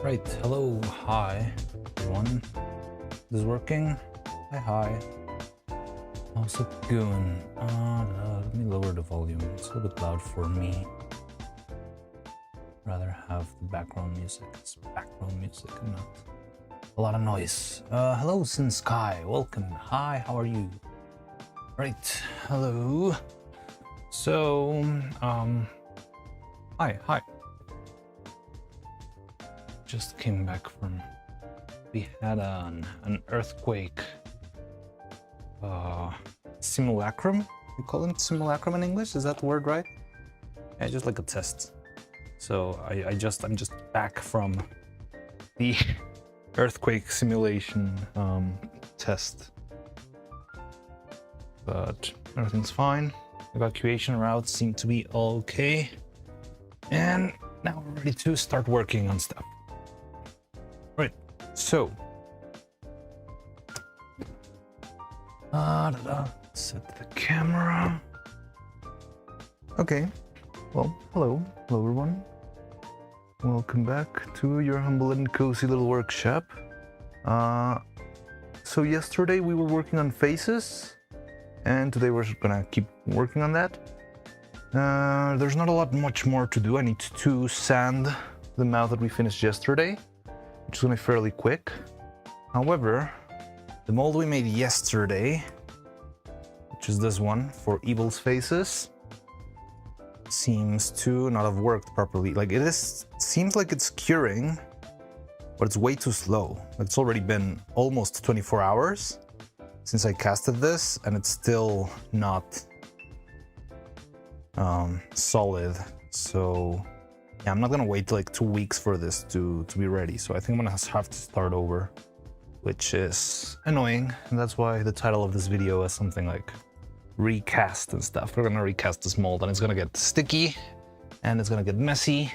Right, hello, hi, everyone. Is this working? Hi. How's it going? Let me lower the volume. It's a little bit loud for me. Rather have the background music. It's background music and not a lot of noise. Hello, Sin Sky. Welcome. Hi, how are you? Right, hello. So, hi. Just came back from, we had an earthquake simulacrum. You call it simulacrum in English? Is that the word, right? Yeah, just like a test. So I'm just back from the earthquake simulation test, but everything's fine. Evacuation routes seem to be okay, and now we're ready to start working on stuff. Right, so set the camera. Okay, well, hello everyone. Welcome back to your humble and cozy little workshop. So yesterday we were working on faces, and today we're gonna keep working on that. There's not much more to do. I need to sand the mouth that we finished yesterday, which is gonna be fairly quick. However, the mold we made yesterday, which is this one for Evil's faces, seems to not have worked properly. Like seems like it's curing, but it's way too slow. It's already been almost 24 hours since I casted this, and it's still not solid. So yeah, I'm not gonna wait like 2 weeks for this to be ready. So I think I'm gonna have to start over, which is annoying. And that's why the title of this video is something like recast and stuff. We're gonna recast this mold, and it's gonna get sticky and it's gonna get messy,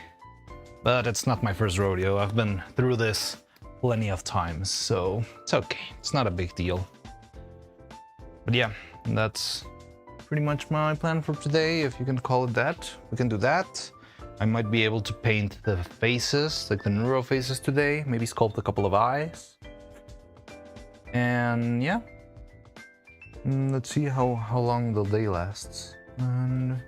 but it's not my first rodeo. I've been through this plenty of times, so it's okay. It's not a big deal. But yeah, that's pretty much my plan for today, if you can call it that. We can do that. I might be able to paint the faces, like the neuro faces today, maybe sculpt a couple of eyes. And yeah, let's see how long the day lasts. And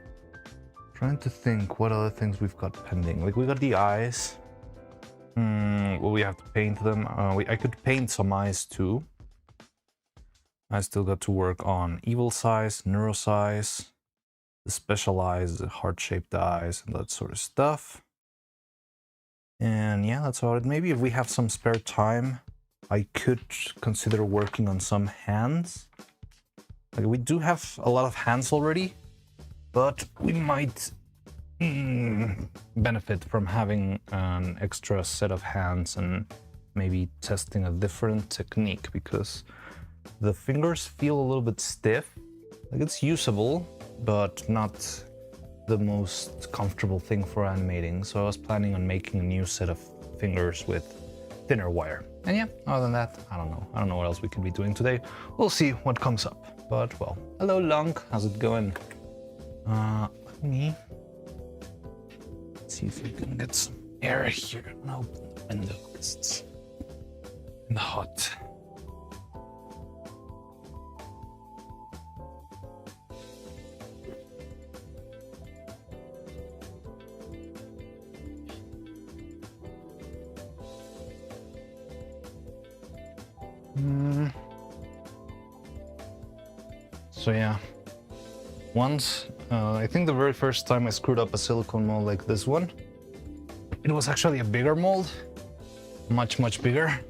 trying to think what other things we've got pending. Like we got the eyes. Well, we have to paint them. I could paint some eyes too. I still got to work on evil size, neuro size, the special eyes, the heart-shaped eyes, and that sort of stuff. And yeah, that's about it. Maybe if we have some spare time, I could consider working on some hands. Like we do have a lot of hands already, but we might benefit from having an extra set of hands and maybe testing a different technique, because the fingers feel a little bit stiff. Like it's usable, but not the most comfortable thing for animating. So I was planning on making a new set of fingers with thinner wire. And yeah, other than that, I don't know what else we could be doing today. We'll see what comes up. But well, hello Long, how's it going? Let me see if we can get some air here and open the window because it's in the hot. So yeah, once. I think the very first time I screwed up a silicone mold like this one, it was actually a bigger mold, much bigger.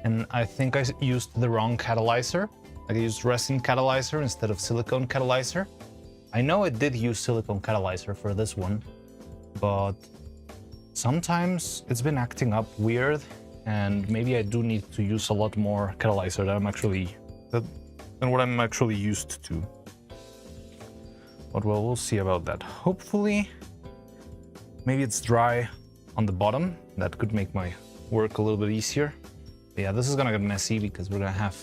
And I think I used the wrong catalyzer. Like I used resin catalyzer instead of silicone catalyzer. I know I did use silicone catalyzer for this one, but sometimes it's been acting up weird, and maybe I do need to use a lot more catalyzer than what I'm actually used to. But well, we'll see about that. Hopefully, maybe it's dry on the bottom. That could make my work a little bit easier. But yeah, this is gonna get messy because we're gonna have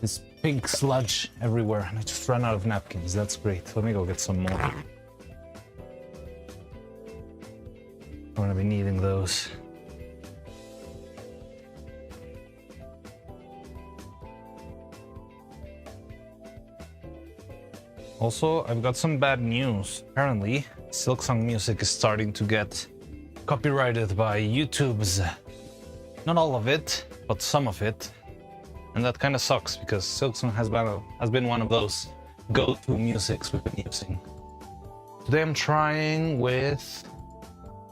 this pink sludge everywhere, and I just ran out of napkins. That's great. Let me go get some more. I'm gonna be needing those. Also, I've got some bad news. Apparently, Silksong music is starting to get copyrighted by YouTube's. Not all of it, but some of it. And that kind of sucks because Silksong has been one of those go-to musics we've been using. Today I'm trying with,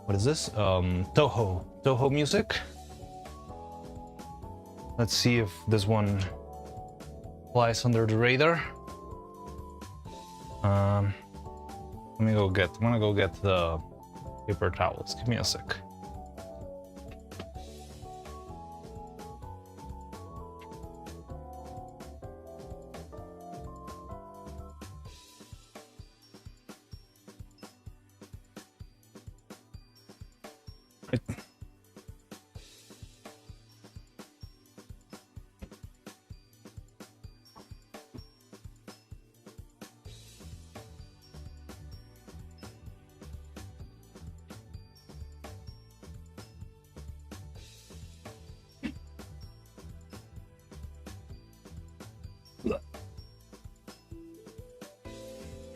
what is this? Toho music. Let's see if this one flies under the radar. I'm gonna go get the paper towels. Give me a sec.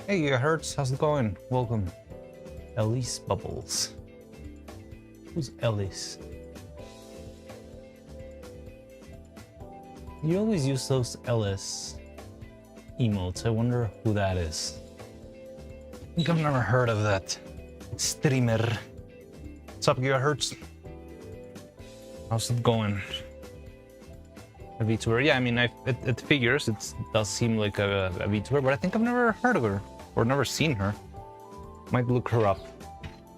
Hey Gigahertz, how's it going? Welcome. Elise Bubbles. Who's Elise? You always use those Ellis emotes. I wonder who that is. I think I've never heard of that streamer. What's up, Gigahertz? How's it going? A VTuber? Yeah, I mean, it figures. It does seem like a VTuber, but I think I've never heard of her or never seen her. Might look her up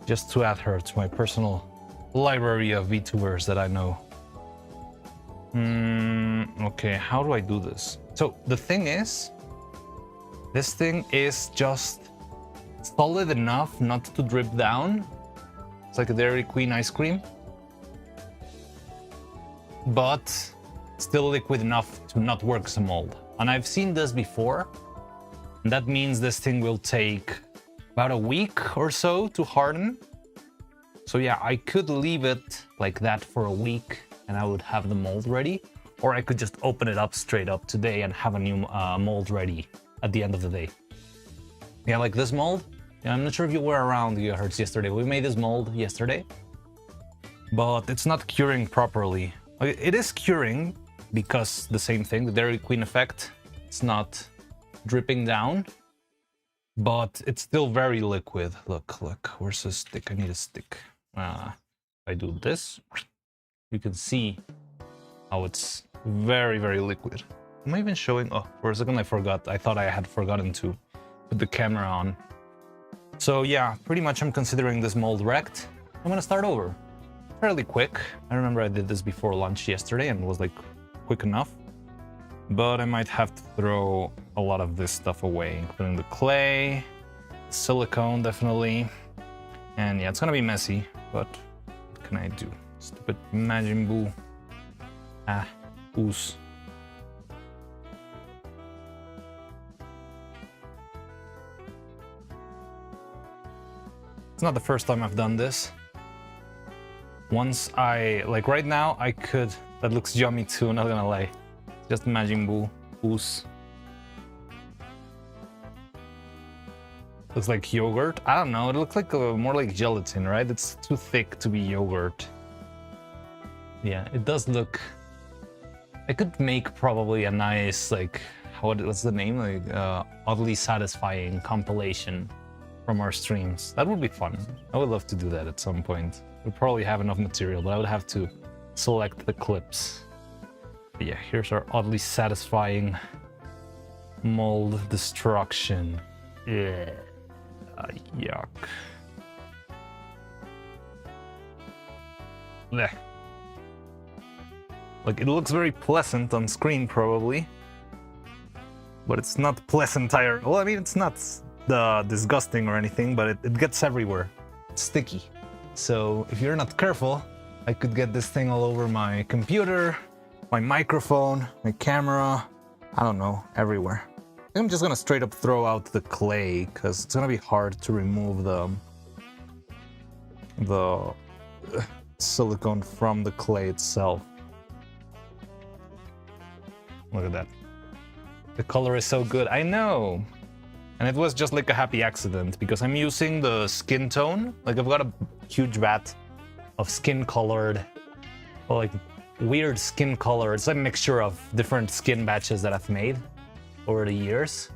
just to add her to my personal library of VTubers that I know. Okay, how do I do this? So the thing is, this thing is just solid enough not to drip down. It's like a Dairy Queen ice cream, but still liquid enough to not work as a mold. And I've seen this before, and that means this thing will take about a week or so to harden. So yeah, I could leave it like that for a week and I would have the mold ready, or I could just open it up straight up today and have a new mold ready at the end of the day. Yeah, like this mold. Yeah, I'm not sure if you were around Gigahertz yesterday. We made this mold yesterday, but it's not curing properly. It is curing because the same thing, the Dairy Queen effect. It's not dripping down, but it's still very liquid. Look, where's the stick? I need a stick. If I do this, you can see how it's very liquid. Am I even showing? Oh, for a second I forgot. I thought I had forgotten to put the camera on. So yeah, pretty much I'm considering this mold wrecked. I'm gonna start over. Fairly quick. I remember I did this before lunch yesterday and it was like quick enough. But I might have to throw a lot of this stuff away, including the clay, silicone definitely. And yeah, it's gonna be messy, but what can I do? Stupid Majin Buu. Ooze. It's not the first time I've done this. Once like right now, I could, that looks yummy too, not gonna lie. Just Majin Buu, ooze. Looks like yogurt. I don't know, it looks like more like gelatin, right? It's too thick to be yogurt. Yeah, it does look... I could make probably a nice, like, what's the name? Like oddly satisfying compilation from our streams. That would be fun. I would love to do that at some point. We'll probably have enough material, but I would have to select the clips. But yeah, here's our oddly satisfying mold destruction. Yeah. Yuck. Blech. Like, it looks very pleasant on screen, probably. But it's not pleasant either. Well, I mean, it's not disgusting or anything, but it gets everywhere. It's sticky. So, if you're not careful, I could get this thing all over my computer, my microphone, my camera, I don't know, everywhere. I'm just gonna straight up throw out the clay, because it's gonna be hard to remove the silicone from the clay itself. Look at that. The color is so good. I know. And it was just like a happy accident because I'm using the skin tone. Like, I've got a huge vat of skin colored, or like weird skin color. It's a mixture of different skin batches that I've made over the years.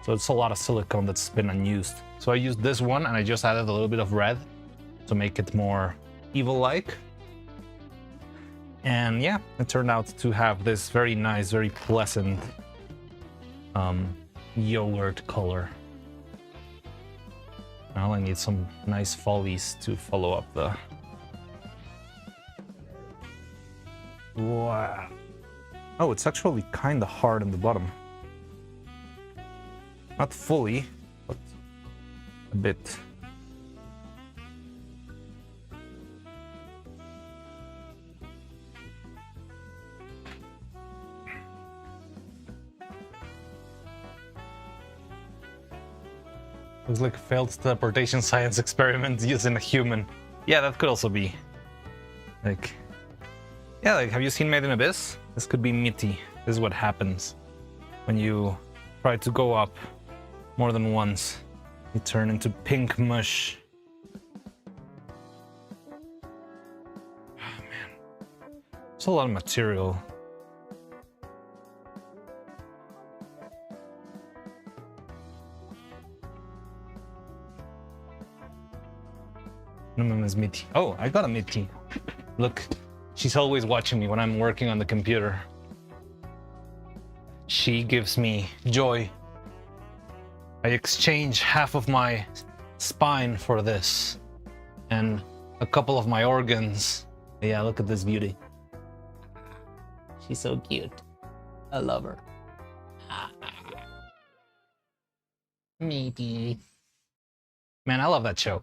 So it's a lot of silicone that's been unused. So I used this one and I just added a little bit of red to make it more evil-like. And yeah, it turned out to have this very nice, very pleasant yogurt color. Now I need some nice follies to follow up the... Wow. Oh, it's actually kind of hard in the bottom. Not fully, but a bit. Looks like a failed teleportation science experiment using a human. Yeah, that could also be. Like... Yeah, like, have you seen Made in Abyss? This could be Mitty. This is what happens when you try to go up more than once. You turn into pink mush. Oh, man. There's a lot of material. No, is Mitty. Oh, I got a Mitty. Look, she's always watching me when I'm working on the computer. She gives me joy. I exchange half of my spine for this and a couple of my organs. Yeah, look at this beauty. She's so cute. I love her. Mitty. Man, I love that show.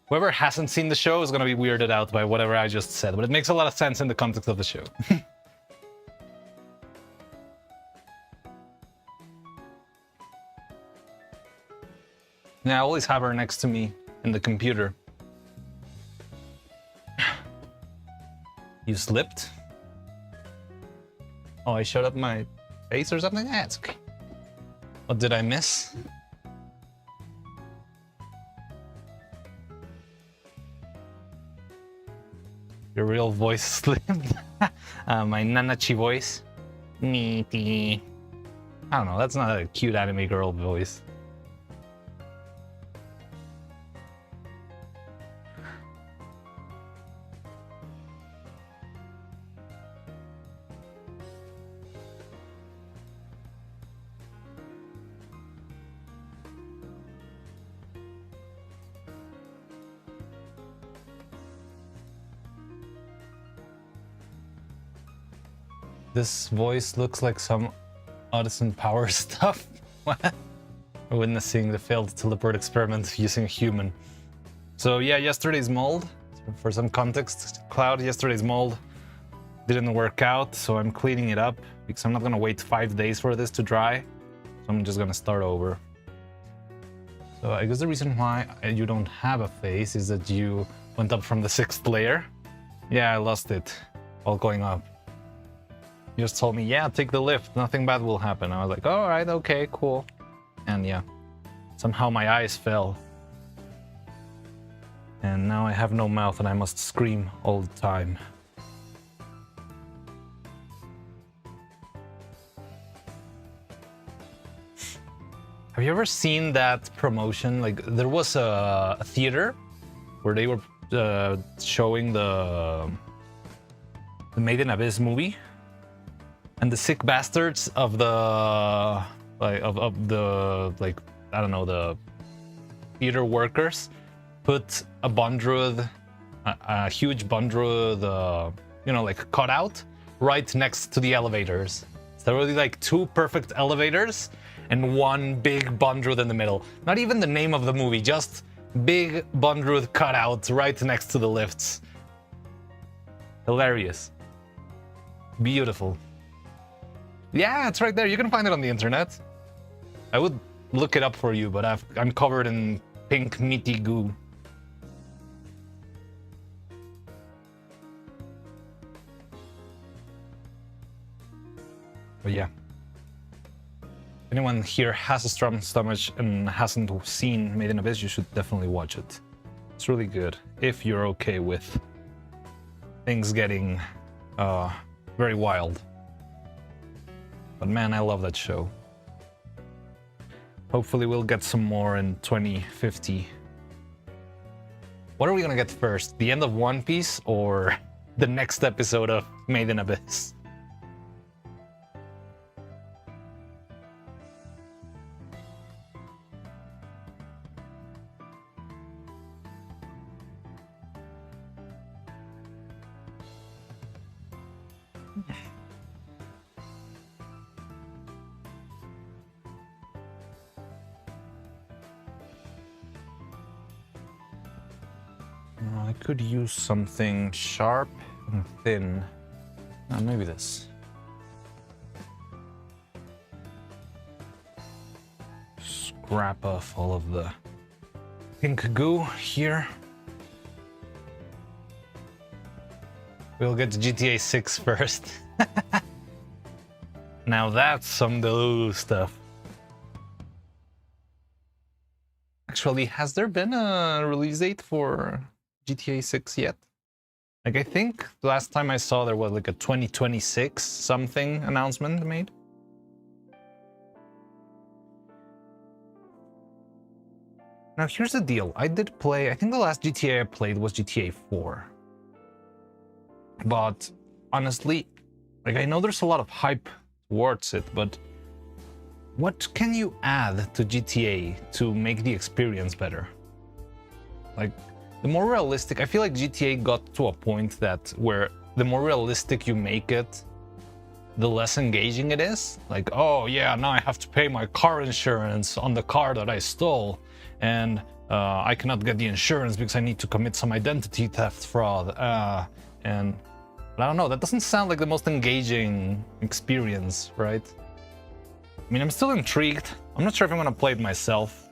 Whoever hasn't seen the show is going to be weirded out by whatever I just said, but it makes a lot of sense in the context of the show. Now, I always have her next to me in the computer. You slipped? Oh, I showed up my face or something? Yeah, it's okay. What did I miss? Your real voice slipped. My Nanachi voice. Mitty. I don't know, that's not a cute anime girl voice. This voice looks like some Odyssey Power stuff. What? Witnessing the failed teleport experiment using a human. So yeah, yesterday's mold, for some context, Cloud, yesterday's mold didn't work out, so I'm cleaning it up because I'm not gonna wait 5 days for this to dry. So I'm just gonna start over. So I guess the reason why you don't have a face is that you went up from the 6th layer. Yeah, I lost it while going up. You just told me, yeah, take the lift, nothing bad will happen. I was like, all right, okay, cool. And yeah, somehow my eyes fell. And now I have no mouth and I must scream all the time. Have you ever seen that promotion? Like, there was a theater where they were showing the Made in Abyss movie, and the sick bastards of the I don't know, the theater workers put a Bondrewd, a huge Bondrewd, you know, like cutout right next to the elevators. So there were like two perfect elevators and one big Bondrewd in the middle. Not even the name of the movie, just big Bondrewd cutout right next to the lifts. Hilarious. Beautiful. Yeah, it's right there. You can find it on the internet. I would look it up for you, but I'm covered in pink meaty goo. But yeah. If anyone here has a strong stomach and hasn't seen Made in Abyss, you should definitely watch it. It's really good if you're okay with things getting very wild. But man, I love that show. Hopefully we'll get some more in 2050. What are we gonna get first? The end of One Piece or the next episode of Made in Abyss? I could use something sharp and thin. Maybe this. Scrap off all of the pink goo here. We'll get to GTA 6 first. Now that's some Delulu stuff. Actually, has there been a release date for GTA 6 yet? Like, I think the last time I saw there was like a 2026 something announcement made. Now here's the deal. I did play, I think the last GTA I played was GTA 4. But honestly, like, I know there's a lot of hype towards it, but what can you add to GTA to make the experience better? Like, the more realistic, I feel like GTA got to a point that where the more realistic you make it, the less engaging it is. Like, oh yeah, now I have to pay my car insurance on the car that I stole, and I cannot get the insurance because I need to commit some identity theft fraud. But I don't know, that doesn't sound like the most engaging experience, right? I mean, I'm still intrigued. I'm not sure if I'm gonna play it myself.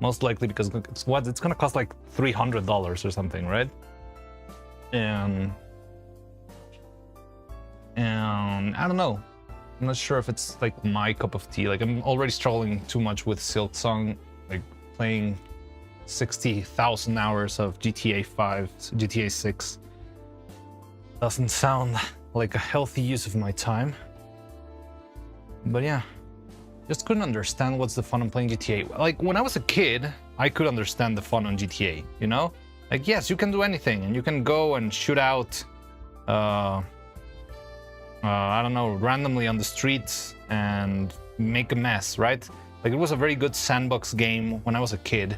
Most likely because it's gonna cost like $300 or something, right? And I don't know. I'm not sure if it's like my cup of tea. Like, I'm already struggling too much with Silksong, like playing 60,000 hours of GTA 5, GTA 6. Doesn't sound like a healthy use of my time. But yeah. Just couldn't understand what's the fun in playing GTA. Like, when I was a kid, I could understand the fun on GTA, you know? Like, yes, you can do anything, and you can go and shoot out, I don't know, randomly on the streets and make a mess, right? Like, it was a very good sandbox game when I was a kid,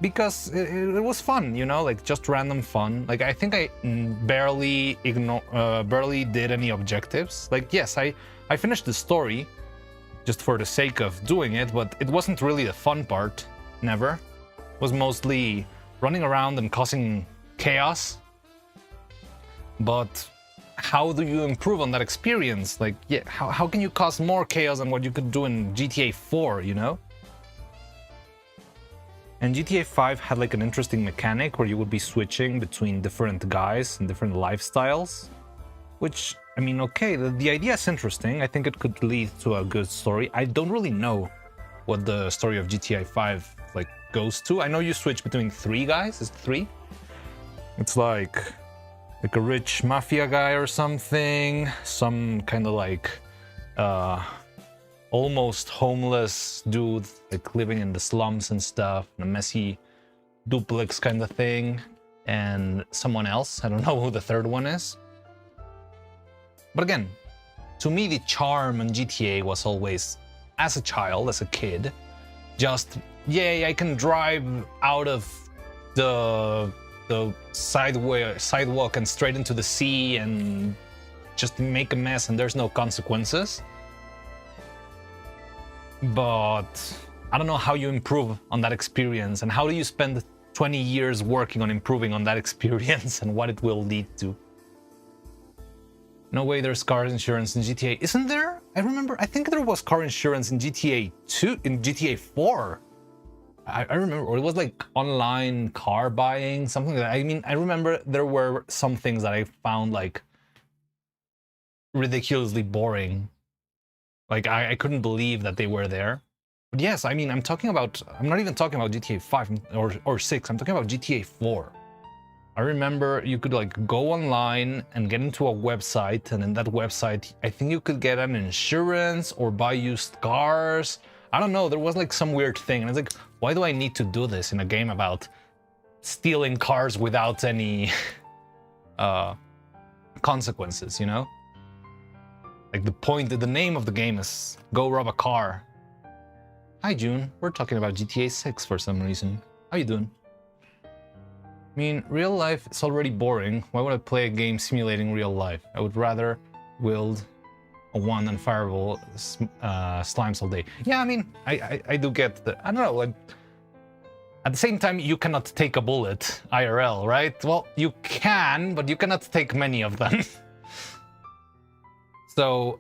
because it was fun, you know? Like, just random fun. Like, I think I barely did any objectives. Like, yes, I finished the story, just for the sake of doing it, but it wasn't really the fun part, never. It was mostly running around and causing chaos. But how do you improve on that experience? Like, yeah, how can you cause more chaos than what you could do in GTA 4, you know? And GTA 5 had like an interesting mechanic where you would be switching between different guys and different lifestyles, which, I mean, okay, the idea is interesting. I think it could lead to a good story. I don't really know what the story of GTA 5 like goes to. I know you switch between 3 guys. Is it 3? It's like a rich mafia guy or something. Some kind of like almost homeless dude, like living in the slums and stuff, in a messy duplex kind of thing, and someone else. I don't know who the third one is. But again, to me, the charm on GTA was always, as a child, as a kid, just, yay, I can drive out of the sidewalk and straight into the sea and just make a mess and there's no consequences. But I don't know how you improve on that experience, and how do you spend 20 years working on improving on that experience and what it will lead to. No way there's car insurance in GTA. Isn't there? I think there was car insurance in GTA 2, in GTA 4. I remember, or it was like online car buying, something like that. I mean, I remember there were some things that I found like ridiculously boring. Like I couldn't believe that they were there. But yes, I mean, I'm not even talking about GTA 5 or 6, I'm talking about GTA 4. I remember you could like go online and get into a website, and in that website, I think you could get an insurance or buy used cars. I don't know, there was like some weird thing, and it's like, why do I need to do this in a game about stealing cars without any consequences, you know? Like the name of the game is go rob a car. Hi June, we're talking about GTA 6 for some reason. How you doing? I mean, real life is already boring. Why would I play a game simulating real life? I would rather wield a wand and fireball slimes all day. Yeah, I mean, I do get that. I don't know, like, at the same time, you cannot take a bullet IRL, right? Well, you can, but you cannot take many of them. So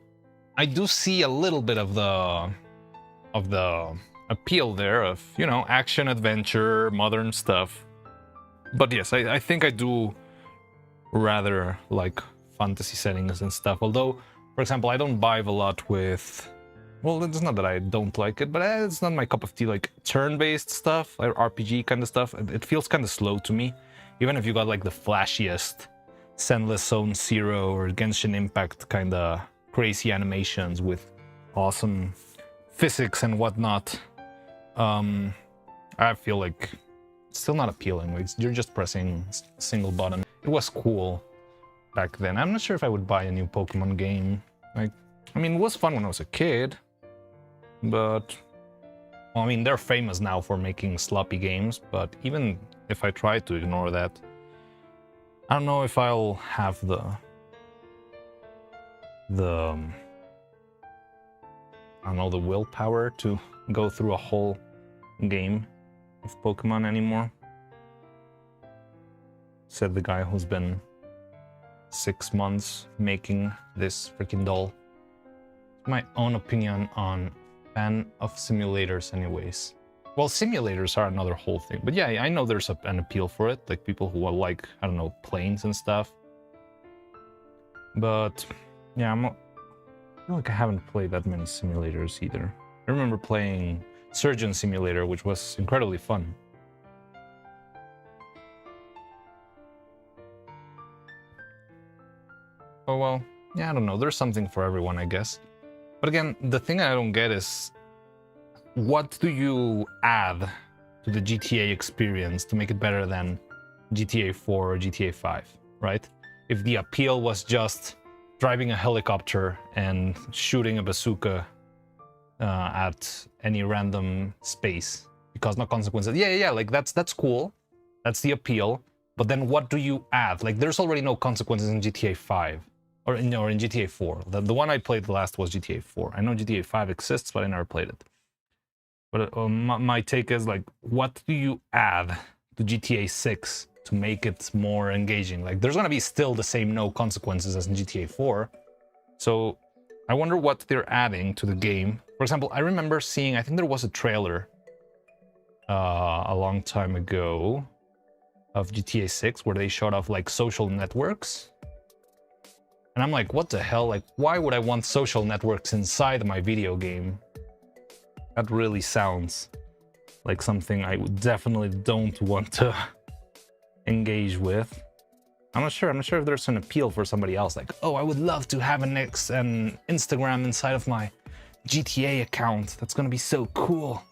I do see a little bit of the appeal there of, you know, action, adventure, modern stuff. But yes, I think I do rather like fantasy settings and stuff. Although, for example, I don't vibe a lot with, well, it's not that I don't like it, but it's not my cup of tea. Like turn-based stuff, like RPG kind of stuff, it feels kind of slow to me. Even if you got like the flashiest Sendless Zone Zero or Genshin Impact kind of crazy animations with awesome physics and whatnot, I feel like it's still not appealing. Like, you're just pressing a single button. It was cool back then. I'm not sure if I would buy a new Pokemon game. Like, I mean, it was fun when I was a kid, but well, I mean, they're famous now for making sloppy games, but even if I try to ignore that, I don't know if I'll have the I don't know, the willpower to go through a whole game of Pokemon anymore. Said the guy who's been 6 months making this freaking doll. My own opinion on fan of simulators anyways. Well, simulators are another whole thing, but yeah, I know there's an appeal for it, like people who are like, I don't know, planes and stuff. But yeah, I feel like I haven't played that many simulators either. I remember playing Surgeon Simulator, which was incredibly fun. Oh well, yeah, I don't know, there's something for everyone, I guess. But again, the thing I don't get is, what do you add to the GTA experience to make it better than GTA 4 or GTA 5, right? If the appeal was just driving a helicopter and shooting a bazooka at any random space because no consequences. Yeah, like that's cool. That's the appeal. But then what do you add? Like, there's already no consequences in GTA 5 or in GTA 4. The one I played last was GTA 4. I know GTA 5 exists, but I never played it. But my take is, like, what do you add to GTA 6 to make it more engaging? Like, there's gonna be still the same no consequences as in GTA 4. So I wonder what they're adding to the game. For example, I remember seeing, I think there was a trailer a long time ago of GTA 6 where they showed off like social networks. And I'm like, what the hell? Like, why would I want social networks inside my video game? That really sounds like something I definitely don't want to engage with. I'm not sure if there's an appeal for somebody else. Like, oh, I would love to have an Instagram inside of my GTA account. That's gonna be so cool.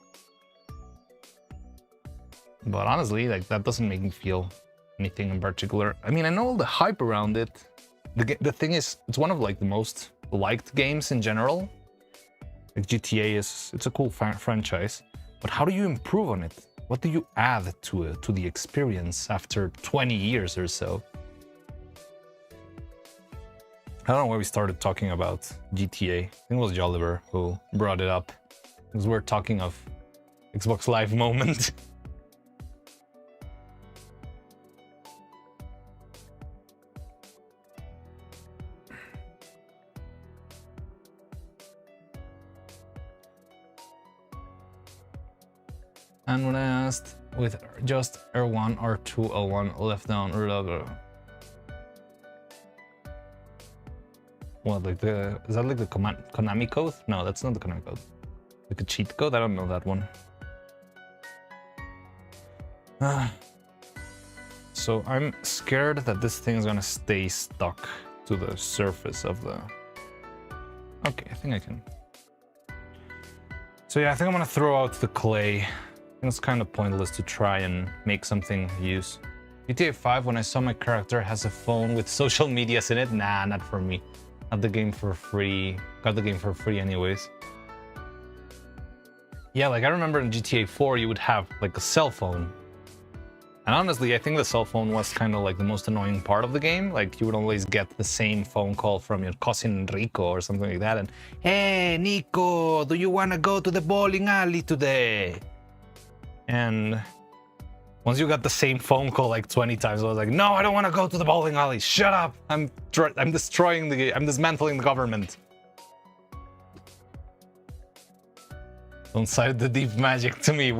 But honestly, like, that doesn't make me feel anything in particular. I mean, I know all the hype around it. The thing is, it's one of like the most liked games in general. Like GTA it's a cool franchise, but how do you improve on it? What do you add to the experience after 20 years or so? I don't know why we started talking about GTA. I think it was Jolliver who brought it up, because we're talking of Xbox Live moment. And when I asked with just R1, R2, L1, left down, or what, like is that like the Konami code? No, that's not the Konami code. Like a cheat code? I don't know that one. So I'm scared that this thing is gonna stay stuck to the surface of the... Okay, I think I can. So yeah, I think I'm gonna throw out the clay. It's kind of pointless to try and make something use. GTA 5, when I saw my character has a phone with social medias in it, nah, not for me. Got the game for free. Got the game for free anyways. Yeah, like I remember in GTA 4 you would have like a cell phone. And honestly, I think the cell phone was kind of like the most annoying part of the game. Like you would always get the same phone call from your cousin Enrico or something like that. And, hey, Nico, do you want to go to the bowling alley today? And once you got the same phone call like 20 times, I was like, no, I don't want to go to the bowling alley. Shut up. I'm destroying I'm dismantling the government. Don't cite the deep magic to me.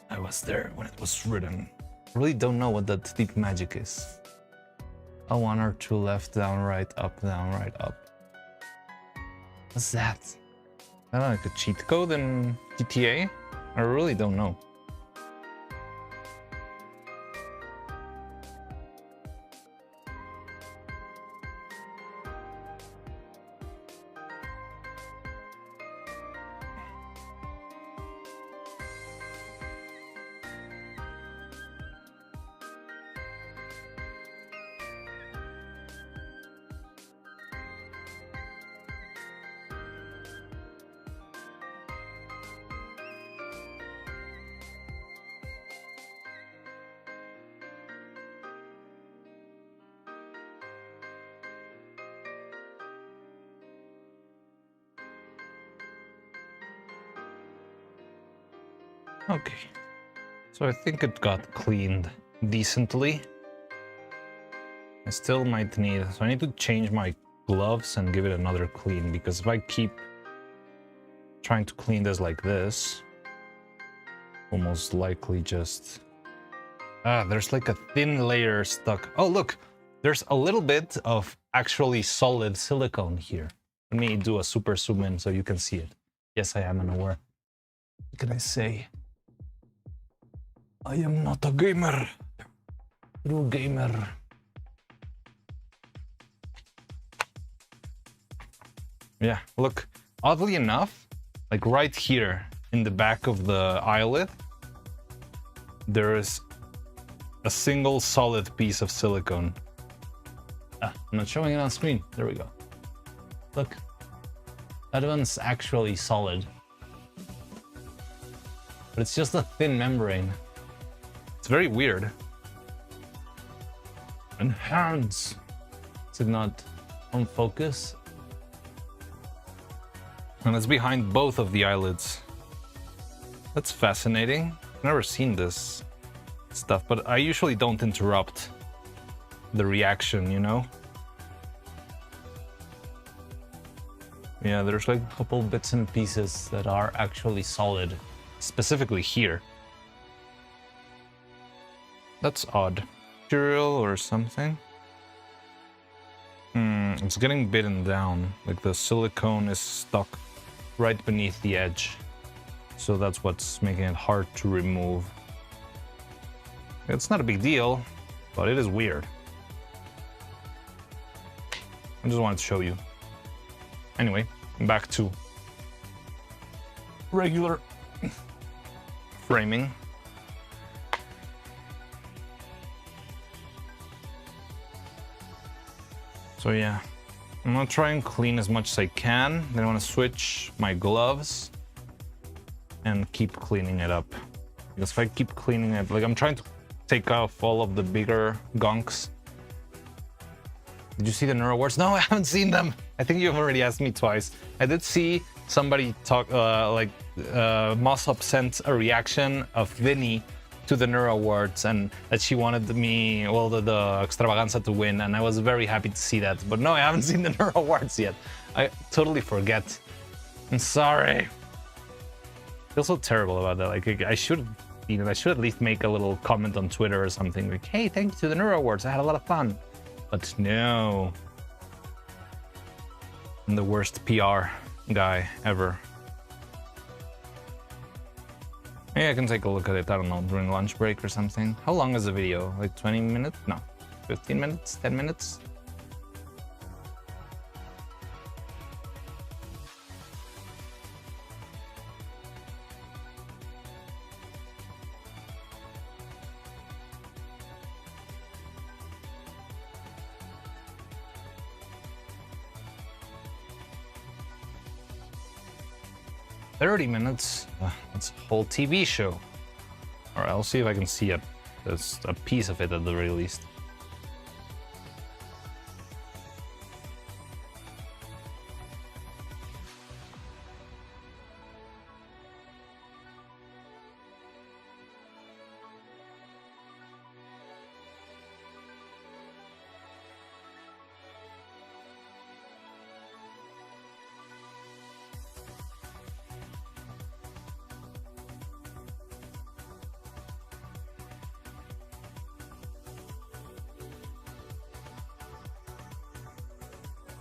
I was there when it was written. I really don't know what that deep magic is. L1 or 2 left, down, right, up, What's that? I don't know, like a cheat code in GTA? I really don't know. Okay, so I think it got cleaned decently. I still might need, so I need to change my gloves and give it another clean, because if I keep trying to clean this like this, will most likely just... there's like a thin layer stuck. Oh, look, there's a little bit of actually solid silicone here. Let me do a super zoom in so you can see it. Yes, I am unaware. What can I say? I am not a gamer. True gamer. Yeah, look, oddly enough, like right here in the back of the eyelid, there is a single solid piece of silicone. I'm not showing it on screen. There we go. Look, that one's actually solid. But it's just a thin membrane. It's very weird. And hands. Is it not on focus? And it's behind both of the eyelids. That's fascinating. I've never seen this stuff, but I usually don't interrupt the reaction, you know? Yeah, there's like a couple bits and pieces that are actually solid, specifically here. That's odd. Material or something? It's getting bitten down. Like the silicone is stuck right beneath the edge. So that's what's making it hard to remove. It's not a big deal, but it is weird. I just wanted to show you. Anyway, back to regular framing. So yeah, I'm gonna try and clean as much as I can. Then I want to switch my gloves and keep cleaning it up. Because if I keep cleaning it, like I'm trying to take off all of the bigger gunks. Did you see the Neuro Awards? No, I haven't seen them. I think you've already asked me twice. I did see somebody talk, Mossop sent a reaction of Vinny to the Neuro Awards and that she wanted me, well, the Extravaganza to win, and I was very happy to see that. But no, I haven't seen the Neuro Awards yet. I totally forget. I'm sorry. I feel so terrible about that. Like, I should, you know, I should at least make a little comment on Twitter or something. Like, hey, thank you to the Neuro Awards. I had a lot of fun. But no. I'm the worst PR guy ever. Maybe I can take a look at it, I don't know, during lunch break or something. How long is the video? Like 20 minutes? No. 15 minutes? 10 minutes? "30 minutes? That's a whole TV show." Alright, I'll see if I can see a piece of it at the very least.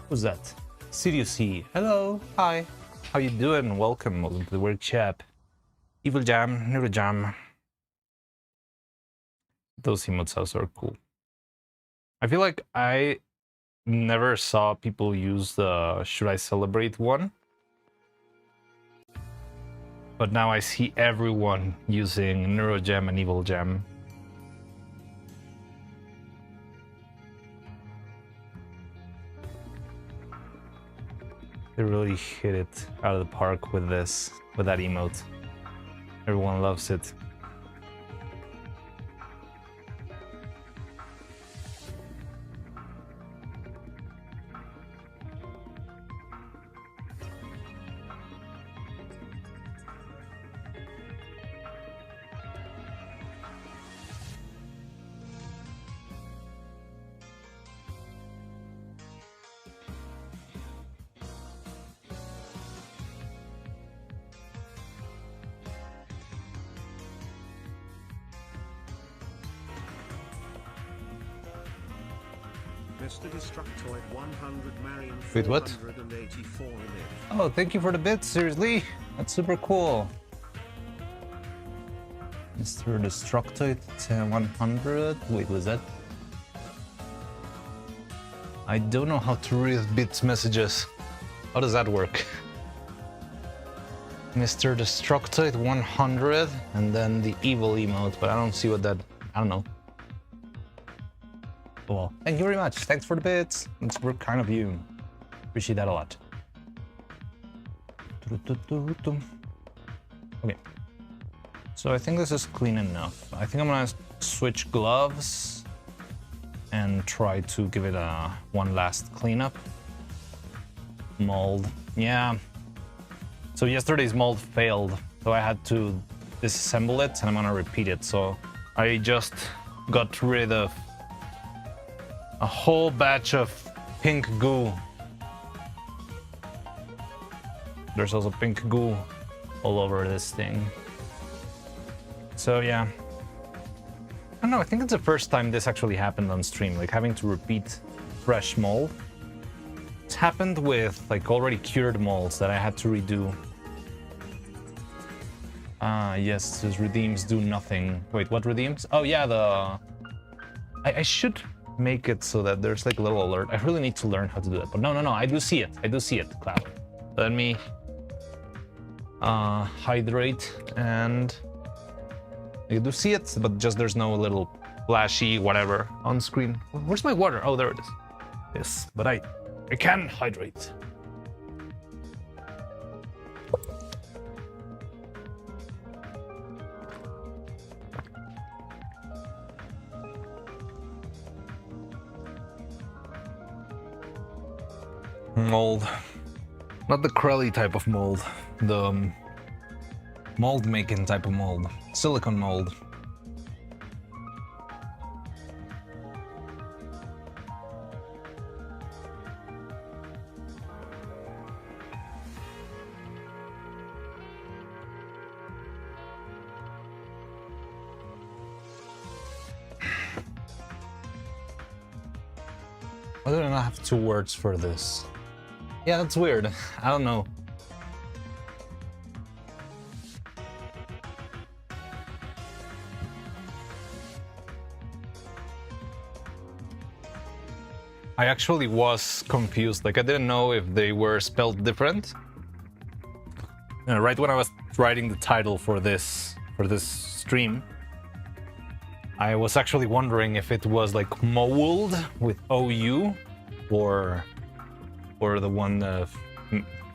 Who's that? CDC. Hello. Hi. How you doing? Welcome to the workshop. Evil Jam, Neuro Jam. Those emotes also are cool. I feel like I never saw people use the "Should I Celebrate" one. But now I see everyone using Neuro Jam and Evil Jam. They really hit it out of the park with this, with that emote. Everyone loves it. Mr. Destructoid 100 Marion. Wait, what? Oh, thank you for the bits, seriously? That's super cool. Mr. Destructoid 100. Wait, was that? I don't know how to read bits messages. How does that work? Mr. Destructoid 100 and then the evil emote, but I don't see what that, I don't know. Well, thank you very much. Thanks for the bits. It's super kind of you. Appreciate that a lot. Okay. So I think this is clean enough. I think I'm gonna switch gloves and try to give it a one last cleanup. Mold. Yeah. So yesterday's mold failed, so I had to disassemble it and I'm gonna repeat it. So I just got rid of a whole batch of pink goo. There's also pink goo all over this thing. So yeah. I don't know, I think it's the first time this actually happened on stream, like having to repeat fresh mold. It's happened with like already cured molds that I had to redo. Yes, those redeems do nothing. Wait, what redeems? Oh yeah, I should make it so that there's like a little alert. I really need to learn how to do that. But no, I do see it. I do see it, Cloud. Let me hydrate, and you do see it, but just there's no little flashy whatever on screen. Where's my water? Oh, there it is. Yes, but I can hydrate. Mold. Not the Krelly type of mold. The mold making type of mold. Silicone mold. Why do I not have 2 words for this? Yeah, that's weird. I don't know. I actually was confused. Like, I didn't know if they were spelled different. Right when I was writing the title for this stream, I was actually wondering if it was like mold with OU, or the one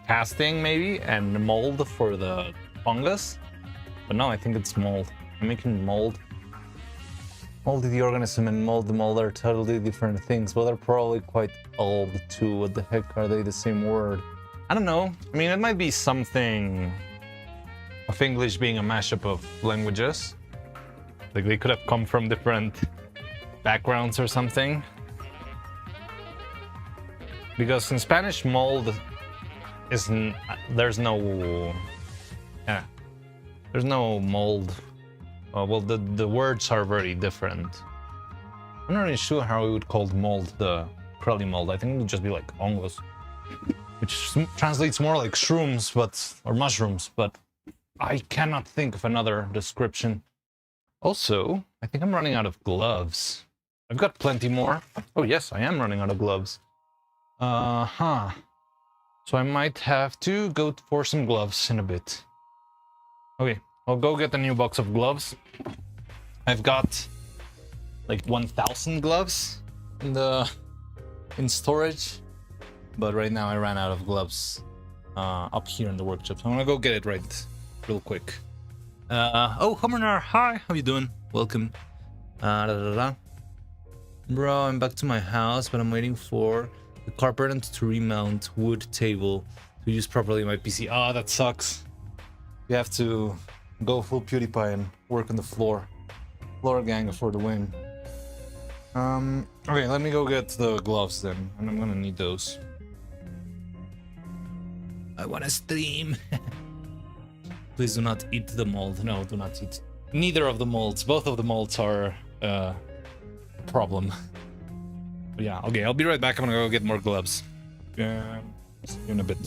casting maybe, and mold for the fungus. But no, I think it's mold. I'm making mold. Moldy the organism and mold the mold are totally different things, but they're probably quite old too. What the heck, are they the same word? I don't know. I mean, it might be something of English being a mashup of languages. Like they could have come from different backgrounds or something. Because in Spanish, mold isn't. There's no mold. Well, the words are very different. I'm not really sure how we would call mold the Krelly mold. I think it would just be like hongos, which translates more like shrooms, or mushrooms. But I cannot think of another description. Also, I think I'm running out of gloves. I've got plenty more. Oh yes, I am running out of gloves. So I might have to go for some gloves in a bit. Okay, I'll go get a new box of gloves. I've got like 1,000 gloves in storage, but right now I ran out of gloves up here in the workshop. So I'm gonna go get it real quick. Oh, Homernar, hi, how you doing? Welcome. Bro, I'm back to my house, but I'm waiting for the carpenter to remount wood table to use properly my PC. Ah, that sucks. You have to go full PewDiePie and work on the floor. Floor gang for the win. Okay, let me go get the gloves then, and I'm gonna need those. I wanna stream. Please do not eat the mold. No, do not eat neither of the molds. Both of the molds are a problem. But yeah, okay, I'll be right back. I'm gonna go get more gloves. Yeah, see you in a bit.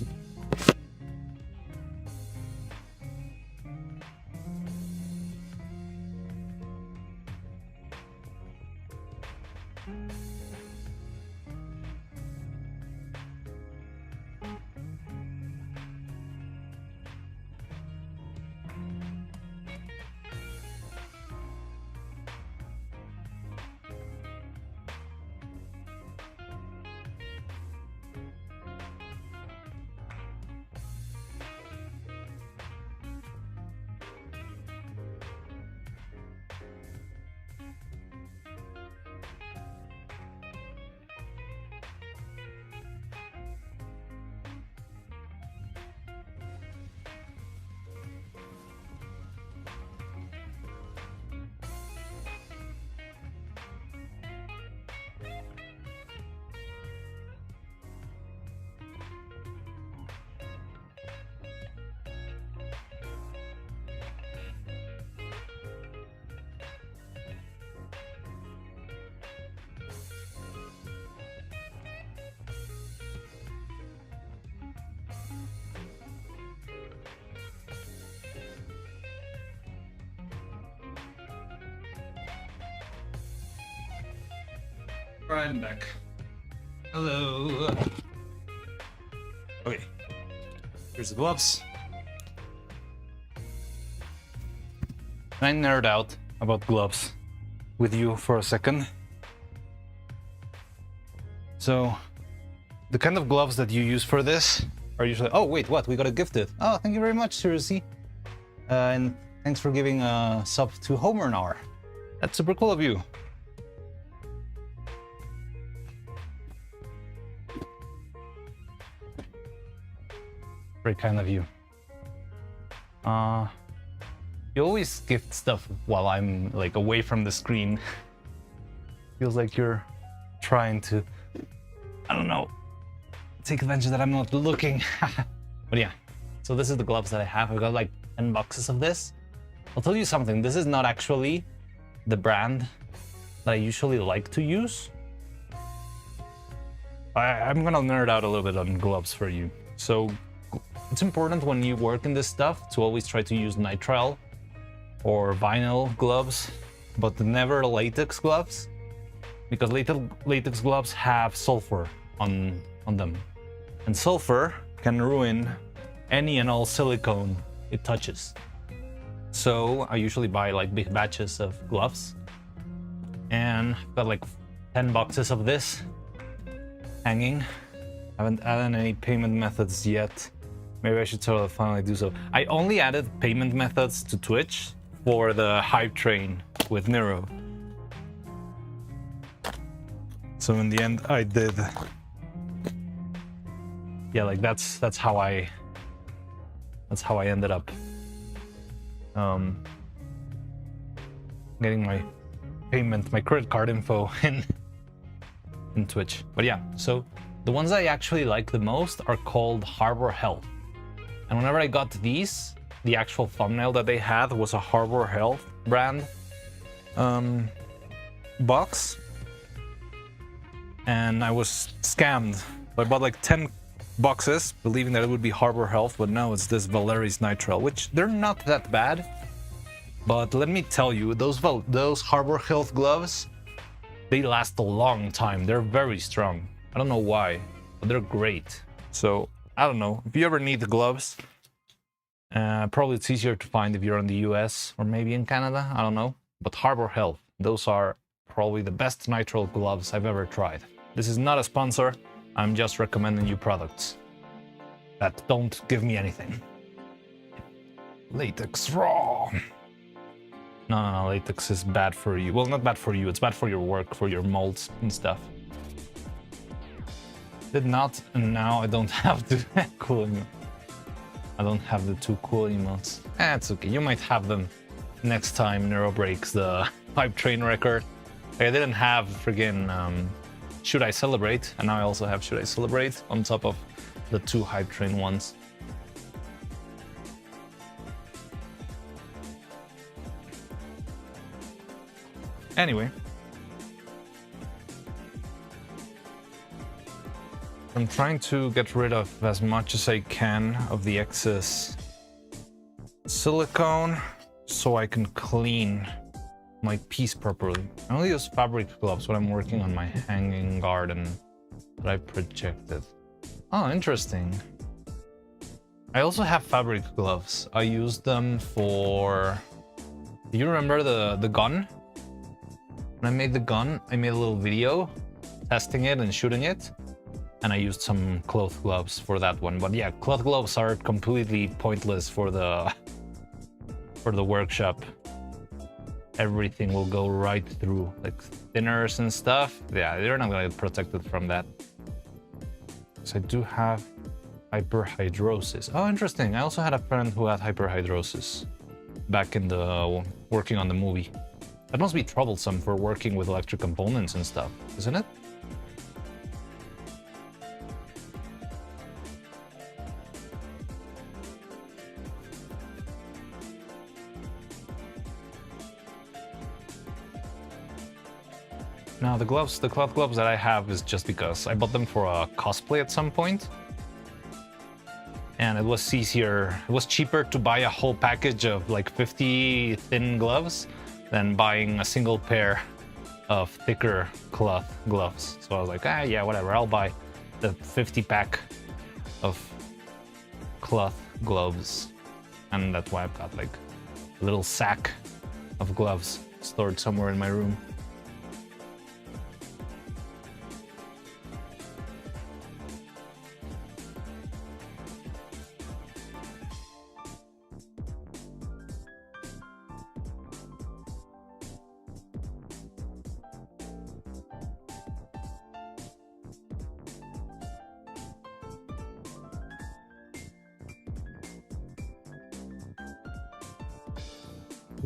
Alright, I'm back. Hello. Okay. Here's the gloves. I nerd out about gloves with you for a second. So, the kind of gloves that you use for this are usually... Oh, wait, what? We got a gifted. Oh, thank you very much, seriously. And thanks for giving a sub to Homer an hour. That's super cool of you. Very kind of you. You always gift stuff while I'm like away from the screen. Feels like you're trying to, I don't know, take advantage that I'm not looking. But yeah, so this is the gloves that I have. I've got like 10 boxes of this. I'll tell you something, this is not actually the brand that I usually like to use. I'm gonna nerd out a little bit on gloves for you. So it's important when you work in this stuff to always try to use nitrile or vinyl gloves, but never latex gloves, because latex gloves have sulfur on them. And sulfur can ruin any and all silicone it touches. So I usually buy like big batches of gloves, and I've got like 10 boxes of this hanging. I haven't added any payment methods yet. Maybe I should totally finally do so. I only added payment methods to Twitch for the hype train with Neuro. So in the end, I did. Yeah, like that's how I ended up getting my payment, my credit card info in Twitch. But yeah, so the ones I actually like the most are called Harbor Health. And whenever I got these, the actual thumbnail that they had was a Harbor Health brand box. And I was scammed. I bought like 10 boxes, believing that it would be Harbor Health, but no, it's this Valeri's nitrile, which they're not that bad. But let me tell you, those Harbor Health gloves, they last a long time. They're very strong. I don't know why, but they're great. So I don't know, if you ever need the gloves, probably it's easier to find if you're in the US or maybe in Canada, I don't know. But Harbor Health, those are probably the best nitrile gloves I've ever tried. This is not a sponsor, I'm just recommending you products that don't give me anything. Latex raw. No, latex is bad for you. Well, not bad for you, it's bad for your work, for your molds and stuff. Did not, and now I don't have the cool emotes. I don't have the two cool emotes. It's okay, you might have them next time Neuro breaks the hype train record. Like, I didn't have friggin' Should I Celebrate, and now I also have Should I Celebrate on top of the two hype train ones. Anyway. I'm trying to get rid of as much as I can of the excess silicone so I can clean my piece properly. I only use fabric gloves when I'm working on my hanging garden that I projected. Oh, interesting. I also have fabric gloves. I use them for... Do you remember the gun? When I made the gun, I made a little video testing it and shooting it. And I used some cloth gloves for that one. But yeah, cloth gloves are completely pointless for the workshop. Everything will go right through, like thinners and stuff. Yeah, they're not gonna get protected from that. So I do have hyperhidrosis. Oh, interesting. I also had a friend who had hyperhidrosis back in the working on the movie. That must be troublesome for working with electric components and stuff, isn't it? No, the cloth gloves that I have is just because I bought them for a cosplay at some point. And it was cheaper to buy a whole package of like 50 thin gloves than buying a single pair of thicker cloth gloves. So I was like, yeah, whatever, I'll buy the 50 pack of cloth gloves. And that's why I've got like a little sack of gloves stored somewhere in my room.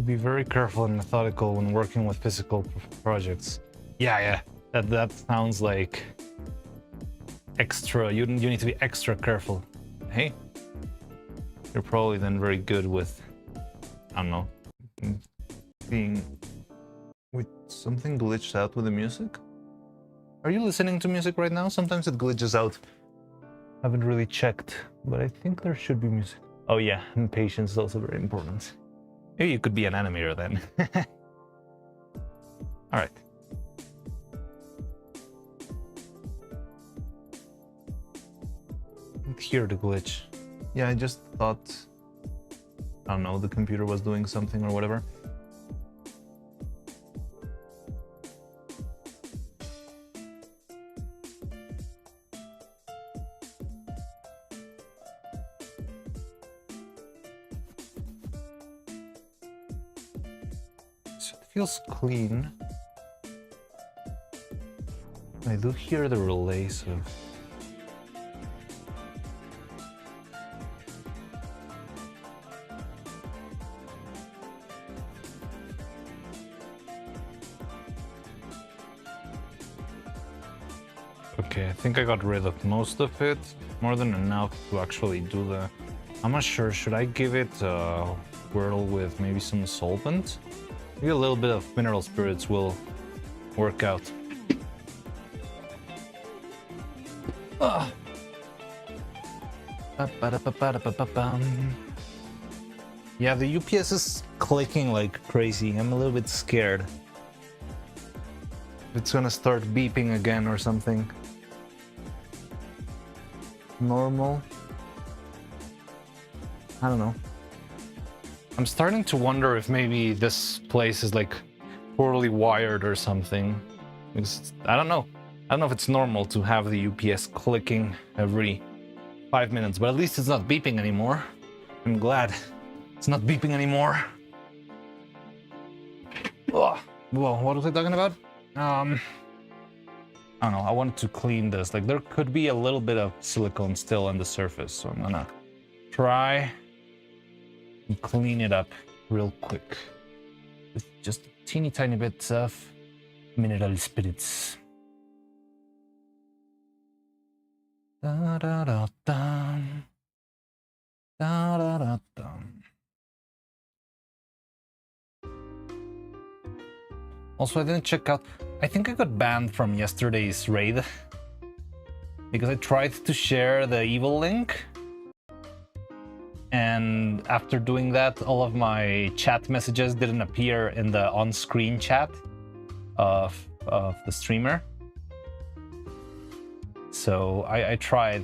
Be very careful and methodical when working with physical projects. Yeah, that sounds like extra. You need to be extra careful. Hey, you're probably then very good with, I don't know, being. Wait, something glitched out with the music? Are you listening to music right now? Sometimes it glitches out. Haven't really checked, but I think there should be music. Oh yeah, and patience is also very important. Maybe you could be an animator then. All right. Here the glitch. Yeah, I just thought, I don't know, the computer was doing something or whatever. Feels clean. I do hear the relays of... Okay, I think I got rid of most of it. More than enough to actually do the... I'm not sure, should I give it a whirl with maybe some solvent? Maybe a little bit of mineral spirits will work out. Yeah, the UPS is clicking like crazy. I'm a little bit scared. It's gonna start beeping again or something. Normal. I don't know. I'm starting to wonder if maybe this place is like poorly wired or something. Because I don't know. I don't know if it's normal to have the UPS clicking every 5 minutes, but at least it's not beeping anymore. I'm glad it's not beeping anymore. Oh, well, what was I talking about? I don't know. I want to clean this. Like there could be a little bit of silicone still on the surface, so I'm gonna try and clean it up real quick with just a teeny tiny bit of mineral spirits. Da da da da. Da da da da. Also, I didn't check out. I think I got banned from yesterday's raid because I tried to share the evil link. And after doing that, all of my chat messages didn't appear in the on-screen chat of the streamer. So I tried.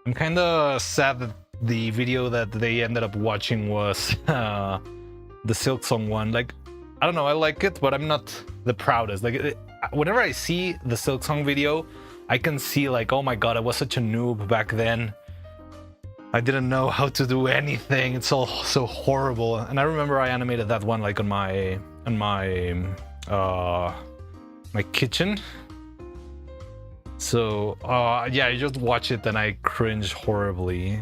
I'm kind of sad that the video that they ended up watching was the Silksong one. Like, I don't know, I like it, but I'm not the proudest. Like, whenever I see the Silksong video, I can see like, oh my god, I was such a noob back then. I didn't know how to do anything. It's all so horrible. And I remember I animated that one like on my kitchen. So yeah, I just watch it and I cringe horribly.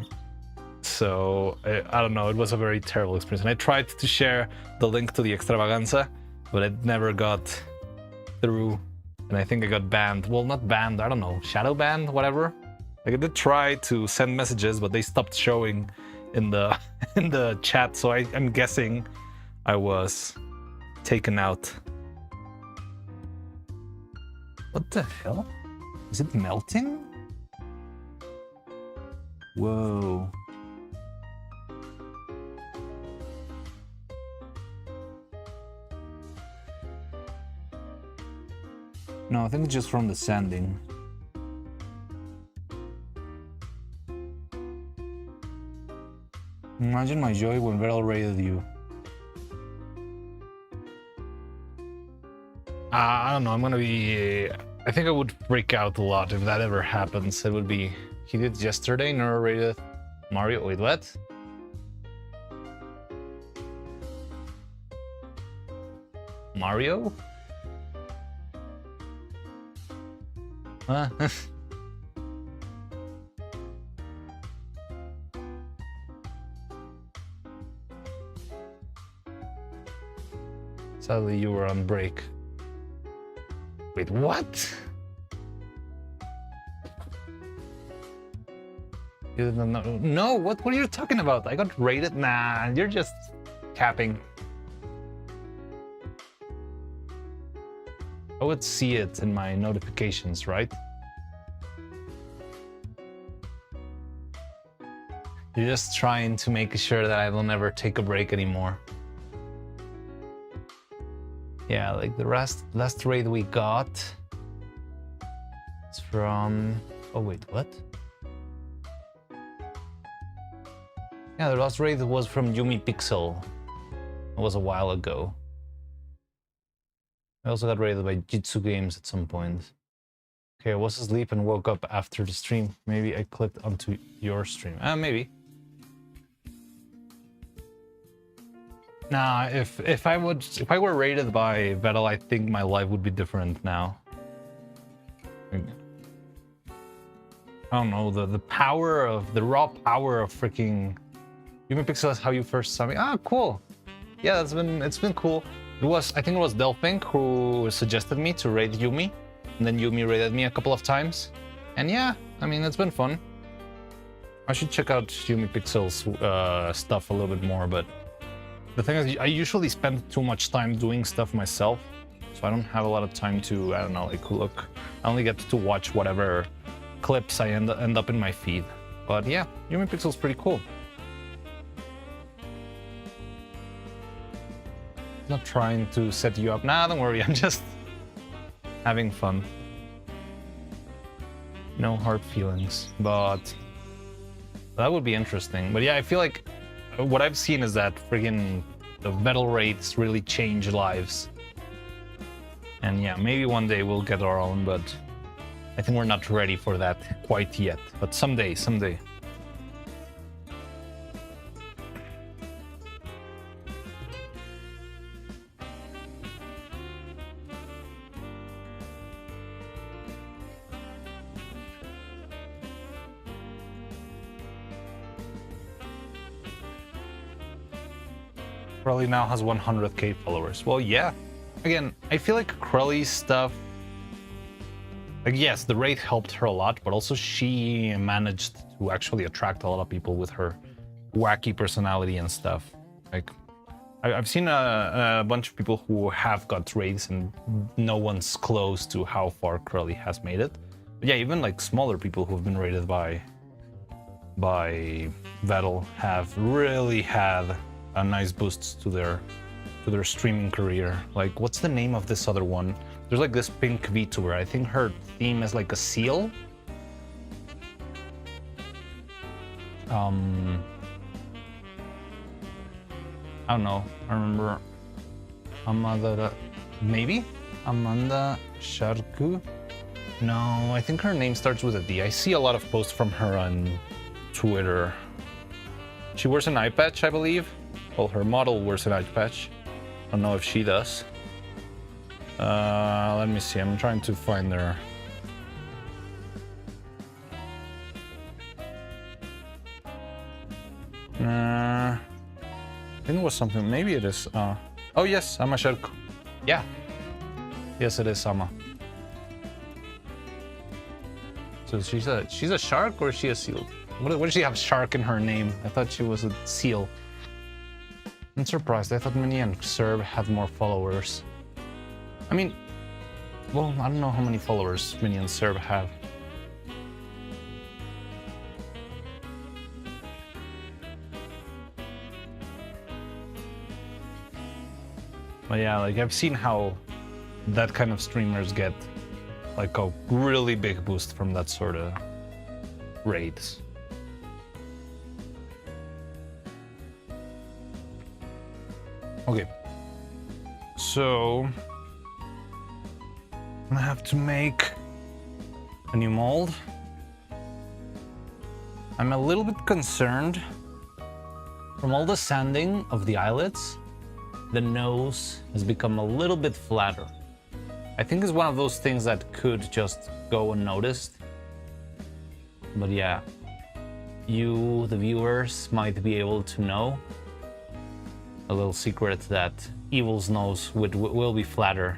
So I don't know, it was a very terrible experience. And I tried to share the link to the extravaganza, but it never got through. And I think I got banned. Well, not banned, I don't know, shadow banned, whatever. Like I did try to send messages, but they stopped showing in the in the chat. So I'm guessing I was taken out. What the hell? Is it melting? Whoa. No, I think it's just from the sanding. Imagine my joy when Vettel raided you. I don't know, I'm gonna be... I think I would freak out a lot if that ever happens. It would be... He did yesterday, Neuro raided Mario. Wait, what? Mario? Huh? Sadly, you were on break. Wait, what? You didn't know? No, what are you talking about? I got raided? Nah, you're just capping. I would see it in my notifications, right? You're just trying to make sure that I will never take a break anymore. Yeah, like the last raid we got, it's from... Oh wait, what? Yeah, the last raid was from Yumi Pixel. It was a while ago. I also got raided by Jitsu Games at some point. Okay, I was asleep and woke up after the stream. Maybe I clicked onto your stream. Maybe. Nah, if I were raided by Vettel, I think my life would be different now. I don't know, the power of the raw power of freaking Yumi Pixel is how you first saw me. Ah, cool. Yeah, it's been cool. I think it was Delphink who suggested me to raid Yumi, and then Yumi raided me a couple of times. And yeah, I mean, it's been fun. I should check out Yumi Pixel's stuff a little bit more, but the thing is, I usually spend too much time doing stuff myself, so I don't have a lot of time to, I don't know, like look. I only get to watch whatever clips I end up in my feed. But yeah, Yumi Pixel's pretty cool. Not trying to set you up. Nah, don't worry, I'm just having fun. No hard feelings, but that would be interesting. But yeah, I feel like what I've seen is that friggin' the Vettel rates really change lives. And yeah, maybe one day we'll get our own, but I think we're not ready for that quite yet. But someday. Crowley now has 100k followers. Well, yeah. Again, I feel like Crowley's stuff... Like, yes, the raid helped her a lot, but also she managed to actually attract a lot of people with her wacky personality and stuff. Like, I've seen a bunch of people who have got raids and no one's close to how far Crowley has made it. But yeah, even like smaller people who've been raided by Vettel have really had a nice boost to their streaming career. Like, what's the name of this other one? There's like this pink VTuber. I think her theme is like a seal. I don't know. I remember Amanda, maybe Amanda Sharku. No, I think her name starts with a D. I see a lot of posts from her on Twitter. She wears an eye patch, I believe. Well, her model wears an eye patch. I don't know if she does. Let me see. I'm trying to find her. I think it was something. Maybe it is. Oh yes, Sama Shark. Yeah. Yes, it is Sama. So she's a shark or is she a seal? What does she have shark in her name? I thought she was a seal. I'm surprised. I thought Mini and Serb had more followers. I mean, well, I don't know how many followers Mini and Serb have. But yeah, like I've seen how that kind of streamers get like a really big boost from that sort of raid. Okay, so I'm gonna have to make a new mold. I'm a little bit concerned. From all the sanding of the eyelids, the nose has become a little bit flatter. I think it's one of those things that could just go unnoticed. But yeah, you, the viewers, might be able to know a little secret that Evil's nose will be flatter.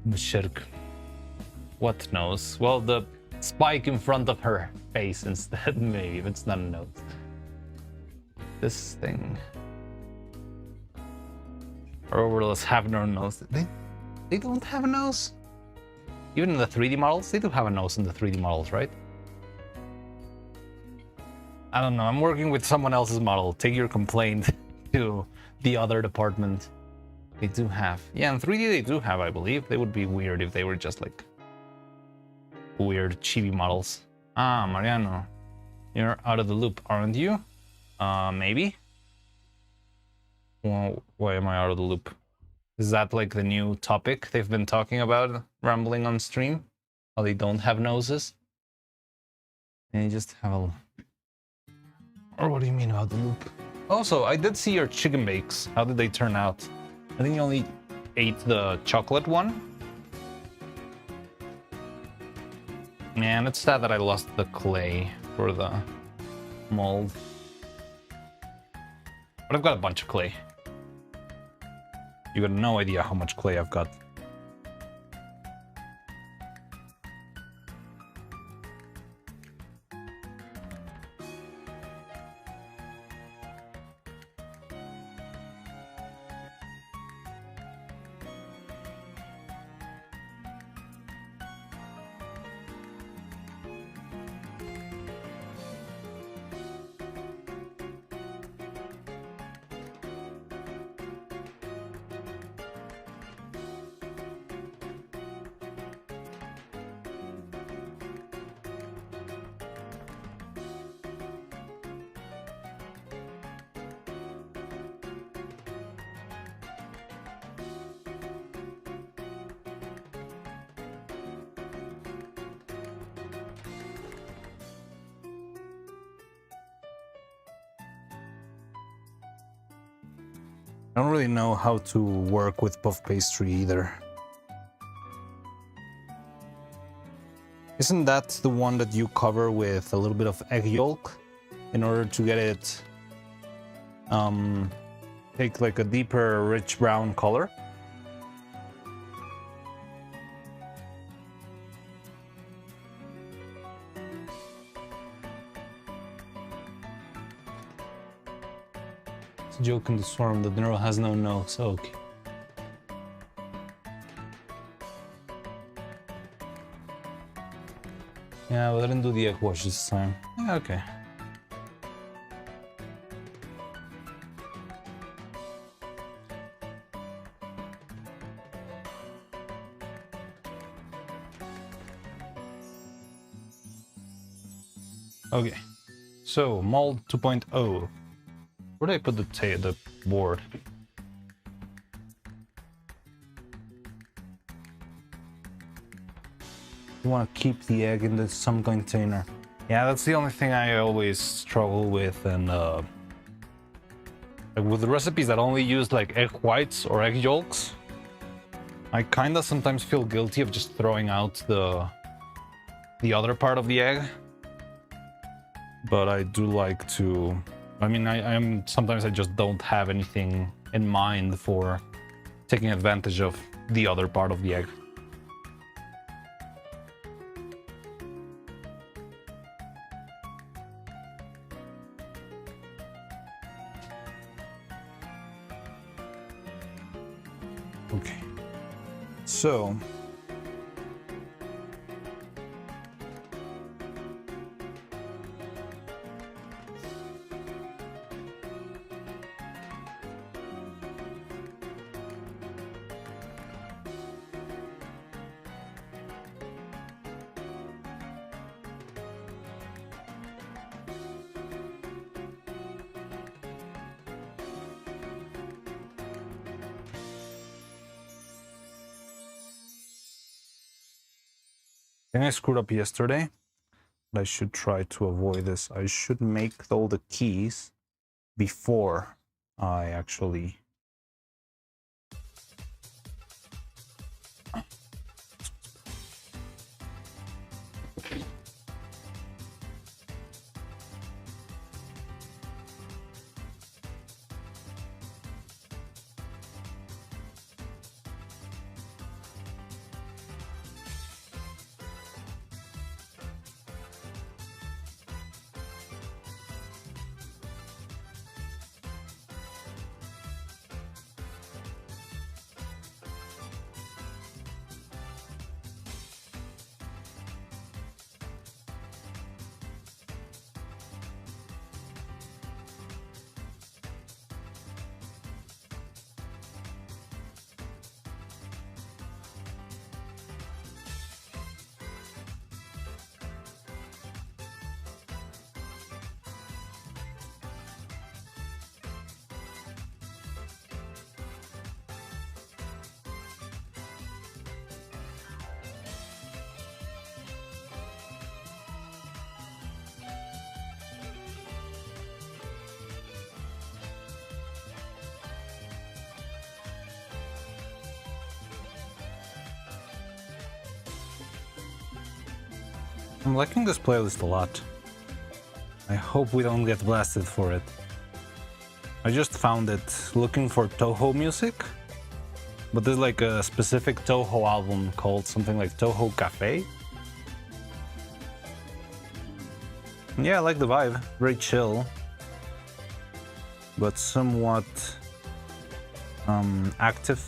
Mshirk. What nose? Well, the spike in front of her face instead, maybe, if it's not a nose. This thing. Our overlords have no nose. They don't have a nose? Even in the 3D models? They do have a nose in the 3D models, right? I don't know, I'm working with someone else's model. Take your complaint to the other department. They do have. Yeah, in 3D they do have, I believe. They would be weird if they were just like weird chibi models. Ah, Mariano. You're out of the loop, aren't you? Maybe? Well, why am I out of the loop? Is that like the new topic they've been talking about, rambling on stream? How they don't have noses? And you just have a... Or what do you mean about the loop? Also, I did see your chicken bakes. How did they turn out? I think you only ate the chocolate one. Man, it's sad that I lost the clay for the mold. But I've got a bunch of clay. You got no idea how much clay I've got. I don't really know how to work with puff pastry either. Isn't that the one that you cover with a little bit of egg yolk in order to get it take like a deeper rich brown color? Joke in the swarm that Neuro has no nose. Okay. Yeah, but I didn't do the egg wash this time. Yeah, okay. Okay. So, mold 2.0. Where did I put the board? You want to keep the egg in some container. Yeah, that's the only thing I always struggle with, and like with the recipes that only use like egg whites or egg yolks, I kinda sometimes feel guilty of just throwing out the other part of the egg. But I do like to. I mean, sometimes I just don't have anything in mind for taking advantage of the other part of the egg. Okay, so think I screwed up yesterday, but I should try to avoid this. I should make all the keys before I actually... I'm liking this playlist a lot. I hope we don't get blasted for it. I just found it looking for Toho music, but there's like a specific Toho album called something like Toho Cafe. Yeah, I like the vibe. Very chill, but somewhat active.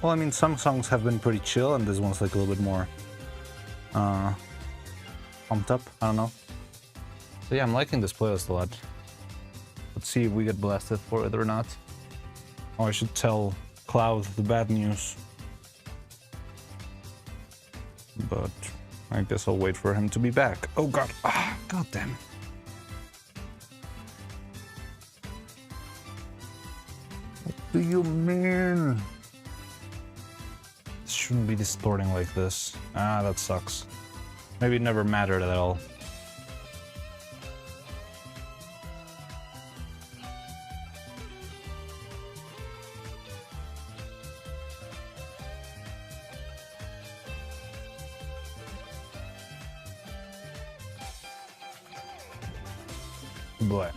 Well, I mean, some songs have been pretty chill, and this one's like a little bit more pumped up. I don't know. So yeah, I'm liking this playlist a lot. Let's see if we get blasted for it or not. Oh, I should tell Cloud the bad news. But I guess I'll wait for him to be back. Oh god. Ah, god damn. What do you mean? This shouldn't be distorting like this. Ah, that sucks. Maybe it never mattered at all. But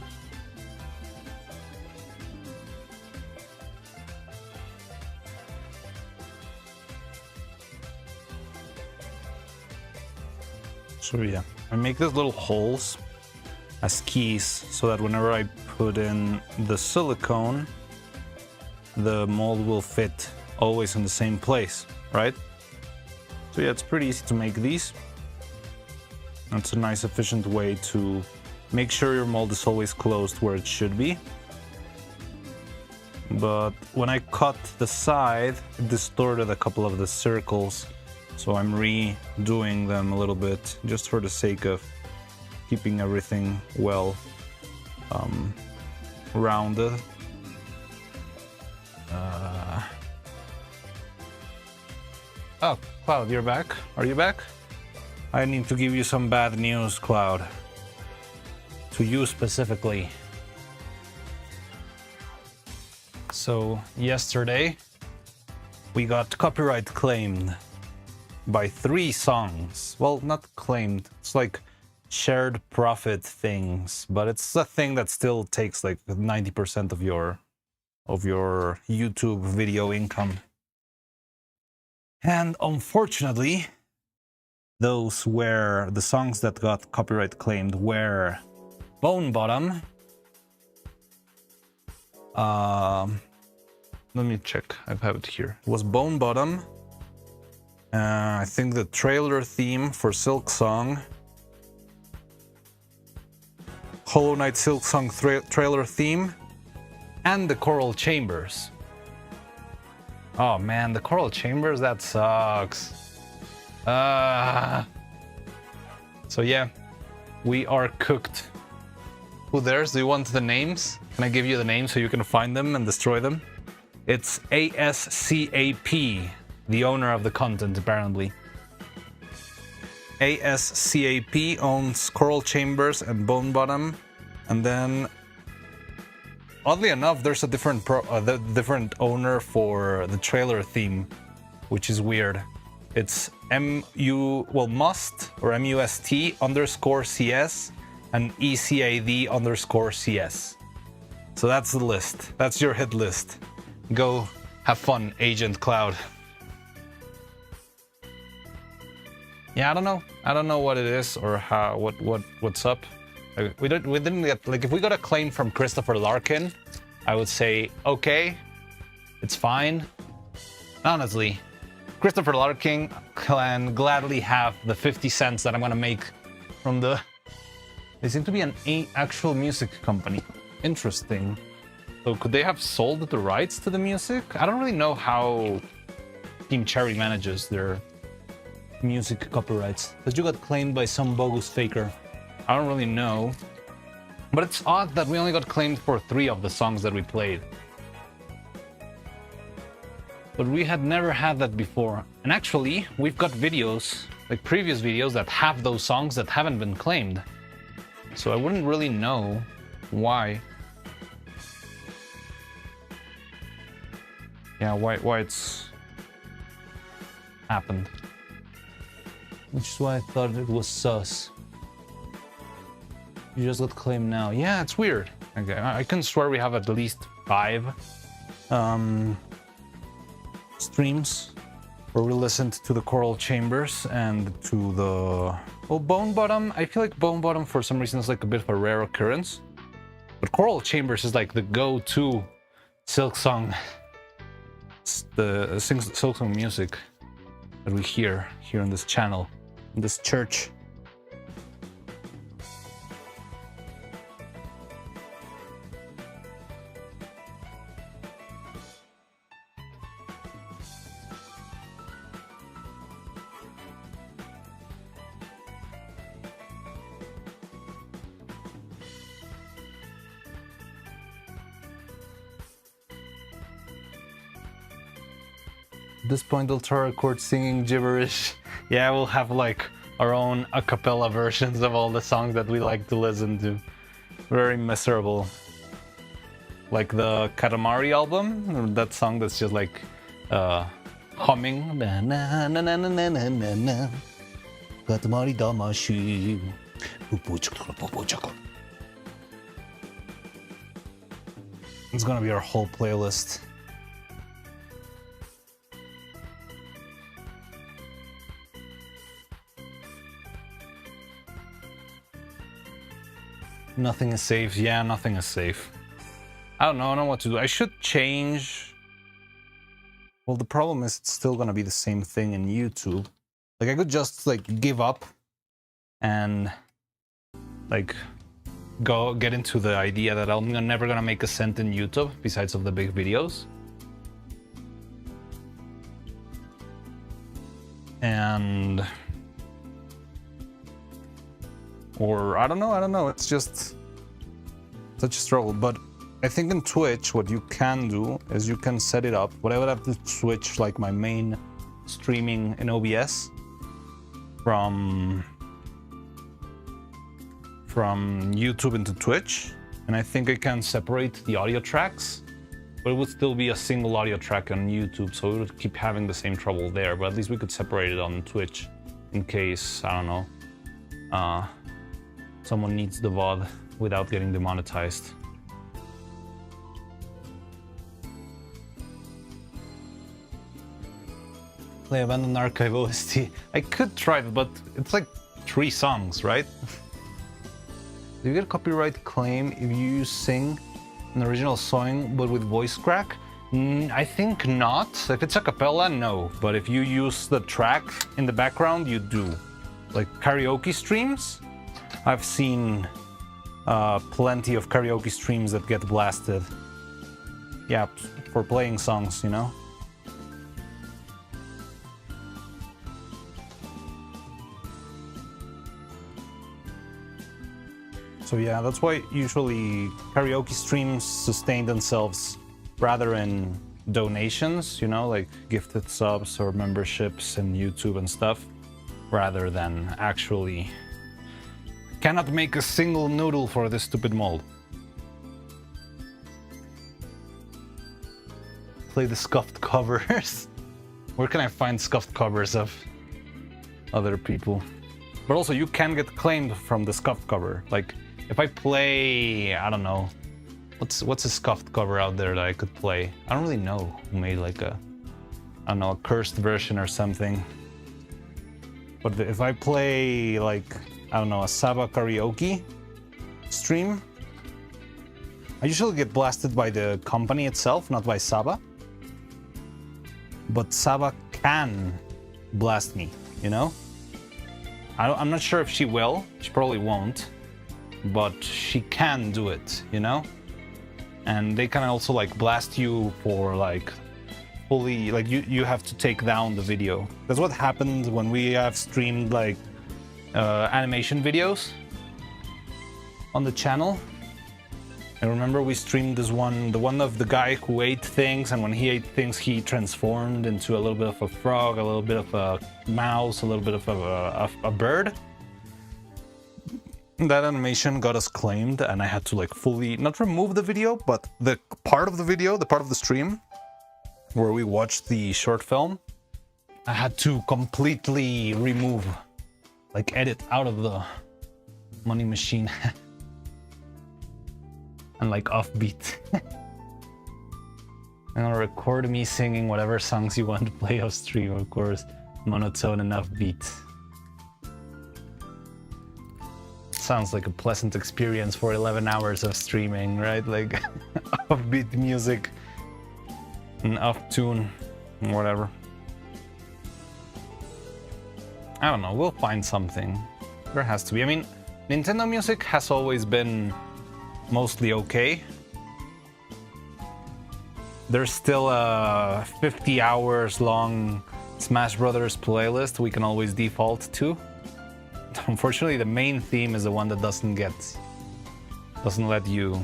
so yeah, I make these little holes as keys so that whenever I put in the silicone, the mold will fit always in the same place, right? So yeah, it's pretty easy to make these. That's a nice efficient way to make sure your mold is always closed where it should be. But when I cut the side, it distorted a couple of the circles. So I'm redoing them a little bit just for the sake of keeping everything well rounded. Oh, Cloud, you're back? Are you back? I need to give you some bad news, Cloud. To you specifically. So yesterday we got copyright claimed by 3 songs. Well, not claimed, it's like shared profit things, but it's a thing that still takes like 90% of your YouTube video income. And unfortunately, those were the songs that got copyright claimed were Bone Bottom. Let me check. I have it here. It was Bone Bottom. I think the trailer theme for Silk Song. Hollow Knight Silk Song trailer theme. And the Choral Chambers. Oh man, the Choral Chambers, that sucks. So yeah, we are cooked. Who there's? Do you want the names? Can I give you the names so you can find them and destroy them? It's ASCAP, the owner of the content, apparently. ASCAP owns Coral Chambers and Bone Bottom, and then oddly enough, there's a different owner for the trailer theme, which is weird. It's MUST_CS and ECAD_CS. So that's the list. That's your hit list. Go have fun, Agent Cloud. Yeah, I don't know. I don't know what it is or how what's up. We didn't get, like, if we got a claim from Christopher Larkin, I would say okay, it's fine. Honestly, Christopher Larkin can gladly have the 50 cents that I'm gonna make from the. They seem to be an actual music company. Interesting. So could they have sold the rights to the music? I don't really know how Team Cherry manages their music copyrights. Because you got claimed by some bogus faker. I don't really know. But it's odd that we only got claimed for 3 of the songs that we played. But we had never had that before. And actually, we've got videos, like previous videos, that have those songs that haven't been claimed. So I wouldn't really know why. Yeah, why it's happened. Which is why I thought it was sus. You just got claimed now. Yeah, it's weird. Okay, I can swear we have at least 5 streams where we listened to the Coral Chambers and to the... Well, Bone Bottom, I feel like Bone Bottom for some reason is like a bit of a rare occurrence. But Coral Chambers is like the go-to Silksong, the Silksong music that we hear here on this channel, in this church. At this point, they'll try to record singing gibberish. Yeah, we'll have like our own a cappella versions of all the songs that we like to listen to. Very miserable. Like the Katamari album, that song that's just like humming. Na na na na na na na na. Katamari damashi. It's gonna be our whole playlist. Nothing is safe. Yeah, nothing is safe. I don't know what to do. I should change. Well, the problem is it's still gonna be the same thing in YouTube. Like, I could just like give up and like go get into the idea that I'm never gonna make a cent in YouTube besides of the big videos. And or I don't know, it's just such a struggle. But I think in Twitch what you can do is you can set it up, but I would have to switch like my main streaming in OBS from YouTube into Twitch, and I think I can separate the audio tracks, but it would still be a single audio track on YouTube, so we would keep having the same trouble there. But at least we could separate it on Twitch in case, I don't know, someone needs the VOD without getting demonetized. Play Abandoned Archive OST. I could try it, but it's like 3 songs, right? Do you get a copyright claim if you sing an original song but with voice crack? I think not. If it's a cappella, no. But if you use the track in the background, you do. Like karaoke streams, I've seen plenty of karaoke streams that get blasted. Yeah, for playing songs, you know? So yeah, that's why usually karaoke streams sustain themselves rather in donations, you know, like gifted subs or memberships in YouTube and stuff. rather than actually cannot make a single noodle for this stupid mold. Play the scuffed covers. Where can I find scuffed covers of other people? But also, you can get claimed from the scuffed cover. Like, if I play, I don't know, what's a scuffed cover out there that I could play? I don't really know who made like a, I don't know, a cursed version or something. But if I play like, I don't know, a Saba karaoke stream, I usually get blasted by the company itself, not by Saba. But Saba can blast me, you know? I'm not sure if she will. She probably won't. But she can do it, you know? And they can also like blast you for like fully, like you have to take down the video. That's what happened when we have streamed like animation videos on the channel. I remember we streamed this one, the one of the guy who ate things, and when he ate things, he transformed into a little bit of a frog, a little bit of a mouse, a little bit of a bird. That animation got us claimed, and I had to like fully, not remove the video, but the part of the video, the part of the stream where we watched the short film, I had to completely remove, like edit out of the money machine. And like offbeat. And record me singing whatever songs you want to play off stream, of course. Monotone and offbeat. Sounds like a pleasant experience for 11 hours of streaming, right? Like offbeat music and off tune, whatever. I don't know, we'll find something. There has to be. I mean, Nintendo music has always been mostly okay. There's still a 50 hours long Smash Brothers playlist we can always default to. Unfortunately, the main theme is the one that doesn't let you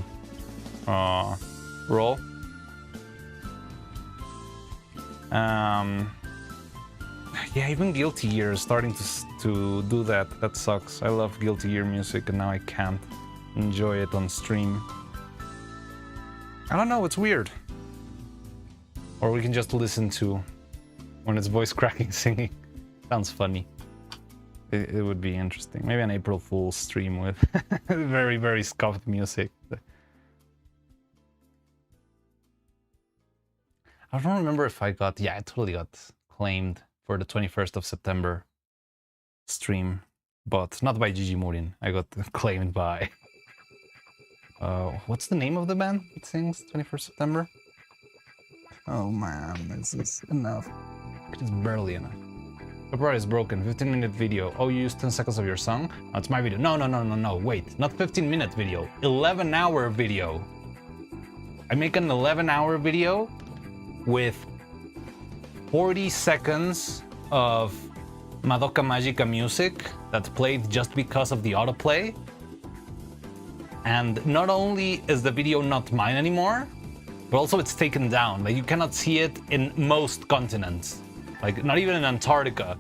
roll. Yeah, even Guilty Gear is starting to do that. That sucks. I love Guilty Gear music and now I can't enjoy it on stream. I don't know, it's weird. Or we can just listen to when it's voice cracking singing. Sounds funny. It would be interesting. Maybe an April Fool's stream with very, very scuffed music. I don't remember if I got... Yeah, I totally got claimed for the 21st of September stream. But not by Gigi Murin. I got claimed by... what's the name of the band that sings 21st September? Oh man, this is enough. It's barely enough. Copyright is broken. 15-minute video. Oh, you used 10 seconds of your song? Oh, it's my video. No, wait. Not 15-minute video. 11-hour video. I make an 11-hour video with 40 seconds of Madoka Magica music that's played just because of the autoplay. And not only is the video not mine anymore, but also it's taken down. Like, you cannot see it in most continents. Like, not even in Antarctica.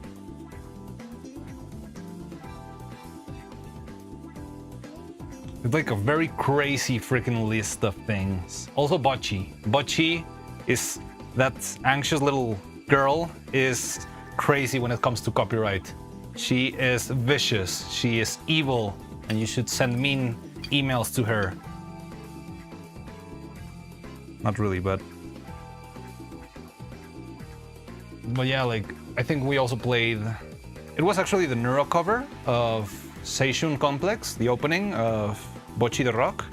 It's like a very crazy freaking list of things. Also Bocce. Bocce is, that anxious little girl is crazy when it comes to copyright. She is vicious, she is evil, and you should send mean emails to her. Not really, but yeah, like, I think we also played... It was actually the Neuro cover of Seishun Complex, the opening of Bocce the Rock.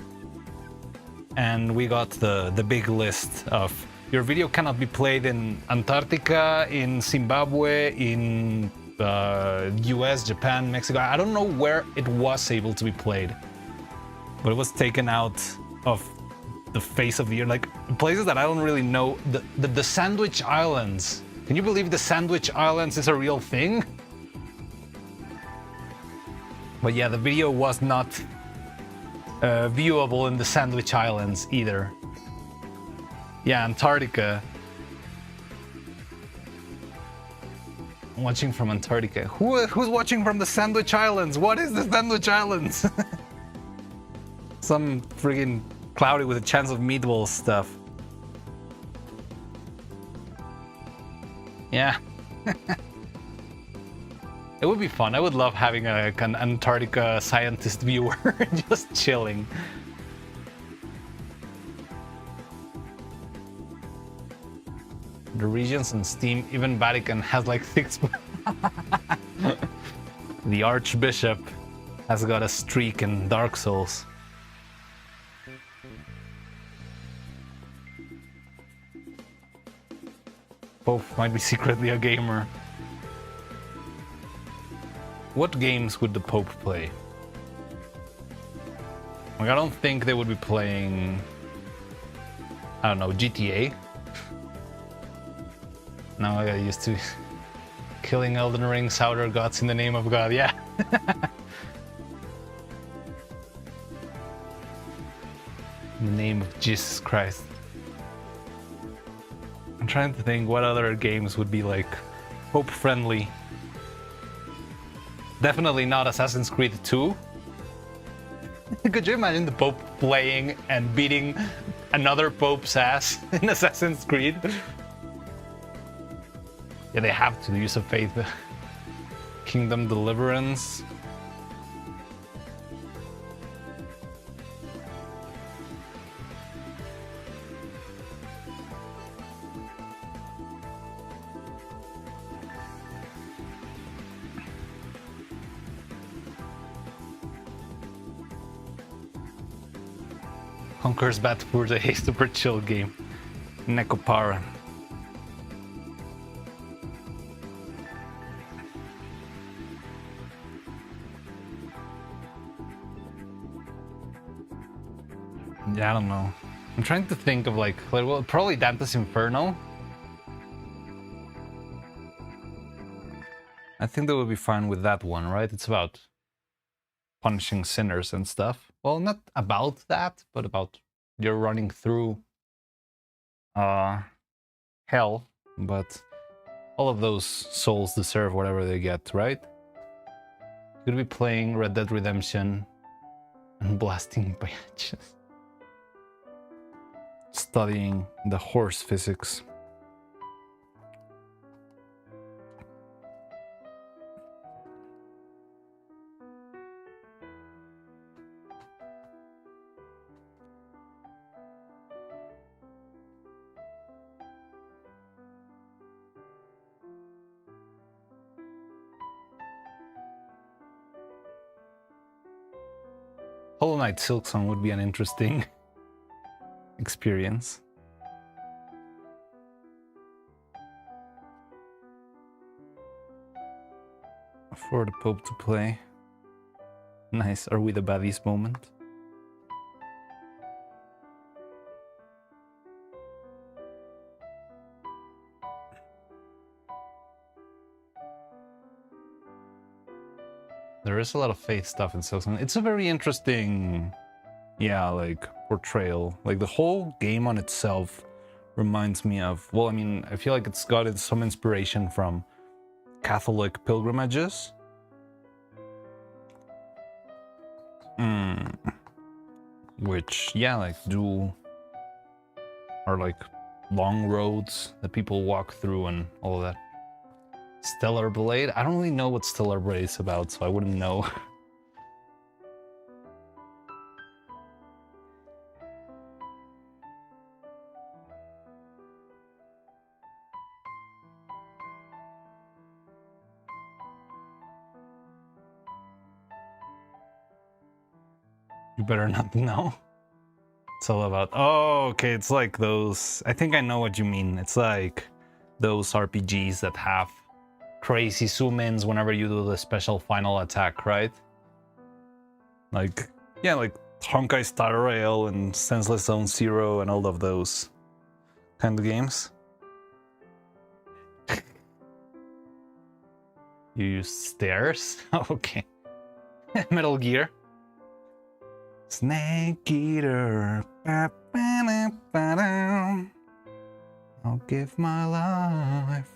And we got the big list of... Your video cannot be played in Antarctica, in Zimbabwe, in US, Japan, Mexico. I don't know where it was able to be played. But it was taken out of the face of the earth. Like, places that I don't really know. The Sandwich Islands. Can you believe the Sandwich Islands is a real thing? But yeah, the video was not viewable in the Sandwich Islands either. Yeah, Antarctica. Watching from Antarctica. Who's watching from the Sandwich Islands? What is the Sandwich Islands? Some friggin' cloudy with a chance of meatballs stuff. Yeah. It would be fun. I would love having an Antarctica scientist viewer just chilling. The regions on Steam, even Vatican has like 6. The Archbishop has got a streak in Dark Souls. Pope might be secretly a gamer. What games would the Pope play? Like, I don't think they would be playing, I don't know, GTA. Now I got used to killing Elden Ring's outer gods in the name of God, yeah. In the name of Jesus Christ. I'm trying to think what other games would be like Pope friendly. Definitely not Assassin's Creed 2. Could you imagine the Pope playing and beating another Pope's ass in Assassin's Creed? Yeah, they have to use of faith. Kingdom Deliverance. Conquer's Bad Furs, a super chill game. Necopara. Yeah, I don't know. I'm trying to think of like well, probably Dante's Inferno. I think they would be fine with that one, right? It's about punishing sinners and stuff. Well, not about that, but about you're running through hell, but all of those souls deserve whatever they get, right? Could be playing Red Dead Redemption and blasting bitches. Studying the horse physics. Hollow Knight Silksong would be an interesting experience. For the Pope to play. Nice. Are we the baddies moment? There is a lot of faith stuff in Silksong. It's a very interesting, yeah, like portrayal. Like the whole game on itself reminds me of, well, I mean, I feel like it's got some inspiration from Catholic pilgrimages. Which, yeah, like are like long roads that people walk through and all of that. Stellar Blade? I don't really know what Stellar Blade is about, so I wouldn't know. You better not know. It's all about, oh, okay, it's like those, I think I know what you mean. It's like those RPGs that have crazy zoom-ins whenever you do the special final attack, right? Like, yeah, like Honkai Star Rail and Senseless Zone Zero and all of those kind of games. You use stairs? Okay. Metal Gear. Snake Eater. I'll give my life.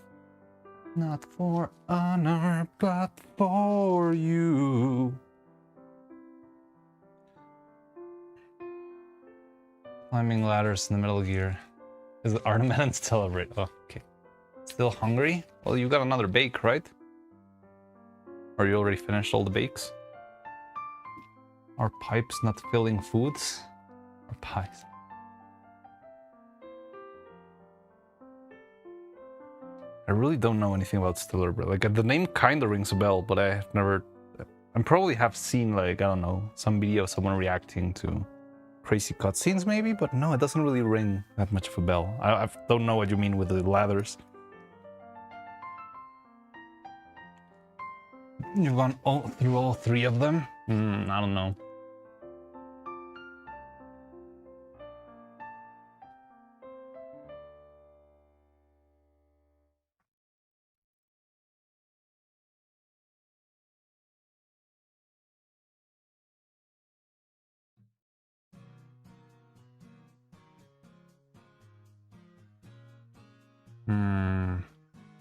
Not for honor, but for you. Climbing ladders in the middle gear. Are the melons still celebrate? Oh, okay. Still hungry? Well, you got another bake, right? Or you already finished all the bakes? Are pipes not filling foods? Or pies? I really don't know anything about Stiller bread. Like, the name kind of rings a bell, but I have never... I probably have seen, like, I don't know, some video of someone reacting to crazy cutscenes maybe, but no, it doesn't really ring that much of a bell. I don't know what you mean with the ladders. You've gone through all three of them? I don't know.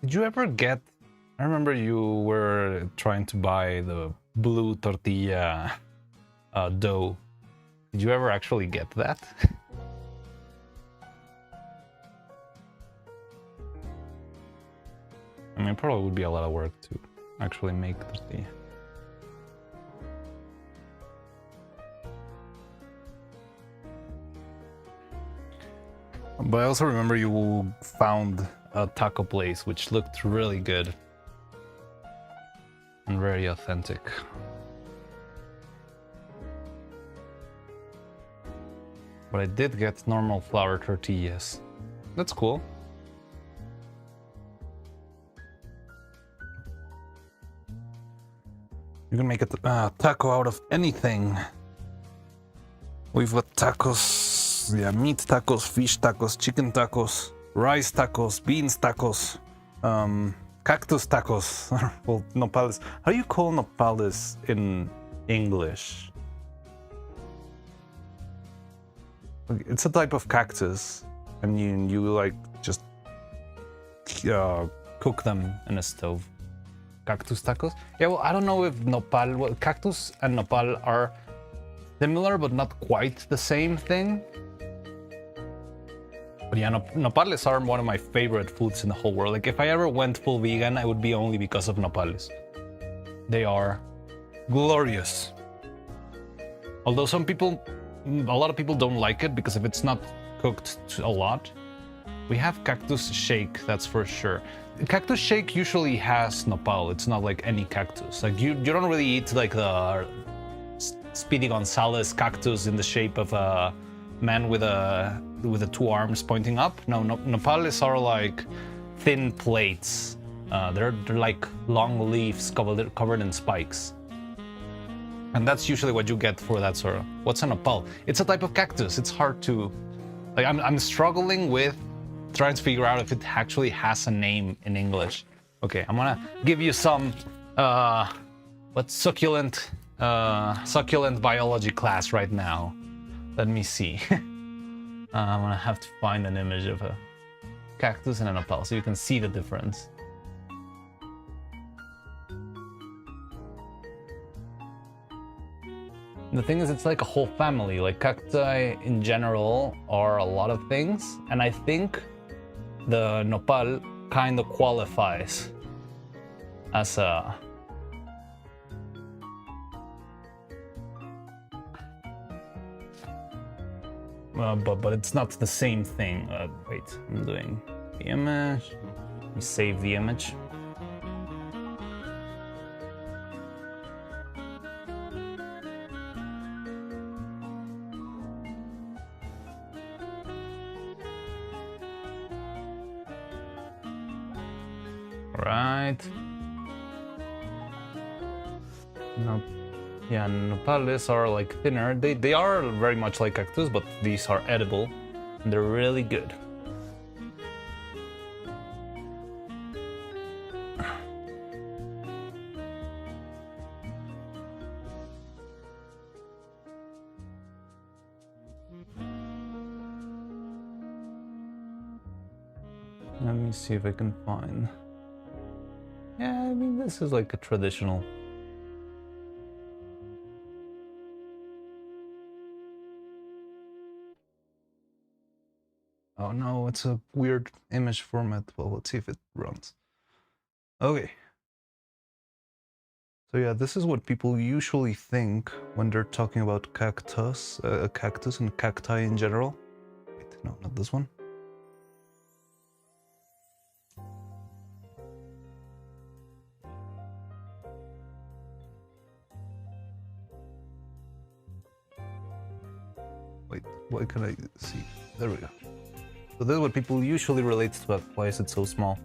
Did you ever get... I remember you were trying to buy the blue tortilla dough. Did you ever actually get that? I mean, it probably would be a lot of work to actually make tortilla. But I also remember you found a taco place which looked really good and very authentic. But I did get normal flour tortillas. That's cool. You can make a taco out of anything. We've got tacos, yeah, meat tacos, fish tacos, chicken tacos, rice tacos, beans tacos, cactus tacos. Well, nopales. How do you call nopales in English? It's a type of cactus, and you like just cook them in a stove. Cactus tacos? Yeah, well, I don't know if nopal... Well, cactus and nopal are similar, but not quite the same thing. But yeah, nopales are one of my favorite foods in the whole world. Like, if I ever went full vegan, I would be only because of nopales. They are glorious. Although a lot of people don't like it because if it's not cooked a lot. We have cactus shake, that's for sure. Cactus shake usually has nopal. It's not like any cactus. Like you don't really eat like the Speedy Gonzalez cactus in the shape of a man with the two arms pointing up. No, nopales are like thin plates. They're like long leaves covered in spikes. And that's usually what you get for that sort of... What's a nopal? It's a type of cactus. It's hard to... Like, I'm struggling with trying to figure out if it actually has a name in English. Okay, I'm gonna give you some succulent biology class right now. Let me see. I'm gonna have to find an image of a cactus and a nopal so you can see the difference. The thing is, it's like a whole family. Like, cacti in general are a lot of things, and I think the nopal kind of qualifies as a... but it's not the same thing. Wait, I'm doing the image. Let me save the image. Right. No, yeah, nopales are like thinner. They are very much like cactus, but these are edible, and they're really good. Let me see if I can find... mean, this is like a traditional. Oh no, it's a weird image format. Well, let's see if it runs. Okay. So yeah, this is what people usually think when they're talking about cactus and cacti in general. Wait, no, not this one. Wait, why can I see? There we go. So this is what people usually relate to, but why is it so small?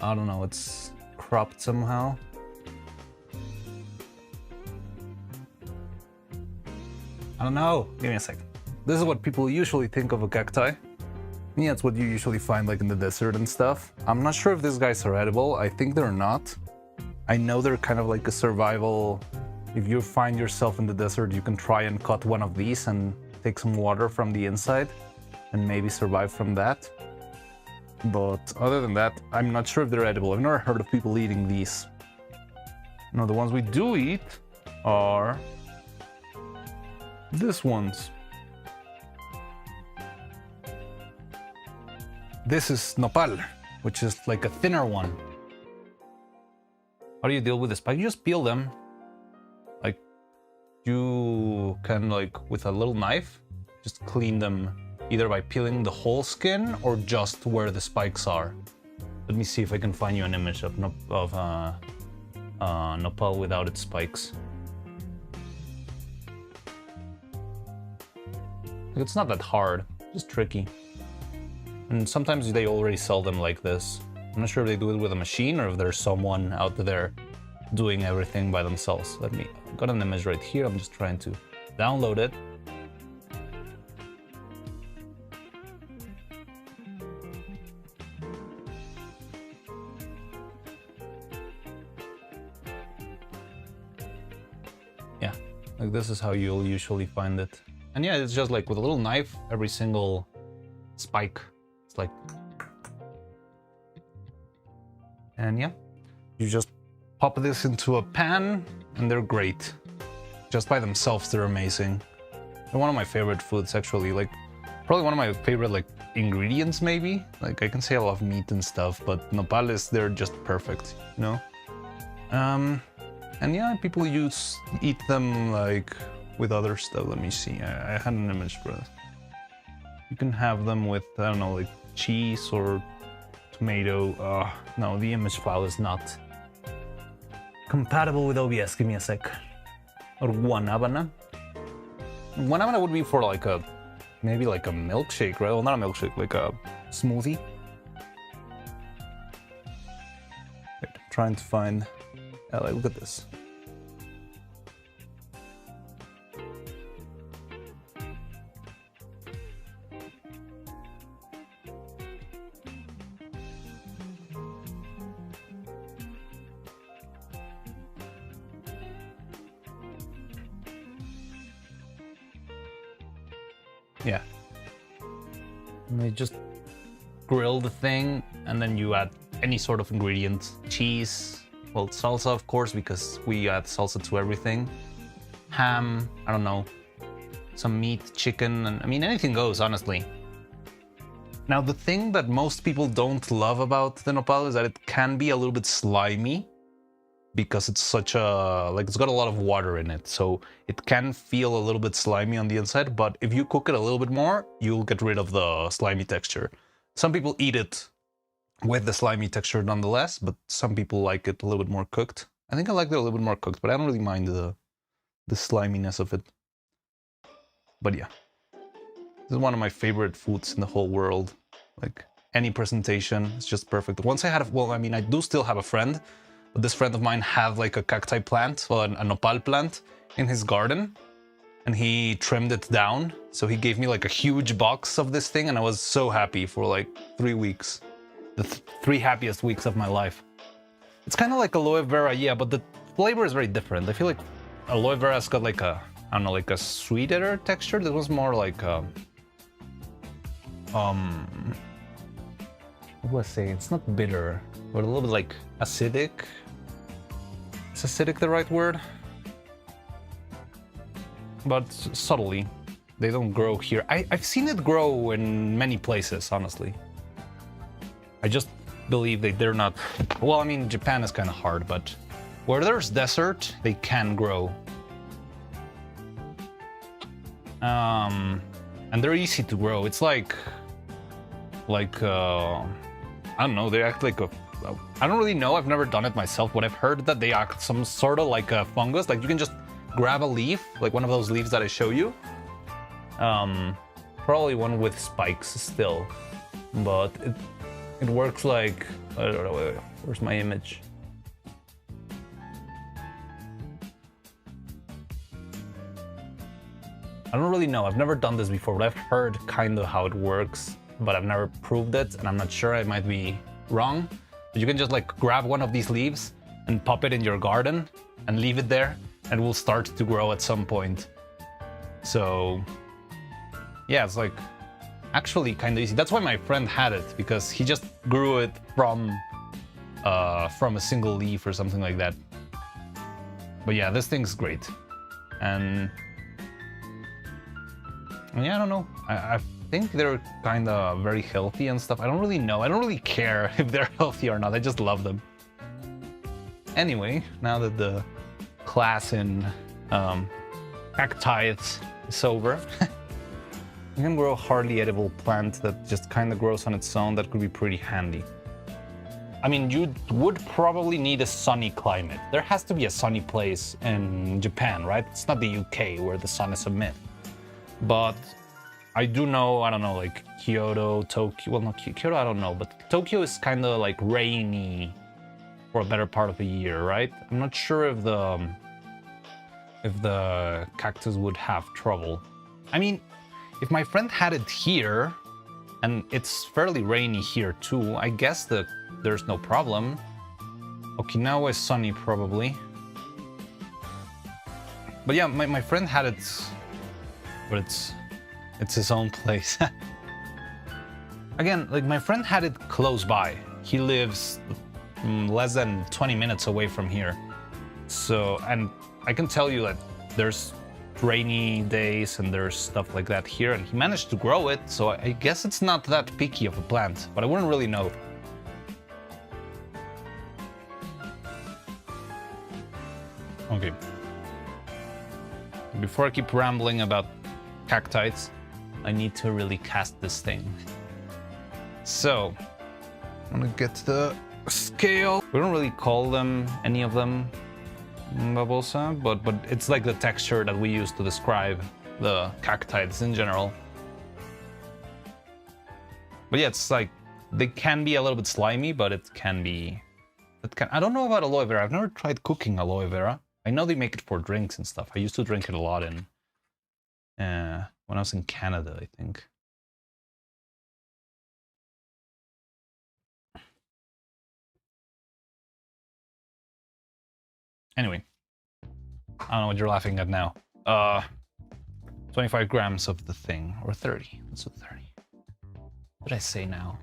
I don't know, it's cropped somehow. I don't know, give me a second. This is what people usually think of a cacti. Yeah, it's what you usually find like in the desert and stuff. I'm not sure if these guys are edible. I think they're not. I know they're kind of like a survival. If you find yourself in the desert, you can try and cut one of these and take some water from the inside and maybe survive from that. But other than that, I'm not sure if they're edible. I've never heard of people eating these. No, the ones we do eat are these ones. This is nopal, which is like a thinner one. How do you deal with the spike? You just peel them. Like, you can, like, with a little knife, just clean them either by peeling the whole skin or just where the spikes are. Let me see if I can find you an image of nopal without its spikes. It's not that hard, just tricky. And sometimes they already sell them like this. I'm not sure if they do it with a machine or if there's someone out there doing everything by themselves. I've got an image right here. I'm just trying to download it. Yeah, like this is how you'll usually find it. And yeah, it's just like with a little knife, every single spike. It's like, and yeah, you just pop this into a pan and they're great. Just by themselves, they're amazing. They're one of my favorite foods, actually. Like, probably one of my favorite, like, ingredients, maybe. Like, I can say I love meat and stuff, but nopales, they're just perfect, you know? And yeah, people eat them, like, with other stuff. Let me see. I had an image for this. You can have them with, I don't know, like cheese or tomato. No, the image file is not compatible with OBS. Give me a sec. Or guanábana. Guanábana would be for like maybe like a milkshake, right? Well, not a milkshake, like a smoothie. Wait, I'm trying to find. Like, look at this. Yeah. And they just grill the thing, and then you add any sort of ingredient. Cheese, well, salsa, of course, because we add salsa to everything. Ham, I don't know, some meat, chicken, and I mean, anything goes, honestly. Now, the thing that most people don't love about the nopal is that it can be a little bit slimy, because it's such a, like, it's got a lot of water in it, so it can feel a little bit slimy on the inside, but if you cook it a little bit more, you'll get rid of the slimy texture. Some people eat it with the slimy texture nonetheless, but some people like it a little bit more cooked. I think I like it a little bit more cooked, but I don't really mind the sliminess of it. But yeah, this is one of my favorite foods in the whole world. Like, any presentation is just perfect. Once I had, well, I mean, I do still have a friend, but this friend of mine had like a cacti plant, or a nopal plant in his garden, and he trimmed it down. So he gave me like a huge box of this thing, and I was so happy for like 3 weeks. The 3 happiest weeks of my life. It's kind of like aloe vera, yeah, but the flavor is very different. I feel like aloe vera's got like a, I don't know, like a sweeter texture. This was more like what do I say? It's not bitter. but a little bit like acidic. Is acidic the right word? But subtly. They don't grow here. I've seen it grow in many places, honestly. I just believe that they're not... Well, I mean, Japan is kind of hard, but where there's desert, they can grow. And they're easy to grow. It's like I don't know, they act like a... I don't really know, I've never done it myself, but I've heard that they act some sort of like a fungus. Like you can just grab a leaf, like one of those leaves that I show you. Probably one with spikes still, but it works like... I don't know, wait, where's my image? I don't really know, I've never done this before, but I've heard kind of how it works, but I've never proved it, and I'm not sure, I might be wrong. But you can just like grab one of these leaves and pop it in your garden and leave it there, and it will start to grow at some point. So yeah, it's like actually kind of easy. That's why my friend had it, because he just grew it from a single leaf or something like that. But yeah, this thing's great. And yeah, I don't know. I think they're kind of very healthy and stuff. I don't really know. I don't really care if they're healthy or not. I just love them. Anyway, now that the class in cacti is over, you can grow a hardly edible plant that just kind of grows on its own. That could be pretty handy. I mean, you would probably need a sunny climate. There has to be a sunny place in Japan, right? It's not the UK where the sun is a myth. But I do know, I don't know, like Kyoto, Tokyo, well, not Kyoto, I don't know, but Tokyo is kind of like rainy for a better part of the year, right? I'm not sure if the cactus would have trouble. I mean, if my friend had it here, and it's fairly rainy here too, I guess that there's no problem. Okinawa is sunny probably. But yeah, my friend had it, but it's his own place. Again, like my friend had it close by. He lives less than 20 minutes away from here. So, and I can tell you that there's rainy days and there's stuff like that here, and he managed to grow it, so I guess it's not that picky of a plant, but I wouldn't really know. Okay. Before I keep rambling about cacti, I need to really cast this thing. So, I'm gonna get the scale. We don't really call them, any of them, babosa, but it's like the texture that we use to describe the cacti in general. But yeah, it's like, they can be a little bit slimy, but it can be... I don't know about aloe vera. I've never tried cooking aloe vera. I know they make it for drinks and stuff. I used to drink it a lot in... when I was in Canada, I think. Anyway, I don't know what you're laughing at now. 25 grams of the thing, or 30. Let's do 30. What did I say now?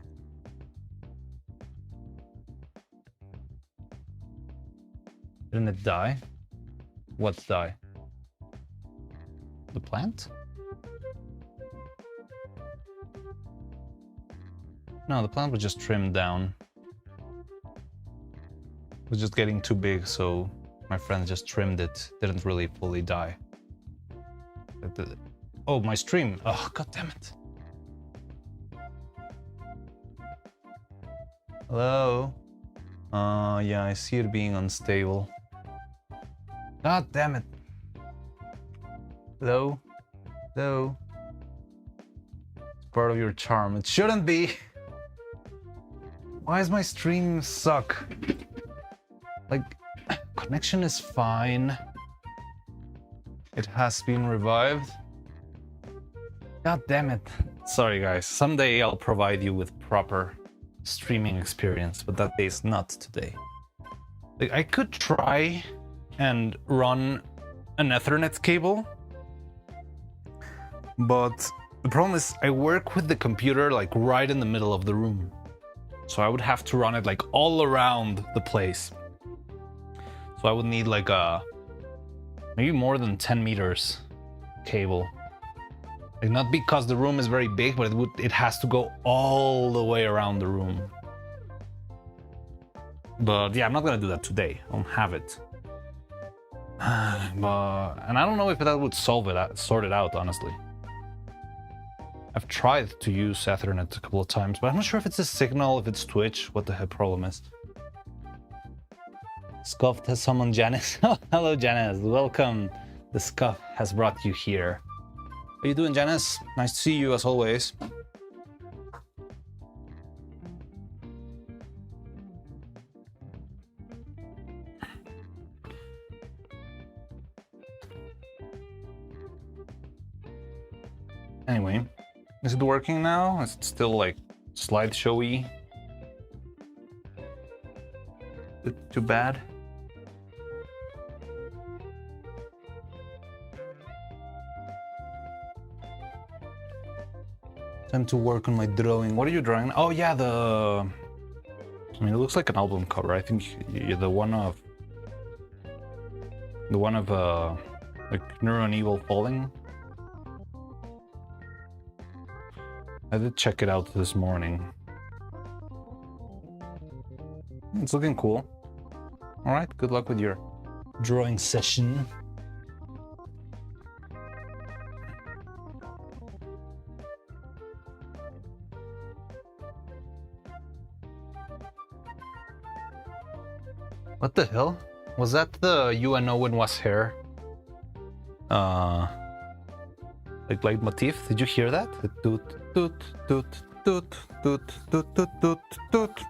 Didn't it die? What die? The plant? No, the plant was just trimmed down. It was just getting too big, so my friend just trimmed it. Didn't really fully die. Oh, my stream. Oh, god damn it. Hello? Yeah, I see it being unstable. God damn it. Hello? Hello? It's part of your charm. It shouldn't be. Why does my stream suck? Like, connection is fine. It has been revived. God damn it. Sorry guys, someday I'll provide you with proper streaming experience, but that day is not today. Like, I could try and run an Ethernet cable, but the problem is I work with the computer like right in the middle of the room. So I would have to run it like all around the place. So I would need like a maybe more than 10 meters cable. Like not because the room is very big, but it has to go all the way around the room. But yeah, I'm not gonna do that today. I don't have it. And I don't know if that would sort it out, honestly. I've tried to use Ethernet a couple of times, but I'm not sure if it's a signal, if it's Twitch, what the heck problem is. Scuffed has summoned Janice. Oh, hello, Janice. Welcome. The Scuff has brought you here. How you doing, Janice? Nice to see you, as always. Anyway, is it working now? Is it still like slideshowy? Too bad. Time to work on my drawing. What are you drawing? Oh yeah, I mean, it looks like an album cover. I think the one of like Neuro and Evil Falling. I did check it out this morning. It's looking cool. All right, good luck with your drawing session. What the hell? Was that the UNO in was hair? Like leitmotif? Did you hear that? The toot toot toot toot toot toot toot toot toot.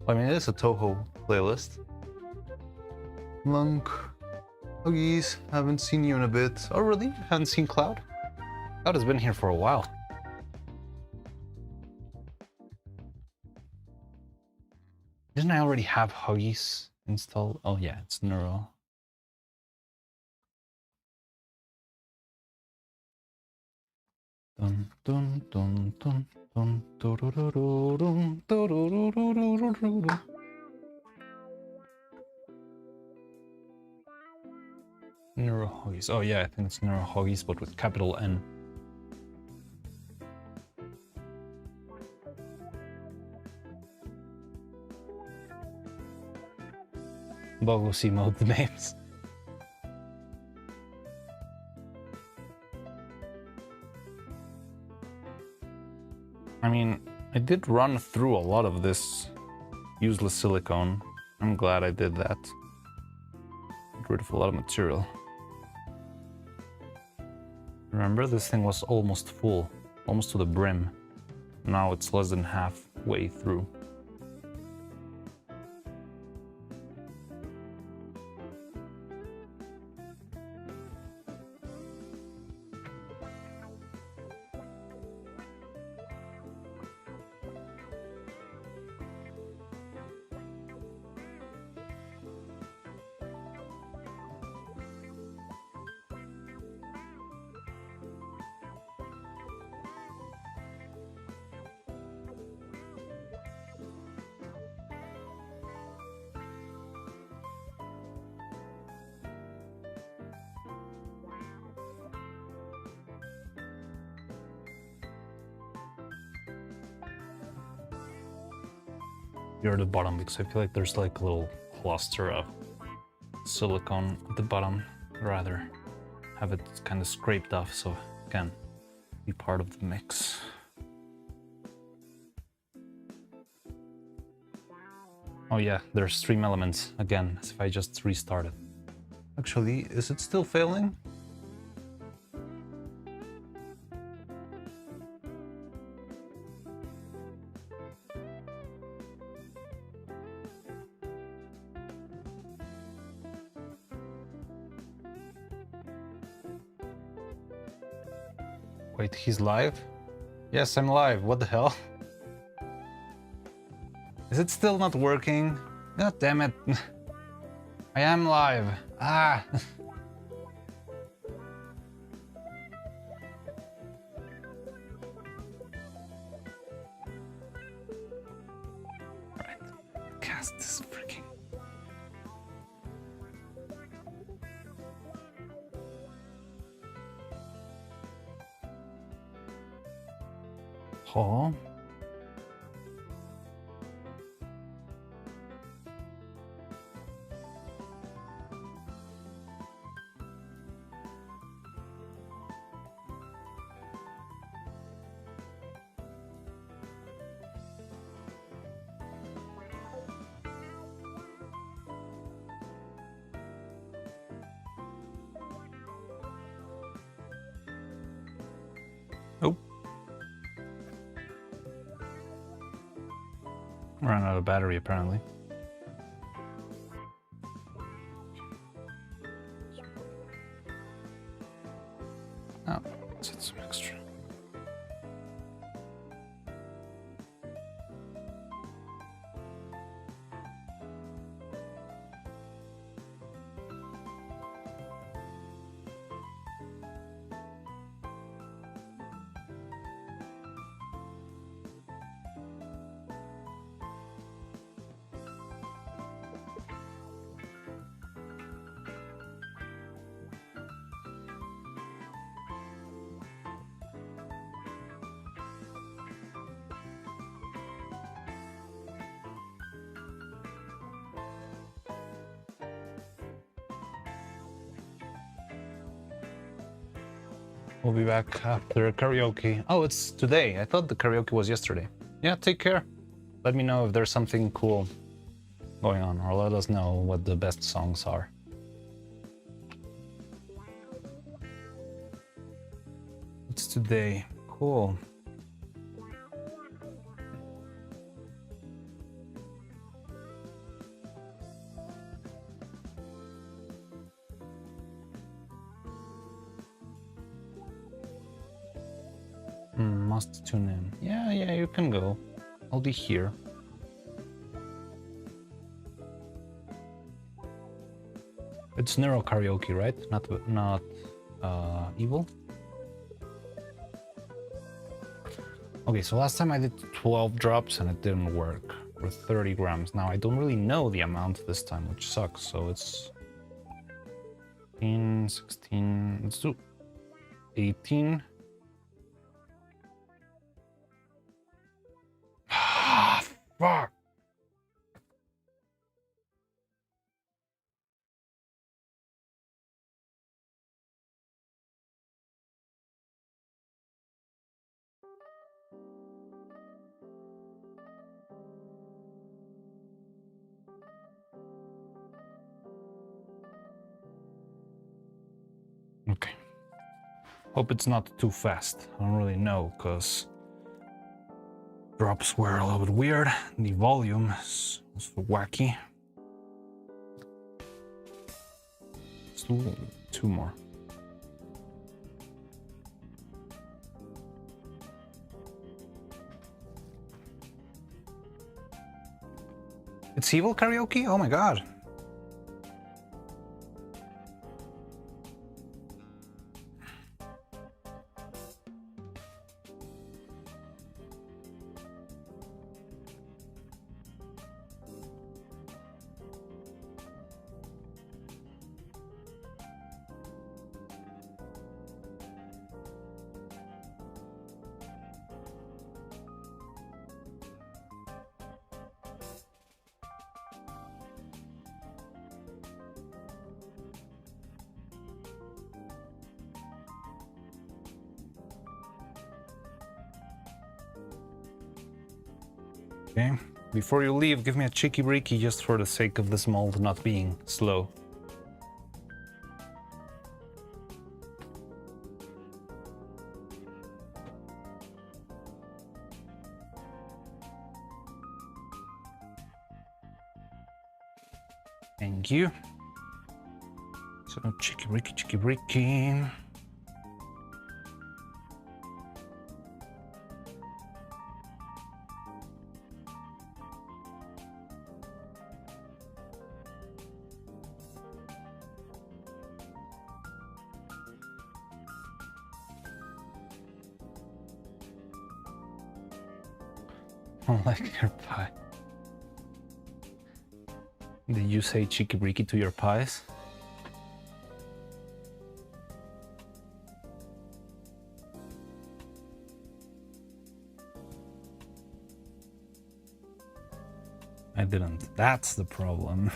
I mean, it is a Toho playlist. Lunk. Huggies, haven't seen you in a bit. Oh, really? Haven't seen Cloud? Cloud has been here for a while. Didn't I already have Huggies installed? Oh yeah, it's Neuro. Dun dun dun dun dun dun dun. Neuro Huggies. Oh yeah, I think it's Neuro Huggies, but with capital N. Bogosi mode the names. I mean, I did run through a lot of this useless silicone. I'm glad I did that. Got rid of a lot of material. Remember, this thing was almost full, almost to the brim. Now it's less than halfway through. You're at the bottom because I feel like there's like a little cluster of silicone at the bottom. I'd rather have it kind of scraped off so it can be part of the mix. Oh yeah, there's stream elements again, as if I just restarted. Actually, is it still failing? Wait, he's live? Yes, I'm live. What the hell? Is it still not working? God damn it. I am live. Ah. fast this freaking. Oh. Oh. Ran out of battery apparently. Oh, let's add some extra. We'll be back after karaoke. Oh, it's today. I thought the karaoke was yesterday. Yeah, take care. Let me know if there's something cool going on, or let us know what the best songs are. It's today. Cool. Must tune in. Yeah, you can go. I'll be here. It's Neuro Karaoke, right? Not Evil. Okay, so last time I did 12 drops and it didn't work with 30 grams. Now I don't really know the amount this time, which sucks. So it's 15, 16, let's do 18. Ah, fuck. Okay. Hope it's not too fast. I don't really know, because drops were a little bit weird. The volume is also wacky. Let's do 2 more. It's Evil Karaoke? Oh my god. Okay, before you leave, give me a cheeky breaky just for the sake of this mold not being slow. Thank you. So cheeky breaky, cheeky breaky. I like your pie. Did you say chikibriki to your pies? I didn't. That's the problem.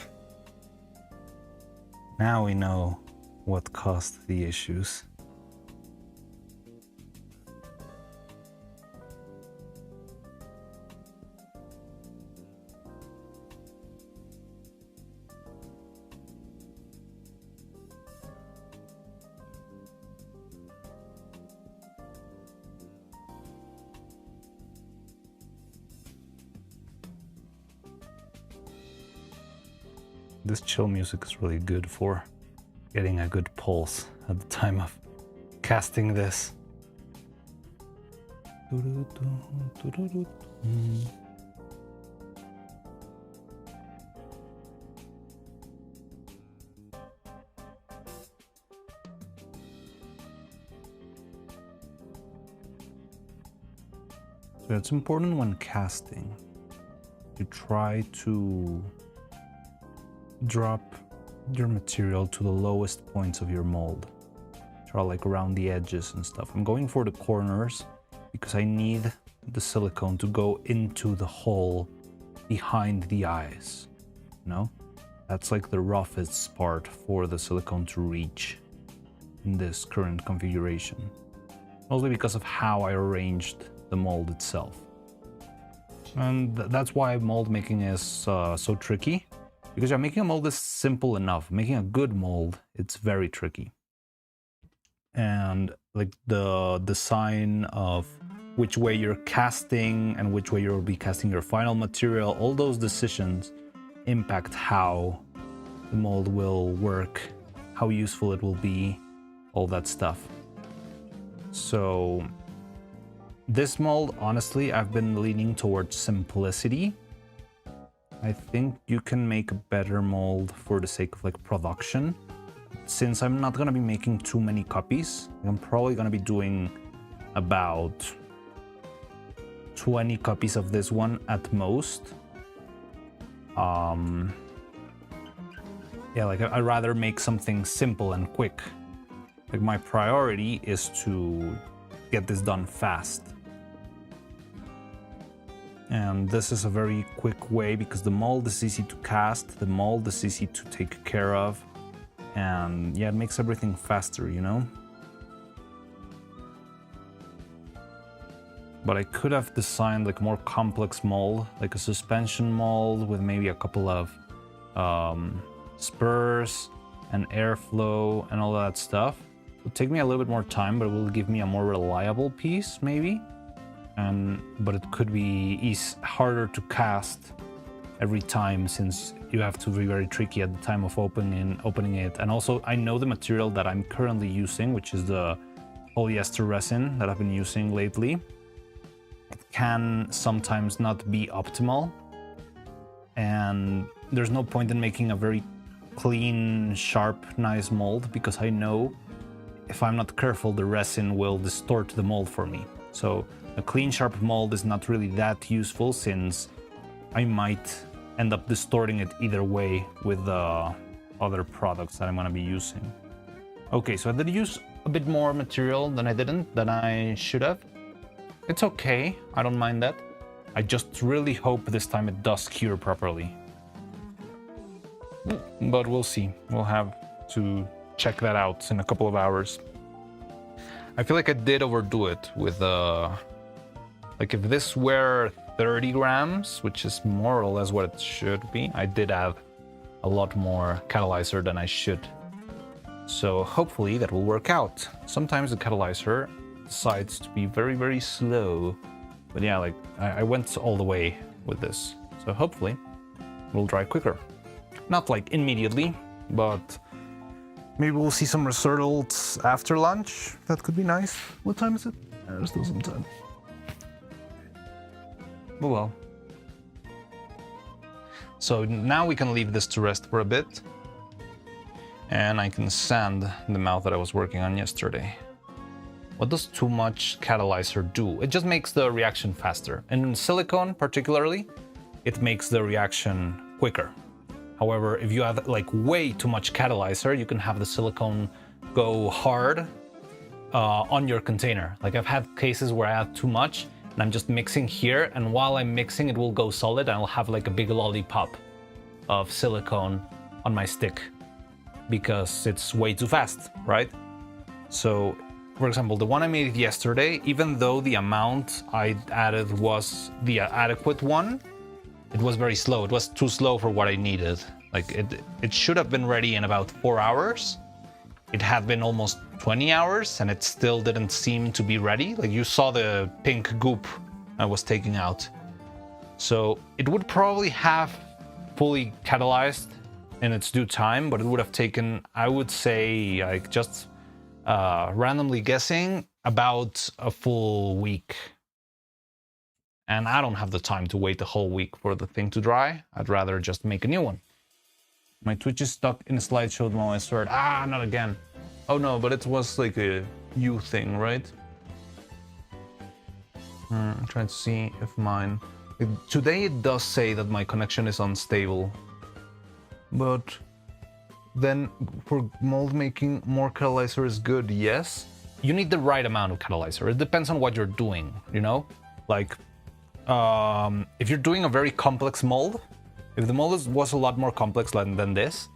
Now we know what caused the issues. This chill music is really good for getting a good pulse at the time of casting this. So it's important when casting to try to drop your material to the lowest points of your mold. Try like around the edges and stuff. I'm going for the corners because I need the silicone to go into the hole behind the eyes. You know? That's like the roughest part for the silicone to reach in this current configuration. Mostly because of how I arranged the mold itself. And that's why mold making is so tricky. Because yeah, making a mold is simple enough. Making a good mold, it's very tricky. And like the design of which way you're casting and which way you'll be casting your final material, all those decisions impact how the mold will work, how useful it will be, all that stuff. So this mold, honestly, I've been leaning towards simplicity. I think you can make a better mold for the sake of like production. Since I'm not gonna be making too many copies, I'm probably gonna be doing about 20 copies of this one at most. Yeah, like I'd rather make something simple and quick. Like my priority is to get this done fast. And this is a very quick way because the mold is easy to cast, the mold is easy to take care of, and yeah, it makes everything faster, you know? But I could have designed like a more complex mold, like a suspension mold with maybe a couple of spurs and airflow and all that stuff. It would take me a little bit more time, but it will give me a more reliable piece, maybe. But it could be harder to cast every time since you have to be very tricky at the time of opening it. And also, I know the material that I'm currently using, which is the polyester resin that I've been using lately. It can sometimes not be optimal, and there's no point in making a very clean, sharp, nice mold because I know if I'm not careful, the resin will distort the mold for me. So a clean, sharp mold is not really that useful since I might end up distorting it either way with the other products that I'm going to be using. Okay, so I did use a bit more material than I should have. It's okay, I don't mind that. I just really hope this time it does cure properly. But we'll see. We'll have to check that out in a couple of hours. I feel like I did overdo it with like if this were 30 grams, which is more or less what it should be, I did add a lot more catalyzer than I should. So hopefully that will work out. Sometimes the catalyzer decides to be very, very slow. But yeah, like I went all the way with this. So hopefully it will dry quicker. Not like immediately, but maybe we'll see some results after lunch. That could be nice. What time is it? There's still some time. Oh well. So now we can leave this to rest for a bit. And I can sand the mouth that I was working on yesterday. What does too much catalyzer do? It just makes the reaction faster. And in silicone particularly, it makes the reaction quicker. However, if you have like way too much catalyzer, you can have the silicone go hard on your container. Like I've had cases where I add too much and I'm just mixing here, and while I'm mixing it will go solid and I'll have like a big lollipop of silicone on my stick because it's way too fast, right? So for example, the one I made yesterday, even though the amount I added was the adequate one, it was very slow. It was too slow for what I needed. Like it should have been ready in about 4 hours. It had been almost 20 hours and it still didn't seem to be ready. Like you saw the pink goop I was taking out. So it would probably have fully catalyzed in its due time, but it would have taken, I would say, like just randomly guessing, about a full week. And I don't have the time to wait a whole week for the thing to dry. I'd rather just make a new one. My Twitch is stuck in a slideshow while I start. Ah, not again. Oh no, but it was like a you thing, right? I'm trying to see if mine... Today it does say that my connection is unstable. But then for mold making, more catalyzer is good, yes. You need the right amount of catalyzer. It depends on what you're doing, you know? Like, if you're doing a very complex mold, if the mold was a lot more complex than this,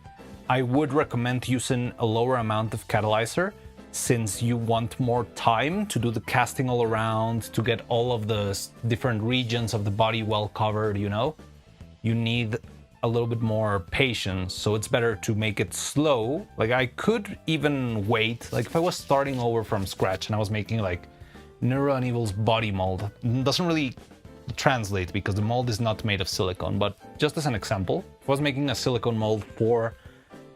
I would recommend using a lower amount of catalyzer, since you want more time to do the casting all around, to get all of the different regions of the body well covered, you know? You need a little bit more patience, so it's better to make it slow. Like I could even wait, like if I was starting over from scratch and I was making like Neuro and Evil's body mold, it doesn't really translate because the mold is not made of silicone, but just as an example, if I was making a silicone mold for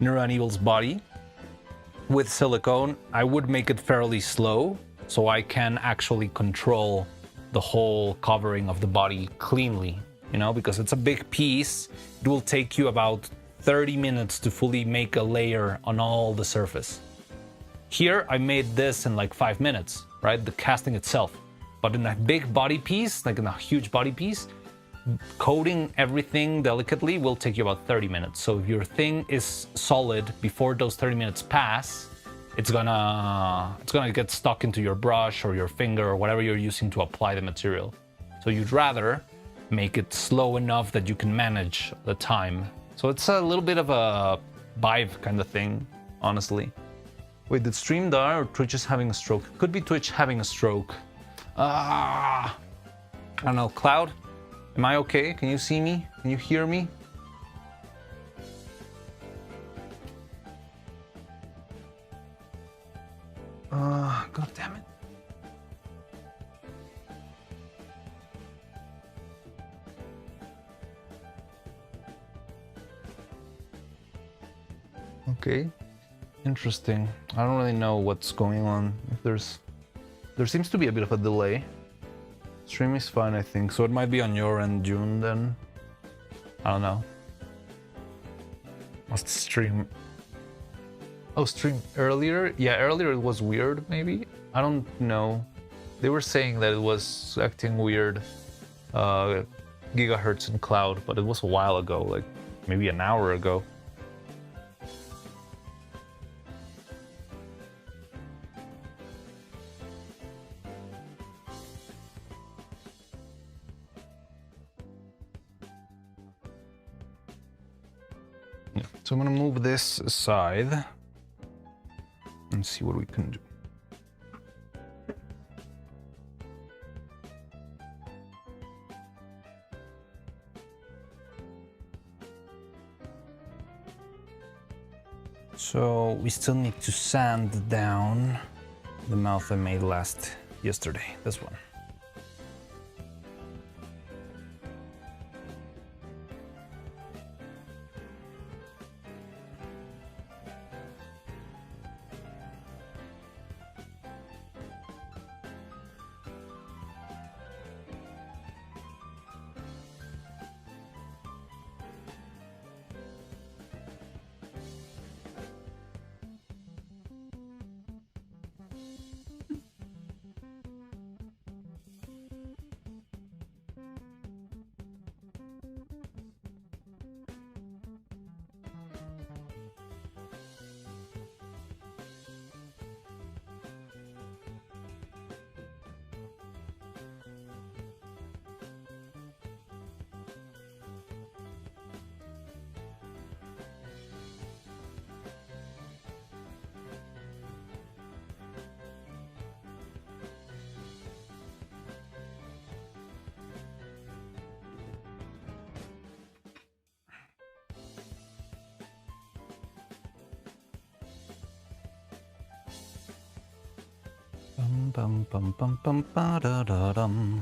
Neuro and Evil's body with silicone, I would make it fairly slow so I can actually control the whole covering of the body cleanly, you know, because it's a big piece. It will take you about 30 minutes to fully make a layer on all the surface. Here, I made this in like 5 minutes, right? The casting itself. But in a big body piece, like in a huge body piece, coating everything delicately will take you about 30 minutes. So if your thing is solid before those 30 minutes pass, it's gonna get stuck into your brush or your finger or whatever you're using to apply the material. So you'd rather make it slow enough that you can manage the time. So it's a little bit of a vibe kind of thing, honestly. Wait, did stream die or Twitch is having a stroke? Could be Twitch having a stroke. I don't know. Cloud, am I okay? Can you see me? Can you hear me? God damn it. Okay, interesting. I don't really know what's going on. If there seems to be a bit of a delay. Stream is fine, I think. So it might be on your end, June, then. I don't know. Must stream. Oh, stream earlier? Yeah, earlier it was weird, maybe? I don't know. They were saying that it was acting weird. Gigahertz and cloud, but it was a while ago, like maybe an hour ago. So I'm gonna move this aside and see what we can do. So we still need to sand down the mouth I made yesterday, this one. bum bum bum bum ba da da dum.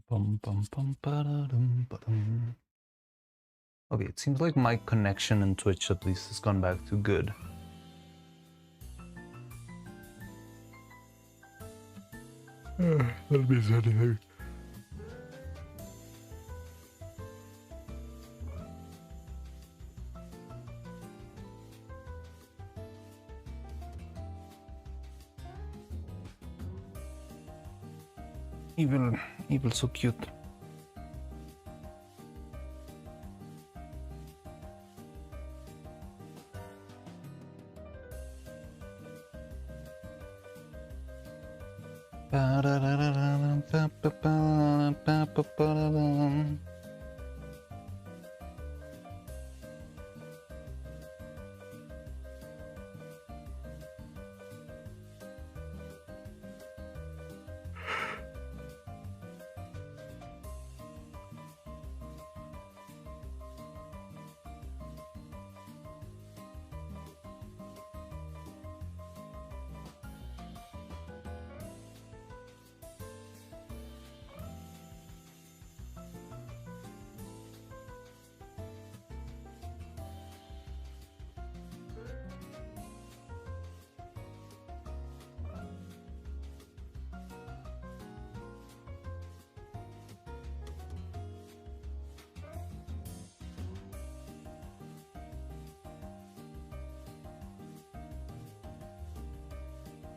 Bum, bum, bum, ba-da-dum, ba-dum. Okay, it seems like my connection in Twitch at least has gone back to good. That means anything. Evil, so cute.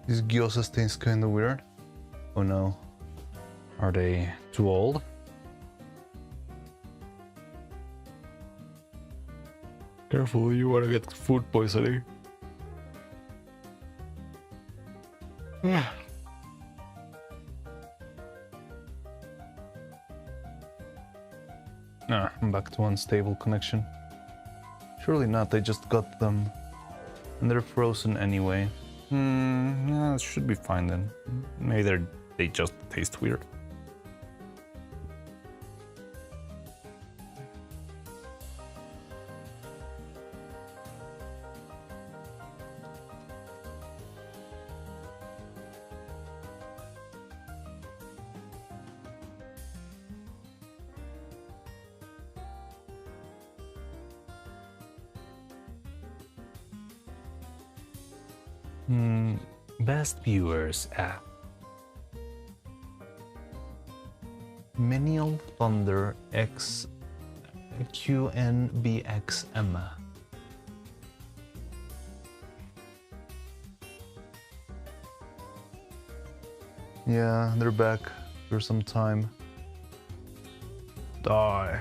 These gyoza stains kinda weird. Oh no. Are they too old? Careful, you wanna get food poisoning. Yeah. I'm back to unstable connection. Surely not, they just got them. And they're frozen anyway. Yeah, it should be fine then. Maybe they just taste weird. Best viewers app. Menial Thunder X QNBX Emma. Yeah, they're back for some time. Die.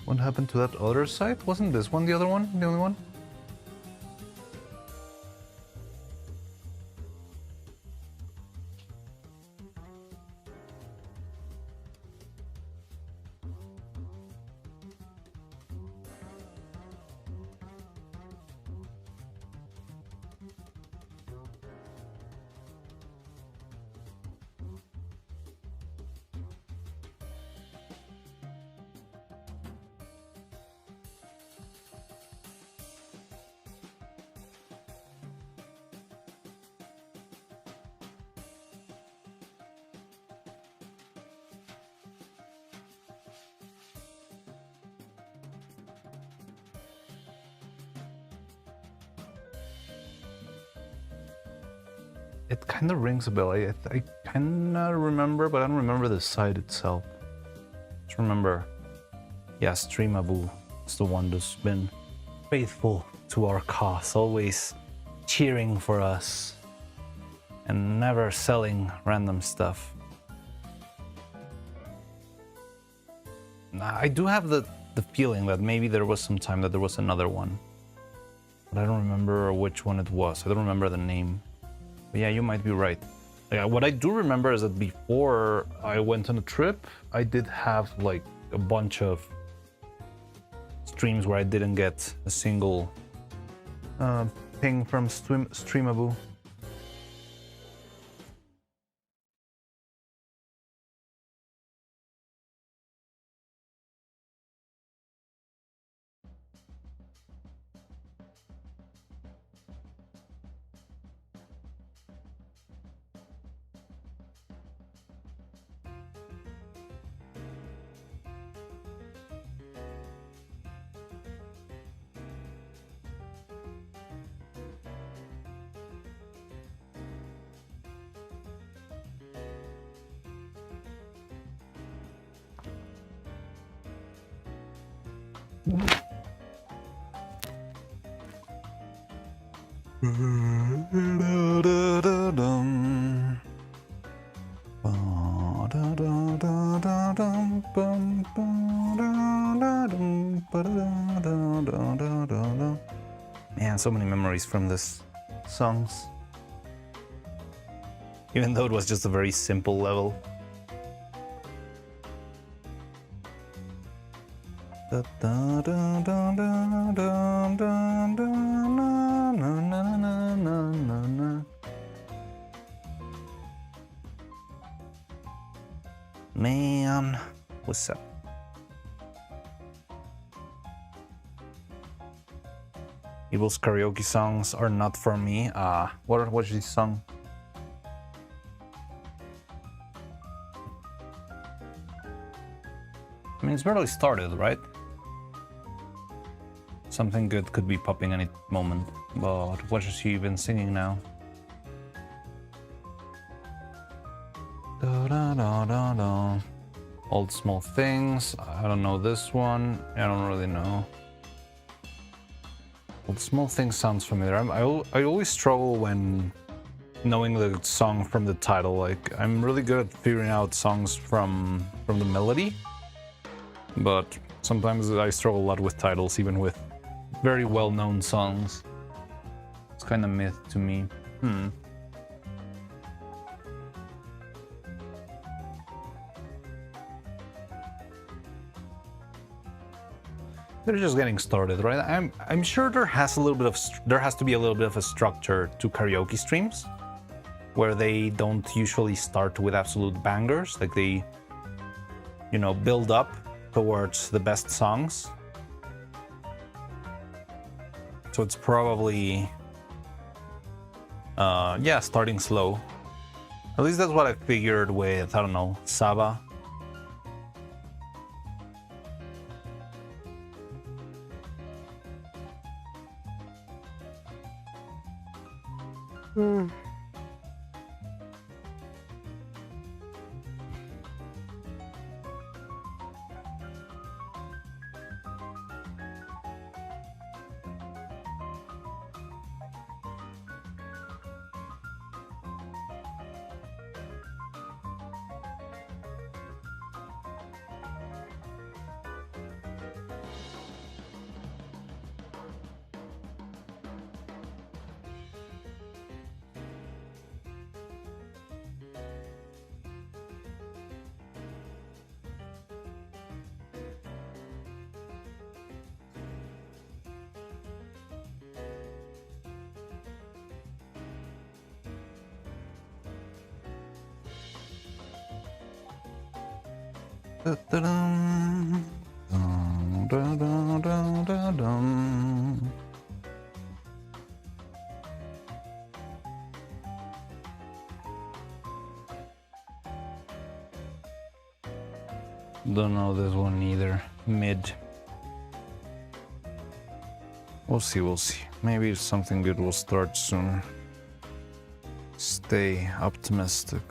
What happened to that other site? Wasn't this one the other one? The only one? It kind of rings a bell. I kind of remember, but I don't remember the site itself. Just remember, yeah, Streamabu is the one that's been faithful to our cause, always cheering for us and never selling random stuff. I do have the feeling that maybe there was some time that there was another one, but I don't remember which one it was. I don't remember the name. But yeah, you might be right. Like, what I do remember is that before I went on a trip, I did have like a bunch of streams where I didn't get a single ping from Streamabu. Man, so many memories from this songs. Even though it was just a very simple level. Man, what's up? Evil's karaoke songs are not for me. What's this song? I mean, it's barely started, right? Something good could be popping any moment. But what is she even singing now? Da, da, da, da, da. Old Small Things. I don't know this one. I don't really know. Old Small Things sounds familiar. I always struggle when knowing the song from the title. Like, I'm really good at figuring out songs from the melody, but sometimes I struggle a lot with titles, even with very well-known songs. It's kind of myth to me. They're just getting started, right? I'm sure there has to be a little bit of a structure to karaoke streams, where they don't usually start with absolute bangers. Like, they, you know, build up towards the best songs. So it's probably, yeah, starting slow. At least that's what I figured with, I don't know, Saba. Don't know this one either. Mid. We'll see, we'll see. Maybe something good will start soon. stay optimistic.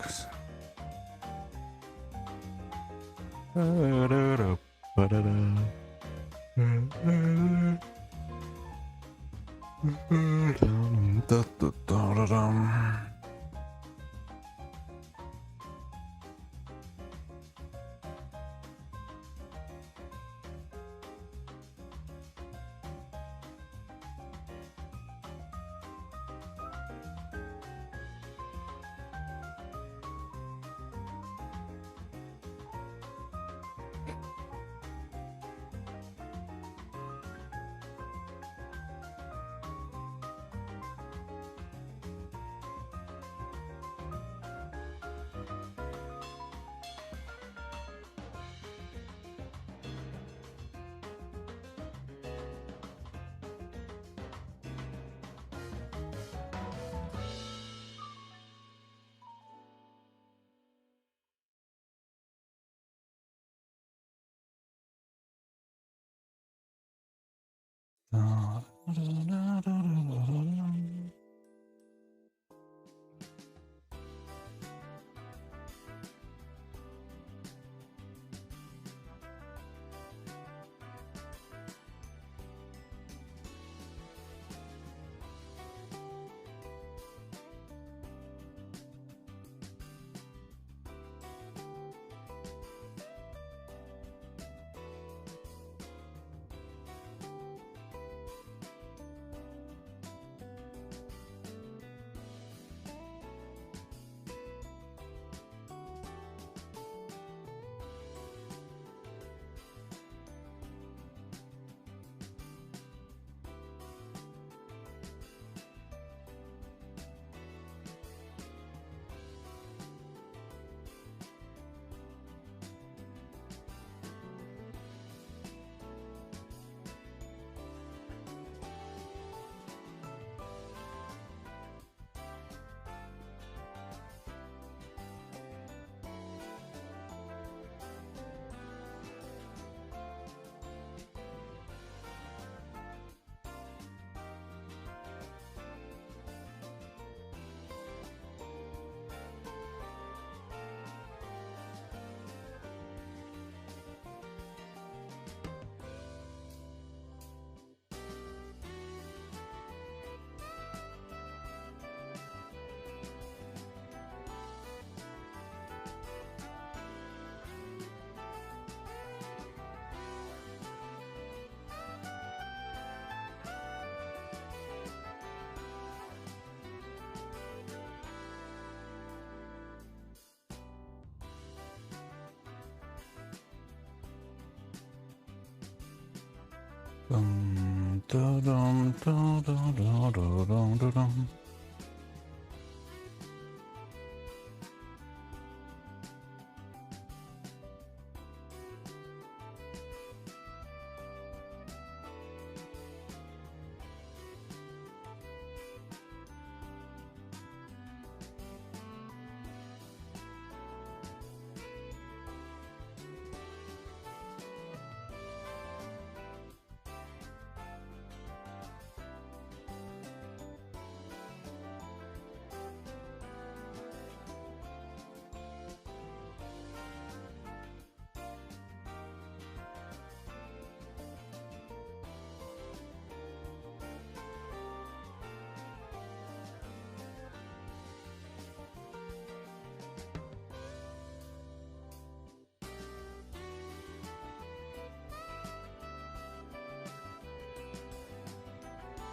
Dum, da, dum, da, da, da, da, dum, da, dum.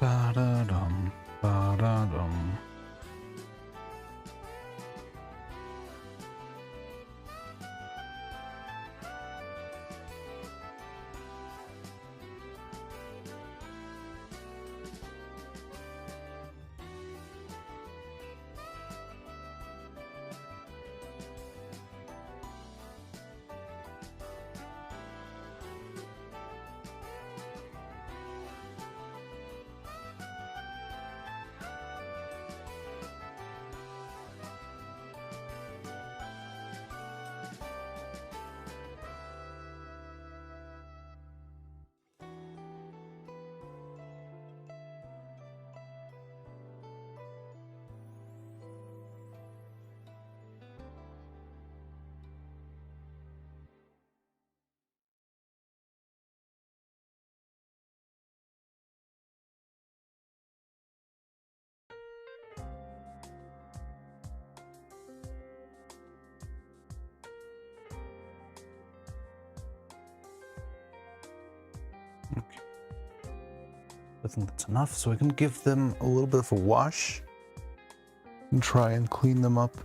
Ba-da-dum, ba-da-dum. I think that's enough, so I can give them a little bit of a wash and try and clean them up.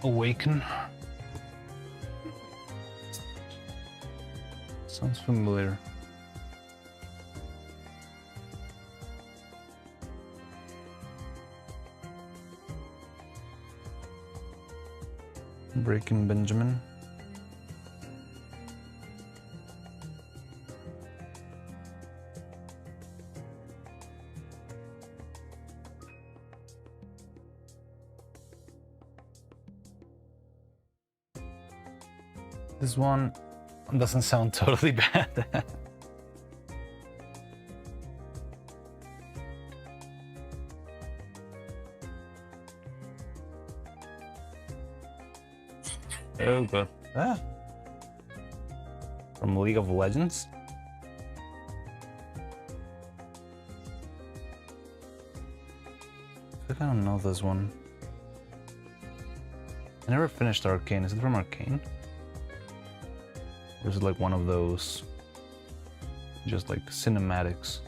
Awaken. Sounds familiar. Breaking Benjamin. This one doesn't sound totally bad. Oh god. Ah. From League of Legends? I don't know this one. I never finished Arcane. Is it from Arcane? Or is it like one of those just like cinematics?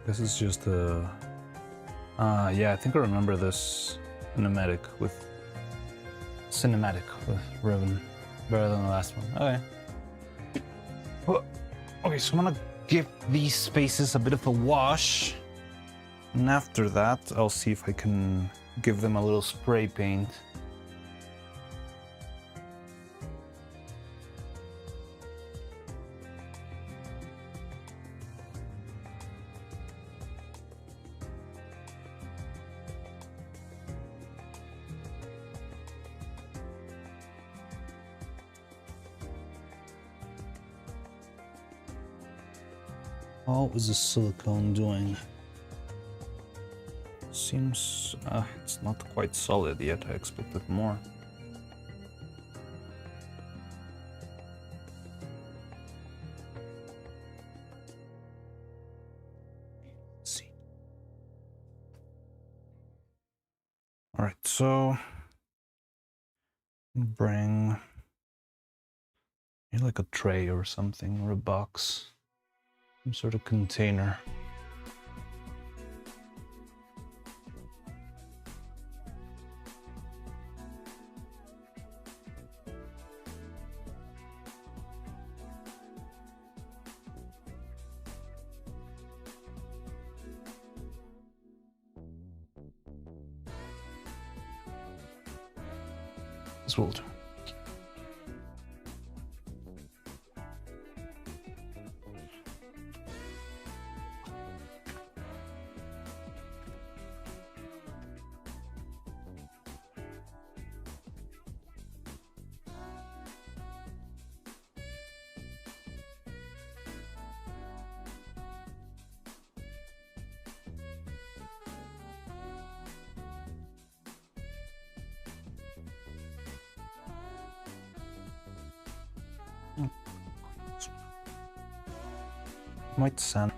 This is just a... yeah, I think I remember this cinematic with Revan. Better than the last one. Okay. Well, okay, so I'm gonna give these spaces a bit of a wash. And after that, I'll see if I can give them a little spray paint. How is the silicone doing? Seems it's not quite solid yet. I expected more. Let's see. All right, so bring like a tray or something, or a box. Some sort of container. This will do. Might sound.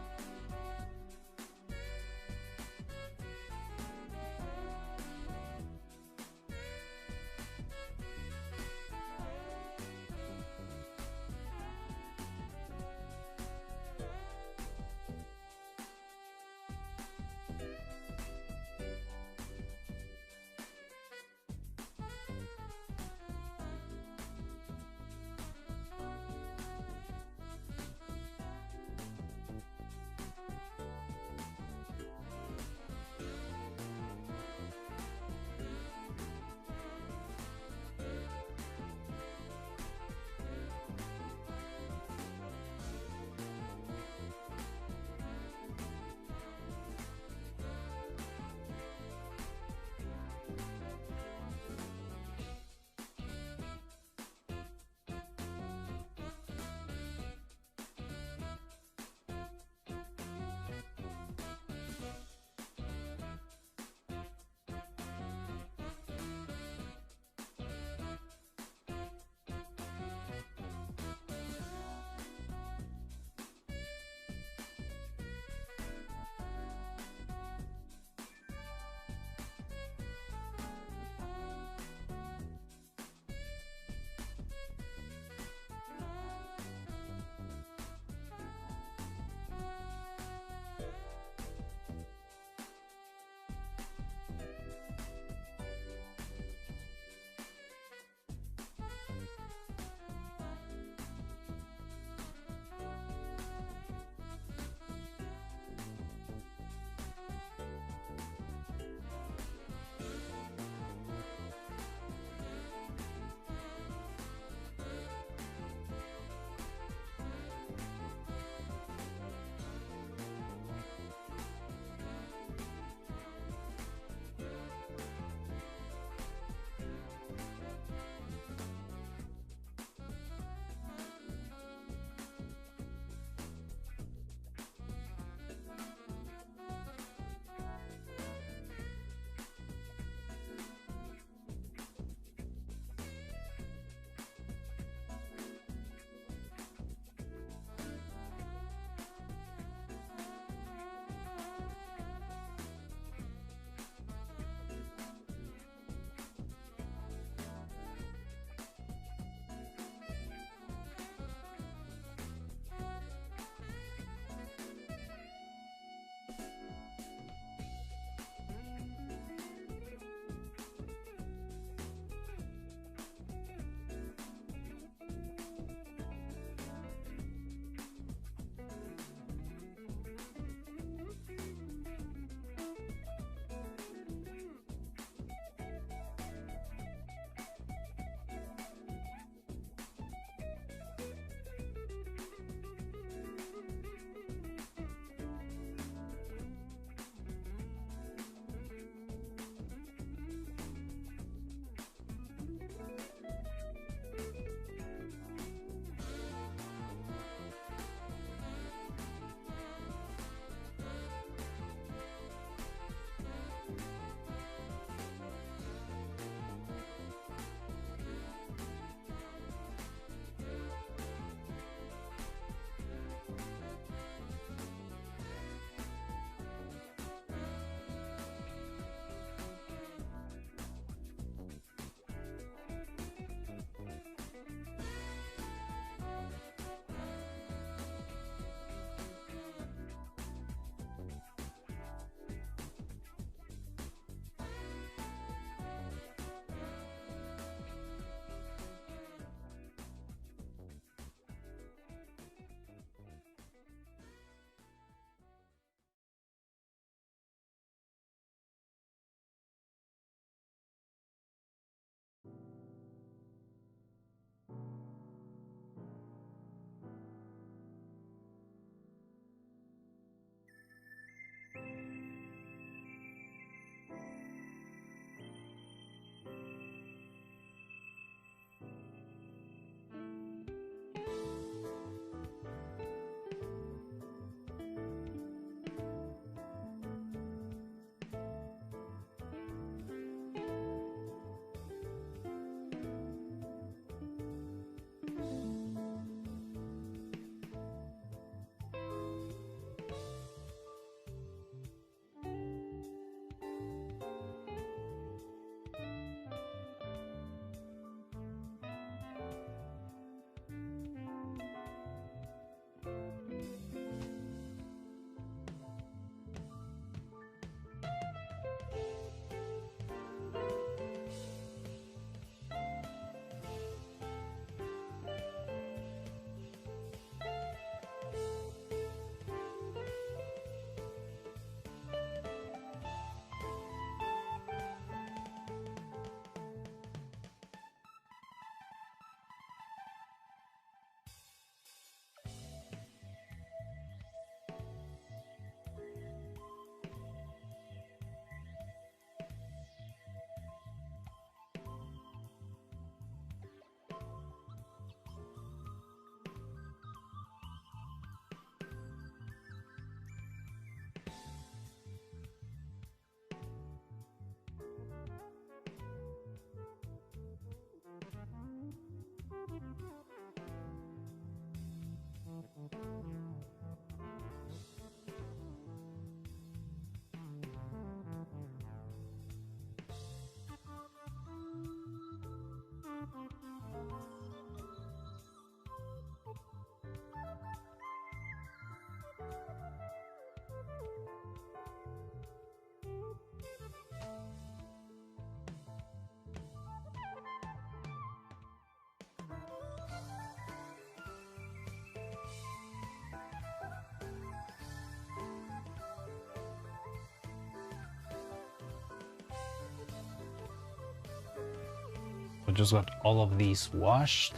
I just got all of these washed.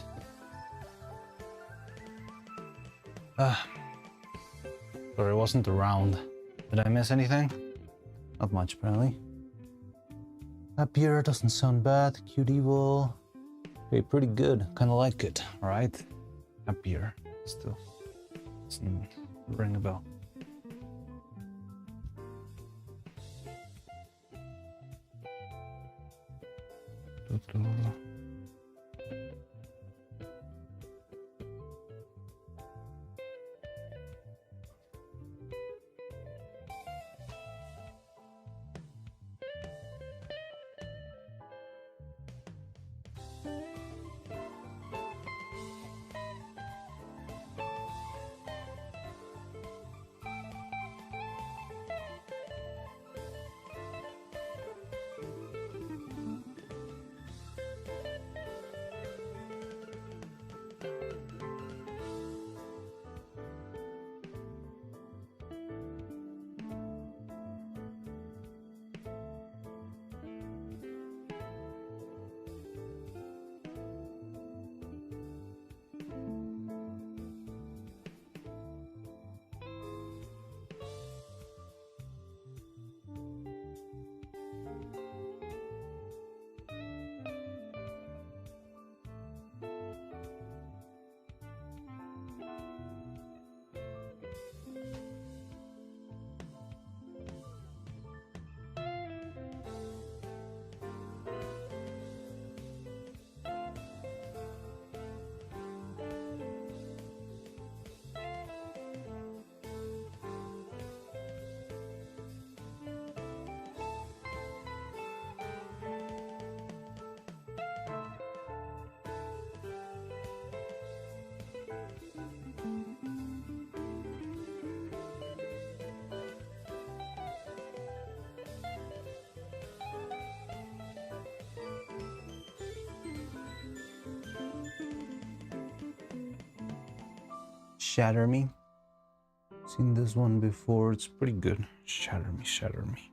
Sorry, I wasn't around. Did I miss anything? Not much, apparently. That beer doesn't sound bad. Cute Evil. Okay, pretty good. Kind of like it. All right. That beer still doesn't ring a bell. Shatter Me. Seen this one before. It's pretty good. Shatter Me, Shatter Me.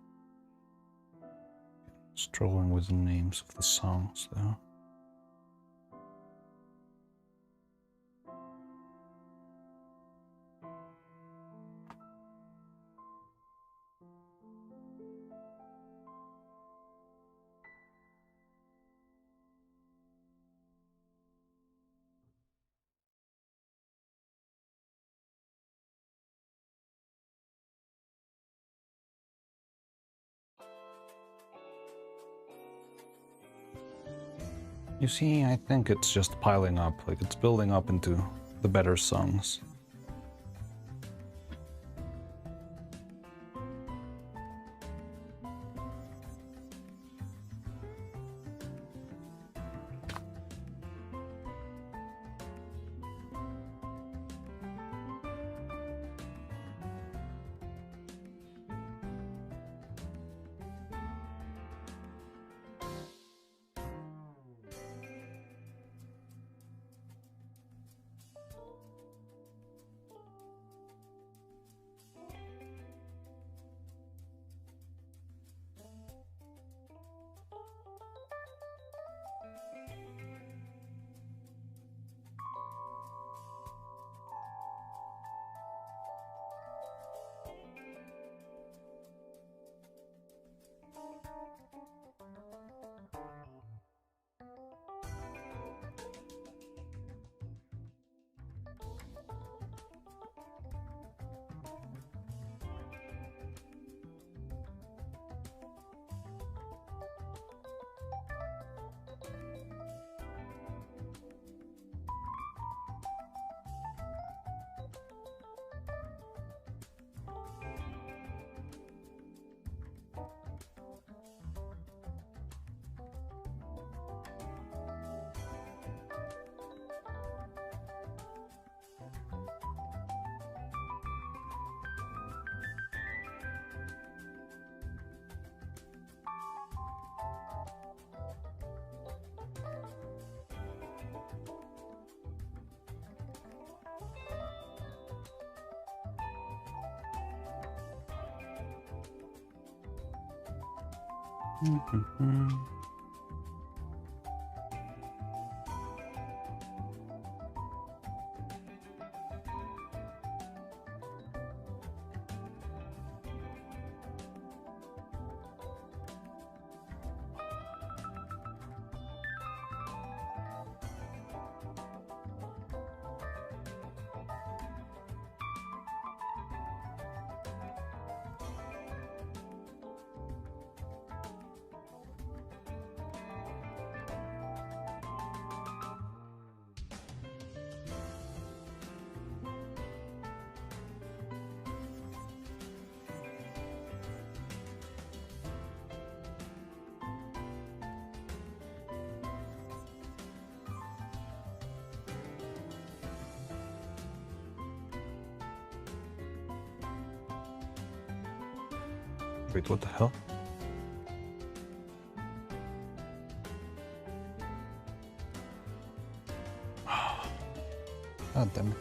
Struggling with the names of the songs though. You see, I think it's just piling up, like it's building up into the better songs. Wait, what the hell? God damn it.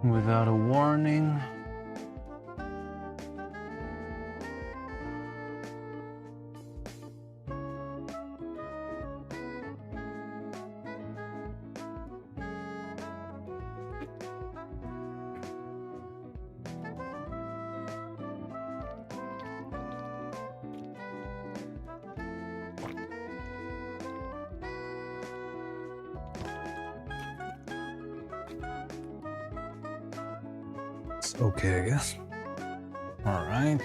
Without a warning. It's okay, I guess. All right.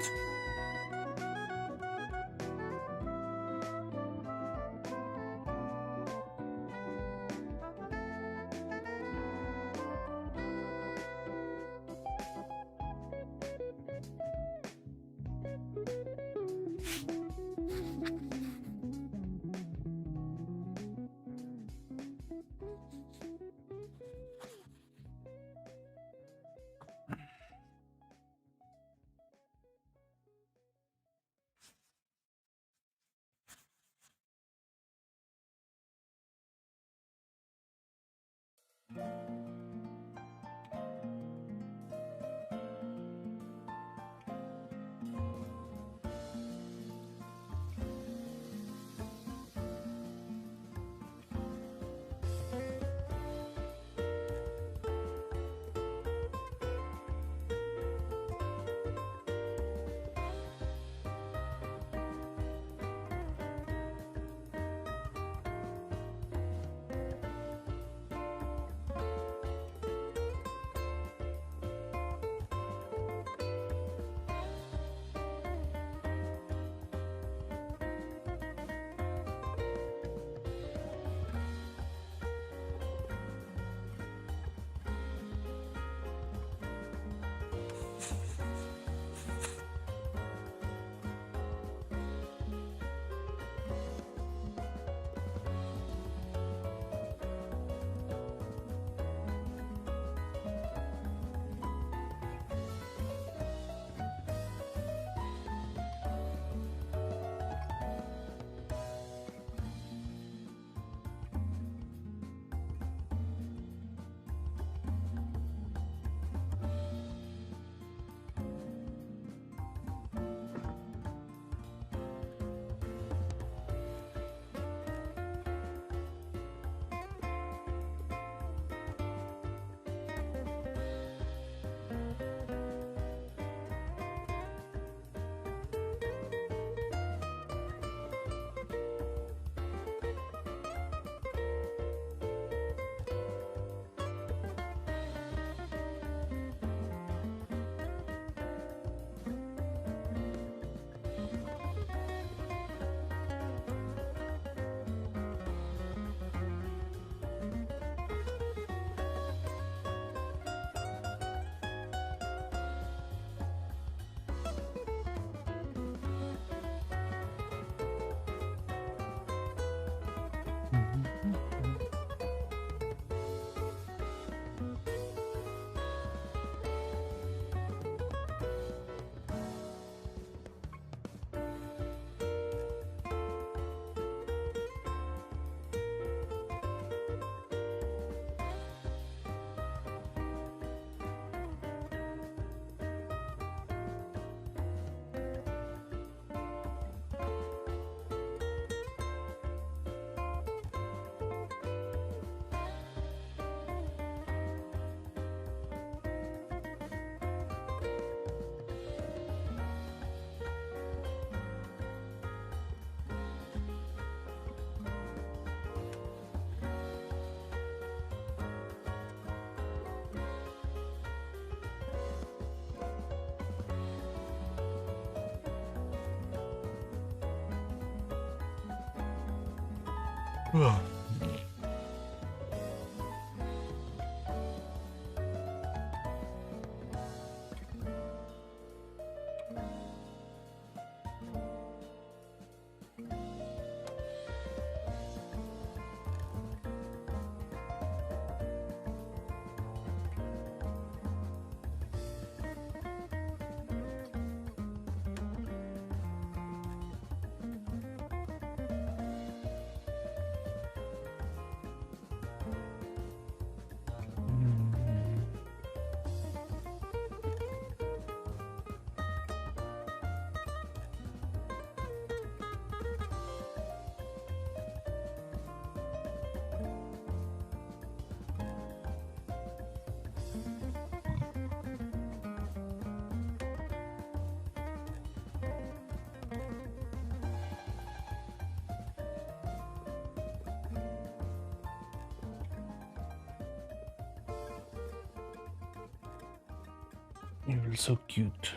You're so cute.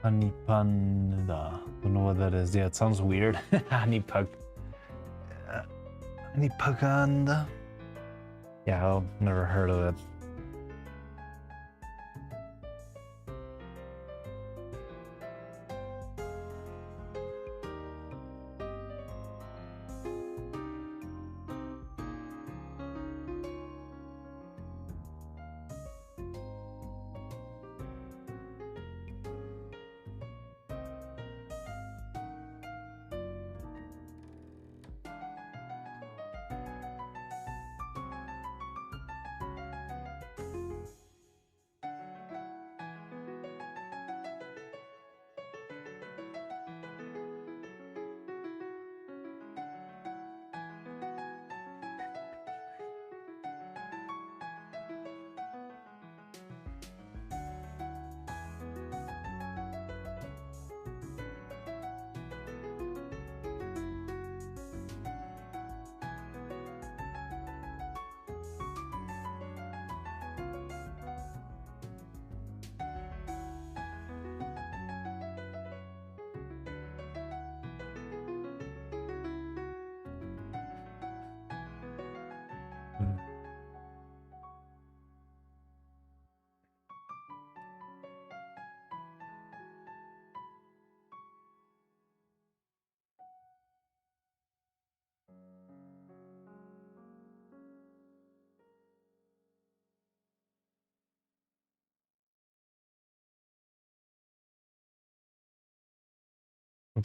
Anipanda. Don't know what that is. Yeah, it sounds weird. Anipag. Anipaganda. Yeah, I've never heard of it.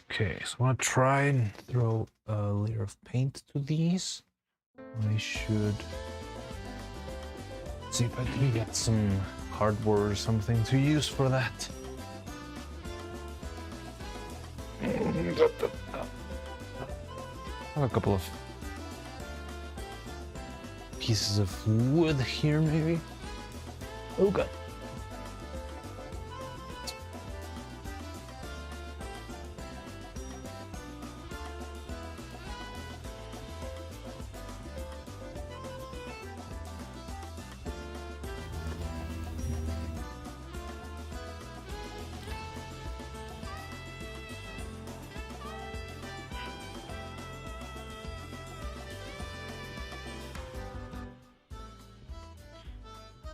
Okay, so I'm gonna try and throw a layer of paint to these. I should see if I can get some cardboard or something to use for that. I have a couple of pieces of wood here, maybe. Oh god.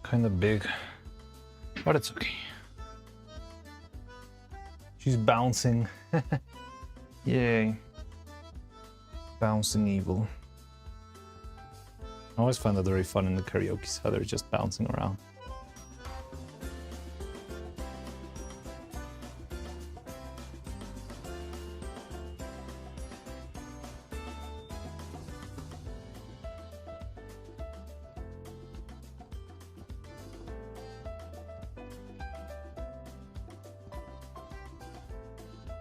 Kind of big, but it's okay. She's bouncing. Yay. Bouncing evil. I always find that very fun in the karaoke, how they're just bouncing around.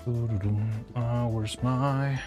Where's my...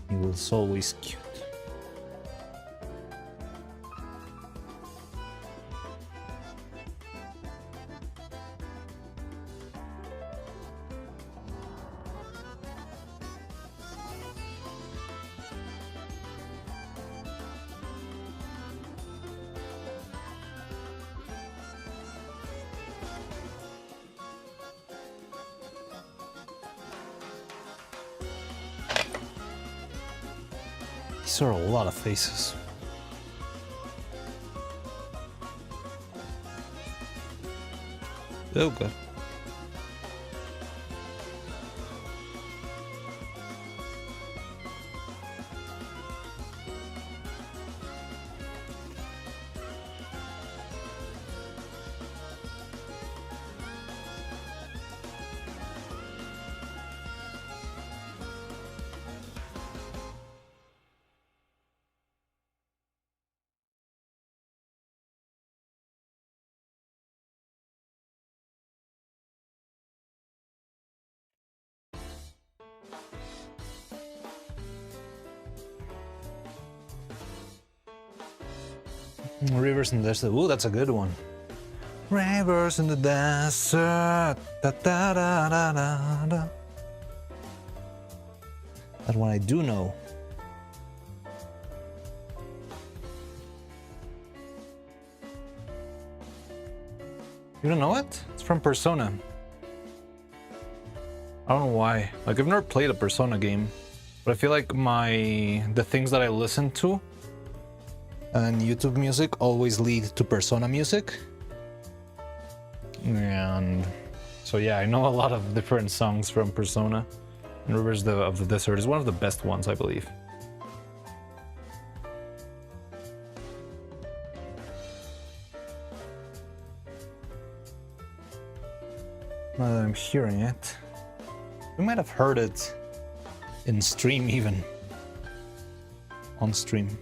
He was always cute. These are a lot of faces. Oh god. Rivers in the desert. Ooh, that's a good one. Rivers in the desert. Da, da, da, da, da, da. That one I do know. You don't know it? It's from Persona. I don't know why. Like, I've never played a Persona game, but I feel like the things that I listen to and YouTube music always lead to Persona music. And so yeah, I know a lot of different songs from Persona. And Rivers of the Desert is one of the best ones, I believe. Now that I'm hearing it, we might have heard it in stream even. On stream.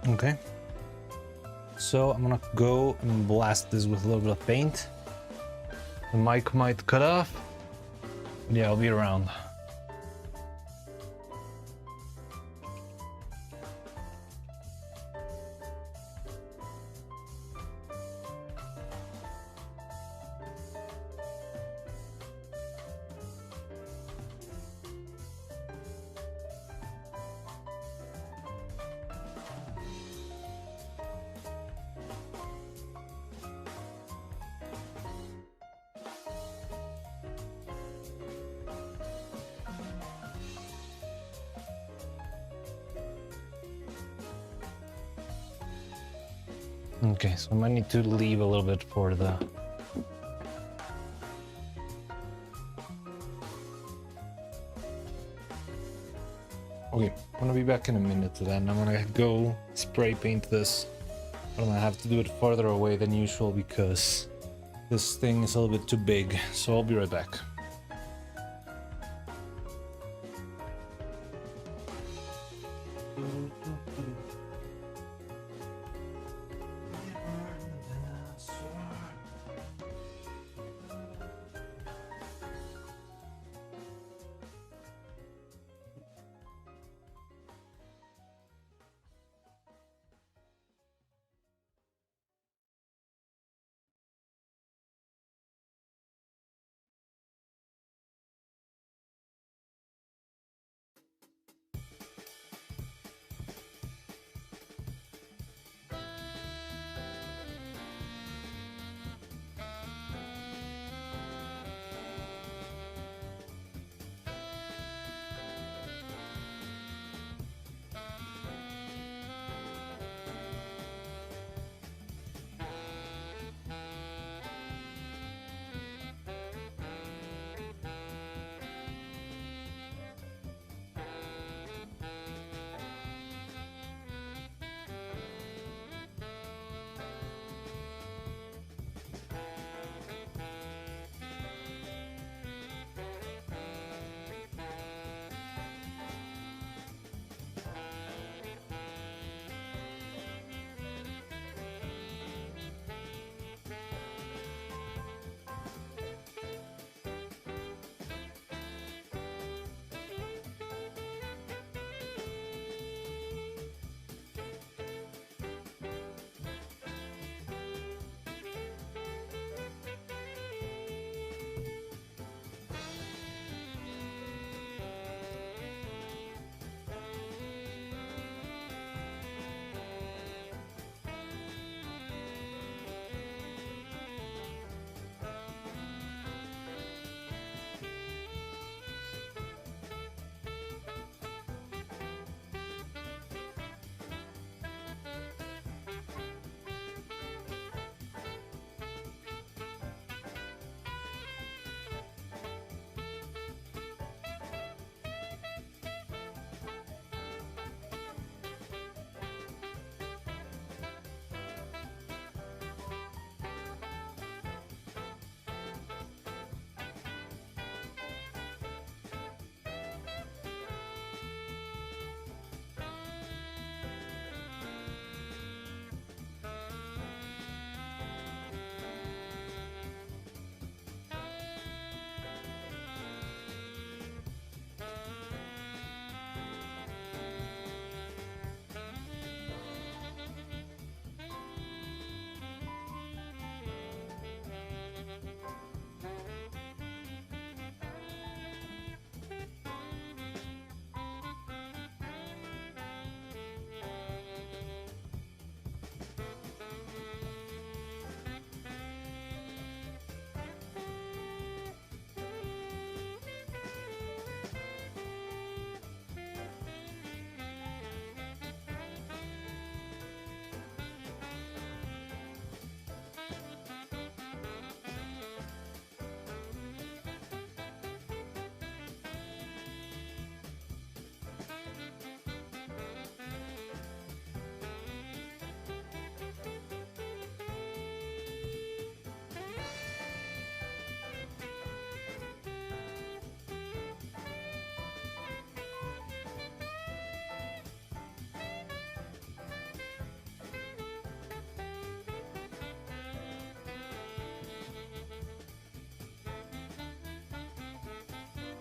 Okay. So I'm gonna go and blast this with a little bit of paint. The mic might cut off. Yeah, I'll be around. Okay, so I might need to leave a little bit for the... Okay, I'm gonna be back in a minute then. I'm gonna go spray paint this. But I'm gonna have to do it farther away than usual because this thing is a little bit too big. So I'll be right back.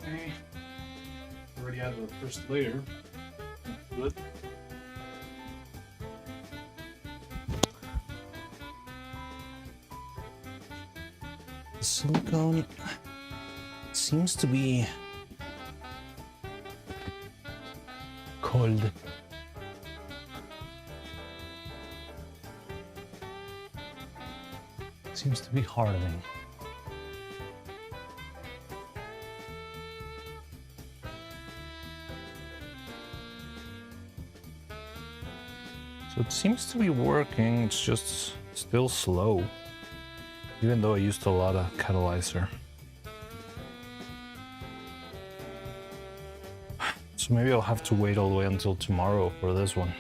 Okay. Already added the first layer. Good. The silicone seems to be cold. Seems to be hardening. So it seems to be working, it's just still slow, even though I used a lot of catalyzer. So maybe I'll have to wait all the way until tomorrow for this one.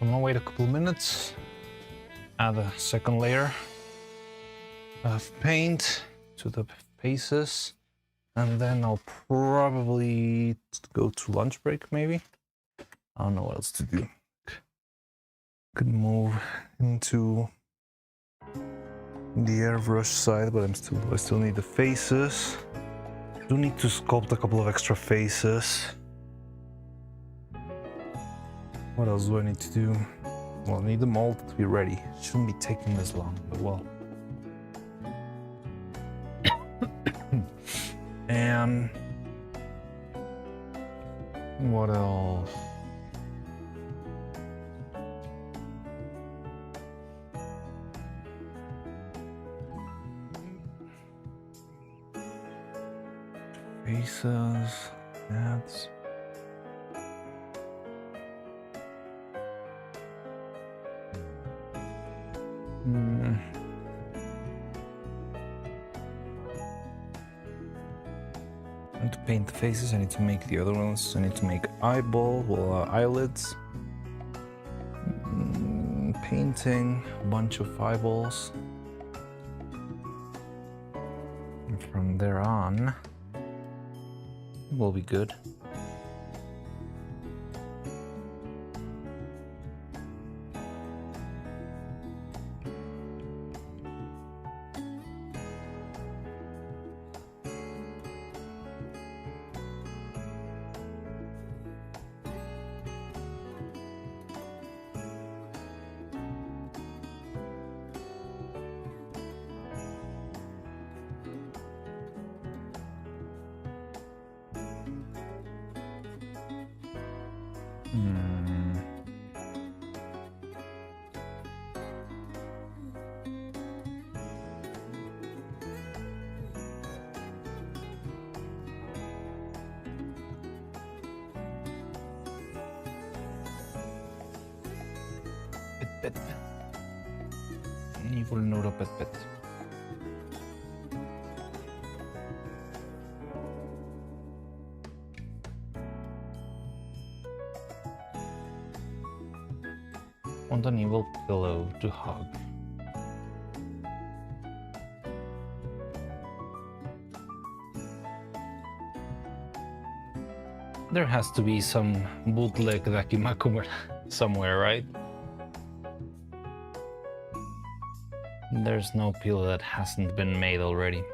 I'm gonna wait a couple of minutes, add a second layer of paint to the faces, and then I'll probably go to lunch break maybe. I don't know what else to do. Could move into the airbrush side, but I still need the faces. Do need to sculpt a couple of extra faces. What else do I need to do? Well, I need the mold to be ready. It shouldn't be taking this long, but well. And what else? Faces, that's I need to paint the faces. I need to make the other ones. I need to make eyelids. Painting a bunch of eyeballs. And from there on, we'll be good. Pet. Evil NEURO Pet. Want an evil pillow to hug. There has to be some bootleg Dakimakura somewhere, right? There's no pillow that hasn't been made already.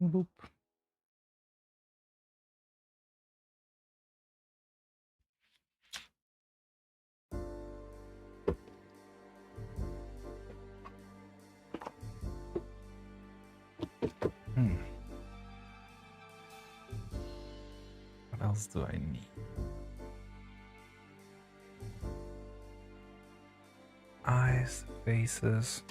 Boop. What else do I need? Eyes, faces.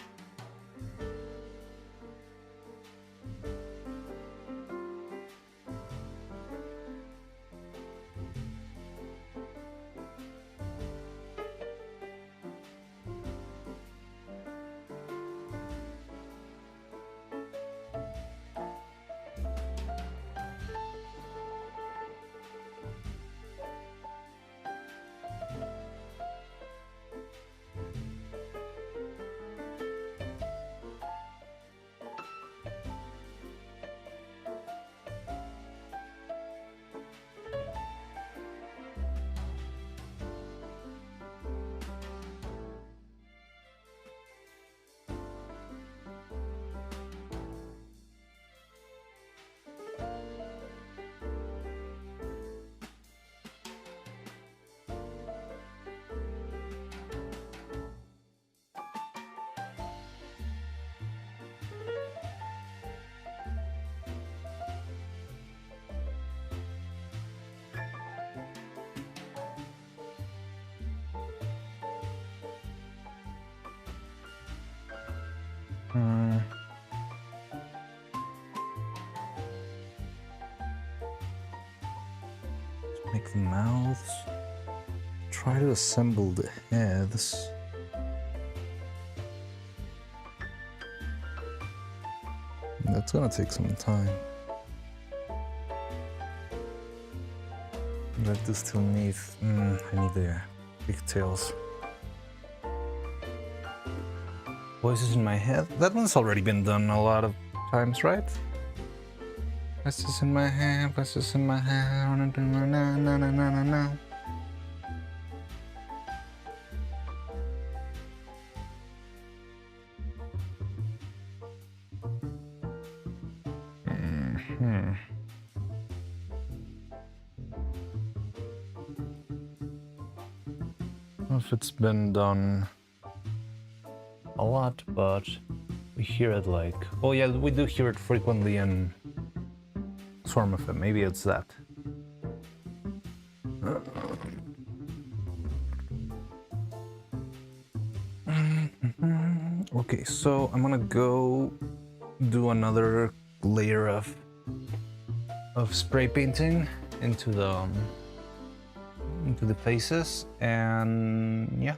Make the mouths. Try to assemble the heads. That's gonna take some time. But I do still need. I need the pigtails. Voices in my head. That one's already been done a lot of times, right? Voices in my head. Voices in my head. I wanna do na na na na na na. I don't know if it's been done a lot, but we hear it like... Oh yeah, we do hear it frequently in Swarm of Them. Maybe it's that. Okay, so I'm gonna go do another layer of spray painting into the faces, and yeah,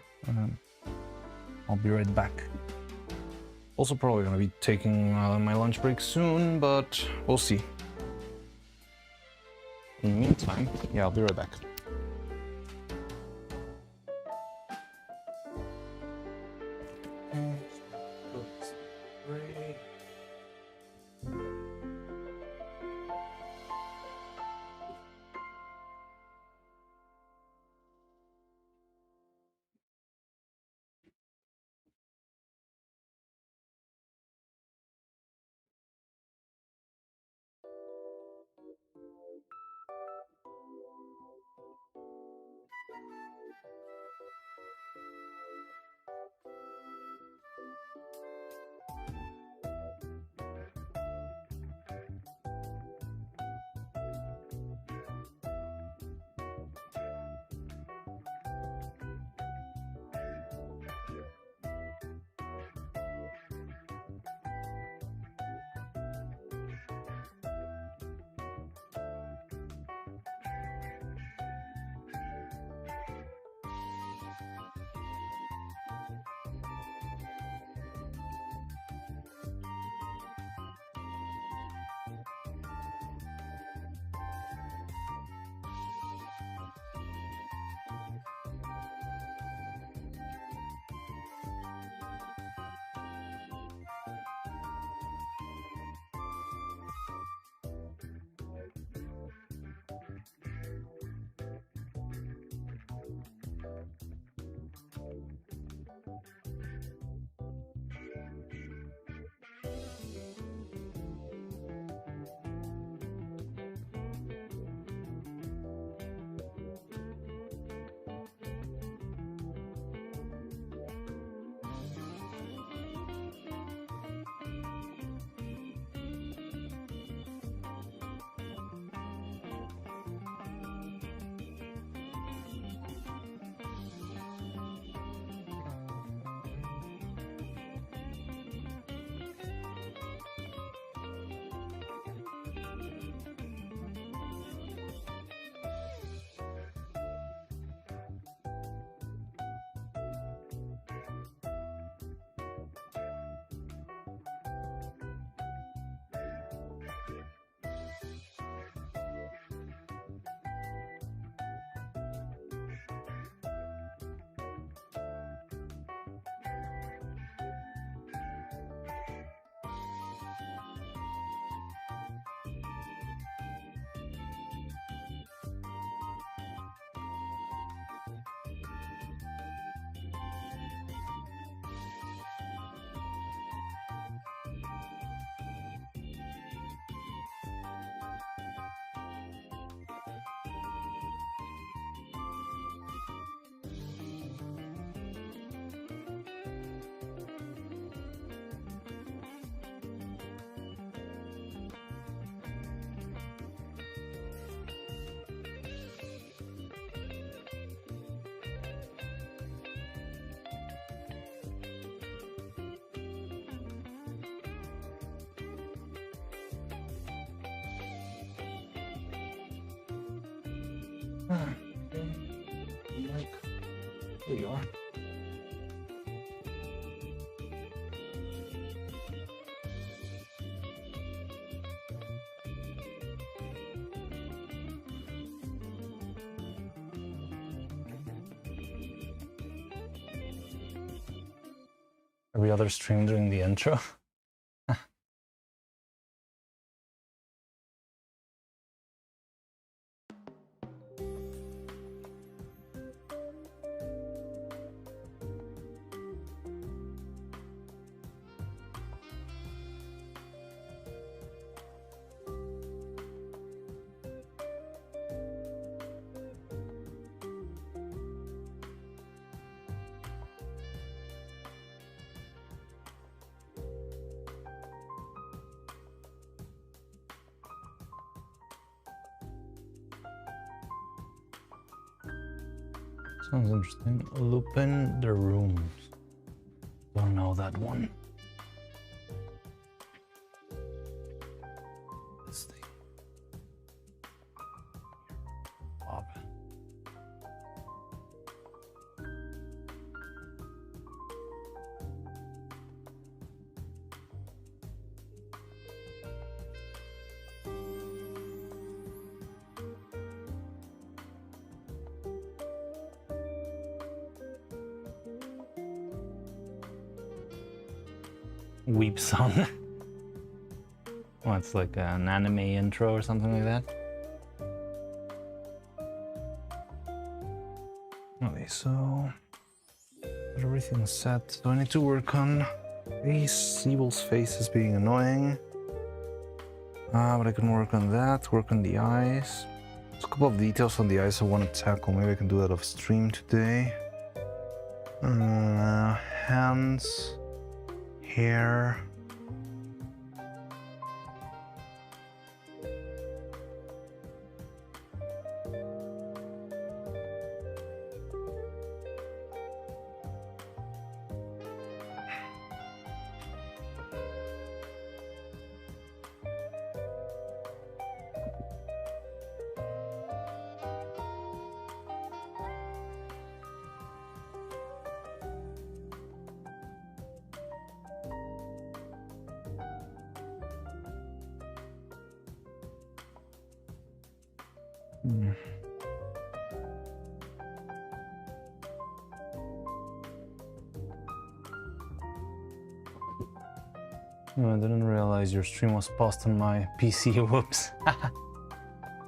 I'll be right back. Also probably gonna be taking my lunch break soon, but we'll see. In the meantime, yeah, I'll be right back. Mike, there you are. Every other stream during the intro. Sounds interesting. Lupin the Rooms. Don't know that one. This thing. Bob. Weep song. Well, it's like an anime intro or something like that. Okay, so everything's set. So I need to work on face. Evil's face is being annoying. But I can work on that, work on the eyes. There's a couple of details on the eyes I want to tackle. Maybe I can do that off stream today. Hands. Hair. No, I didn't realize your stream was paused on my PC. Whoops.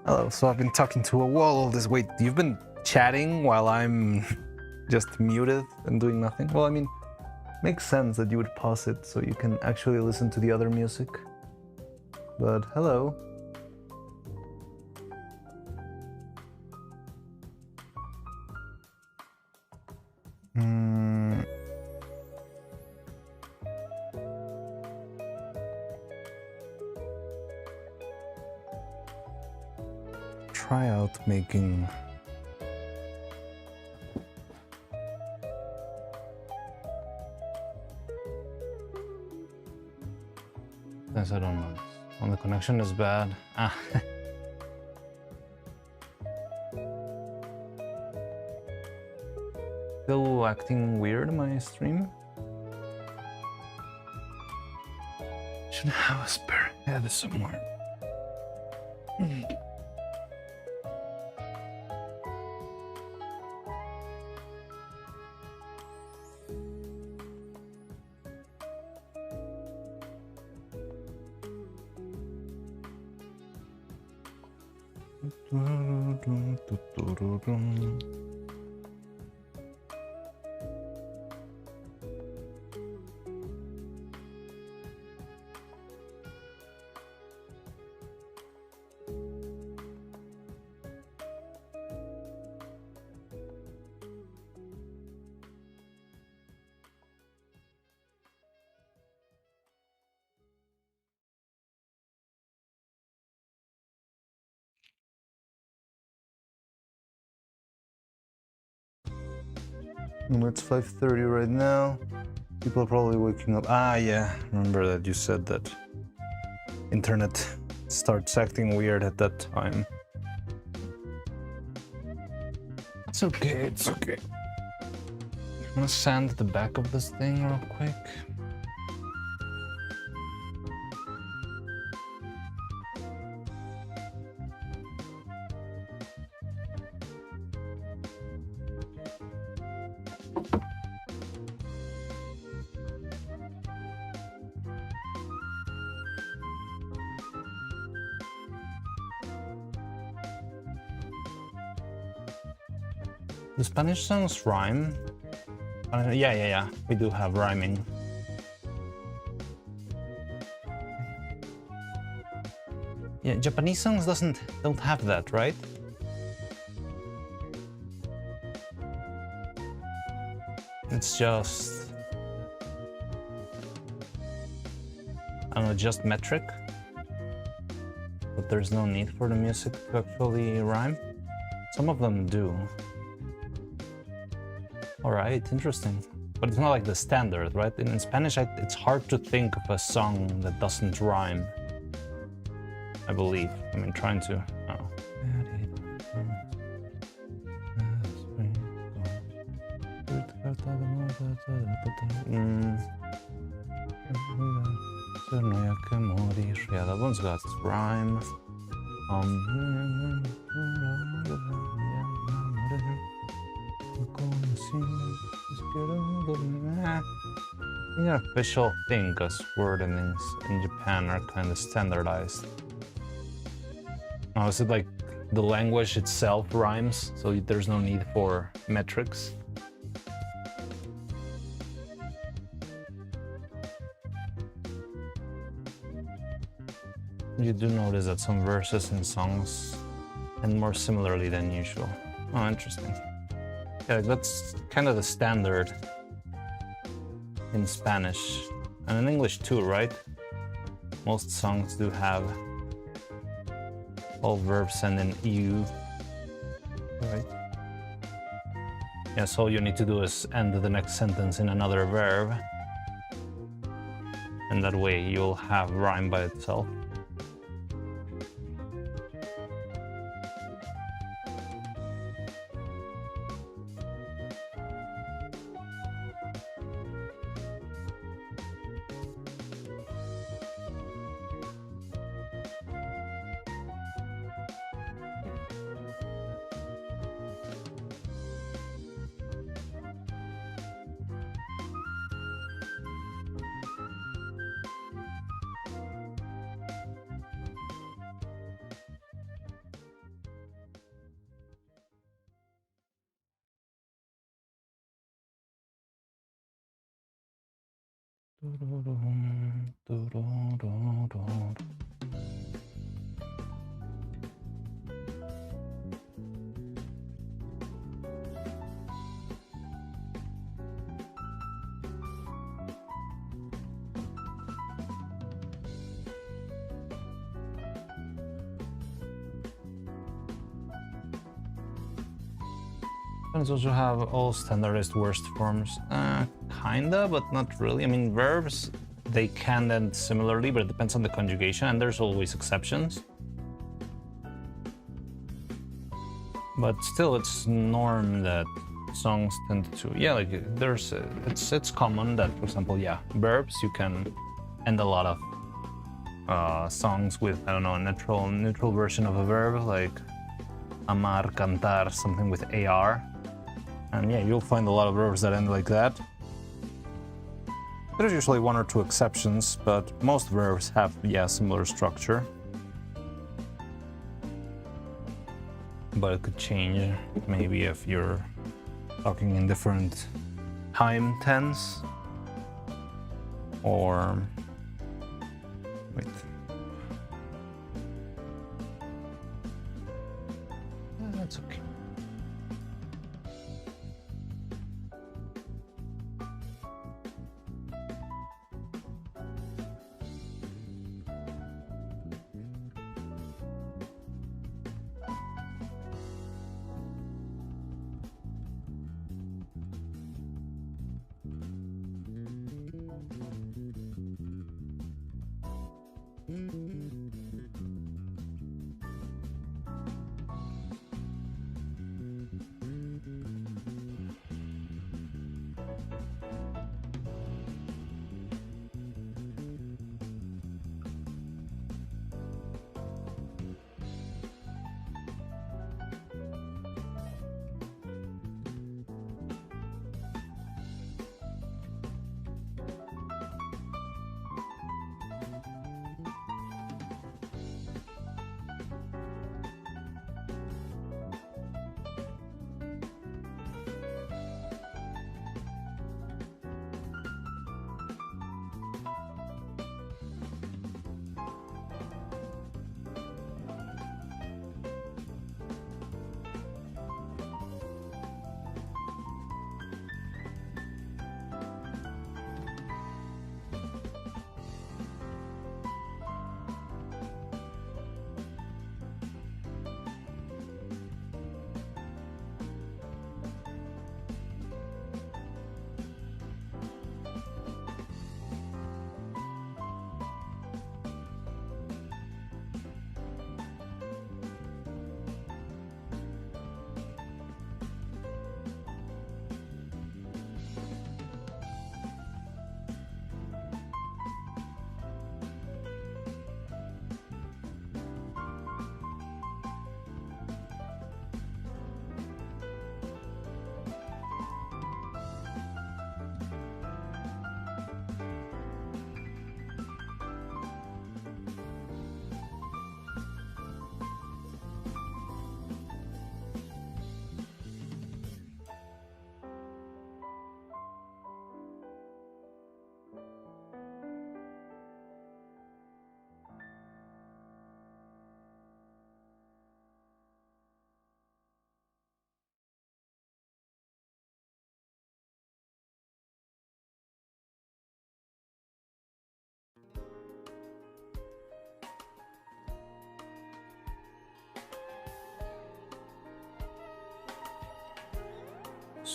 Hello, so I've been talking to a wall all this. Wait, you've been chatting while I'm just muted and doing nothing? Well, I mean, makes sense that you would pause it so you can actually listen to the other music. But hello. Try out making I don't know. When the connection is bad. Still acting weird, my stream. Should have a spare head somewhere. It's 5:30 right now. People are probably waking up. Yeah, remember that you said that internet starts acting weird at that time. It's okay, it's okay. I'm gonna sand the back of this thing real quick. The Spanish songs rhyme. Yeah. We do have rhyming. Yeah, Japanese songs don't have that, right? It's just, I don't know, just metric. But there's no need for the music to actually rhyme. Some of them do. Alright, interesting. But it's not like the standard, right? In Spanish, it's hard to think of a song that doesn't rhyme. I believe. I mean, trying to. Oh. Yeah, that one's got rhyme. An official thing, because wordings in Japan are kind of standardized. Oh, is it like the language itself rhymes, so there's no need for metrics? You do notice that some verses in songs end more similarly than usual. Oh, interesting. Yeah, that's kind of the standard in Spanish and in English too, right? Most songs do have all verbs end in "u", right? Yeah, so all you need to do is end the next sentence in another verb, and that way you'll have rhyme by itself. Verbs also have all standardized worst forms. Kinda, but not really. I mean, verbs, they can end similarly, but it depends on the conjugation, and there's always exceptions. But still, it's norm that songs tend to, yeah, like there's, it's common that, for example, yeah, verbs, you can end a lot of songs with, I don't know, a neutral version of a verb, like amar, cantar, something with AR. And yeah, you'll find a lot of verbs that end like that. There's usually one or two exceptions, but most verbs have, yeah, similar structure. But it could change, maybe if you're talking in different time tense, or wait. That's okay.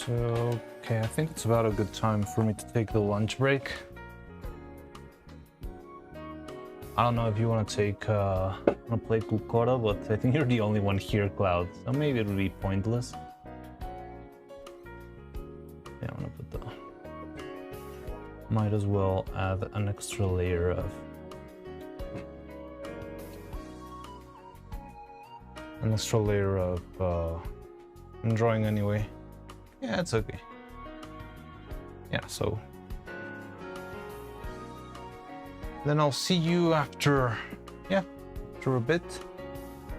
So, okay, I think it's about a good time for me to take the lunch break. I don't know if you want to play Kukora, but I think you're the only one here, Cloud, so maybe it would be pointless. Yeah, I'm gonna put the... Might as well add an extra layer of... I'm drawing anyway. Yeah, it's okay. Yeah, so... Then I'll see you after a bit.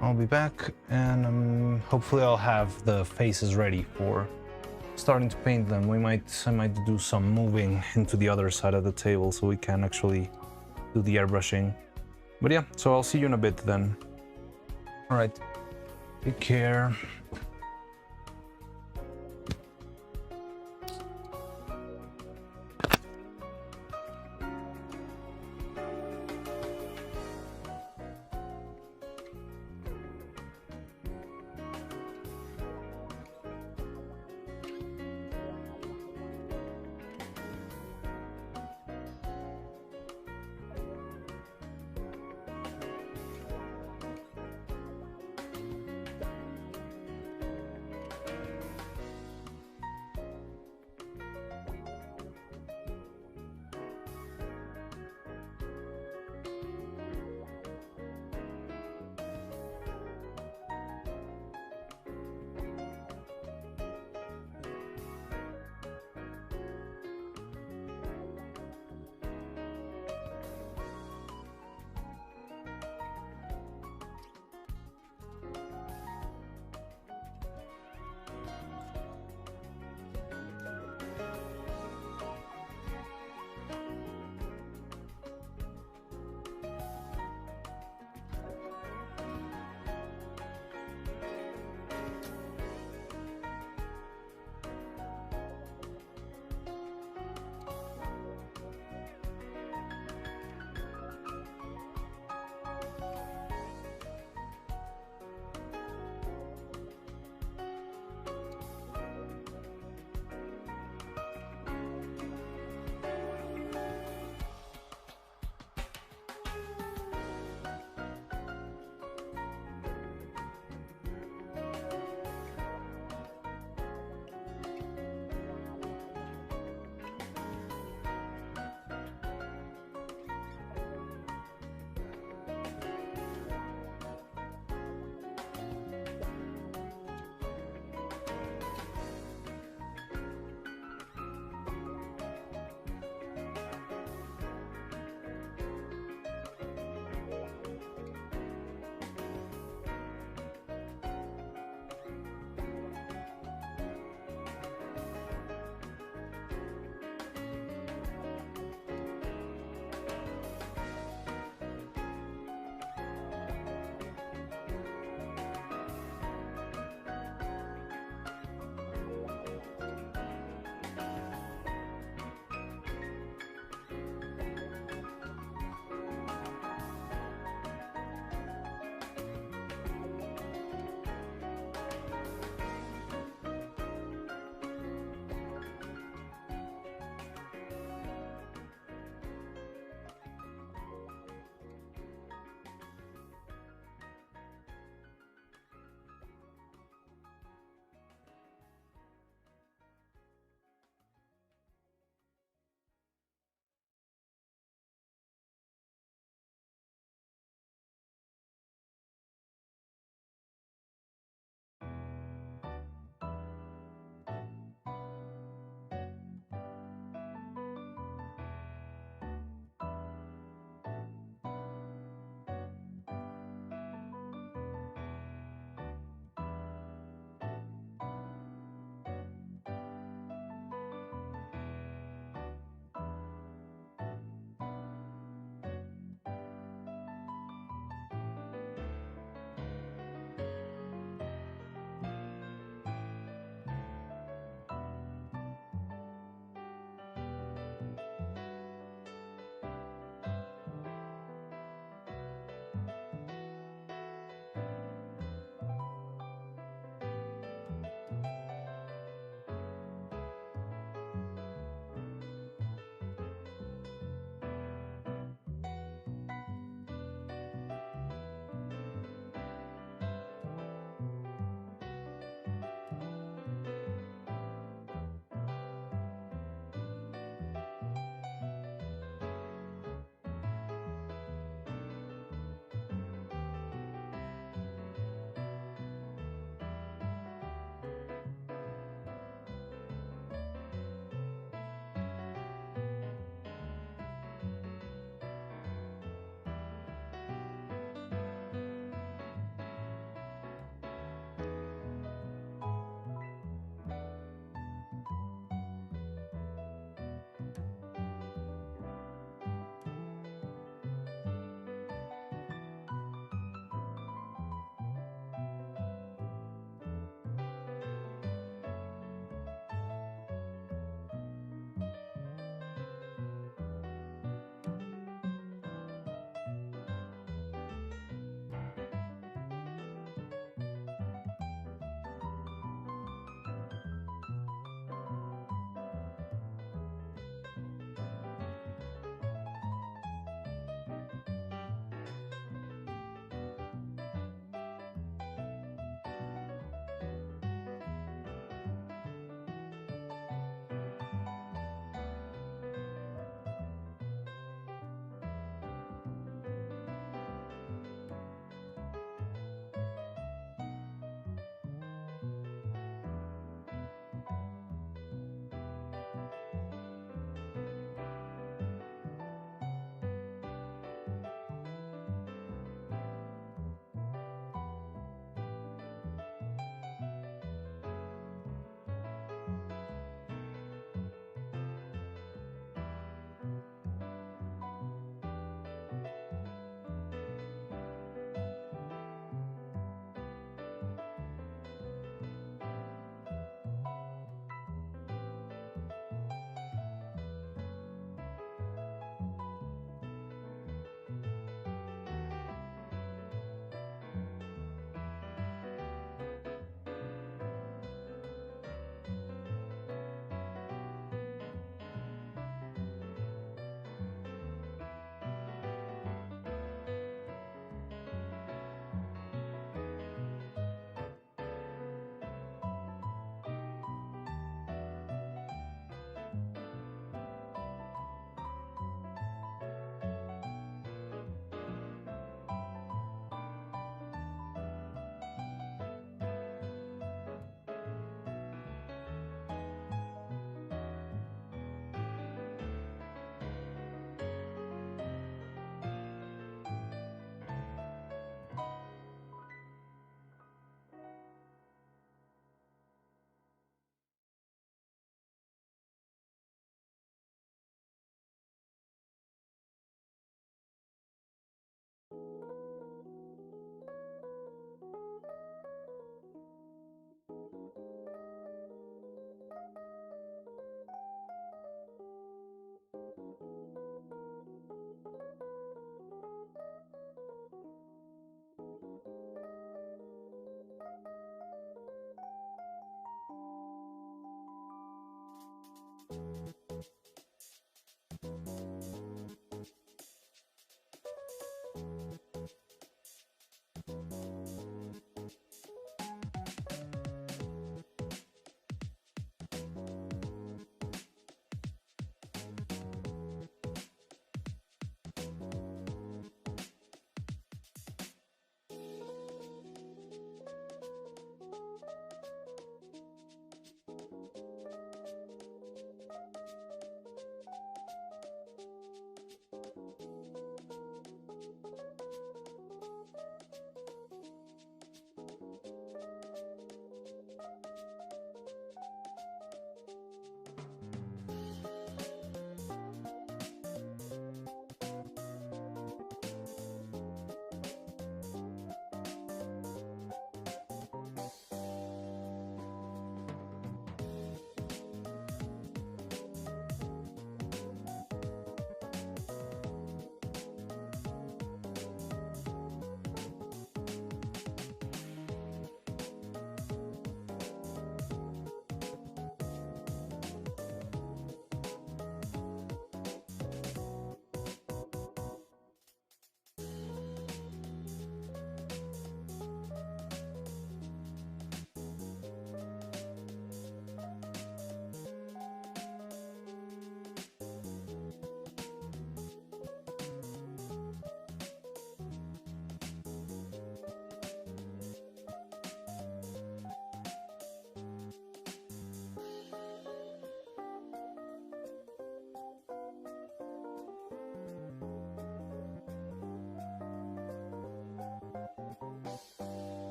I'll be back, and hopefully I'll have the faces ready for starting to paint them. I might do some moving into the other side of the table so we can actually do the airbrushing. But yeah, so I'll see you in a bit then. All right, take care.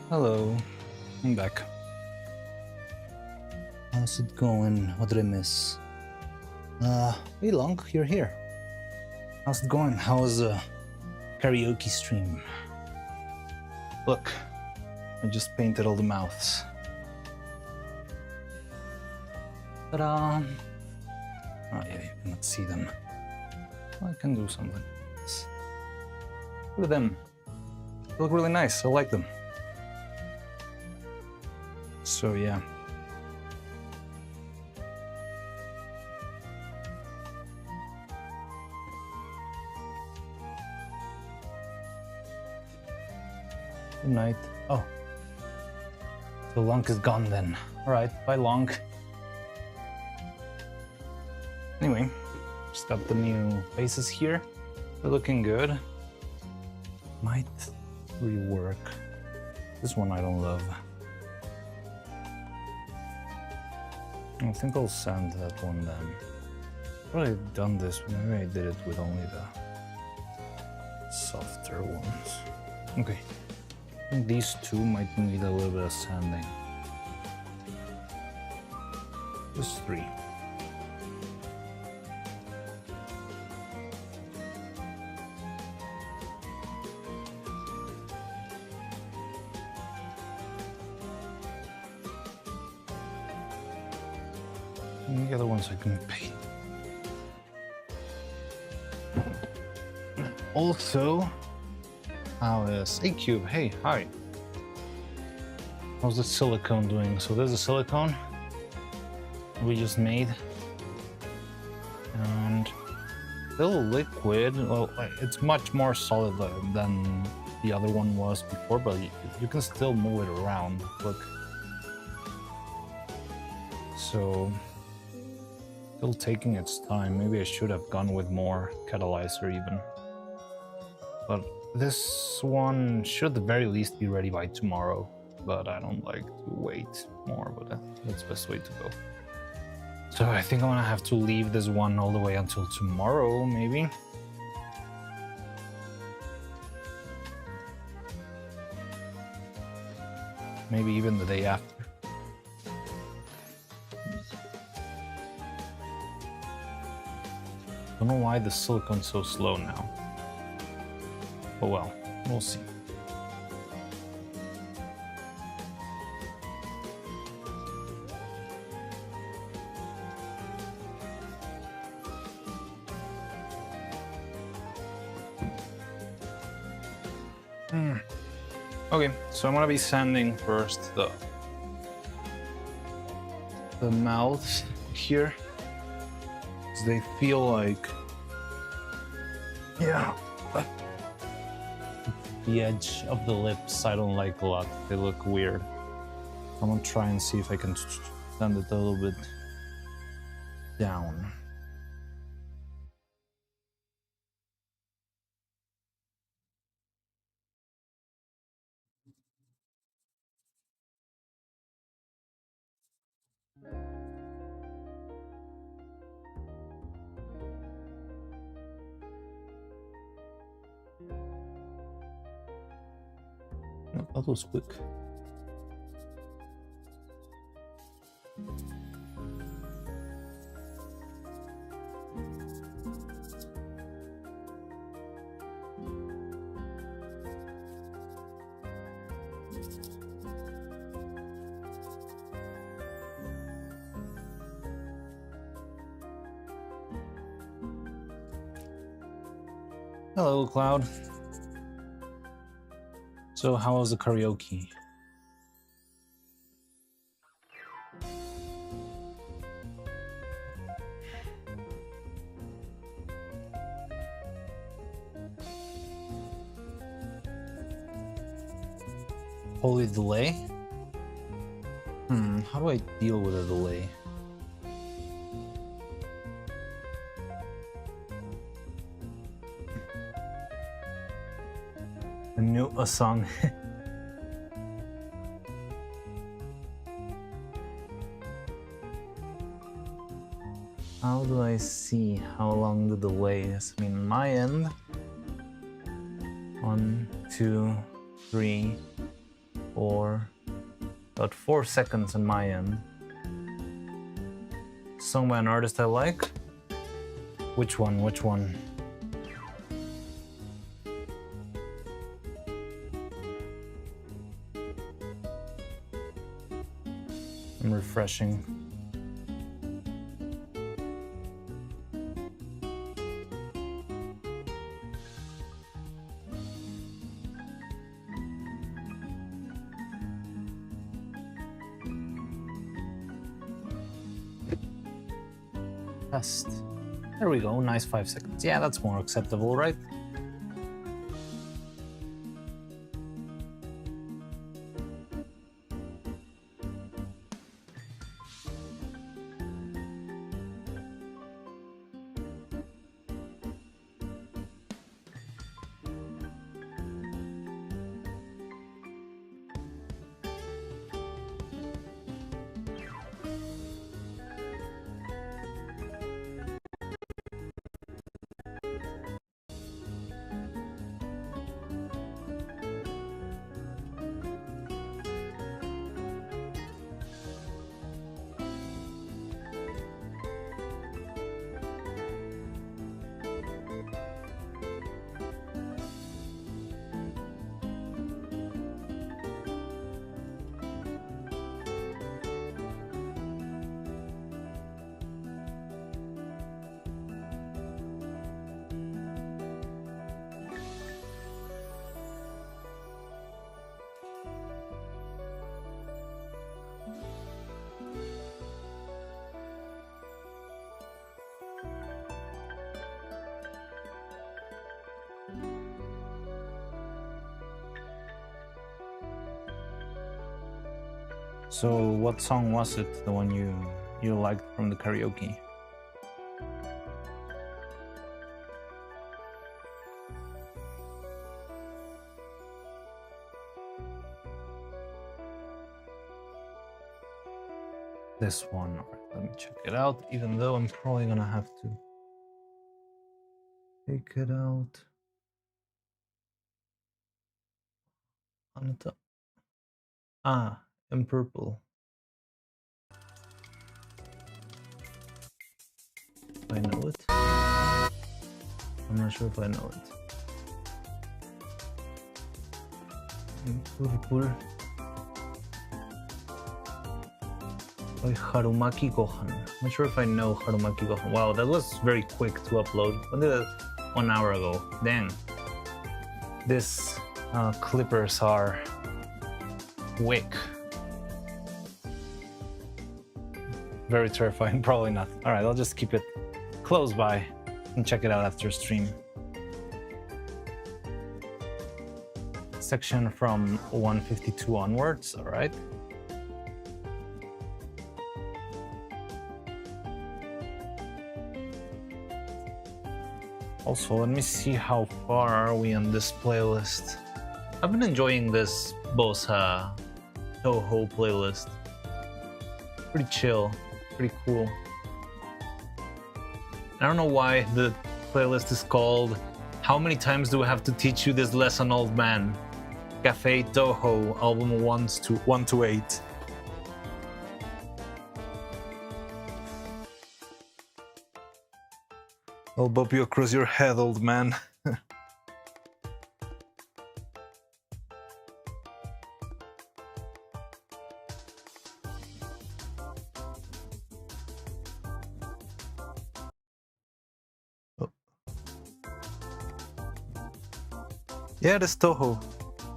Hello, I'm back. How's it going? What did I miss? Hey Long, you're here. How's it going? How was the karaoke stream? Look, I just painted all the mouths. Ta-da! Oh yeah, you cannot see them. Well, I can do something. Look at them. They look really nice. I like them. So yeah. Good night. Oh. So Long is gone then. Alright, bye Long. Anyway, just got the new faces here. They're looking good. Might rework. This one I don't love. I think I'll sand that one then. Probably done this, maybe I did it with only the softer ones. Okay, I think these two might need a little bit of sanding. Just 3. And the other ones I can paint. Also, how is A-Cube? Hey, hi. How's the silicone doing? So there's a silicone we just made. And still liquid. Well, it's much more solid than the other one was before, but you can still move it around. Look. So still taking its time. Maybe I should have gone with more catalyzer even. But this one should at the very least be ready by tomorrow. But I don't like to wait more, but that's the best way to go. So I think I'm gonna have to leave this one all the way until tomorrow, maybe. Maybe even the day after. Don't know why the silicone's so slow now. Oh well, we'll see. Okay, so I'm gonna be sanding first the mouths here. They feel like, yeah, the edge of the lips I don't like a lot. They look weird. I'm gonna try and see if I can sand it a little bit down. Oh, that was quick. Hello, Cloud. So how was the karaoke? Holy delay? How do I deal with a delay? A song. How do I see how long the delay is? I mean, my end. 1, 2, 3, 4. About 4 seconds on my end. Sung by an artist I like. Which one? Which one? I'm refreshing. Test. There we go, nice 5 seconds. Yeah, that's more acceptable, right? So what song was it, the one you liked from the karaoke? This one. All right, let me check it out, even though I'm probably gonna have to take it out on the top. Ah, in purple. If I know it. I'm not sure if I know it. In purple. By Harumaki Gohan. I'm not sure if I know Harumaki Gohan. Wow, that was very quick to upload. I did it 1 hour ago. Dang. This clippers are quick. Very terrifying. Probably not. All right, I'll just keep it close by and check it out after stream. Section from 152 onwards. All right. Also, let me see how far are we on this playlist. I've been enjoying this Bosa Toho playlist. Pretty chill, pretty cool. I don't know why the playlist is called How Many Times Do I Have to Teach You This Lesson, Old Man? Cafe Toho, album 1 to 8. I'll bop you across your head, old man. Oh. Yeah, that's Toho.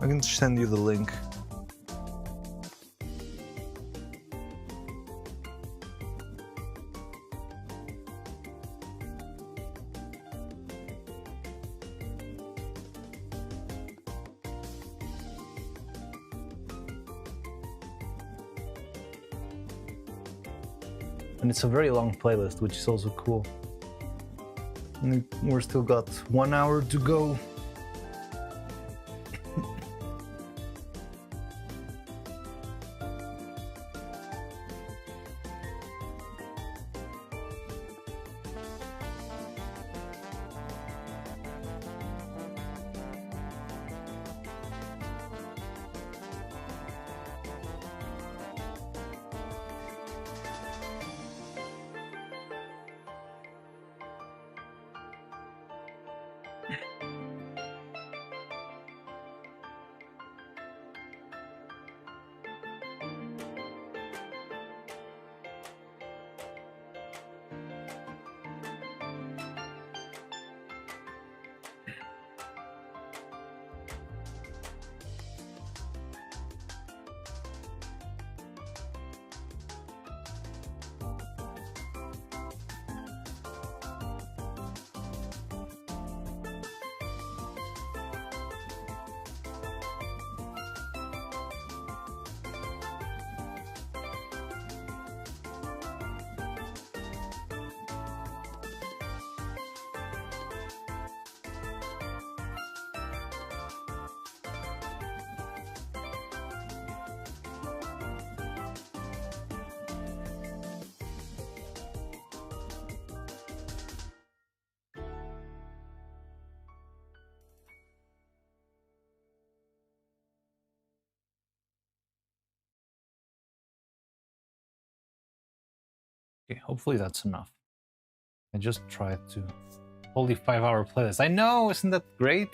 I can send you the link. And it's a very long playlist, which is also cool. And we're still got 1 hour to go. Okay, hopefully that's enough. I just tried to... Holy 5-hour playlist. I know, isn't that great?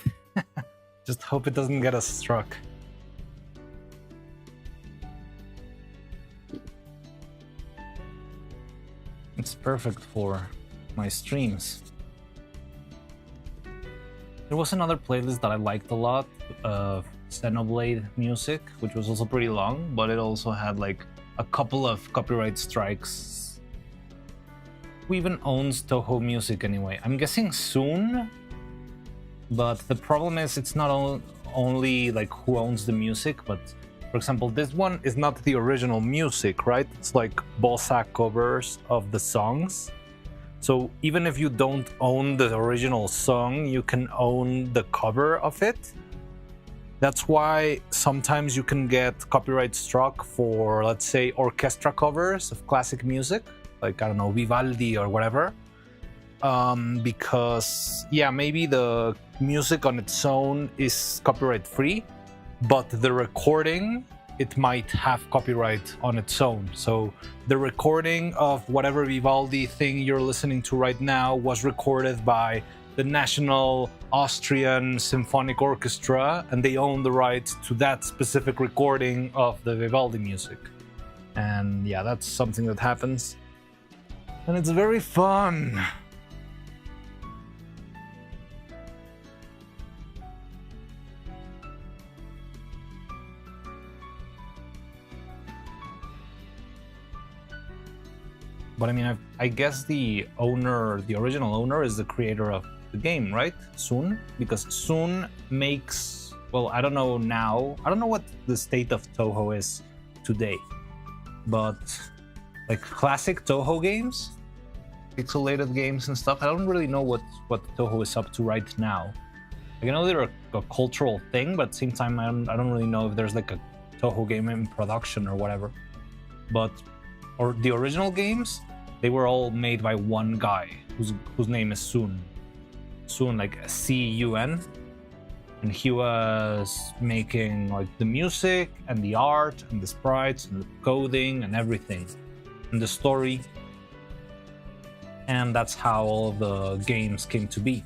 Just hope it doesn't get us struck. It's perfect for my streams. There was another playlist that I liked a lot of Xenoblade music, which was also pretty long, but it also had like a couple of copyright strikes. Who even owns Toho Music anyway? I'm guessing soon, but the problem is it's not only like who owns the music, but for example, this one is not the original music, right? It's like bossa covers of the songs. So even if you don't own the original song, you can own the cover of it. That's why sometimes you can get copyright struck for, let's say, orchestra covers of classic music, like, I don't know, Vivaldi or whatever. Because, yeah, maybe the music on its own is copyright free, but the recording, it might have copyright on its own. So the recording of whatever Vivaldi thing you're listening to right now was recorded by the National Austrian Symphonic Orchestra, and they own the right to that specific recording of the Vivaldi music. And yeah, that's something that happens. And it's very fun. But I mean, I guess the owner, the original owner, is the creator of the game, right? Sun? Because Sun makes, well, I don't know now. I don't know what the state of Toho is today. But like classic Toho games, pixelated games and stuff, I don't really know what Toho is up to right now. Like, I know they're a cultural thing, but at the same time, I don't really know if there's like a Toho game in production or whatever. But or the original games, they were all made by one guy whose name is Sun. Sun, like C-U-N. And he was making like the music and the art and the sprites and the coding and everything. And the story. And that's how all of the games came to be.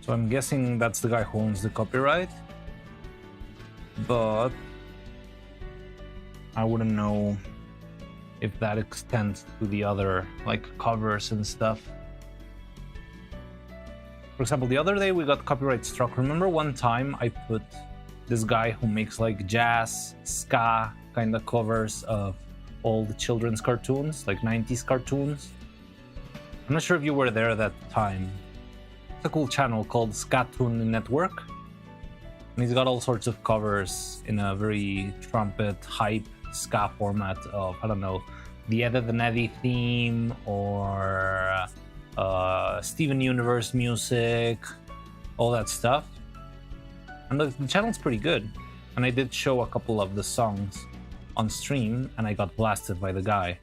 So I'm guessing that's the guy who owns the copyright, but I wouldn't know if that extends to the other like covers and stuff. For example, the other day we got copyright struck. Remember one time I put this guy who makes like jazz, ska kind of covers of old children's cartoons, like 90s cartoons. I'm not sure if you were there at that time. It's a cool channel called Skatoon Network. And he's got all sorts of covers in a very trumpet, hype, ska format of, I don't know, the Ed, Edd n Eddy theme or Steven Universe music, all that stuff. And the channel's pretty good. And I did show a couple of the songs on stream, and I got blasted by the guy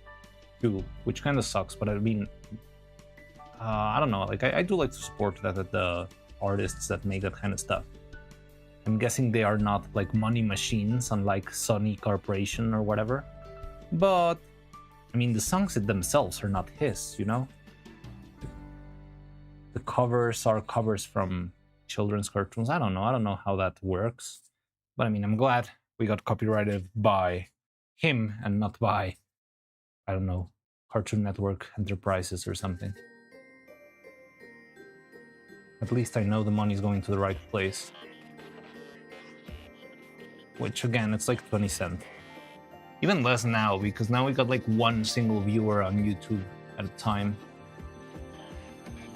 too, which kind of sucks. But I mean, I don't know. Like I do like to support the artists that make that kind of stuff. I'm guessing they are not like money machines, unlike Sony Corporation or whatever. But I mean, the songs themselves are not his, you know. The covers are covers from children's cartoons. I don't know how that works. But I mean, I'm glad we got copyrighted by him and not by, I don't know, Cartoon Network Enterprises or something. At least I know the money's going to the right place. Which again, it's like 20 cents. Even less now, because now we got like one single viewer on YouTube at a time.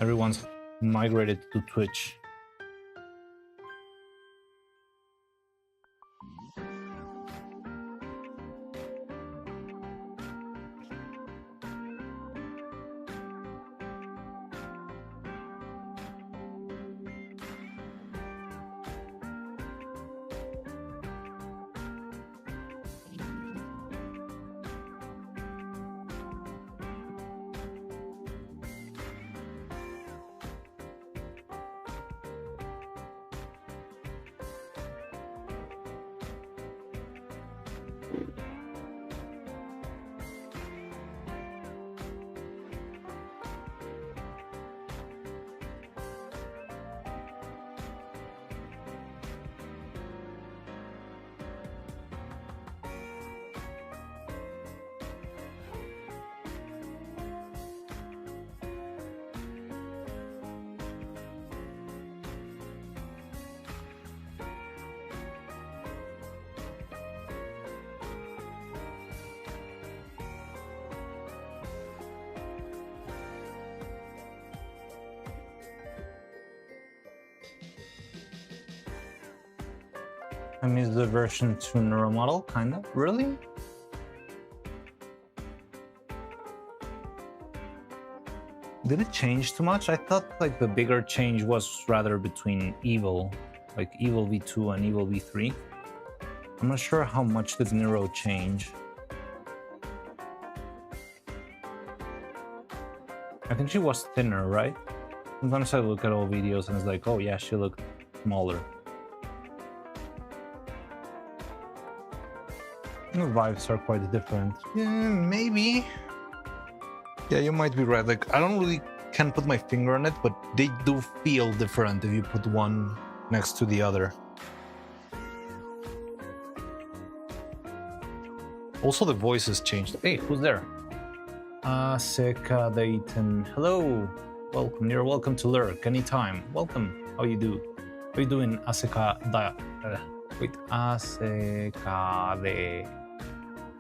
Everyone's migrated to Twitch. I mean, the version 2 neural model, kind of. Really? Did it change too much? I thought like the bigger change was rather between Evil, like Evil v2 and Evil v3. I'm not sure how much did Neuro change. I think she was thinner, right? Sometimes I look at old videos and it's like, oh yeah, she looked smaller. The vibes are quite different. Yeah, maybe. Yeah, you might be right. Like, I don't really can't put my finger on it, but they do feel different if you put one next to the other. Also, the voices changed. Hey, who's there? Aseka Dayton. Hello. Welcome. You're welcome to lurk anytime. Welcome. How you do? How you doing, Aseka wait, Aseka de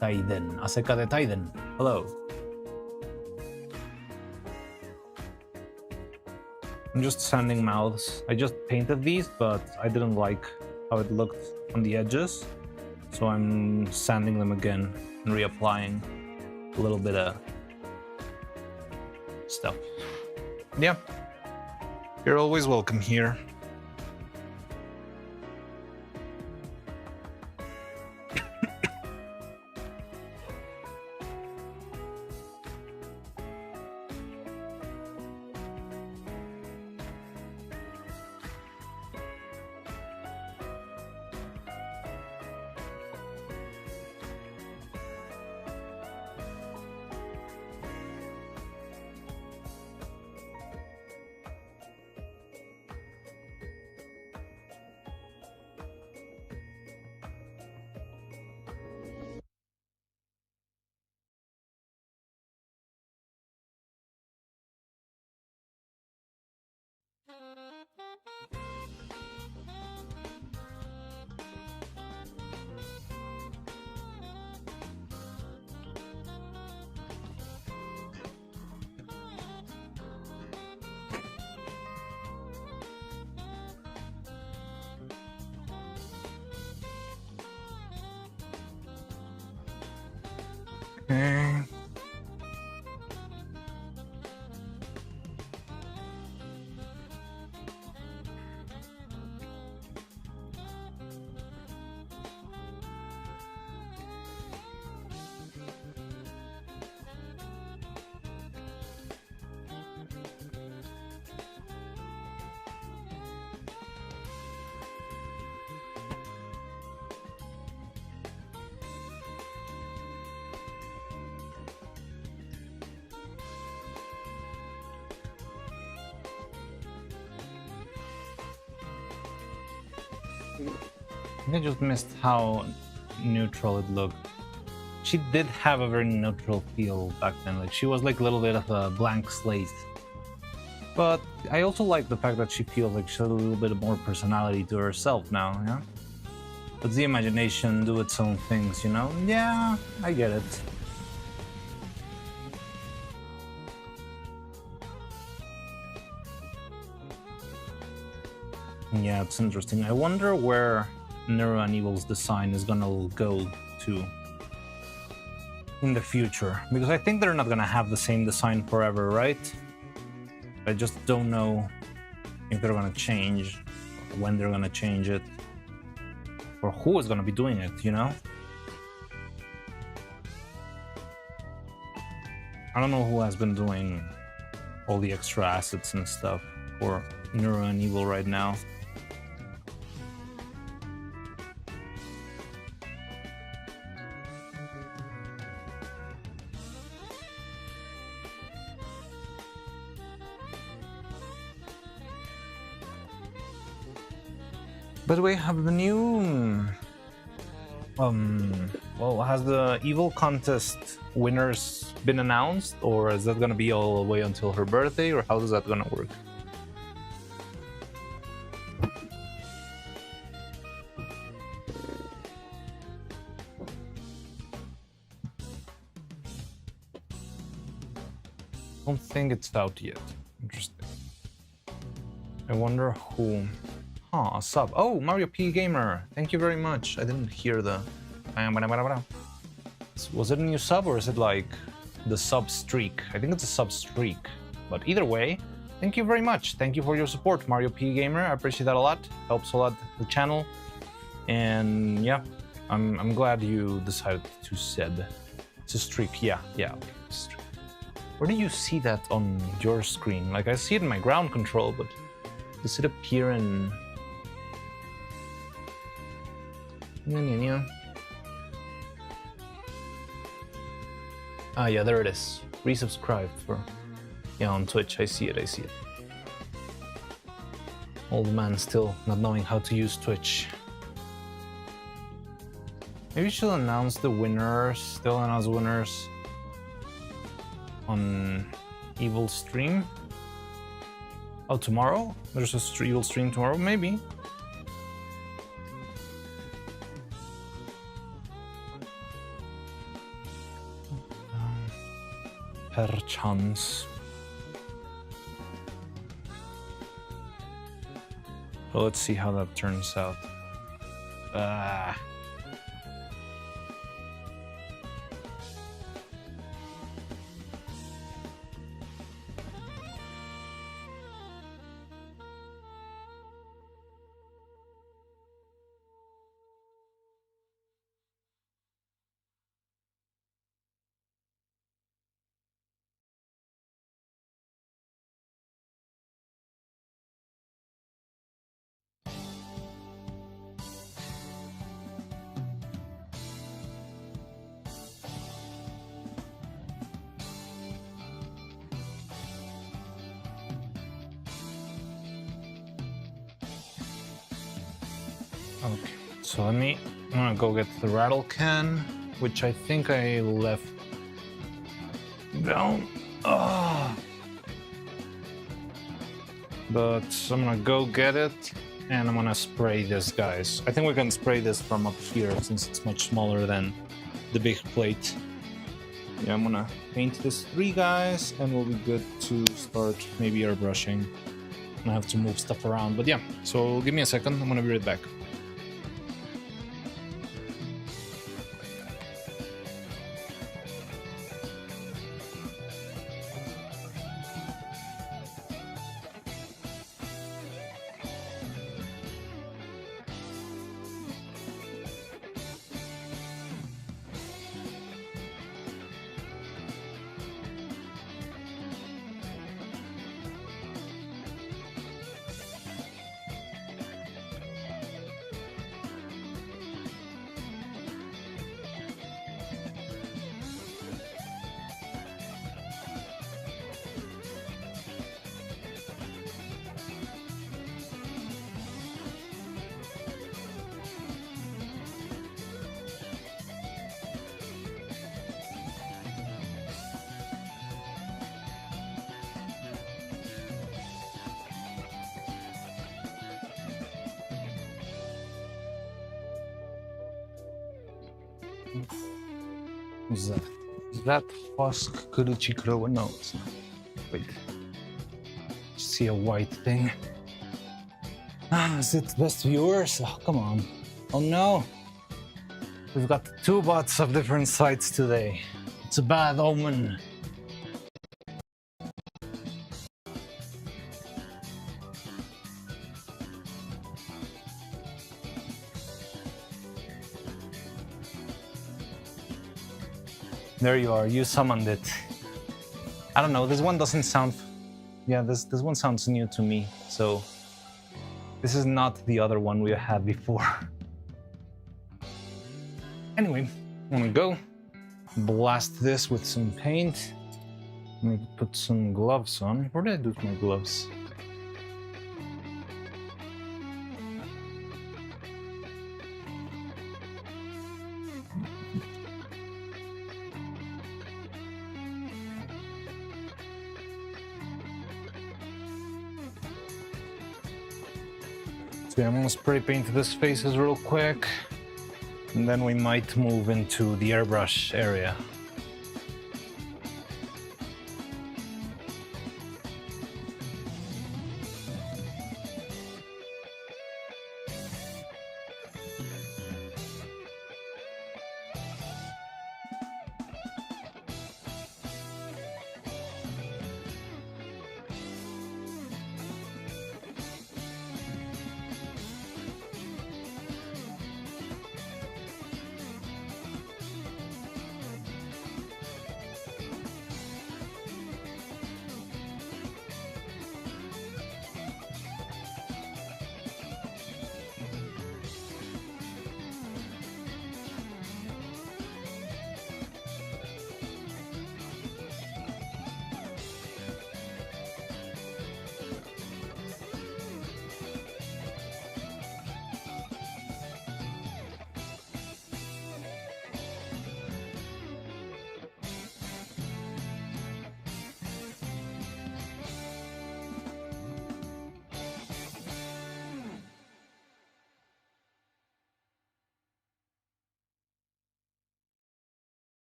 Taiden. Aseka de Taiden. Hello. I'm just sanding mouths. I just painted these, but I didn't like how it looked on the edges. So I'm sanding them again and reapplying a little bit of stuff. Yeah. You're always welcome here. Okay. I just missed how neutral it looked. She did have a very neutral feel back then, like she was like a little bit of a blank slate. But I also like the fact that she feels like she has a little bit more personality to herself now, yeah? Let's the imagination do its own things, you know? Yeah, I get it. Yeah, it's interesting. I wonder where Neuro and Evil's design is gonna go to in the future, because I think they're not gonna have the same design forever, right? I just don't know if they're gonna change, or when they're gonna change it, or who is gonna be doing it, you know? I don't know who has been doing all the extra assets and stuff for Neuro and Evil right now. By the way, have the new well, has the Evil contest winners been announced, or is that gonna be all the way until her birthday, or how is that gonna work? I don't think it's out yet. Interesting. I wonder who. Huh, a sub. Oh, Mario P Gamer. Thank you very much. I didn't hear the. Was it a new sub, or is it like the sub streak? I think it's a sub streak. But either way, thank you very much. Thank you for your support, Mario P Gamer. I appreciate that a lot. Helps a lot the channel. And yeah, I'm glad you decided to sub. It's a streak. Yeah, okay. Streak. Where do you see that on your screen? Like, I see it in my ground control, but does it appear in... Ah, yeah, there it is. Resubscribe for... Yeah, on Twitch, I see it. Old man still not knowing how to use Twitch. Maybe we should announce the winners, still announce winners on Evil stream. Oh, tomorrow? There's a Evil stream tomorrow? Maybe. Perchance. Well, let's see how that turns out. Okay, so I'm gonna go get the rattle can, which I think I left down. But I'm gonna go get it, and I'm gonna spray this, guys. I think we can spray this from up here, since it's much smaller than the big plate. Yeah, I'm gonna paint this 3 guys, and we'll be good to start maybe airbrushing. I have to move stuff around, but yeah, so give me a second, I'm gonna be right back. What's that? Is that Husk Kuruchikuro? No, it's not. Wait. See a white thing. Ah, is it best viewers? Oh, come on. Oh no. We've got two bots of different sites today. It's a bad omen. There you are, you summoned it. I don't know, this one doesn't sound... Yeah, this one sounds new to me, so... This is not the other one we had before. Anyway, I'm gonna go blast this with some paint. Let me put some gloves on. Where did I do my gloves? So yeah, I'm gonna spray paint this faces real quick, and then we might move into the airbrush area.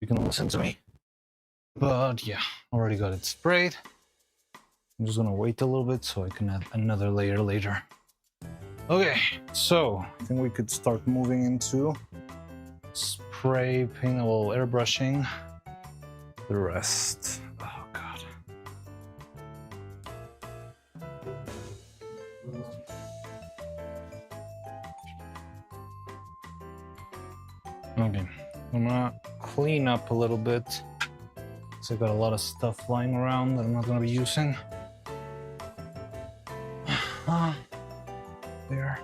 You can listen to me. But yeah, already got it sprayed. I'm just gonna wait a little bit so I can add another layer later. Okay, so I think we could start moving into spray paint, a little airbrushing. The rest. Oh god. Okay, I'm gonna clean up a little bit. So I got a lot of stuff lying around that I'm not gonna be using. There.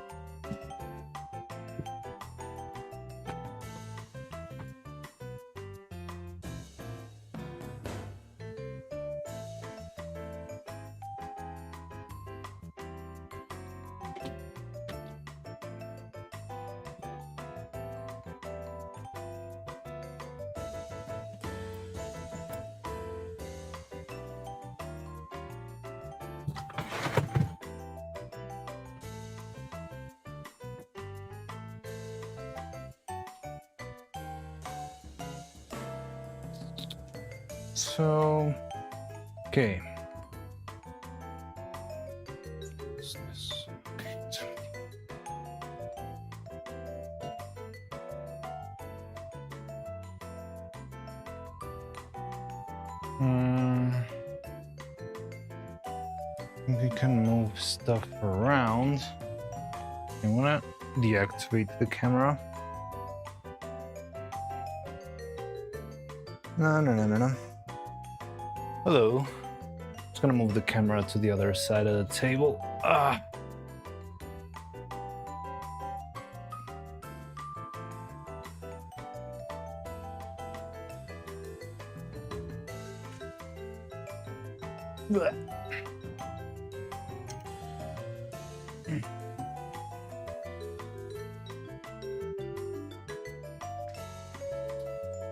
So, okay. What's this? Okay. We can move stuff around. I wanna deactivate the camera. No. Hello. Just gonna move the camera to the other side of the table. Ah. Blech.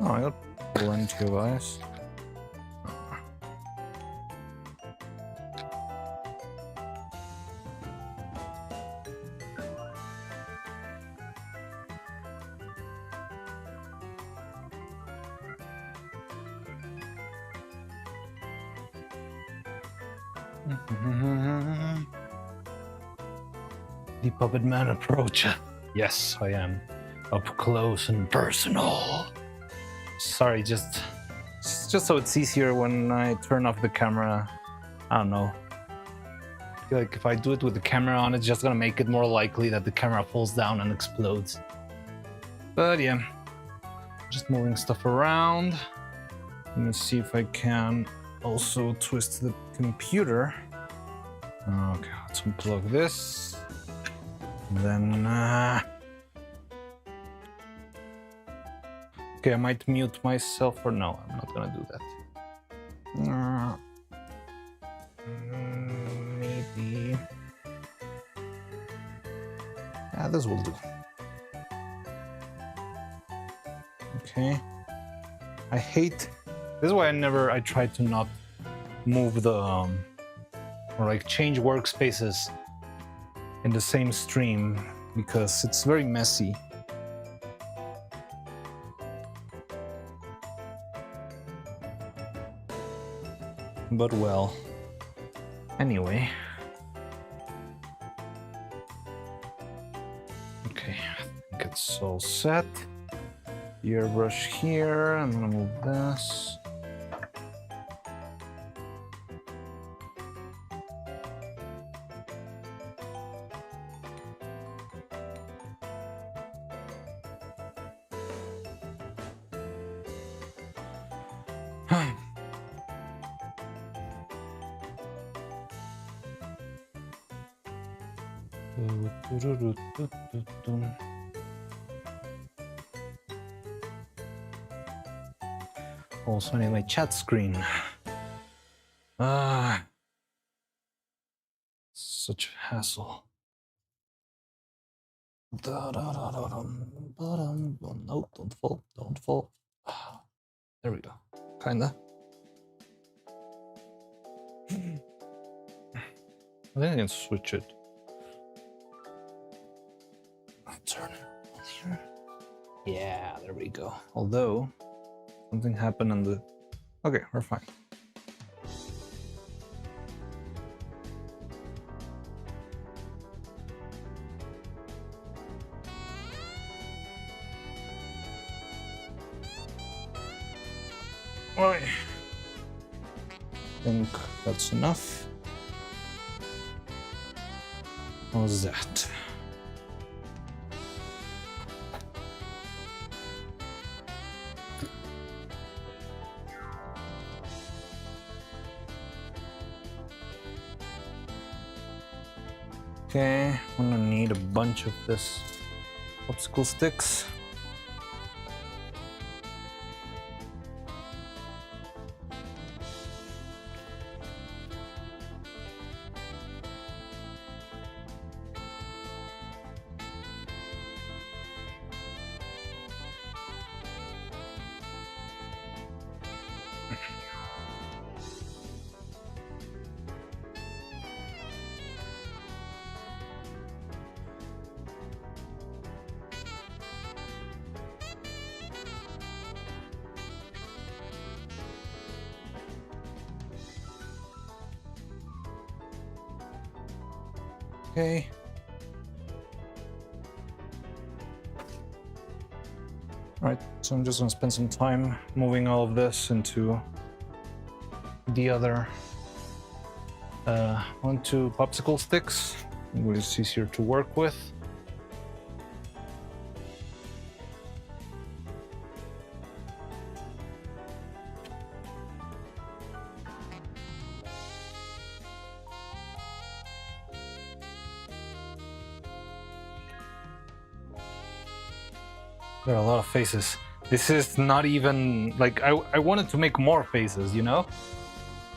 Oh, I got plenty of ice. The Puppet Man approach. Yes, I am. Up close and personal. Sorry, just so it's easier when I turn off the camera. I don't know. I feel like if I do it with the camera on, it's just gonna make it more likely that the camera falls down and explodes. But yeah, just moving stuff around. Let me see if I can also twist the computer. Okay, let's unplug this. And then, okay, I might mute myself, or no, I'm not gonna do that. Maybe. Yeah, this will do. Okay. I hate. This is why I try to not move the or like change workspaces in the same stream, because it's very messy. But well, anyway. Okay, I think it's all set. Airbrush here, I'm gonna move this. Also need my chat screen. Such a hassle. No, don't fall, don't fall. There we go. Kinda. I think I can switch it. I turn it on here. Yeah, there we go. Although something happened on the. Okay, we're fine. Alright. I think that's enough. How's that? Okay, I'm gonna need a bunch of this popsicle sticks. Okay. Alright, so I'm just gonna spend some time moving all of this into the other onto popsicle sticks, which is easier to work with. There are a lot of faces. This is not even like I wanted to make more faces, you know?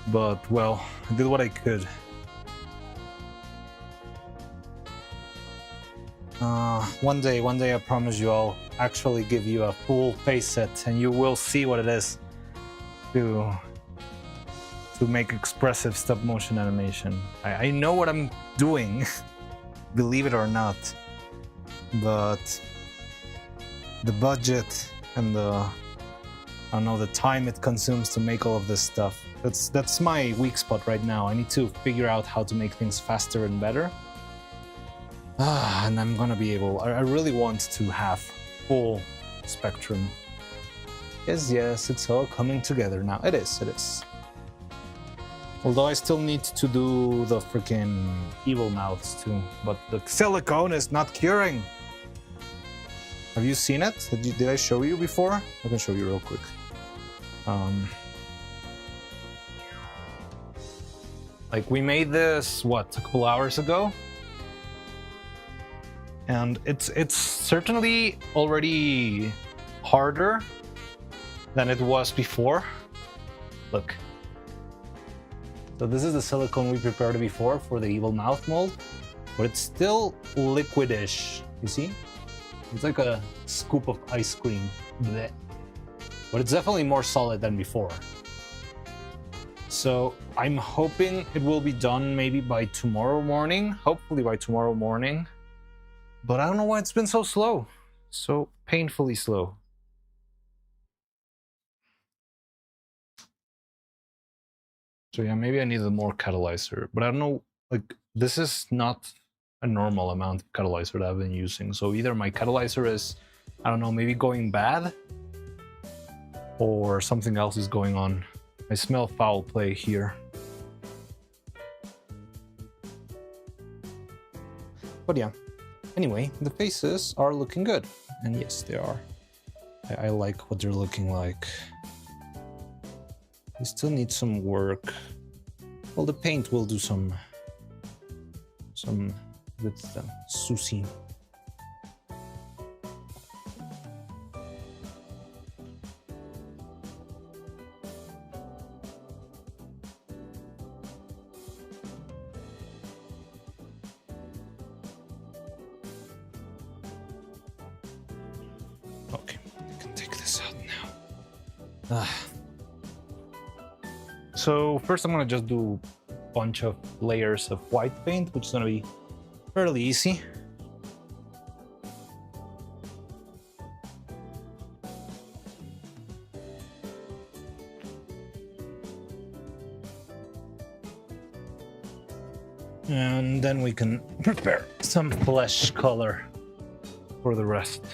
But well, I did what I could. One day I promise you I'll actually give you a full face set and you will see what it is to make expressive stop motion animation. I know what I'm doing, believe it or not, but the budget and the don't know the time it consumes to make all of this stuff. That's my weak spot right now. I need to figure out how to make things faster and better. And I'm gonna be able. I really want to have full spectrum. Yes, it's all coming together now. It is. Although I still need to do the freaking evil mouths too. But the silicone is not curing. Have you seen it? Did I show you before? I can show you real quick. Like we made this, what, a couple hours ago? And it's certainly already harder than it was before. Look. So this is the silicone we prepared before for the evil mouth mold, but it's still liquidish, you see? It's like a scoop of ice cream. Blech. But it's definitely more solid than before. So I'm hoping it will be done maybe by tomorrow morning, hopefully by tomorrow morning. But I don't know why it's been so slow, so painfully slow. So yeah, maybe I need a more catalyzer, but I don't know, like this is not a normal amount of catalyzer that I've been using. So either my catalyzer is, I don't know, maybe going bad, or something else is going on. I smell foul play here. But yeah, anyway, the faces are looking good. And yes, they are. I like what they're looking like. They still need some work. Well, the paint will do some with them. Sushi. Okay, I can take this out now. So first I'm gonna just do a bunch of layers of white paint, which is gonna be fairly easy. And then we can prepare some flesh color for the rest.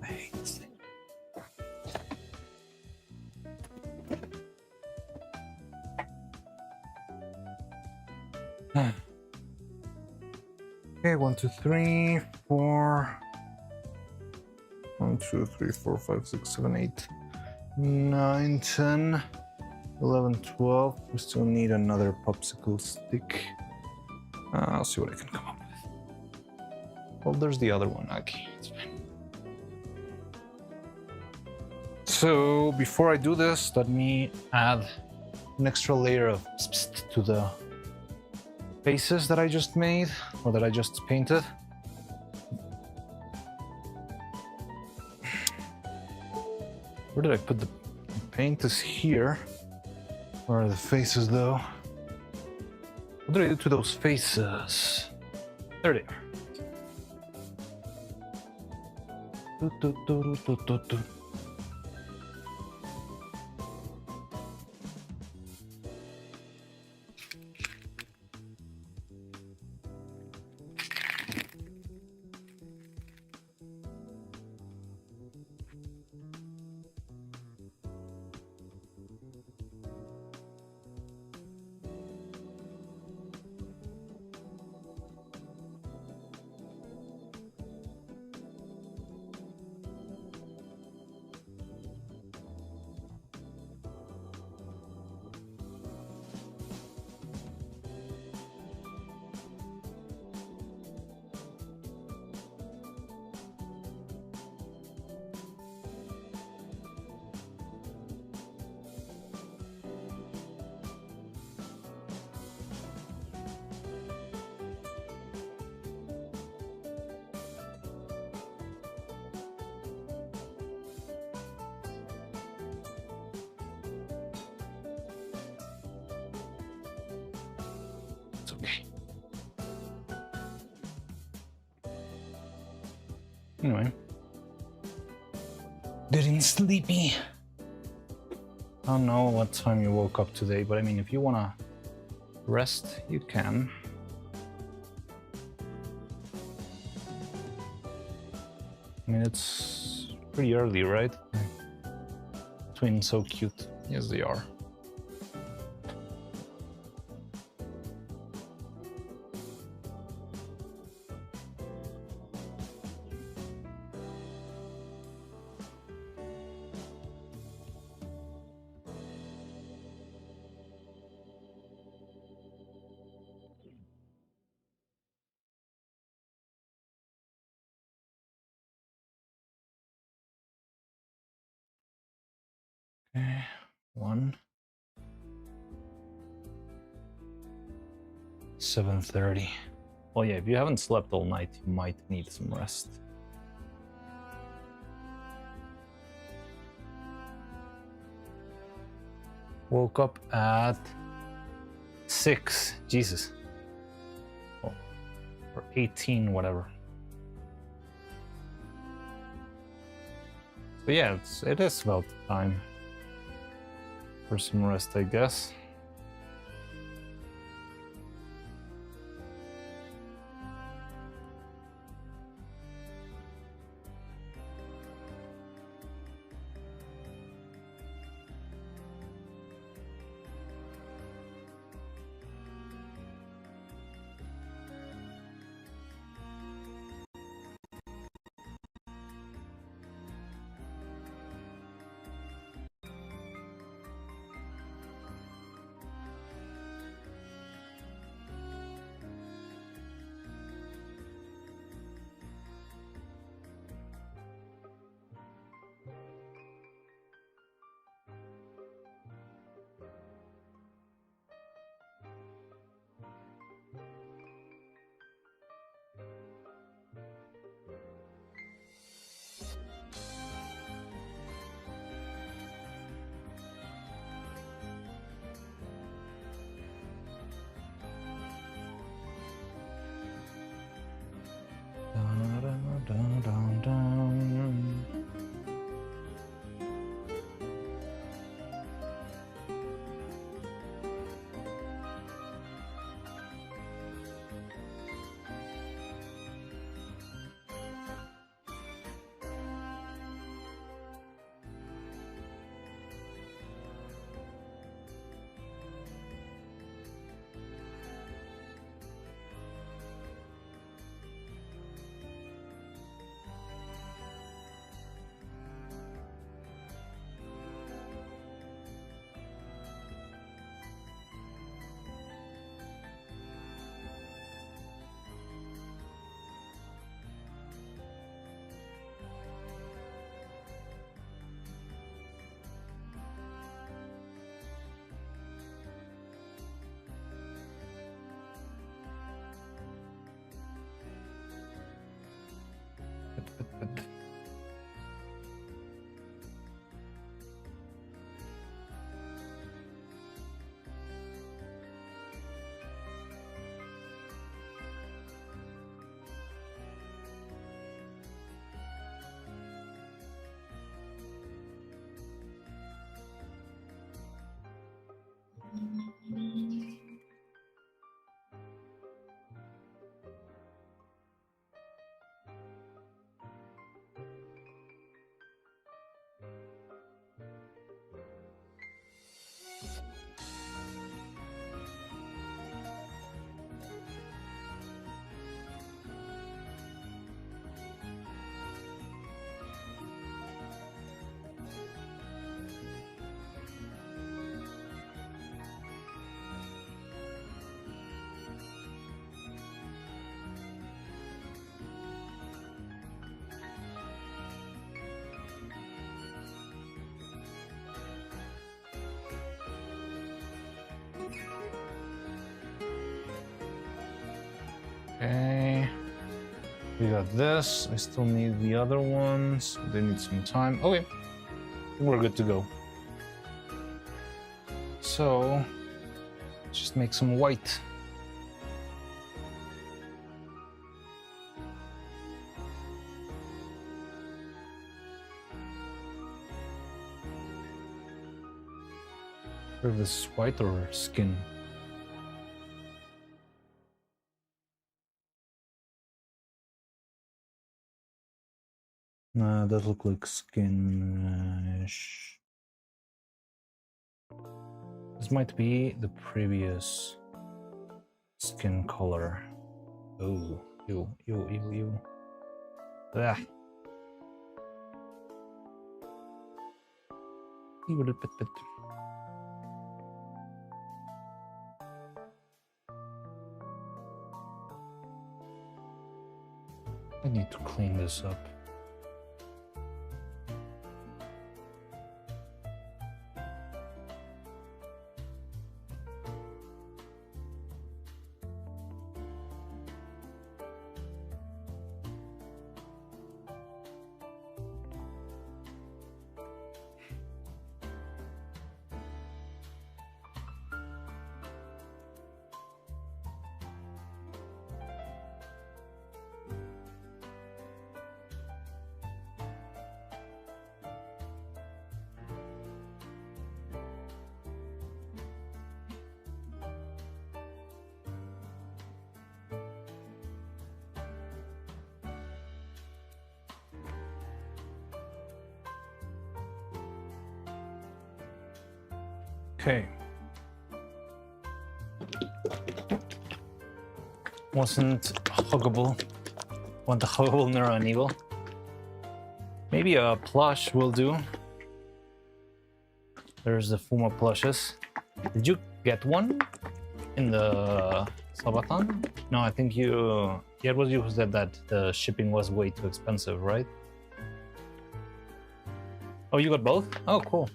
I hate this thing. Okay, 1, 2, 3, 4. 1, 2, 3, 4, 5, 6, 7, 8, 9, 10, 11, 12. We still need another popsicle stick. I'll see what I can come up with. Well, there's the other one. Okay, it's fine. So before I do this, let me add an extra layer of to the faces that I just made, or that I just painted. Where did I put the paint? Is here. Where are the faces though? What did I do to those faces? There they are. It's okay. Anyway, getting sleepy. I don't know what time you woke up today, but I mean, if you wanna rest, you can. I mean, it's pretty early, right? Twins so cute. Yes, they are. Okay, 7:30. Well, yeah, if you haven't slept all night, you might need some rest. Woke up at 6. Jesus. Oh, or 18, whatever. So yeah, it is about time for some rest, I guess. Dun, dun, dun. Okay, we got this. I still need the other ones. They need some time. Okay, we're good to go. So, let's just make some white. If this is white or skin. Nah, that look like skin-ish. This might be the previous skin color. Oh, ew. Ah. I need to clean this up. Okay. Wasn't huggable. Want the huggable Neuro and Evil? Maybe a plush will do. There's the Fuma plushes. Did you get one in the Sabaton? No, I think you... Yeah, it was you who said that the shipping was way too expensive, right? Oh, you got both? Oh, cool.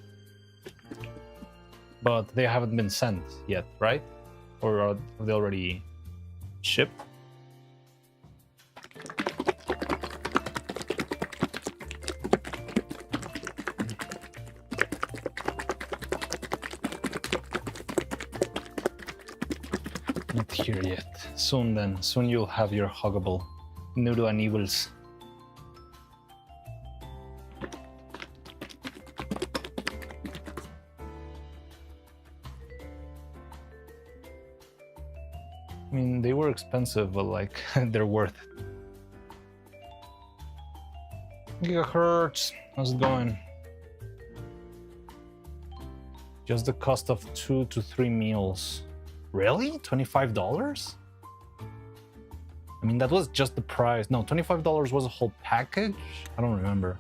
But they haven't been sent yet, right? Or are they already shipped? Not here yet. Soon then. Soon you'll have your huggable Neuro and Evils. I mean, they were expensive, but like, they're worth it. Gigahertz, how's it going? Just the cost of 2 to 3 meals. Really? $25? I mean, that was just the price. No, $25 was a whole package? I don't remember.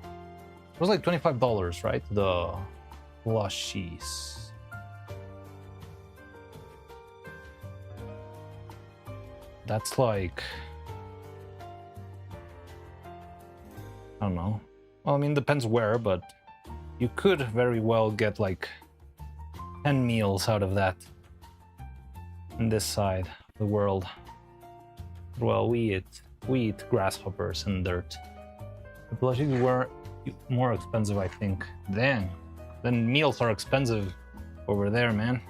It was like $25, right? The plushies. That's like... I don't know. Well, I mean, depends where, but you could very well get like 10 meals out of that on this side of the world. Well, we eat grasshoppers and dirt. The plushies were more expensive, I think. Dang, then meals are expensive over there, man.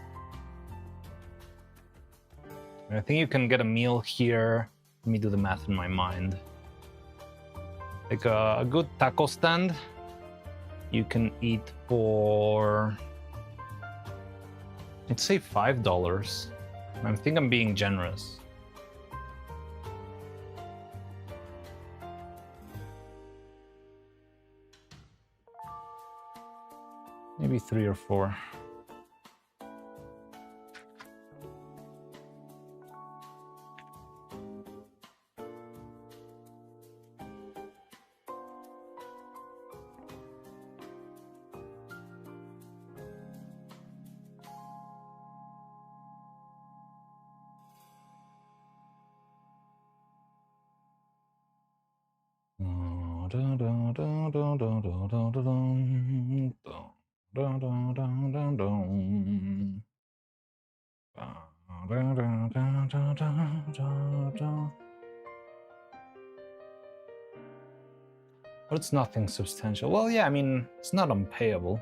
I think you can get a meal here. Let me do the math in my mind. Like a good taco stand, you can eat for, let's say $5. I think I'm being generous. Maybe 3 or 4. But it's nothing substantial. Well, yeah, I mean, it's not unpayable.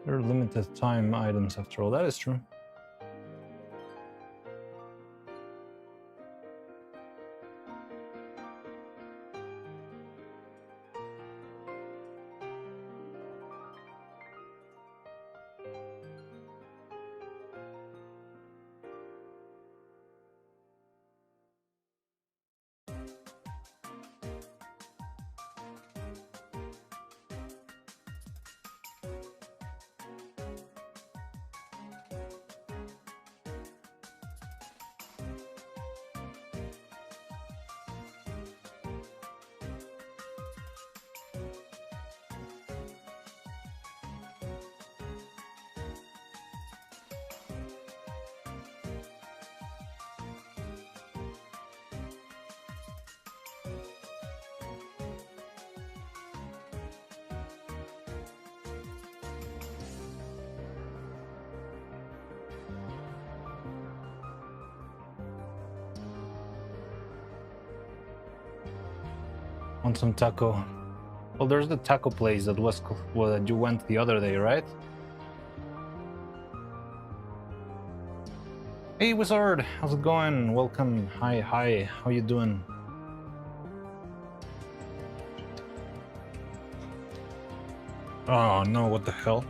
They're limited time items after all, that is true. Want some taco? Well, there's the taco place that was that you went the other day, right? Hey, Wizard, how's it going? Welcome. Hi. How you doing? Oh no! What the hell?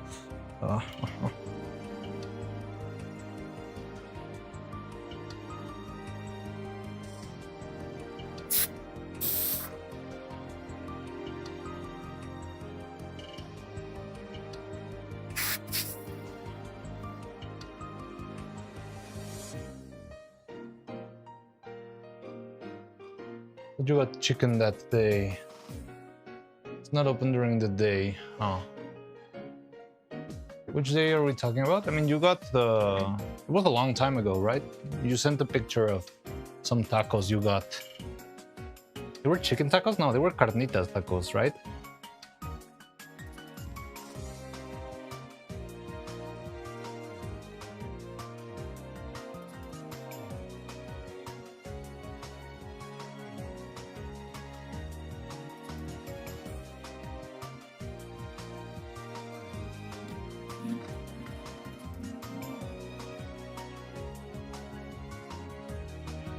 You got chicken that day. It's not open during the day. Oh. Which day are we talking about? I mean, you got the... It was a long time ago, right? You sent a picture of some tacos you got. They were chicken tacos? No, they were carnitas tacos, right?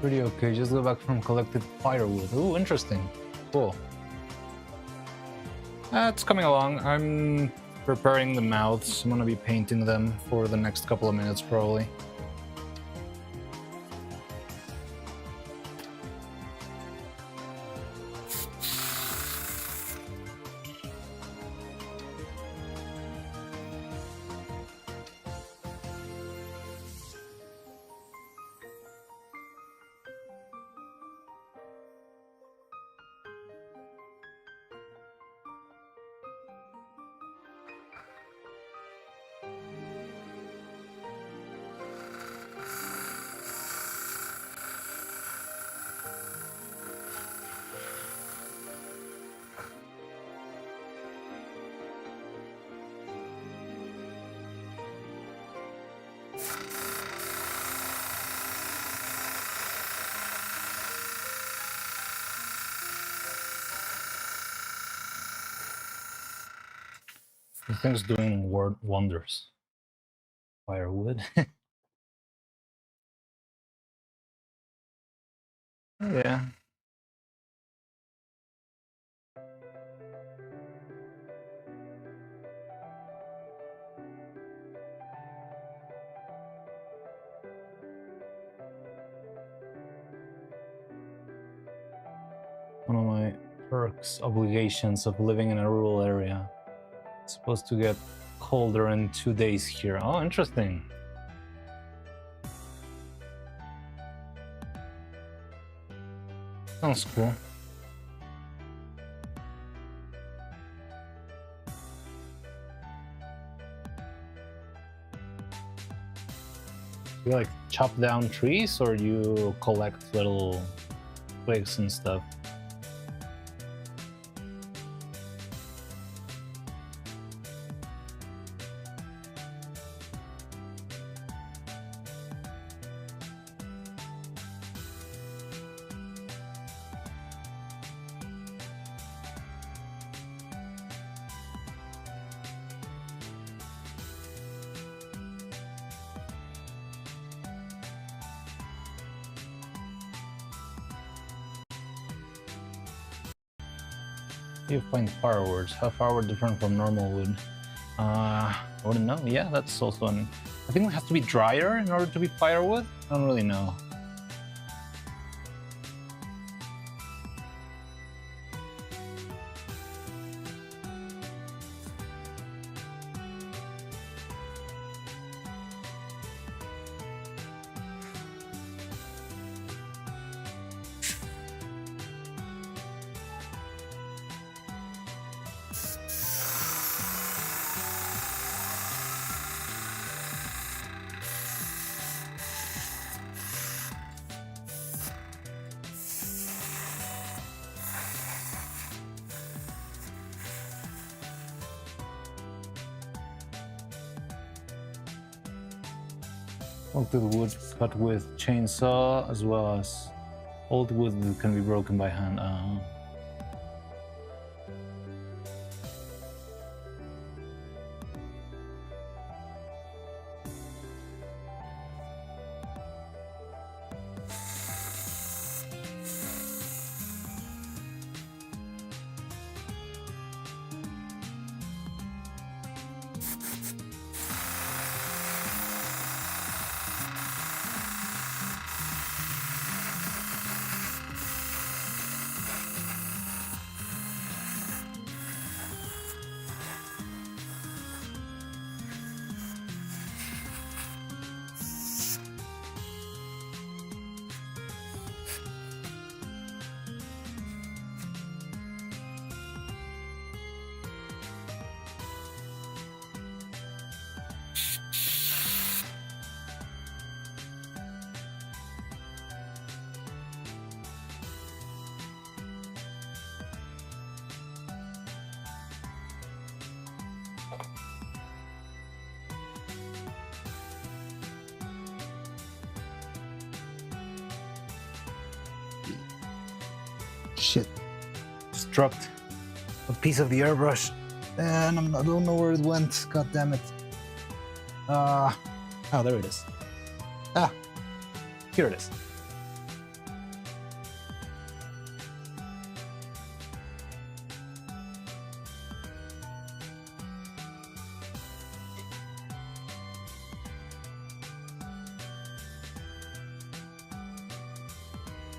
Pretty okay, just go back from collected firewood. Ooh, interesting. Cool. It's coming along. I'm preparing the mouths. I'm gonna be painting them for the next couple of minutes, probably. The thing's doing wonders. Firewood. Yeah. One of my perks, obligations of living in a rural area. It's supposed to get colder in 2 days here. Oh, interesting. Sounds cool. You like chop down trees, or you collect little twigs and stuff? You find fireworks. How firewood different from normal wood? I wouldn't know. Yeah, that's also an... I think it has to be drier in order to be firewood? I don't really know. Old wood cut with chainsaw, as well as old wood that can be broken by hand. shit. Just dropped a piece of the airbrush and I don't know where it went. God damn it. Oh, there it is. Ah, here it is.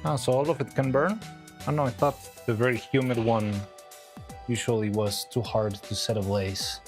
Ah, so all of it can burn? Oh no, I thought the very humid one usually was too hard to set ablaze.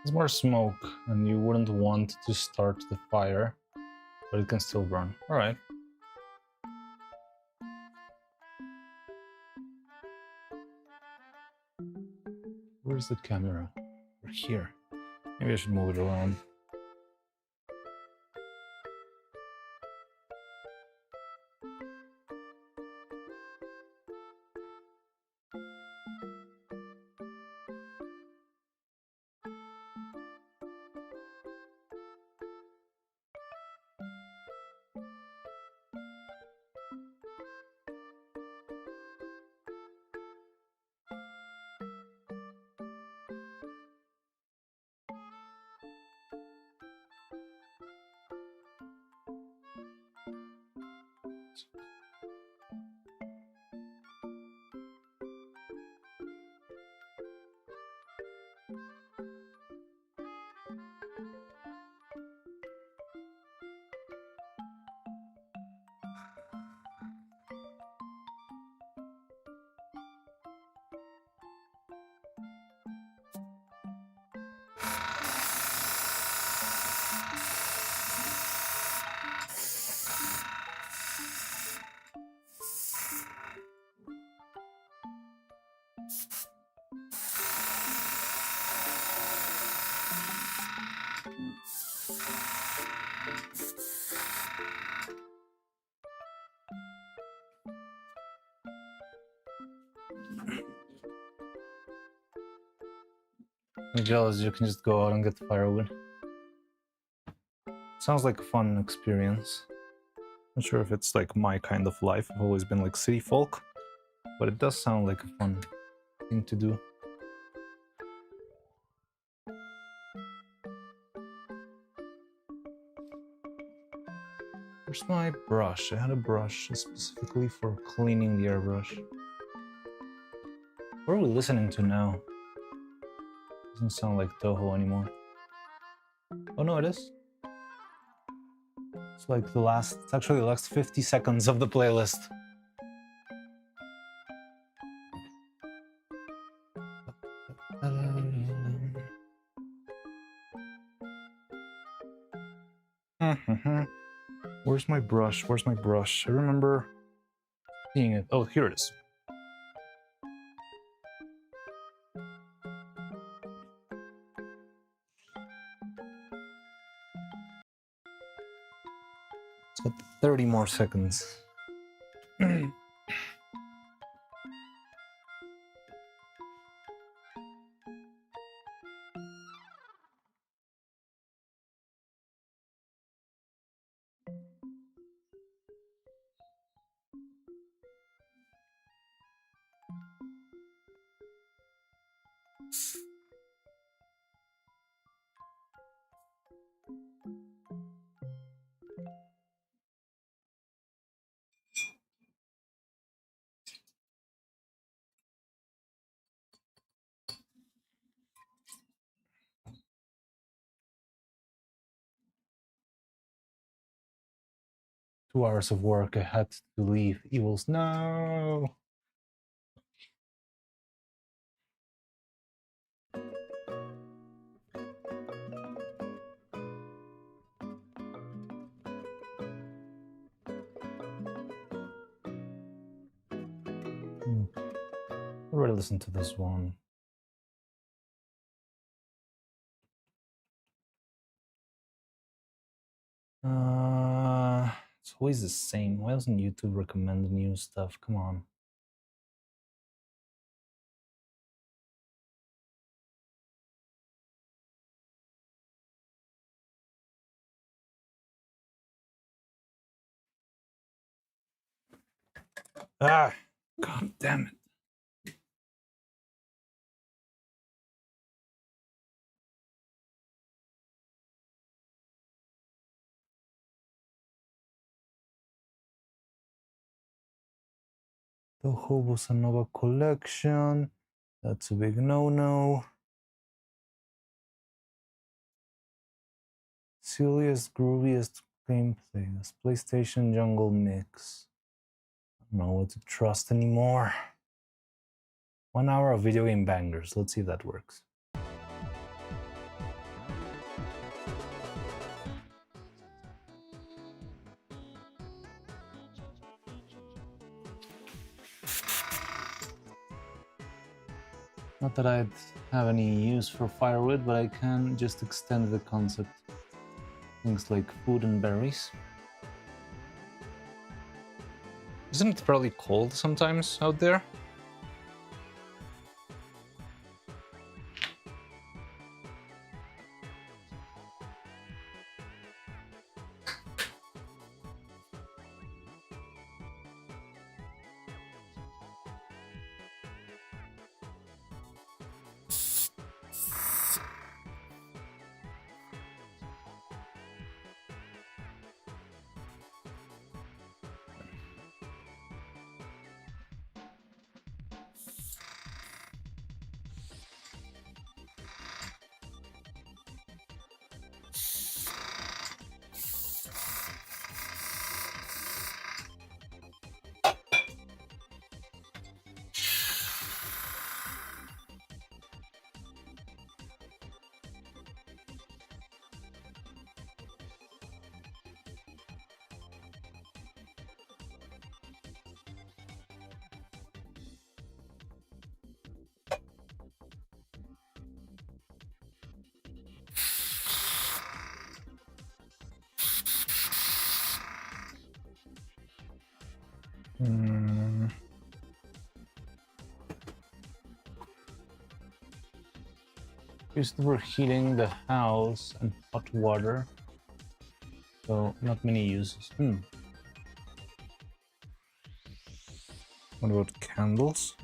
There's more smoke, and you wouldn't want to start the fire, but it can still burn. All right. Where's the camera? We're here. Maybe I should move it around. I'm jealous you can just go out and get the firewood. Sounds like a fun experience. Not sure if it's like my kind of life. I've always been like city folk, but it does sound like a fun thing to do. Where's my brush? I had a brush specifically for cleaning the airbrush. What are we listening to now? Doesn't sound like Toho anymore. Oh no, it is. It's like it's actually the last 50 seconds of the playlist. Where's my brush? Where's my brush? I remember seeing it. Oh, here it is. It's got 30 more seconds. 2 hours of work. I had to leave. Evils, no. I already listened to this one. It's always the same. Why doesn't YouTube recommend new stuff? Come on. Ah, god damn it. The Bossa Nova collection. That's a big no-no. Silliest, grooviest gameplay. This PlayStation Jungle Mix. I don't know what to trust anymore. 1 hour of video game bangers. Let's see if that works. Not that I'd have any use for firewood, but I can just extend the concept. Things like food and berries. Isn't it probably cold sometimes out there? Used for heating the house and hot water, so not many uses. What about candles?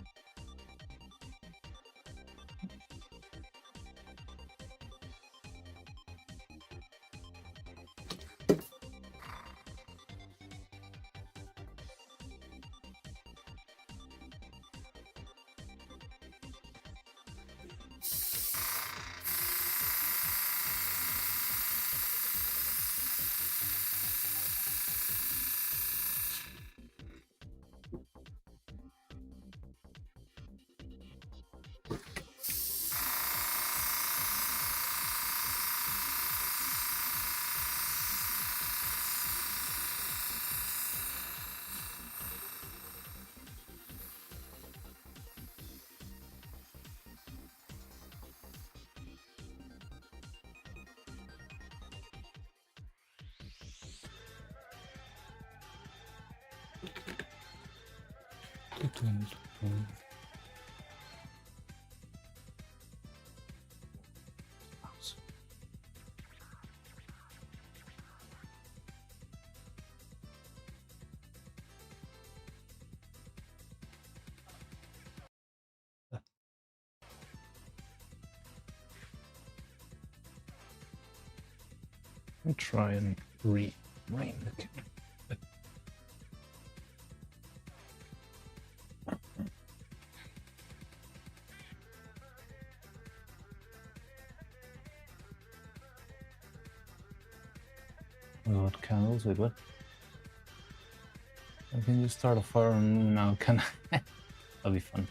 And try and rain the camera. What candles? Wait, what? I can just start a fire now, can I? That'll be fun.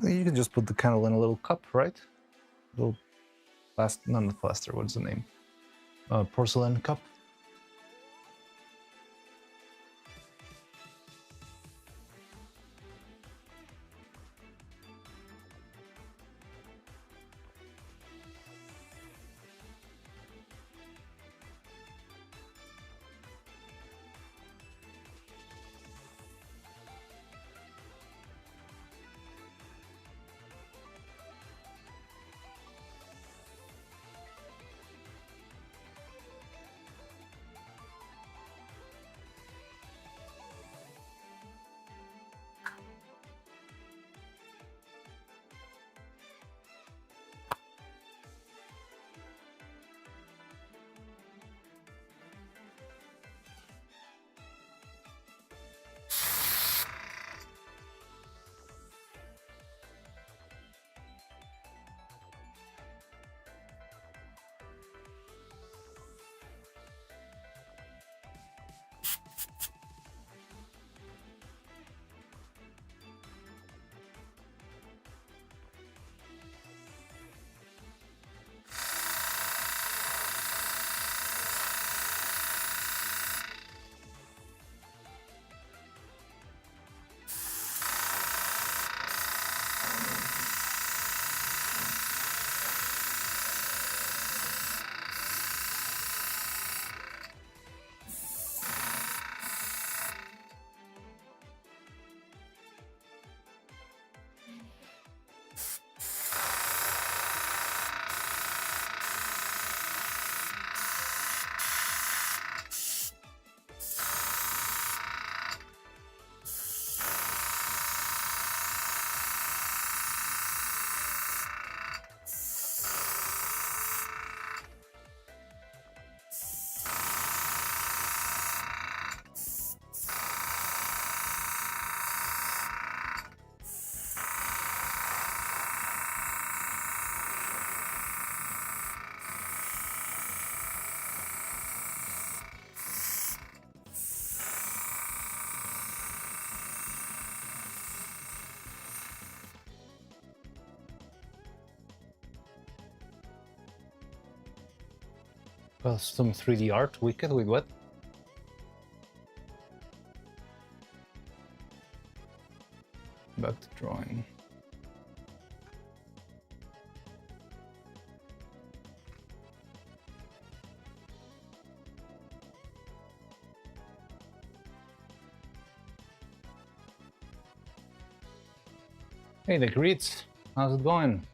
You can just put the candle in a little cup, right? Little plaster, not plaster, what's the name? Porcelain cup. Well, some 3D art, wicked, with what? Back to drawing. Hey, the greets, how's it going?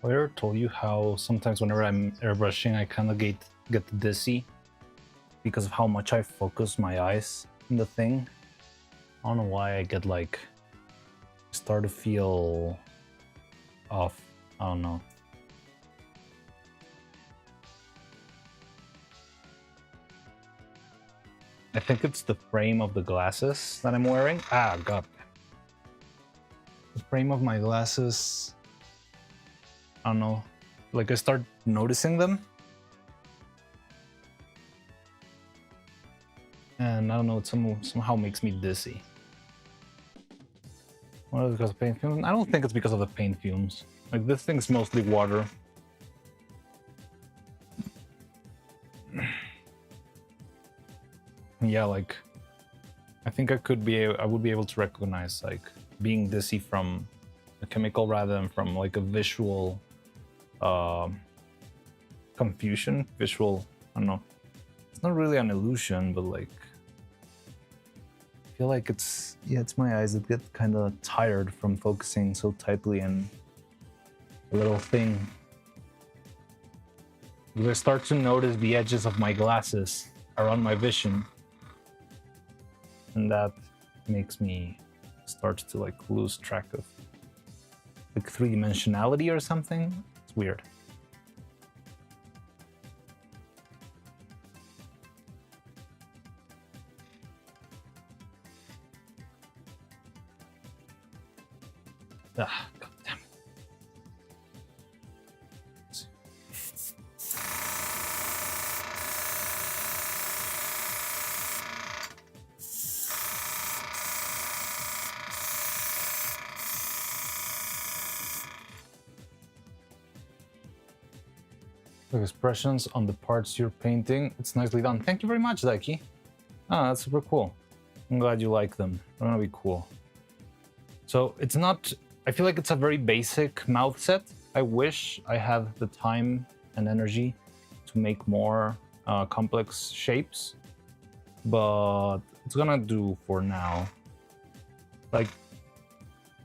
I ever told you how sometimes whenever I'm airbrushing, I kind of get dizzy because of how much I focus my eyes in the thing. I don't know why I get like start to feel off. I don't know. I think it's the frame of the glasses that I'm wearing. Ah, God. The frame of my glasses. I don't know. Like I start noticing them. And I don't know, it somehow makes me dizzy. What is it because of paint fumes? I don't think it's because of the paint fumes. Like this thing's mostly water. Yeah, like I think I would be able to recognize like being dizzy from a chemical rather than from like a visual confusion. Visual, I don't know. It's not really an illusion, but like I feel like it's my eyes that get kind of tired from focusing so tightly in a little thing. I start to notice the edges of my glasses around my vision. And that makes me start to like lose track of like three-dimensionality or something. It's weird. Ah, goddamn. Expressions on the parts you're painting. It's nicely done. Thank you very much, Daiki. Ah, that's super cool. I'm glad you like them. They're gonna be cool. So it's not, I feel like it's a very basic mouth set. I wish I had the time and energy to make more complex shapes, but it's gonna do for now. Like,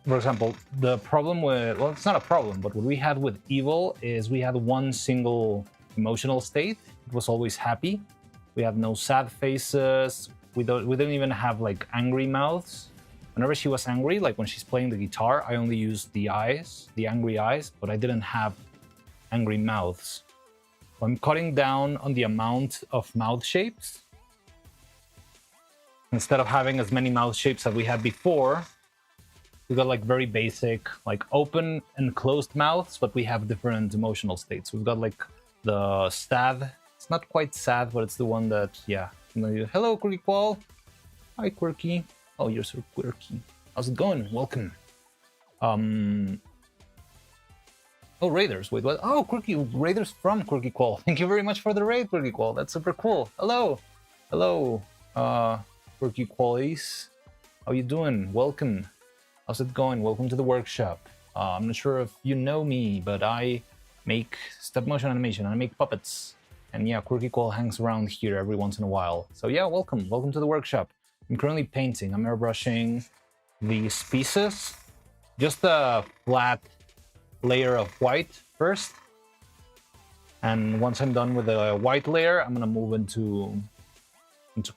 for example, the problem with, well, it's not a problem, but what we had with Evil is we had one single emotional state. It was always happy. We had no sad faces. We didn't even have like angry mouths. Whenever she was angry, like when she's playing the guitar, I only used the eyes, the angry eyes, but I didn't have angry mouths. So I'm cutting down on the amount of mouth shapes. Instead of having as many mouth shapes as we had before, we got like very basic, like open and closed mouths, but we have different emotional states. We've got like the sad. It's not quite sad, but it's the one that, yeah. Hello, Quirky Qual. Hi, Quirky. Oh, you're so quirky. How's it going? Welcome. Oh, Raiders. Wait, what? Oh, Quirky. Raiders from Quirky Qual. Thank you very much for the raid, Quirky Qual. That's super cool. Hello. Hello, Quirky Qualies. How you doing? Welcome. How's it going? Welcome to the workshop. I'm not sure if you know me, but I make stop motion animation and I make puppets. And yeah, Quirky Qual hangs around here every once in a while. So yeah, welcome. Welcome to the workshop. I'm currently painting. I'm airbrushing these pieces. Just a flat layer of white first. And once I'm done with the white layer, I'm gonna move into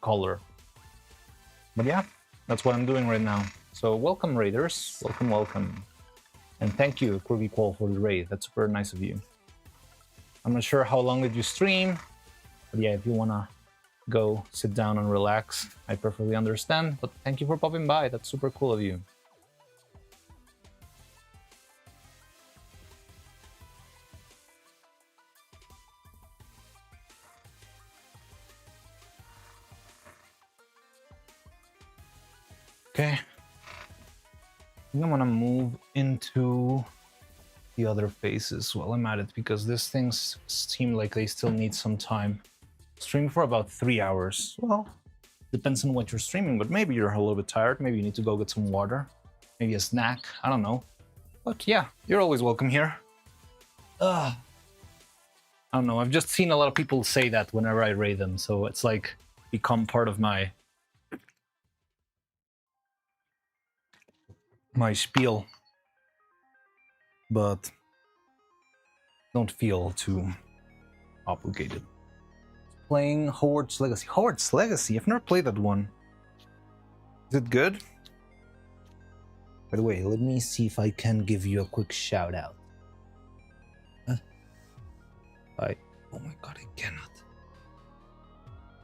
color. But yeah, that's what I'm doing right now. So welcome, Raiders. Welcome, welcome. And thank you, Quirky Qual, for the raid. That's super nice of you. I'm not sure how long did you stream, but yeah, if you wanna go sit down and relax, I perfectly understand. But thank you for popping by. That's super cool of you. Okay. I think I'm gonna move into the other faces while I'm at it, because these things seem like they still need some time. Stream for about 3 hours. Well, depends on what you're streaming, but maybe you're a little bit tired. Maybe you need to go get some water, maybe a snack. I don't know. But yeah, you're always welcome here. I don't know. I've just seen a lot of people say that whenever I raid them, so it's like become part of my spiel. But don't feel too obligated. Playing Hogwarts Legacy. Hogwarts Legacy? I've never played that one. Is it good? By the way, let me see if I can give you a quick shout out. Oh my god, I cannot.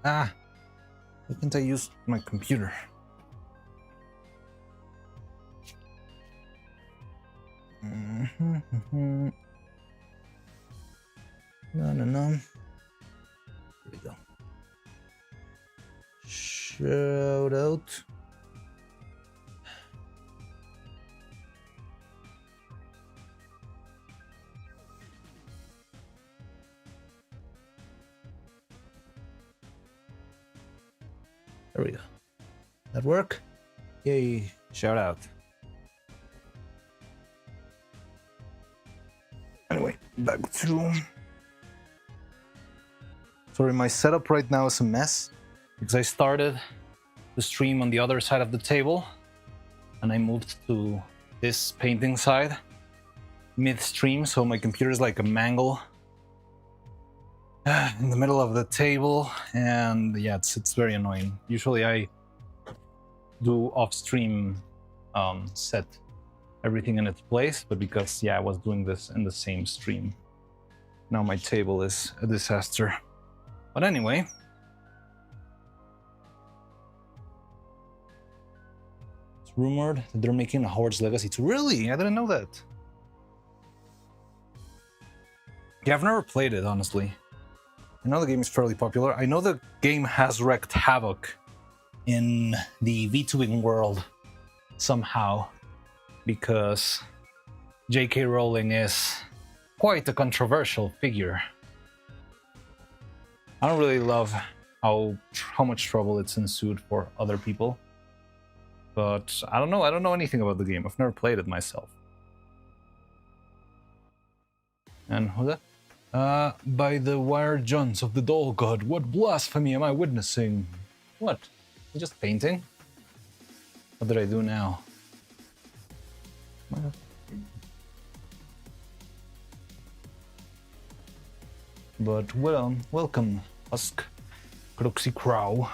Why can't I use my computer? No. Here we go. Shout out. There we go. That work? Yay, shout out. Anyway, back to... Sorry, my setup right now is a mess because I started the stream on the other side of the table and I moved to this painting side mid-stream, so my computer is like a mangle in the middle of the table, and yeah, it's very annoying. Usually I do off-stream set everything in its place, but because I was doing this in the same stream, now my table is a disaster. But anyway, it's rumored that they're making a Hogwarts Legacy 2. Really? I didn't know that. Yeah, I've never played it, honestly. I know the game is fairly popular. I know the game has wreaked havoc in the VTubing world somehow, because J.K. Rowling is quite a controversial figure. I don't really love how much trouble it's ensued for other people, but I don't know anything about the game. I've never played it myself. And who's that? By the wire Johns of the Doll God, what blasphemy am I witnessing? What? I'm just painting? What did I do now? But well, welcome, Husk, Cruxy Crow.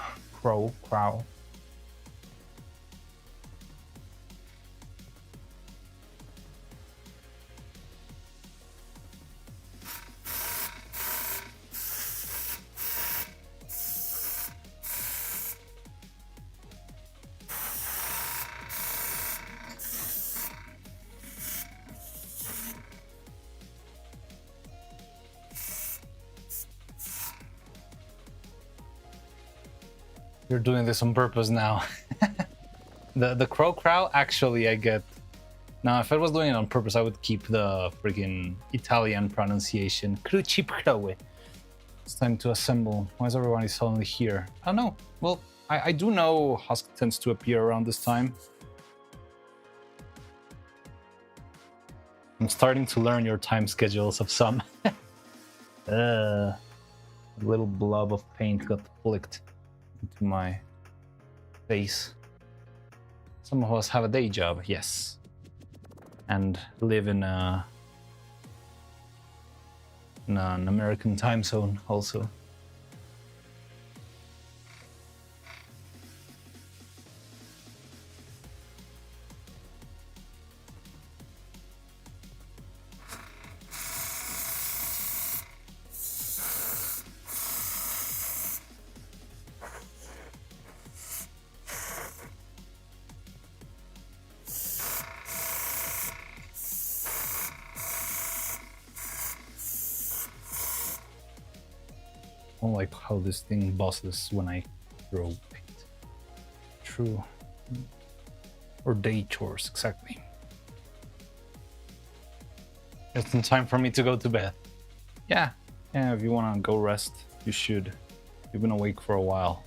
You're doing this on purpose now. The crow actually I get. Now, if I was doing it on purpose, I would keep the freaking Italian pronunciation. Cruci crowe. It's time to assemble. Why is everybody suddenly here? I don't know. Well, I do know Husk tends to appear around this time. I'm starting to learn your time schedules of some. A little blob of paint got flicked into my face. Some of us have a day job, yes, and live in an American time zone also. I don't like how this thing bosses when I throw paint. True. Or day chores, exactly. Just in time for me to go to bed. Yeah, if you want to go rest, you should. You've been awake for a while.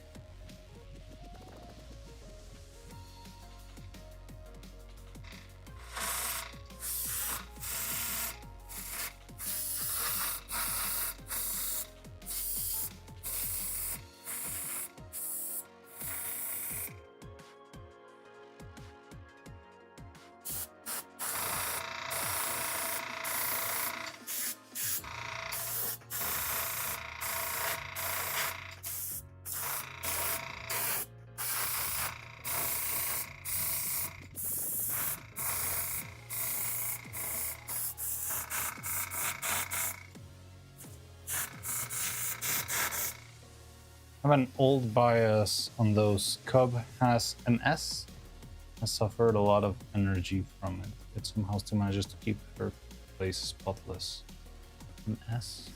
I have an old bias on those. Cub has an S. Has suffered a lot of energy from it. It somehow still manages to keep her place spotless. An S.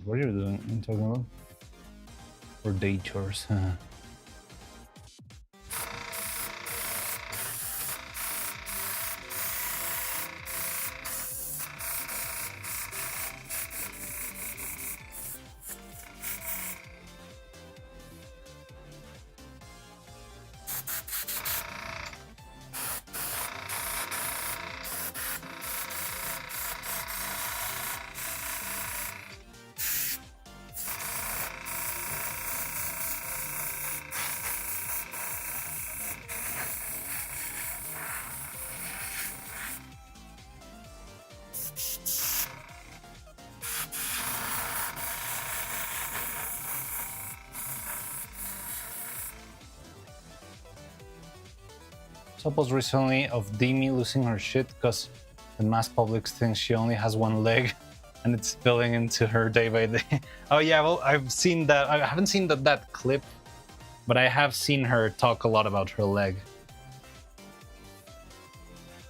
What are you doing? You talking about? Or day chores? Suppose recently of Demi losing her shit because the mass public thinks she only has one leg and it's spilling into her day by day. Oh yeah, well, I've seen that. I haven't seen that clip, but I have seen her talk a lot about her leg.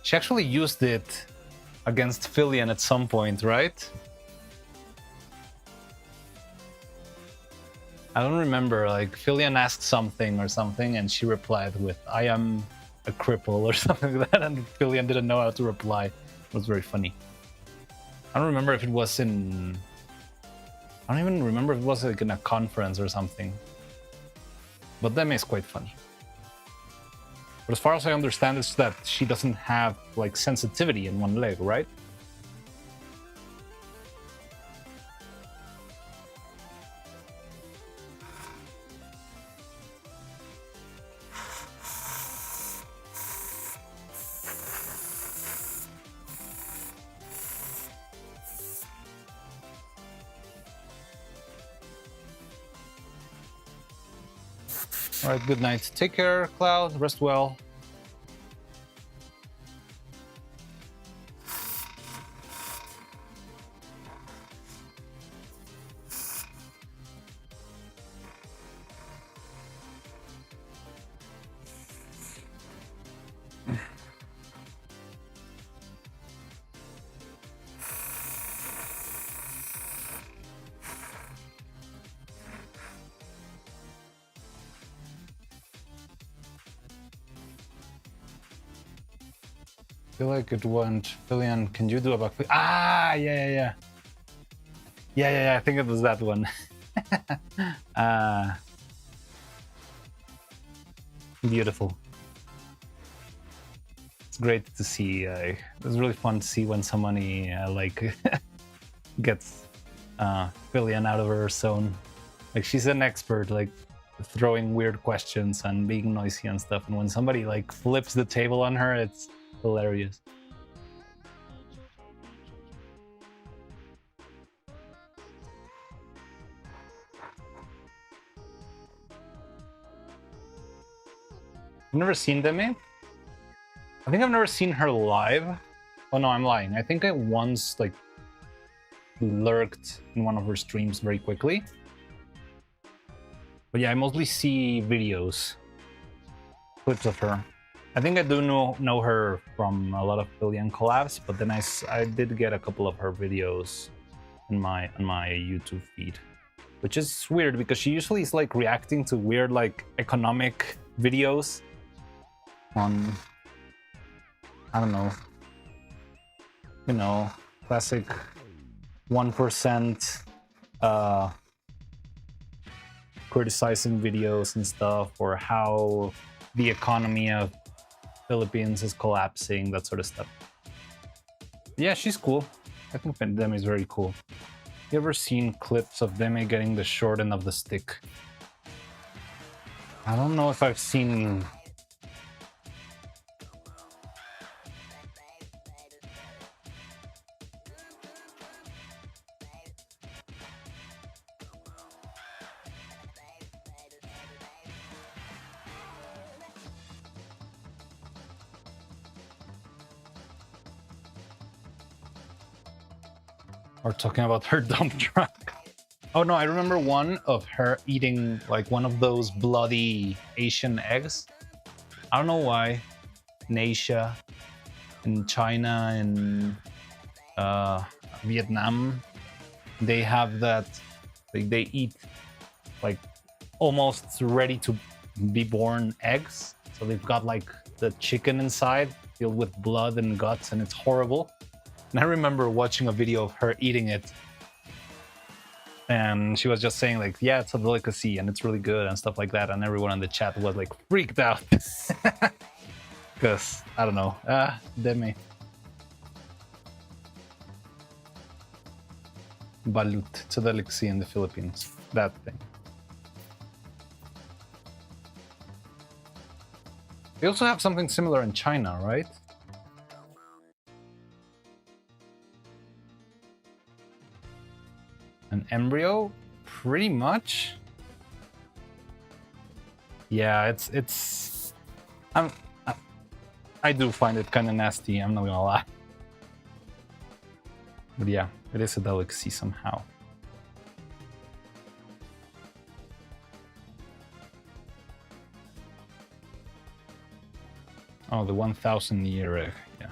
She actually used it against Filian at some point, right? I don't remember, like Filian asked something or something and she replied with, "I am a cripple," or something like that, and Filian didn't know how to reply. It was very funny. I don't remember if it was in... I don't even remember if it was like in a conference or something. But Demi is quite funny. But as far as I understand, it's that she doesn't have like sensitivity in one leg, right? All right, good night. Take care, Cloud. Rest well. I feel like it went. Filian, can you do a backflip? Ah, yeah. I think it was that one. Beautiful. It's great to see. It was really fun to see when somebody like gets Filian out of her zone. Like she's an expert, like throwing weird questions and being noisy and stuff. And when somebody like flips the table on her, it's hilarious. I've never seen Demi. I think I've never seen her live. Oh no, I'm lying. I think I once like lurked in one of her streams very quickly. But yeah, I mostly see videos, clips of her. I think I do know her from a lot of Filian collabs, but then I did get a couple of her videos in my YouTube feed, which is weird because she usually is like reacting to weird like economic videos on, I don't know, you know, classic 1% criticizing videos and stuff, or how the economy of Philippines is collapsing, that sort of stuff. Yeah, she's cool. I think Demi is very cool. You ever seen clips of Demi getting the short end of the stick? I don't know if I've seen... Or talking about her dump truck. Oh no, I remember one of her eating like one of those bloody Asian eggs. I don't know why. In Asia, in China, in Vietnam, they have that. Like, they eat like almost ready to be born eggs. So they've got like the chicken inside filled with blood and guts, and it's horrible. And I remember watching a video of her eating it. And she was just saying like, yeah, it's a delicacy and it's really good and stuff like that. And everyone in the chat was like freaked out. Because, I don't know. Deme. Balut. It's a delicacy in the Philippines. That thing. They also have something similar in China, right? An embryo? Pretty much. Yeah, I do find it kind of nasty, I'm not gonna lie. But yeah, it is a delicacy somehow. Oh, the 1,000-year egg, yeah.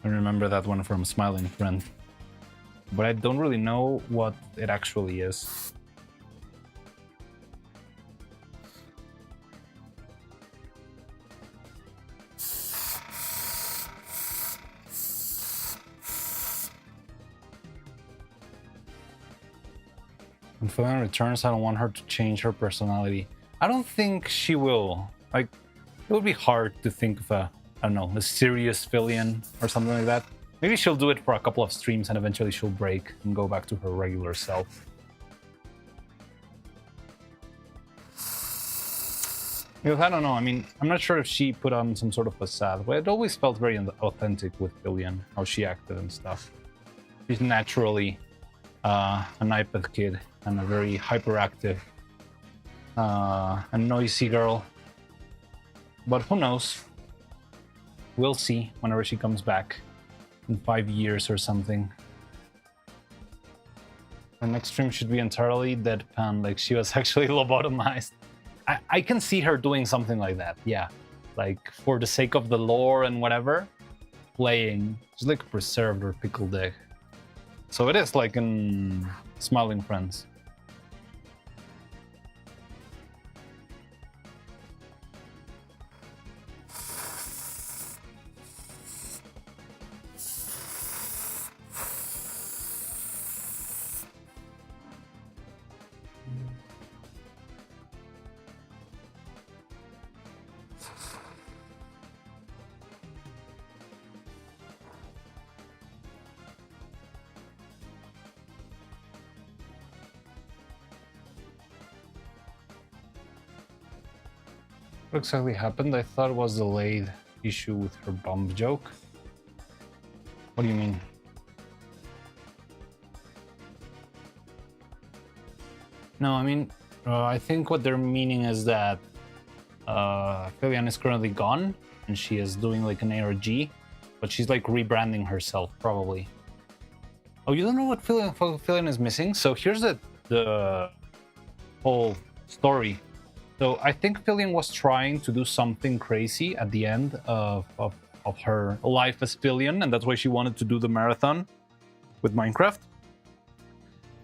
I remember that one from Smiling Friend. But I don't really know what it actually is. When Filion returns, I don't want her to change her personality. I don't think she will. Like, it would be hard to think of a, I don't know, a serious Filion or something like that. Maybe she'll do it for a couple of streams and eventually she'll break and go back to her regular self. Because I don't know, I mean, I'm not sure if she put on some sort of facade, but it always felt very authentic with Filion, how she acted and stuff. She's naturally an iPad kid and a very hyperactive and noisy girl. But who knows? We'll see whenever she comes back. In 5 years or something. The next stream should be entirely deadpan, like she was actually lobotomized. I can see her doing something like that, yeah. Like, for the sake of the lore and whatever, playing, just like preserved or pickled egg. So it is like in Smiling Friends. What exactly happened? I thought it was delayed issue with her bump joke. What do you mean? No, I mean, I think what they're meaning is that Filion is currently gone and she is doing like an ARG, but she's like rebranding herself probably. Oh, you don't know what Filion is missing? So here's the whole story. So I think Filion was trying to do something crazy at the end of her life as Filion, and that's why she wanted to do the marathon with Minecraft.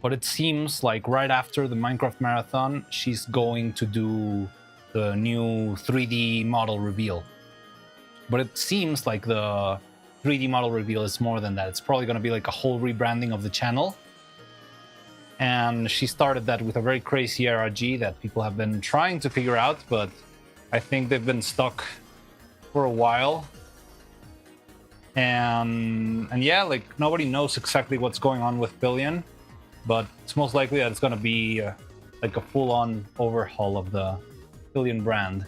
But it seems like right after the Minecraft marathon, she's going to do the new 3D model reveal. But it seems like the 3D model reveal is more than that. It's probably going to be like a whole rebranding of the channel. And she started that with a very crazy ARG that people have been trying to figure out, but I think they've been stuck for a while. And yeah, like nobody knows exactly what's going on with Filion, but it's most likely that it's going to be like a full-on overhaul of the Filion brand.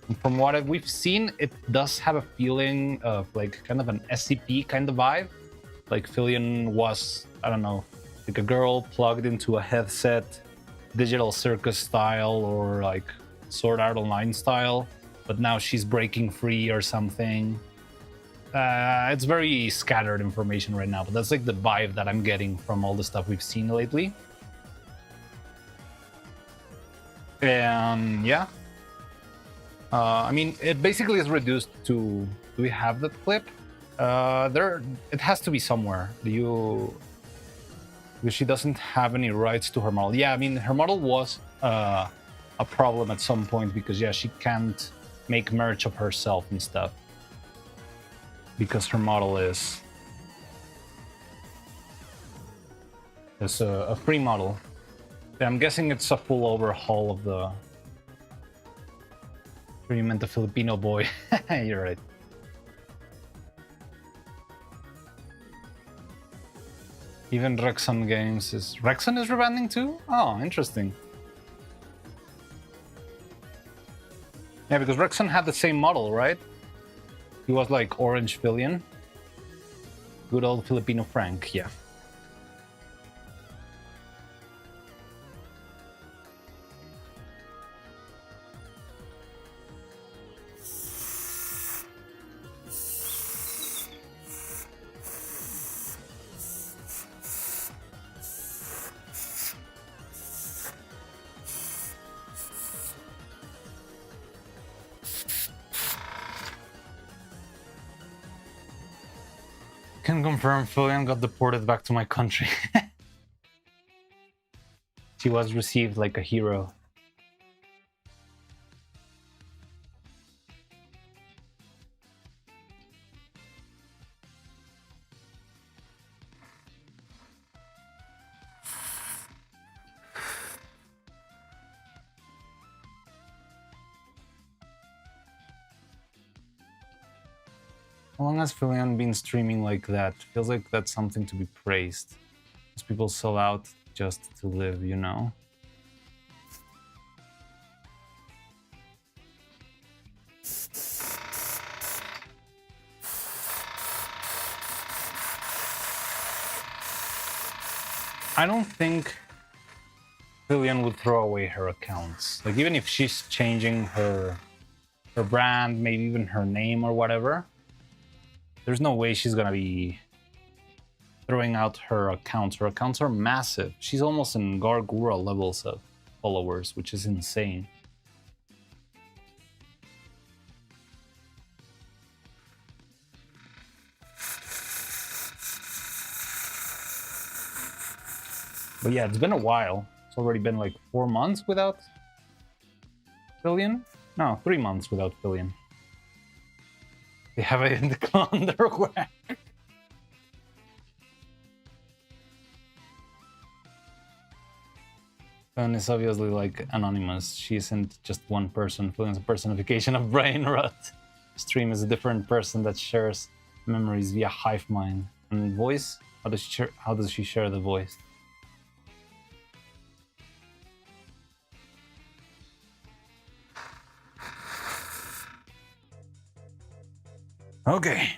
And from what we've seen, it does have a feeling of like kind of an SCP kind of vibe. Like Filion was, I don't know, like a girl plugged into a headset, Digital Circus style or like Sword Art Online style, but now she's breaking free or something. It's very scattered information right now, but that's like the vibe that I'm getting from all the stuff we've seen lately. And yeah, I mean, it basically is reduced to, do we have that clip? It has to be somewhere. Because she doesn't have any rights to her model. Yeah, I mean, her model was a problem at some point because, yeah, she can't make merch of herself and stuff because her model is a free model. I'm guessing it's a full overhaul of the... You meant the Filipino boy. You're right. Even Rexon Games is... Rexon is rebanding too? Oh, interesting. Yeah, because Rexon had the same model, right? He was like Orange Fillion. Good old Filipino Frank, yeah. Can confirm Fillion got deported back to my country. She was received like a hero. How long has Fillion been streaming like that? Feels like that's something to be praised. As people sell out just to live, you know? I don't think Fillion would throw away her accounts. Like, even if she's changing her brand, maybe even her name or whatever, there's no way she's gonna be throwing out her accounts. Her accounts are massive. She's almost in Gargura levels of followers, which is insane. But yeah, it's been a while. It's already been like 4 months without Fillion? No, 3 months without Fillion. They have it in the underwear. And it's obviously like anonymous. She isn't just one person. Fillion's a personification of brain rot. Stream is a different person that shares memories via hive mind. And voice? How does she share the voice? Okay.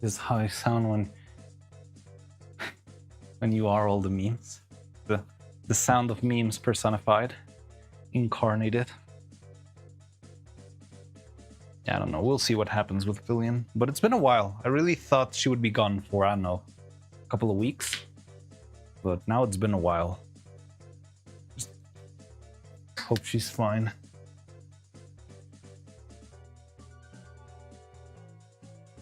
This is how I sound when you are all the memes. The sound of memes personified, incarnated. Yeah, I don't know. We'll see what happens with Fillion. But it's been a while. I really thought she would be gone for, I don't know, a couple of weeks. But now it's been a while. Just hope she's fine.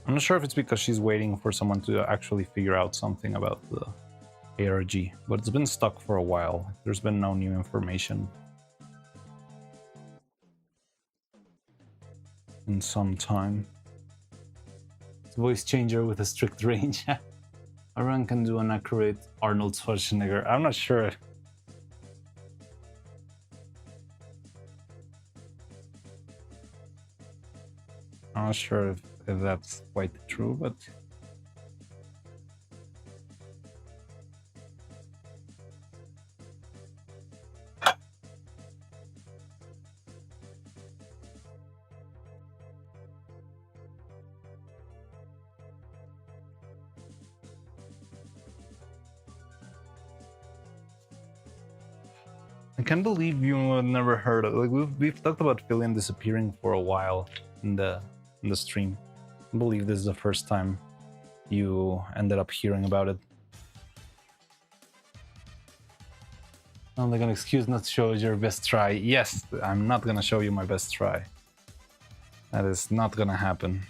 I'm not sure if it's because she's waiting for someone to actually figure out something about the ARG, but it's been stuck for a while. There's been no new information in some time. It's a voice changer with a strict range. Everyone can do an accurate Arnold Schwarzenegger. I'm not sure. I'm not sure if that's quite true, but I can't believe you have never heard of, like, we've talked about Fillion disappearing for a while in the stream. I can't believe this is the first time you ended up hearing about it. Sounds like an excuse not to show your best try. Yes, I'm not gonna show you my best try. That is not gonna happen.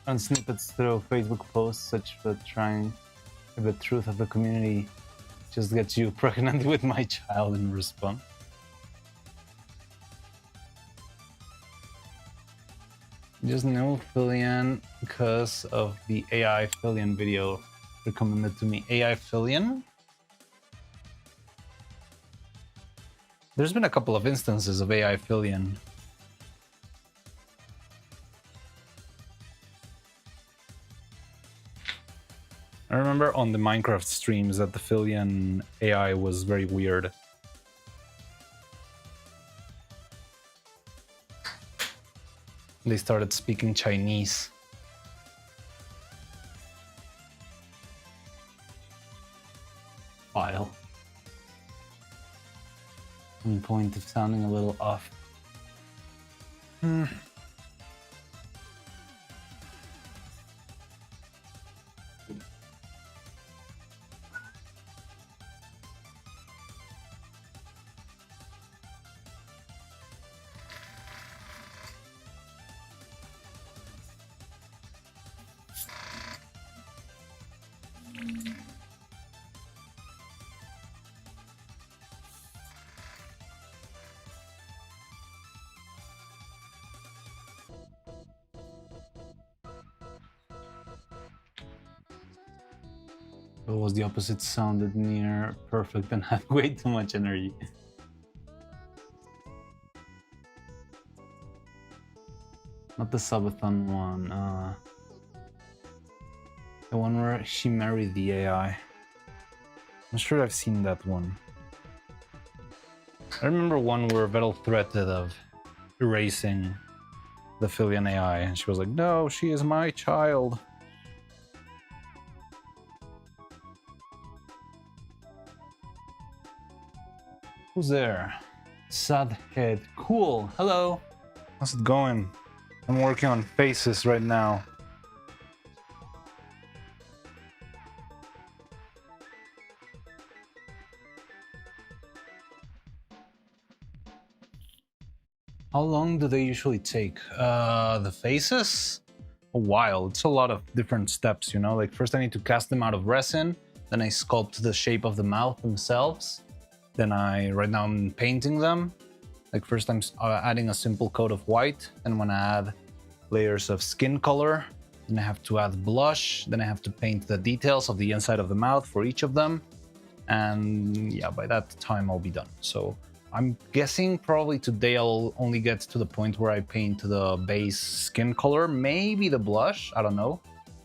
On snippets through Facebook posts such that trying the truth of the community just gets you pregnant with my child in response. Just know Fillion because of the AI Fillion video recommended to me. AI Fillion? There's been a couple of instances of AI Fillion. I remember on the Minecraft streams that the Fillion AI was very weird. They started speaking Chinese. File. On point of sounding a little off. It was the opposite, sounded near perfect and had way too much energy. Not the subathon one, the one where she married the AI. I'm sure I've seen that one. I remember one where Vettel threatened of erasing the Fillion AI, and she was like, "No, she is my child." Who's there? Sad head. Cool. Hello. How's it going? I'm working on faces right now. How long do they usually take? The faces? A while. It's a lot of different steps, you know? Like, first I need to cast them out of resin, then I sculpt the shape of the mouth themselves. Then right now I'm painting them. Like, first I'm adding a simple coat of white, then when I add layers of skin color, then I have to add blush, then I have to paint the details of the inside of the mouth for each of them. And yeah, by that time I'll be done. So I'm guessing probably today I'll only get to the point where I paint the base skin color, maybe the blush, I don't know.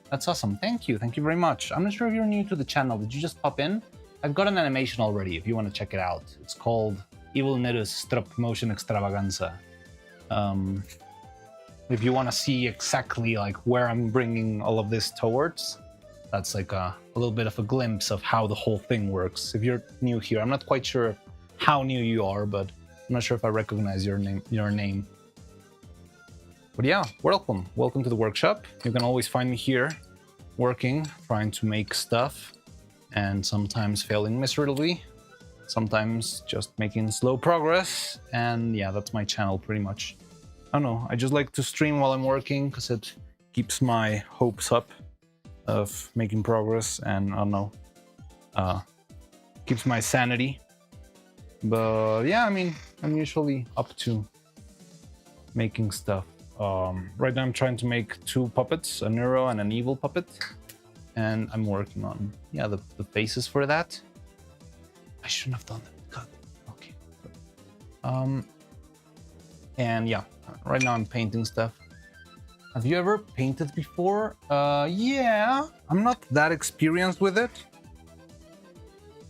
That's awesome, thank you very much. I'm not sure if you're new to the channel, did you just pop in? I've got an animation already if you want to check it out. It's called Evil Nerus Stop Motion Extravaganza. If you want to see exactly like where I'm bringing all of this towards, that's like a little bit of a glimpse of how the whole thing works. If you're new here, I'm not quite sure how new you are, but I'm not sure if I recognize your name. But yeah, welcome to the workshop. You can always find me here working, trying to make stuff, and sometimes failing miserably, sometimes just making slow progress. And yeah, that's my channel pretty much. I don't know, I just like to stream while I'm working because it keeps my hopes up of making progress, and I don't know, keeps my sanity. But yeah, I mean, I'm usually up to making stuff. right now I'm trying to make two puppets, a neuro and an evil puppet. And I'm working on, yeah, the faces for that. I shouldn't have done that. God. Okay. And yeah, right now I'm painting stuff. Have you ever painted before? Yeah, I'm not that experienced with it,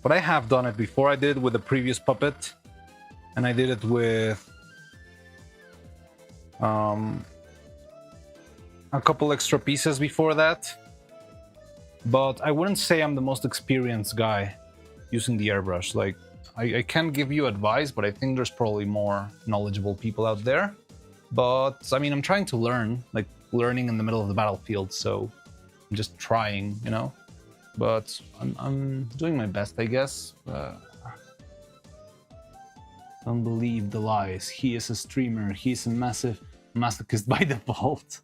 but I have done it before. I did it with the previous puppet, and I did it with a couple extra pieces before that. But I wouldn't say I'm the most experienced guy using the airbrush. Like, I can give you advice, but I think there's probably more knowledgeable people out there. But I mean, I'm trying to learn, like learning in the middle of the battlefield, so I'm just trying, you know. But I'm doing my best, I guess. Don't believe the lies. He is a streamer. He's a massive masochist by default.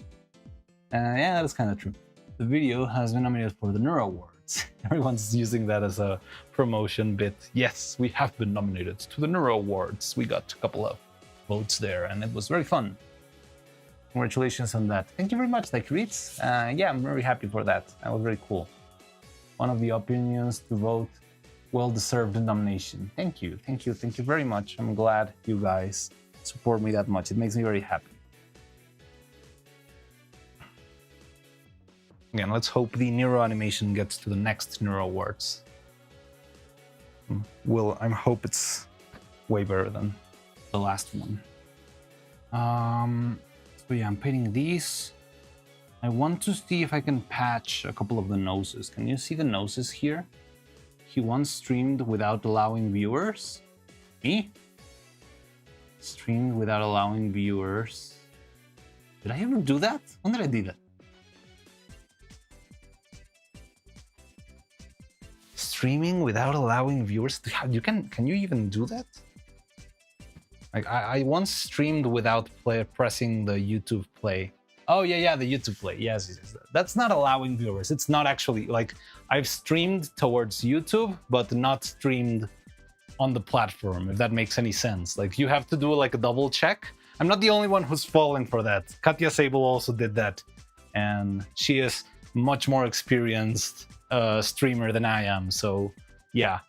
Yeah, that's kind of true. The video has been nominated for the Neuro Awards. Everyone's using that as a promotion bit. Yes, we have been nominated to the Neuro Awards. We got a couple of votes there, and it was very fun. Congratulations on that. Thank you very much, like Reeds. Yeah, I'm very happy for that. That was very cool. One of the opinions to vote, well-deserved nomination. Thank you, thank you, thank you very much. I'm glad you guys support me that much. It makes me very happy. Again, let's hope the Neuro animation gets to the next Neuro Awards. I hope it's way better than the last one. So yeah, I'm painting these. I want to see if I can patch a couple of the noses. Can you see the noses here? He once streamed without allowing viewers. Me? Streamed without allowing viewers. Did I ever do that? When did I do that? Streaming without allowing viewers? Can you even do that? Like I once streamed without pressing the YouTube play. Oh yeah, the YouTube play. Yes. That's not allowing viewers. It's not actually, like, I've streamed towards YouTube, but not streamed on the platform, if that makes any sense. Like, you have to do like a double check. I'm not the only one who's falling for that. Katya Sable also did that, and she is much more experienced streamer than I am, so yeah.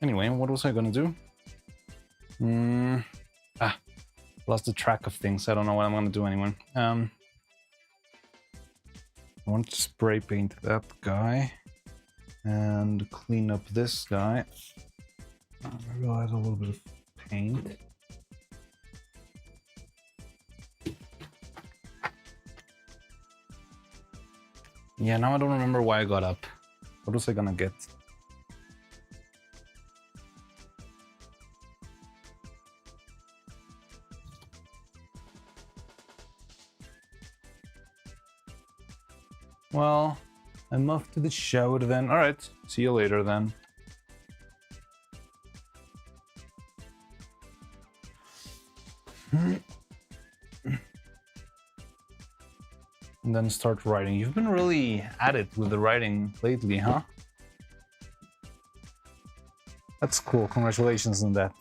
Anyway, what was I gonna do? Lost the track of things. I don't know what I'm gonna do anyway. I want to spray paint that guy and clean up this guy. Maybe I'll add a little bit of paint. Yeah, now I don't remember why I got up. What was I gonna get? Well, I'm off to the shower then. Alright, see you later then. And then start writing. You've been really at it with the writing lately, huh? That's cool. Congratulations on that.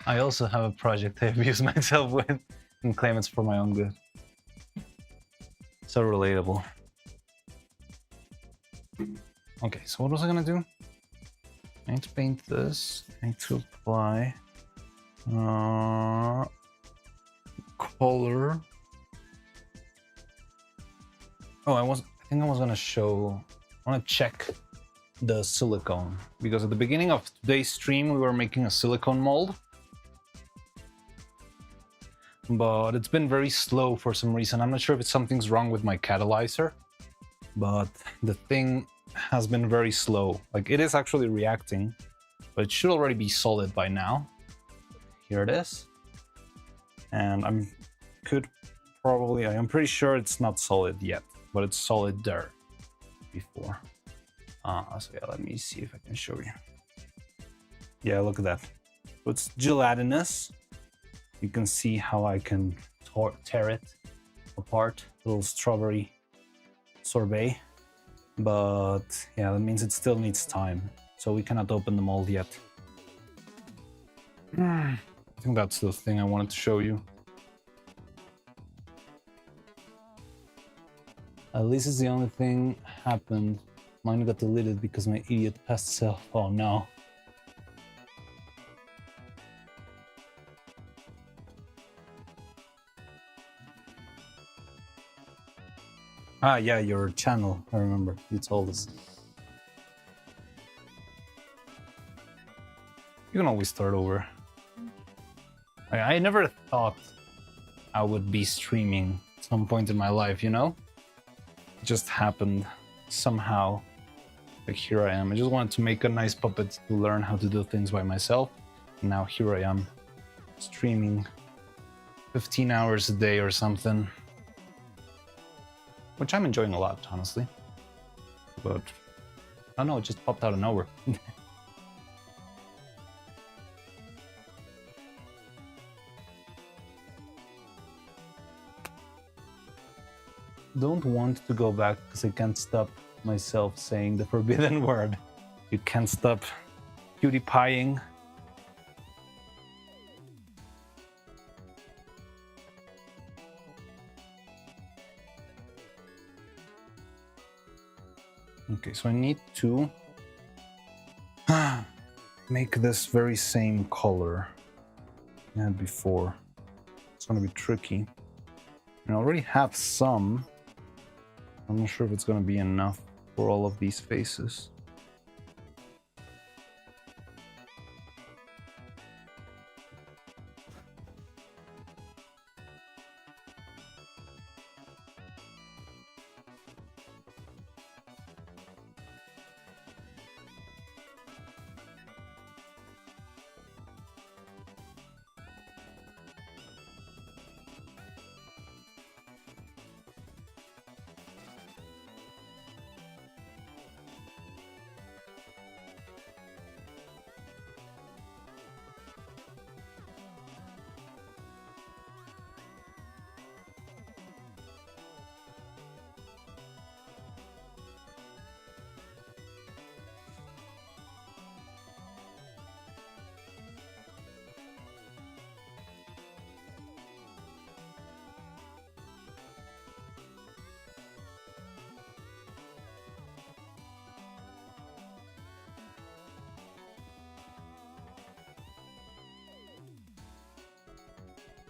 I also have a project I abuse myself with and claim it's for my own good. So relatable. Okay, so what was I gonna do? I need to paint this. I need to apply color. Oh, I think I was gonna show. I want to check the silicone, because at the beginning of today's stream we were making a silicone mold, but it's been very slow for some reason. I'm not sure if something's wrong with my catalyzer, but the thing has been very slow. Like, it is actually reacting, but it should already be solid by now. Here it is. And I'm pretty sure it's not solid yet, but it's solid there before. So yeah, let me see if I can show you. Yeah, look at that. So it's gelatinous. You can see how I can tear it apart. Little strawberry sorbet. But yeah, that means it still needs time. So we cannot open the mold yet. I think that's the thing I wanted to show you. At least it's the only thing happened. Mine got deleted because my idiot past self. Oh no. Ah, yeah, your channel. I remember. You told us. You can always start over. I never thought I would be streaming at some point in my life, you know? It just happened somehow. Like, here I am. I just wanted to make a nice puppet to learn how to do things by myself. And now here I am, streaming 15 hours a day or something. Which I'm enjoying a lot, honestly. But, I don't know, it just popped out of nowhere. Don't want to go back because I can't stop myself saying the forbidden word. You can't stop PewDiePieing. Okay, so I need to make this very same color I had before. It's gonna be tricky. I already have some. I'm not sure if it's gonna be enough for all of these faces.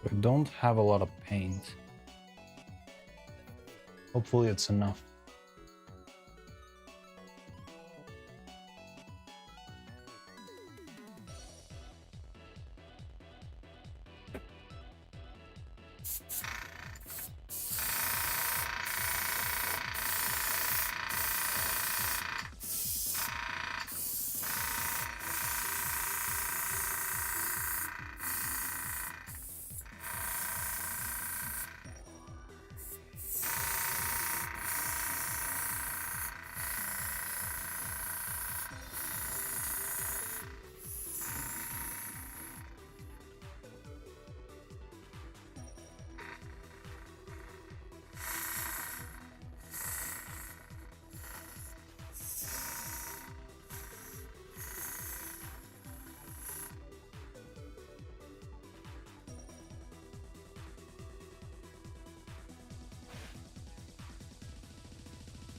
I don't have a lot of paint. Hopefully it's enough.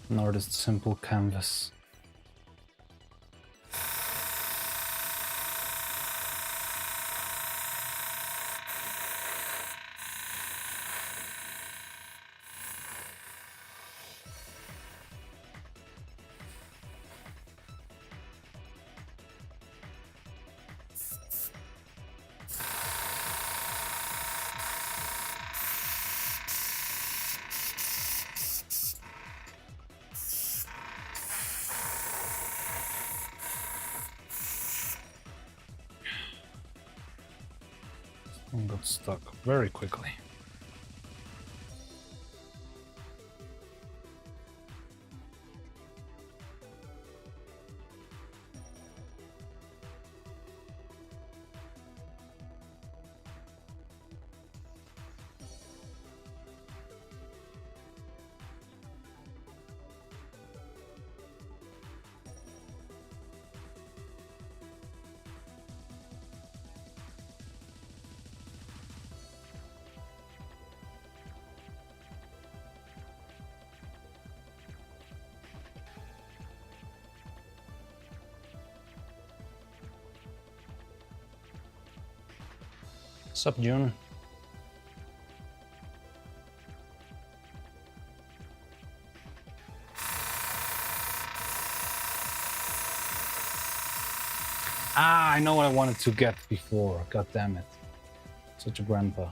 An artist's simple canvas. And got stuck very quickly. Sup, June? Ah, I know what I wanted to get before. God damn it. Such a grandpa.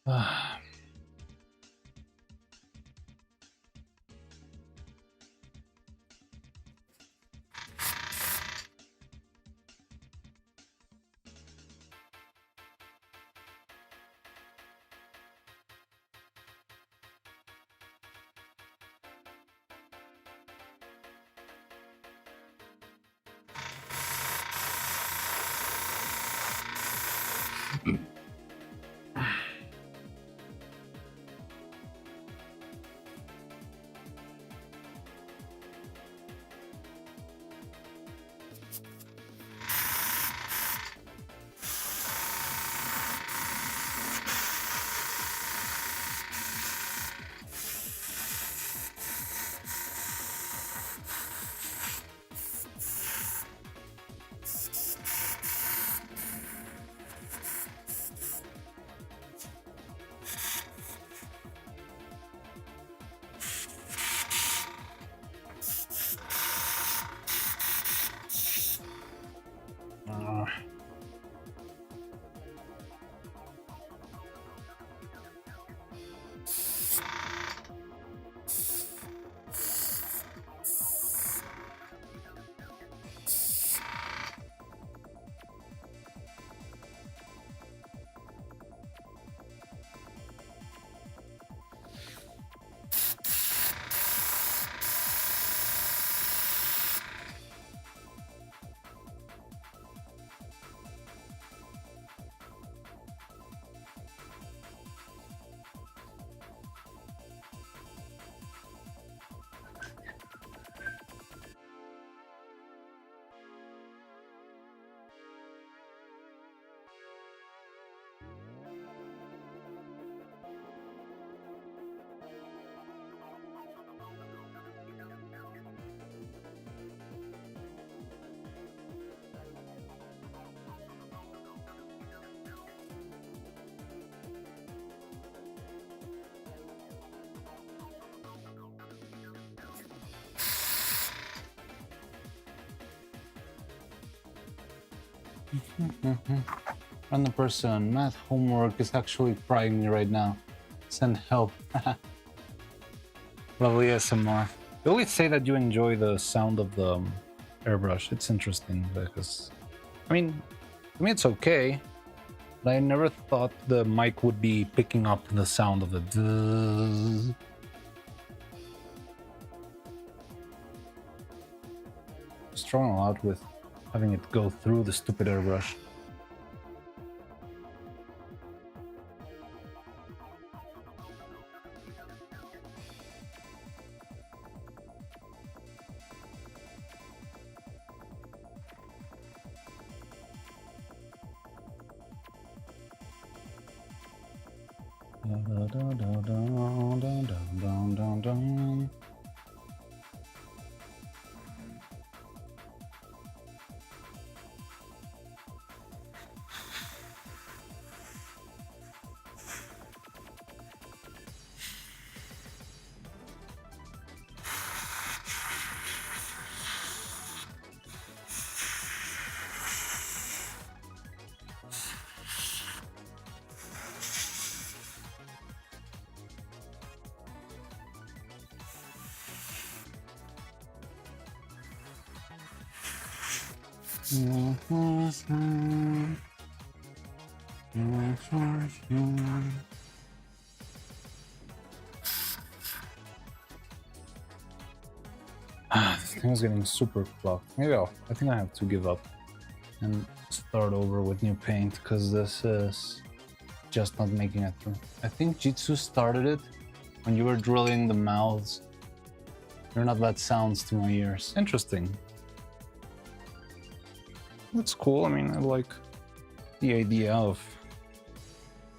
Ah. Random person, math homework is actually frying me right now. Send help. Lovely ASMR. You always say that you enjoy the sound of the airbrush. It's interesting because, I mean, to me it's okay, but I never thought the mic would be picking up the sound of the duh. Struggling a lot with having it go through the stupid airbrush. This thing is getting super clogged. Maybe I think I have to give up and start over with new paint because this is just not making it through. I think Jitsu started it when you were drilling the mouths. They're not that sounds to my ears. Interesting. That's cool. I mean, I like the idea of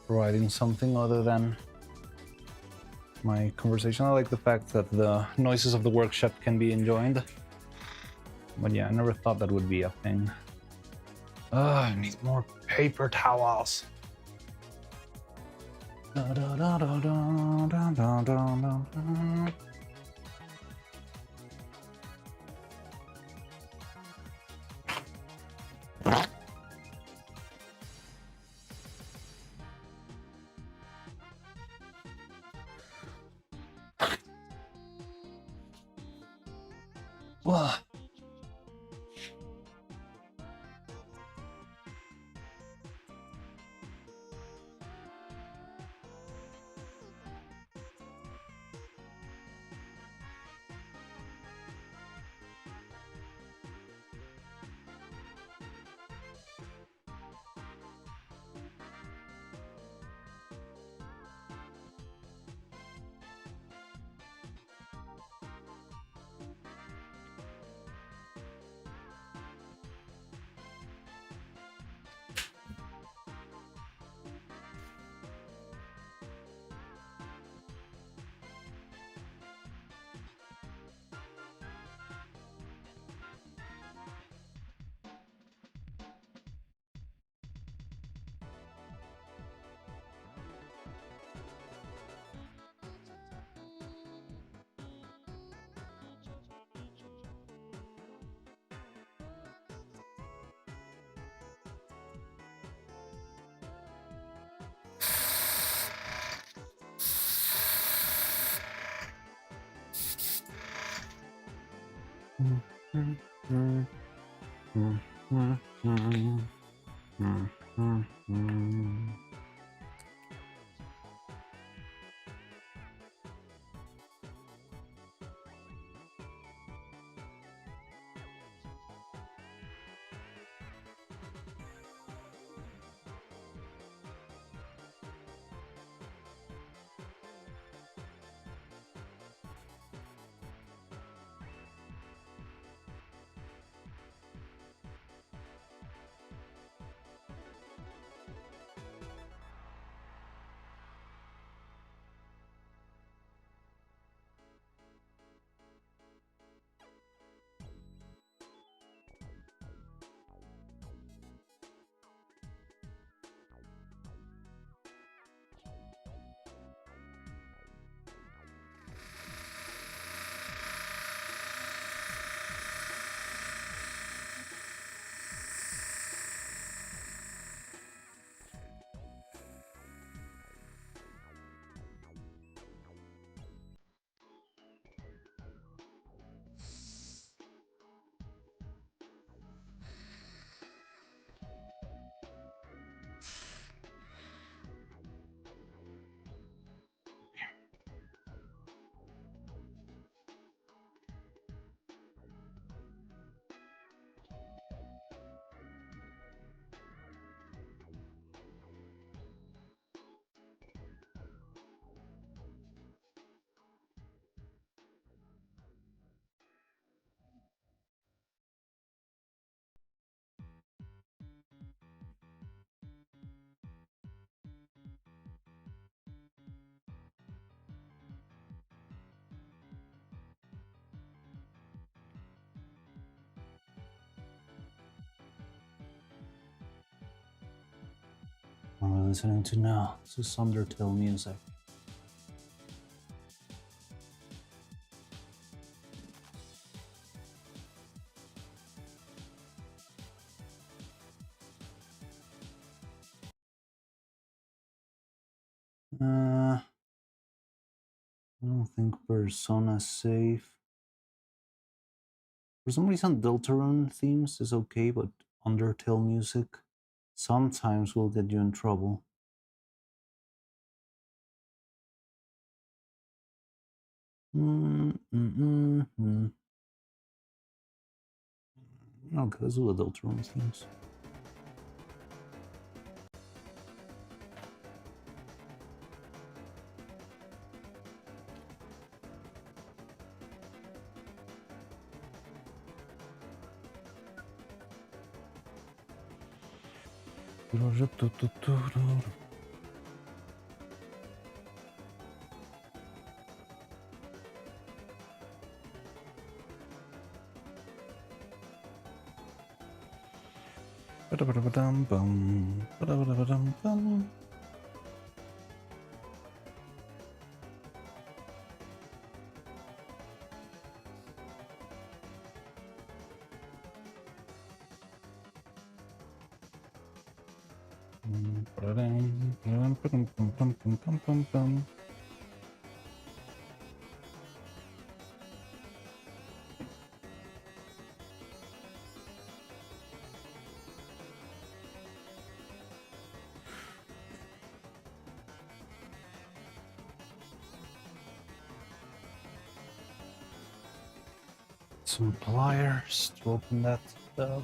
providing something other than my conversation. I like the fact that the noises of the workshop can be enjoyed. But yeah, I never thought that would be a thing. I need more paper towels. Well, I'm listening to now. This is Undertale music. I don't think Persona's safe. For some reason, Deltarune themes is okay, but Undertale music sometimes will get you in trouble. Okay, let's do the Deltarune themes. Some pliers to open that up.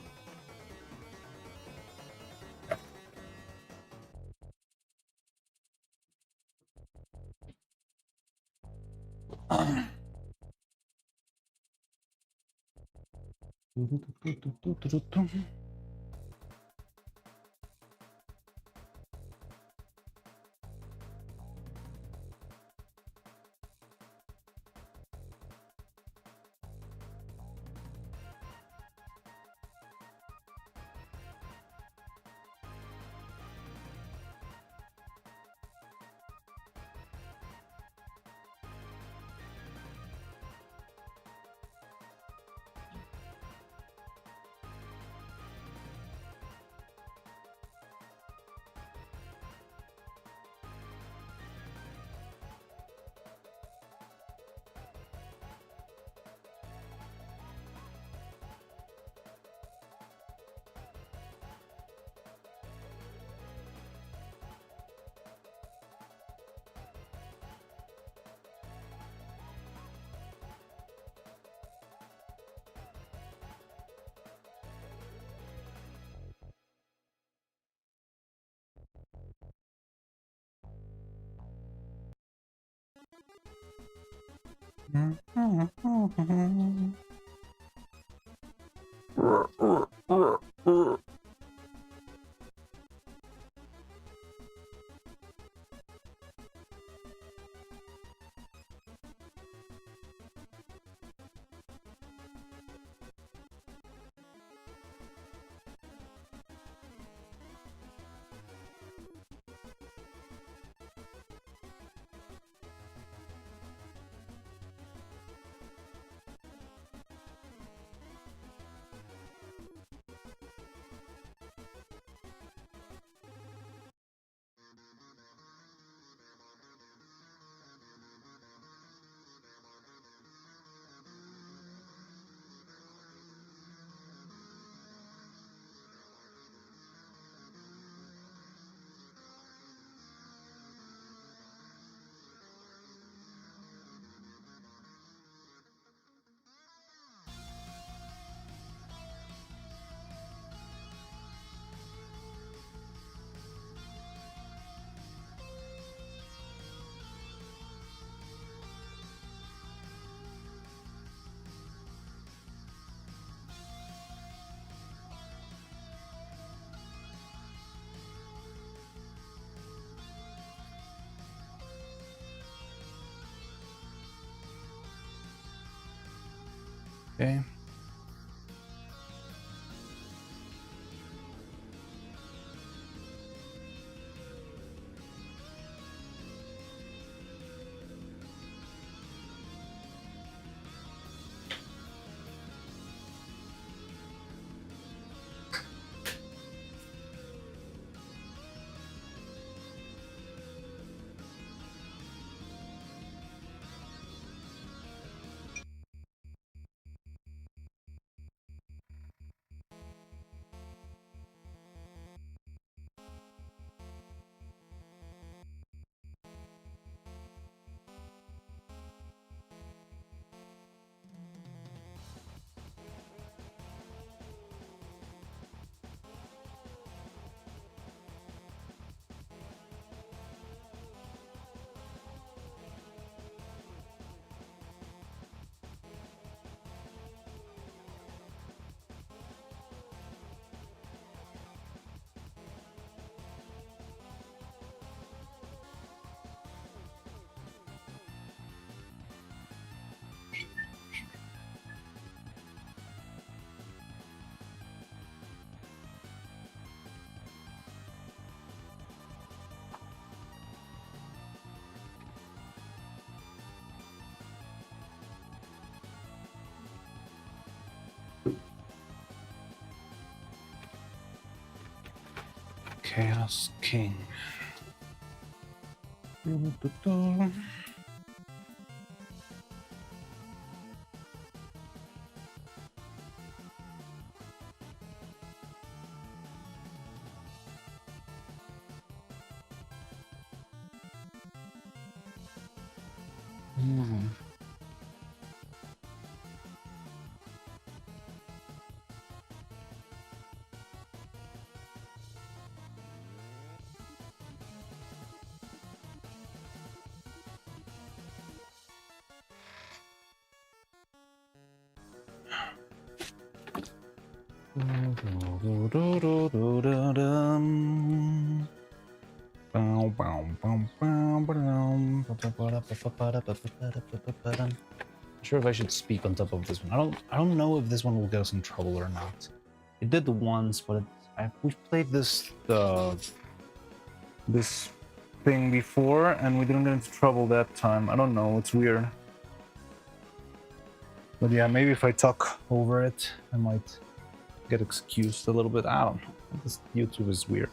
Okay. Chaos King. Not sure if I should speak on top of this one. I don't know if this one will get us in trouble or not. It did once, but we've played this this thing before and we didn't get into trouble that time. I don't know, it's weird. But yeah, maybe if I talk over it, I might get excused a little bit. I don't know. This YouTube is weird.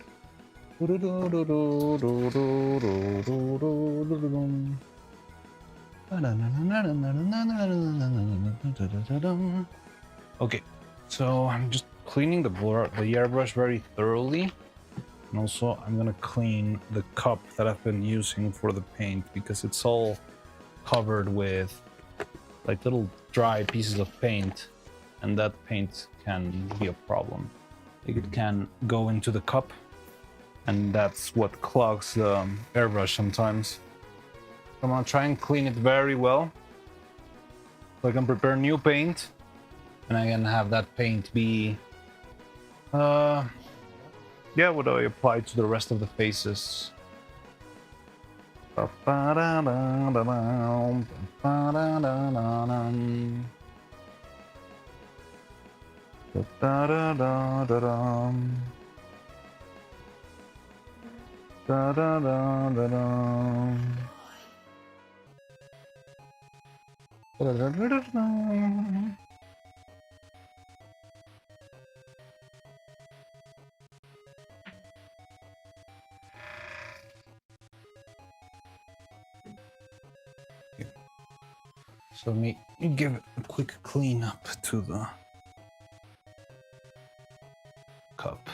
Okay, so I'm just cleaning the airbrush very thoroughly. And also I'm gonna clean the cup that I've been using for the paint because it's all covered with like little dry pieces of paint, and that paint can be a problem. Like it can go into the cup, and that's what clogs the airbrush sometimes. So I'm gonna try and clean it very well so I can prepare new paint, and I can have that paint be yeah, what do I apply to the rest of the faces? So let me give it a quick clean up to the cup.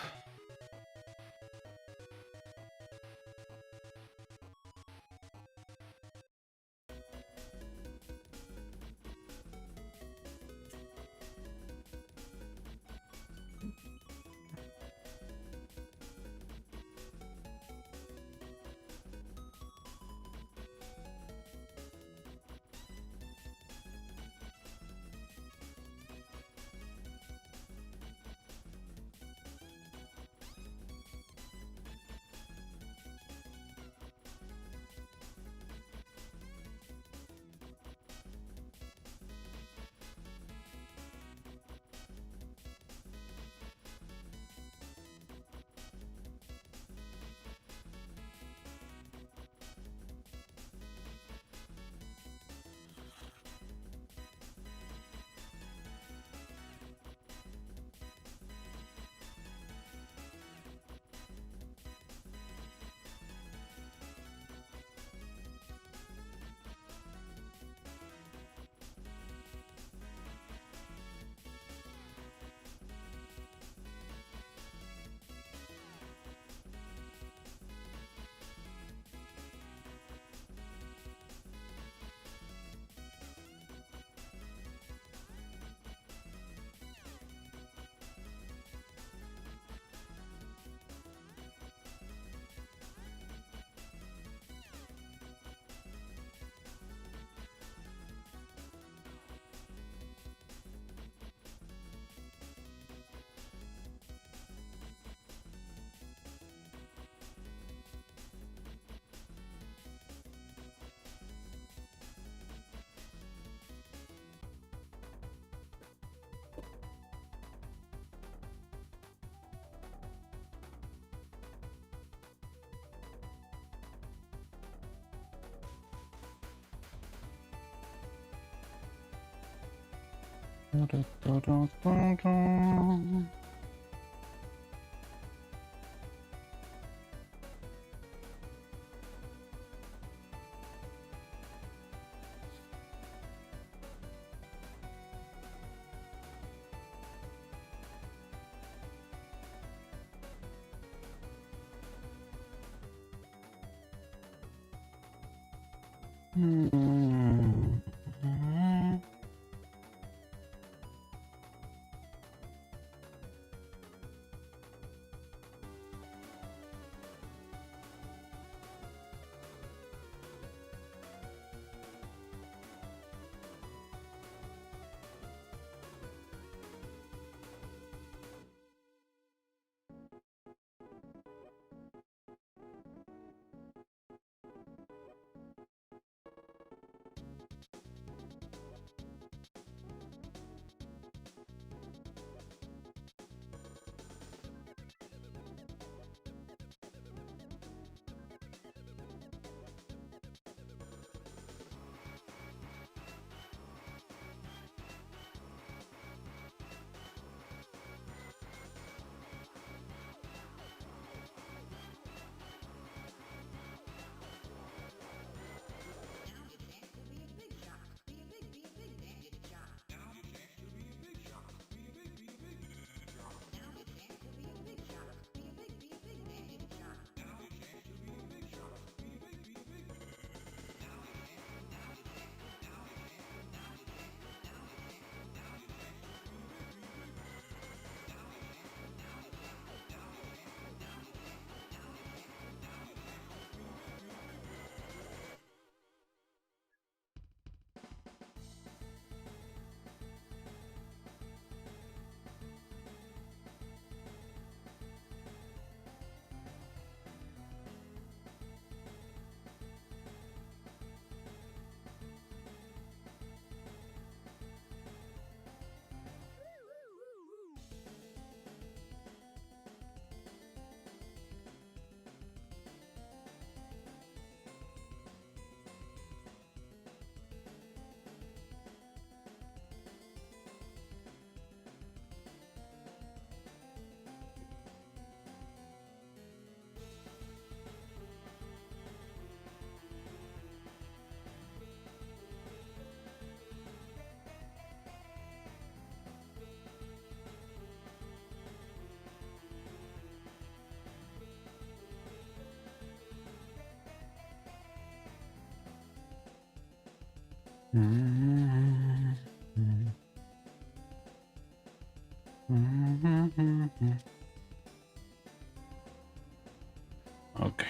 Okay.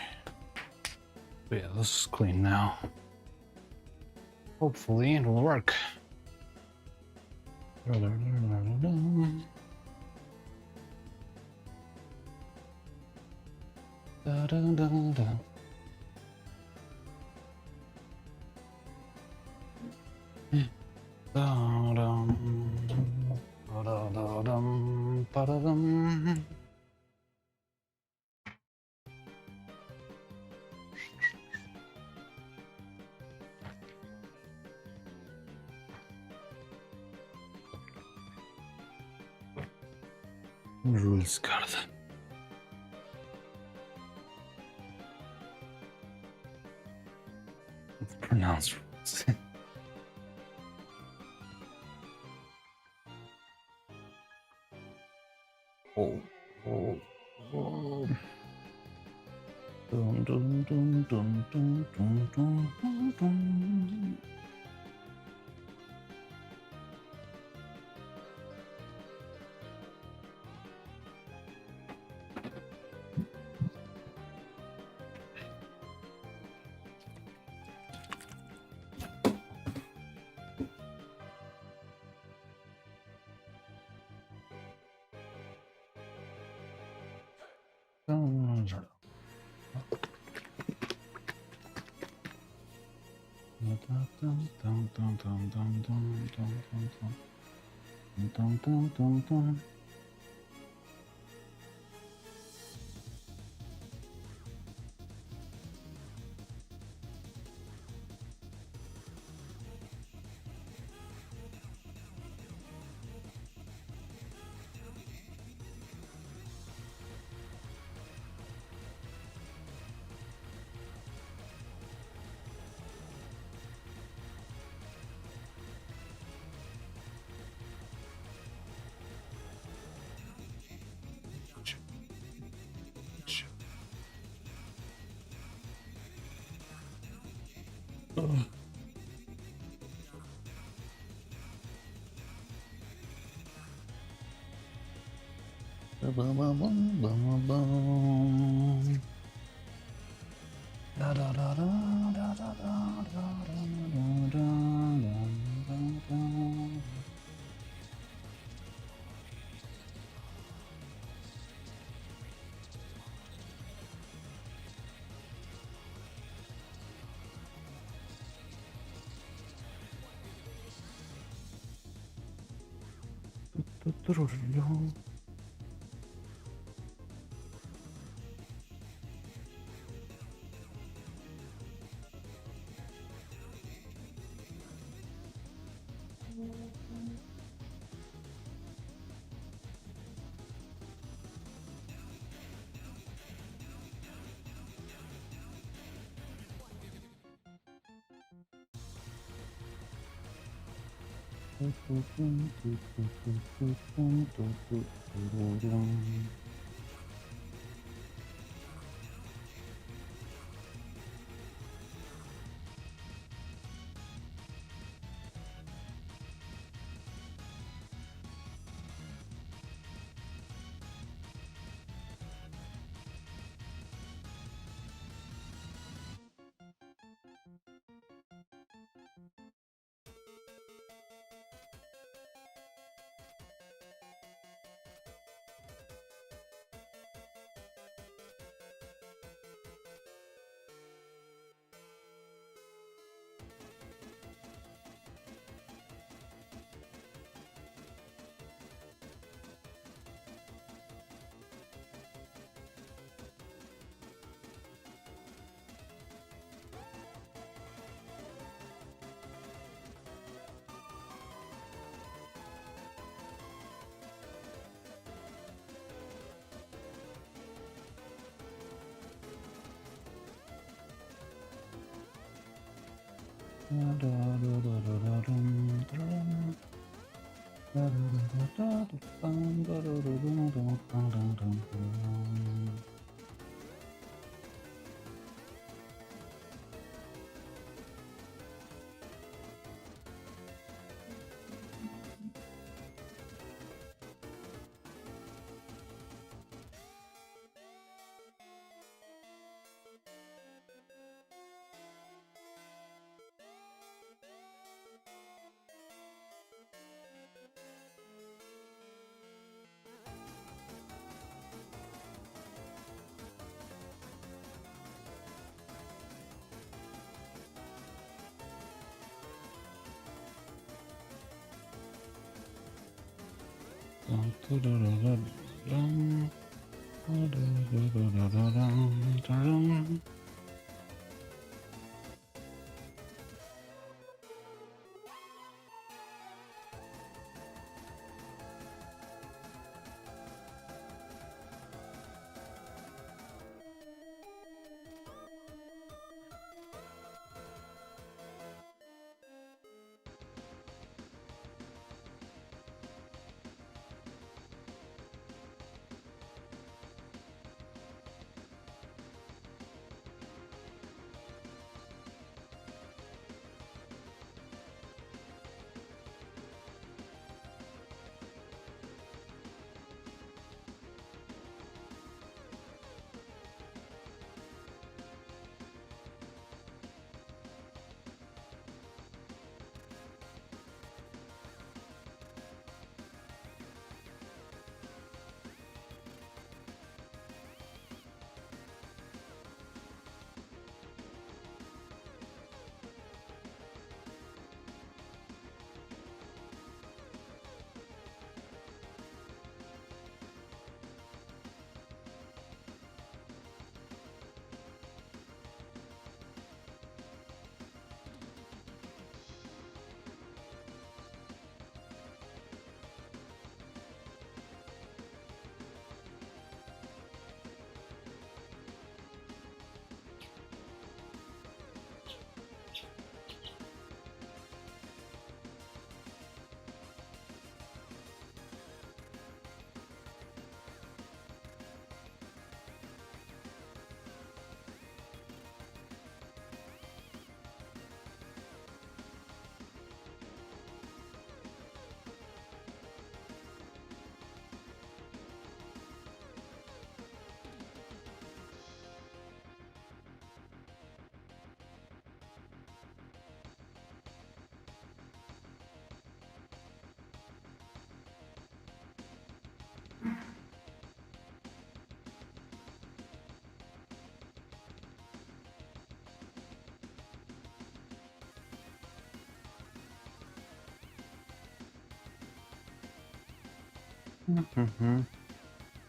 But yeah, this is clean now. Hopefully it will work. Rules card. It's pronounced rules. Oh, oh, oh. Dun, dun, dun, dun, dun, dun, dun, dun, dun. Ugh.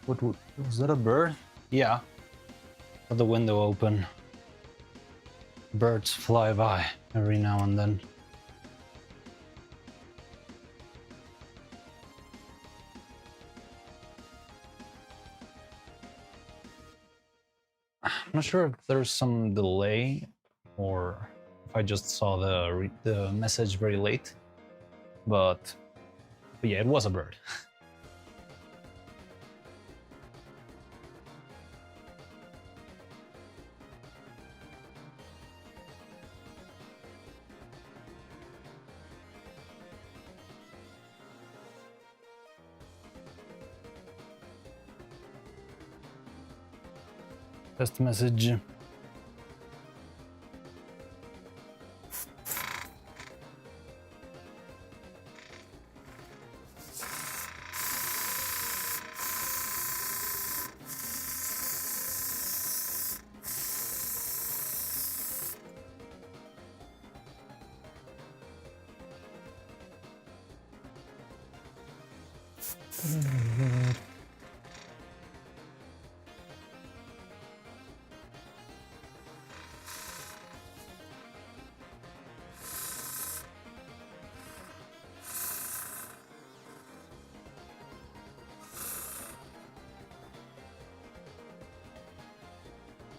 What was that, a bird? Yeah. Got the window open. Birds fly by every now and then. I'm not sure if there's some delay or if I just saw the message very late, but yeah, it was a bird. Test message.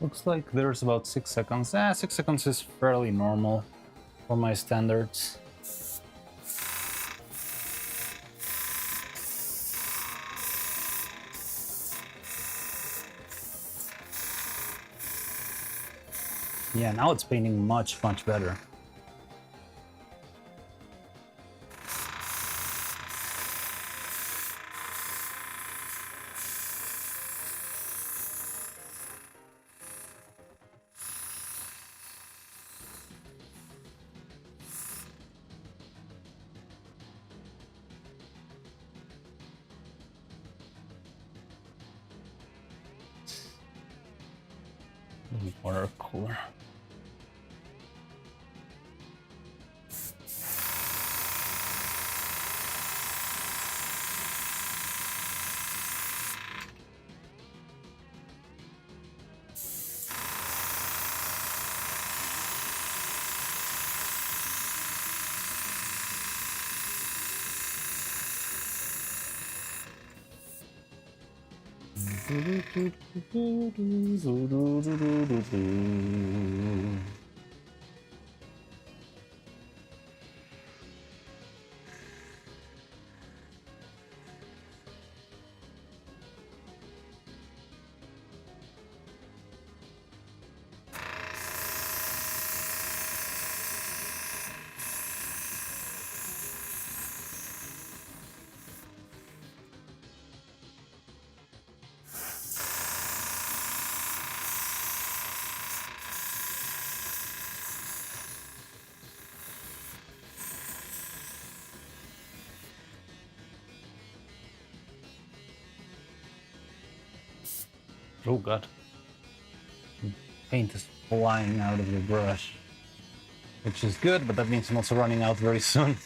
Looks like there's about 6 seconds. 6 seconds is fairly normal for my standards. Yeah, now it's painting much better. Watercolor. Oh god. Paint is flying out of the brush. Which is good, but that means I'm also running out very soon.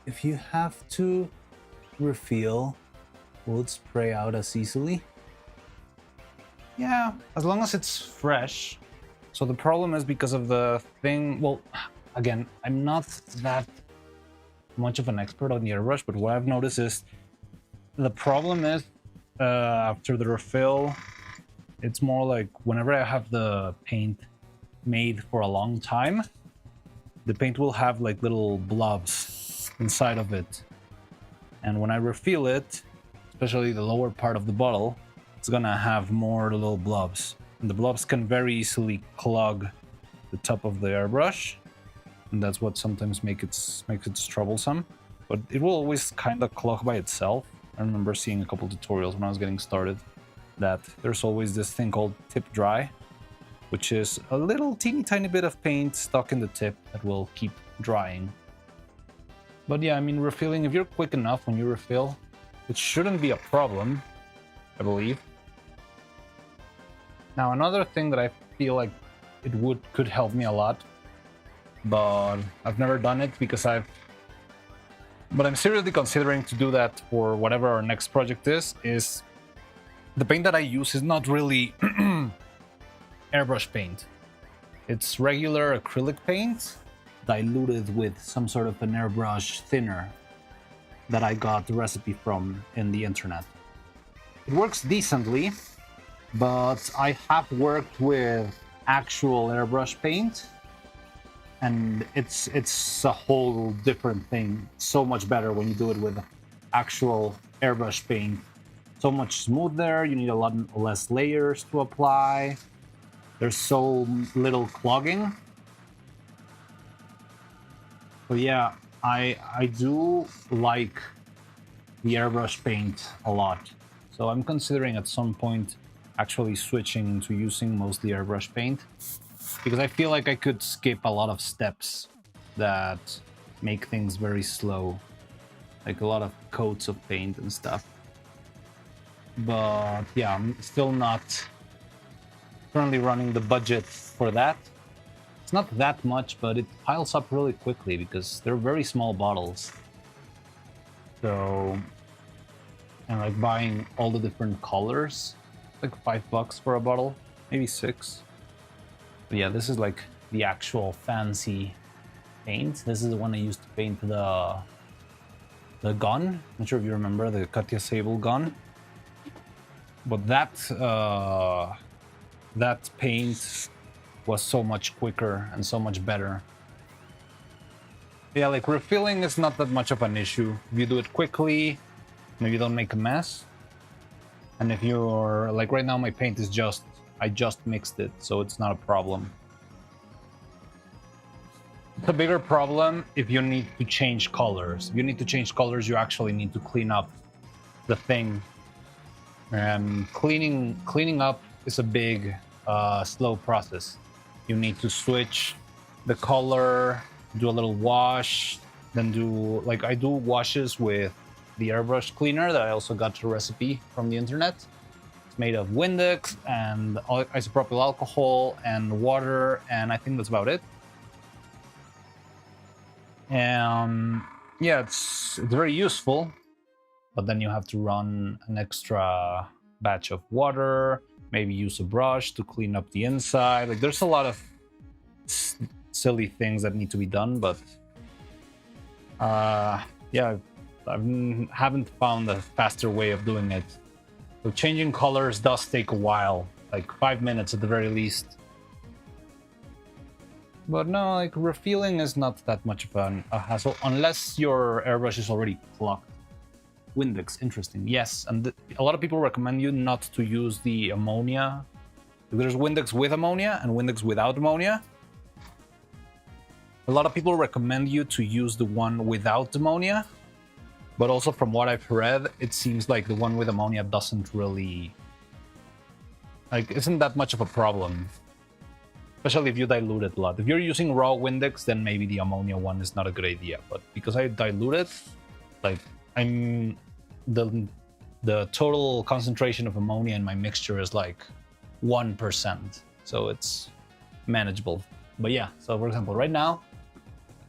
If you have to refill, will it spray out as easily? Yeah, as long as it's fresh. So the problem is because of the thing, well, again, I'm not that much of an expert on the airbrush, but what I've noticed is the problem is after the refill, it's more like whenever I have the paint made for a long time, the paint will have like little blobs inside of it. And when I refill it, especially the lower part of the bottle, it's gonna have more little blobs. And the blobs can very easily clog the top of the airbrush. And that's what sometimes makes it troublesome. But it will always kind of clog by itself. I remember seeing a couple tutorials when I was getting started that there's always this thing called tip dry, which is a little teeny tiny bit of paint stuck in the tip that will keep drying. But yeah, I mean, refilling, if you're quick enough when you refill, it shouldn't be a problem, I believe. Now, another thing that I feel like it could help me a lot, but I've never done it because but I'm seriously considering to do that for whatever our next project is the paint that I use is not really airbrush paint. It's regular acrylic paint diluted with some sort of an airbrush thinner that I got the recipe from in the internet. It works decently, but I have worked with actual airbrush paint, and it's a whole different thing. So much better when you do it with actual airbrush paint. So much smoother, you need a lot less layers to apply. There's so little clogging. So yeah, I do like the airbrush paint a lot. So I'm considering at some point actually switching to using mostly airbrush paint, because I feel like I could skip a lot of steps that make things very slow, like a lot of coats of paint and stuff. But yeah, I'm still not currently running the budget for that. It's not that much, but it piles up really quickly because they're very small bottles. So, and like buying all the different colors, like $5 for a bottle, maybe 6. But yeah, this is like the actual fancy paint. This is the one I used to paint the gun. I'm not sure if you remember the Katya Sable gun. But that paint was so much quicker and so much better. Yeah, like refilling is not that much of an issue. If you do it quickly, maybe you don't make a mess. And if you're like right now, my paint is I just mixed it, so it's not a problem. It's a bigger problem if you need to change colors. If you need to change colors, you actually need to clean up the thing. And cleaning up is a big, slow process. You need to switch the color, do a little wash, then like I do washes with the airbrush cleaner that I also got the recipe from the internet. It's made of Windex and isopropyl alcohol and water, and I think that's about it. And yeah, it's very useful. But then you have to run an extra batch of water, maybe use a brush to clean up the inside. Like there's a lot of silly things that need to be done, but yeah, I haven't found a faster way of doing it. So changing colors does take a while, like 5 minutes at the very least. But no, like refilling is not that much of a hassle unless your airbrush is already clogged. Windex, interesting. Yes, and a lot of people recommend you not to use the ammonia. There's Windex with ammonia and Windex without ammonia. A lot of people recommend you to use the one without ammonia, but also from what I've read, it seems like the one with ammonia doesn't really, like, isn't that much of a problem, especially if you dilute it a lot. If you're using raw Windex, then maybe the ammonia one is not a good idea, but because I dilute it, like, the total concentration of ammonia in my mixture is like 1%. So it's manageable. But yeah, so for example, right now,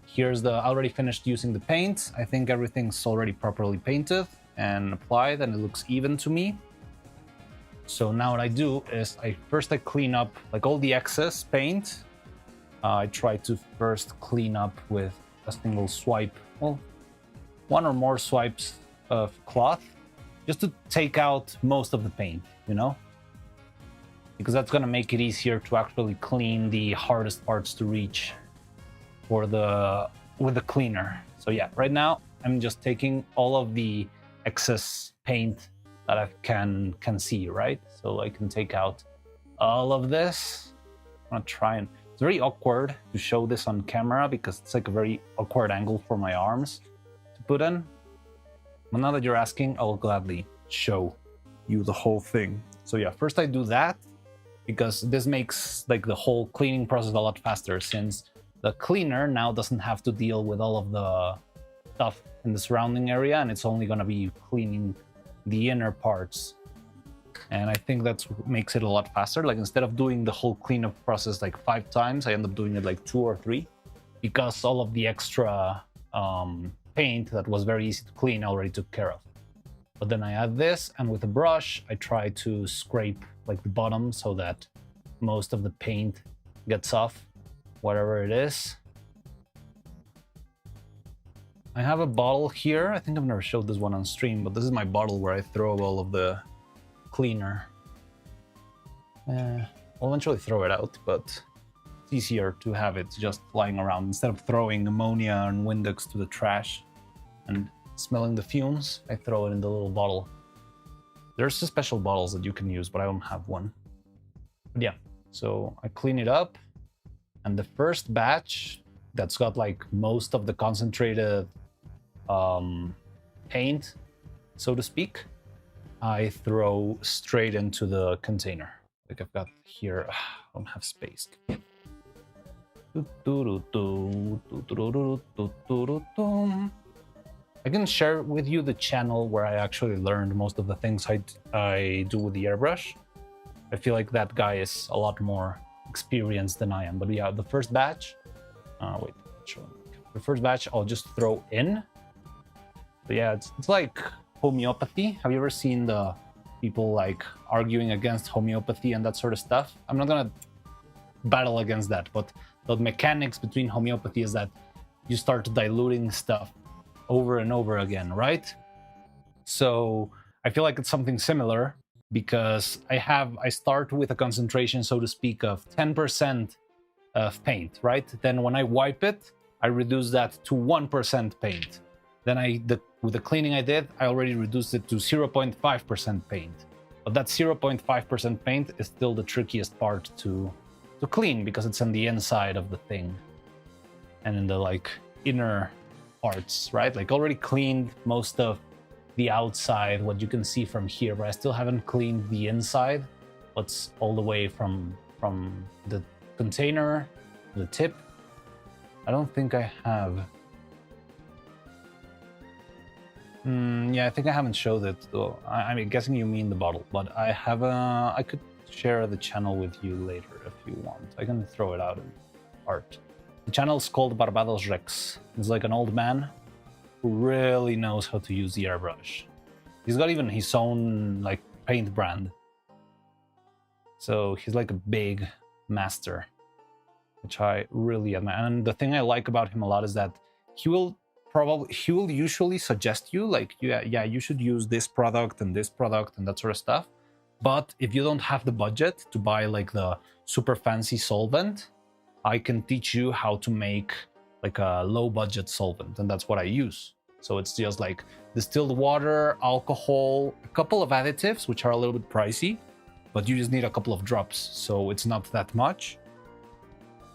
here's I already finished using the paint. I think everything's already properly painted and applied, and it looks even to me. So now what I do is I clean up like all the excess paint. I try to first clean up with a single swipe, well, one or more swipes of cloth, just to take out most of the paint, you know? Because that's gonna make it easier to actually clean the hardest parts to reach with the cleaner. So yeah, right now I'm just taking all of the excess paint that I can see, right? So I can take out all of this. I'm gonna try and, it's very awkward to show this on camera because it's like a very awkward angle for my arms to put in. But now that you're asking, I'll gladly show you the whole thing. So yeah, first I do that because this makes like the whole cleaning process a lot faster, since the cleaner now doesn't have to deal with all of the stuff in the surrounding area, and it's only gonna be cleaning the inner parts. And I think that's what makes it a lot faster. Like instead of doing the whole cleanup process like 5 times, I end up doing it like 2 or 3, because all of the extra paint that was very easy to clean I already took care of. But then I add this, and with a brush I try to scrape like the bottom so that most of the paint gets off, whatever it is. I have a bottle here. I think I've never showed this one on stream, but this is my bottle where I throw all of the cleaner. I'll eventually throw it out, but it's easier to have it just lying around instead of throwing ammonia and Windex to the trash and smelling the fumes. I throw it in the little bottle. There's special bottles that you can use, but I don't have one. But yeah, so I clean it up, and the first batch that's got like most of the concentrated paint, so to speak, I throw straight into the container. Like I've got here, I don't have space. I can share with you the channel where I actually learned most of the things I do with the airbrush. I feel like that guy is a lot more experienced than I am. But yeah, the first batch, the first batch I'll just throw in. But yeah, it's like homeopathy. Have you ever seen the people like arguing against homeopathy and that sort of stuff? I'm not gonna battle against that, but the mechanics between homeopathy is that you start diluting stuff over and over again, right? So I feel like it's something similar, because I start with a concentration, so to speak, of 10% of paint, right? Then when I wipe it, I reduce that to 1% paint. Then with the cleaning I did, I already reduced it to 0.5% paint. But that 0.5% paint is still the trickiest part to clean, because it's on the inside of the thing and in the like inner parts, right? Like already cleaned most of the outside, what you can see from here, but I still haven't cleaned the inside. What's all the way from the container, the tip. I don't think I have. Yeah, I think I haven't showed it though. I'm guessing you mean the bottle, but I have I could share the channel with you later if you want. I can throw it out in art. The channel is called Barbados Rex. He's like an old man who really knows how to use the airbrush. He's got even his own like paint brand. So he's like a big master, which I really admire. And the thing I like about him a lot is that he will usually suggest you like, yeah, you should use this product and that sort of stuff. But if you don't have the budget to buy like the super fancy solvent, I can teach you how to make like a low budget solvent, and that's what I use. So it's just like distilled water, alcohol, a couple of additives, which are a little bit pricey, but you just need a couple of drops, so it's not that much.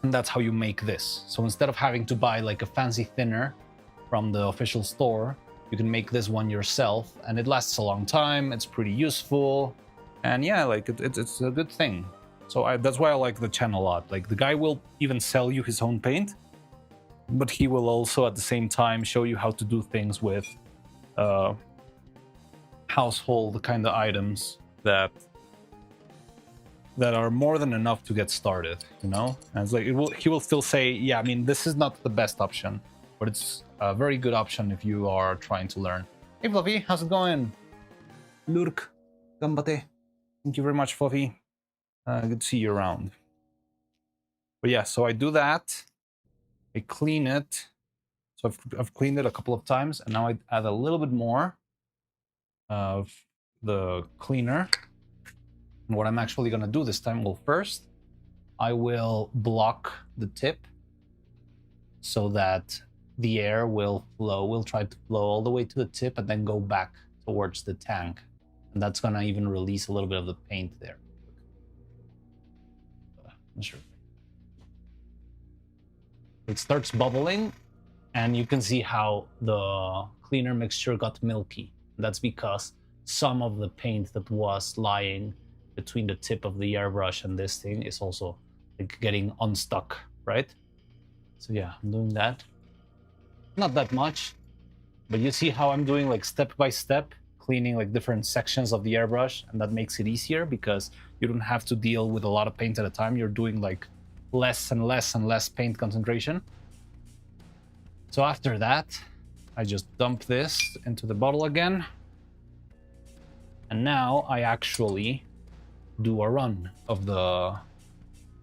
And that's how you make this. So instead of having to buy like a fancy thinner from the official store, you can make this one yourself, and it lasts a long time. It's pretty useful, and yeah, like it's a good thing. So that's why I like the channel a lot. Like the guy will even sell you his own paint, but he will also at the same time show you how to do things with household kind of items that that are more than enough to get started, you know? And it's like, he will still say, yeah, I mean, this is not the best option, but it's a very good option if you are trying to learn. Hey, Fluffy, how's it going? Lurk, gambate. Thank you very much, Fluffy. Good to see you around. But yeah, so I do that. I clean it. So I've cleaned it a couple of times, and now I add a little bit more of the cleaner. And what I'm actually going to do this time, well, first, I will block the tip so that the air will flow, will try to flow all the way to the tip and then go back towards the tank. And that's going to even release a little bit of the paint there. Sure. It starts bubbling, and you can see how the cleaner mixture got milky. That's because some of the paint that was lying between the tip of the airbrush and this thing is also like getting unstuck, right? So yeah, I'm doing that. Not that much, but you see how I'm doing like step by step, cleaning like different sections of the airbrush, and that makes it easier because you don't have to deal with a lot of paint at a time. You're doing like less and less and less paint concentration. So after that, I just dump this into the bottle again. And now I actually do a run of the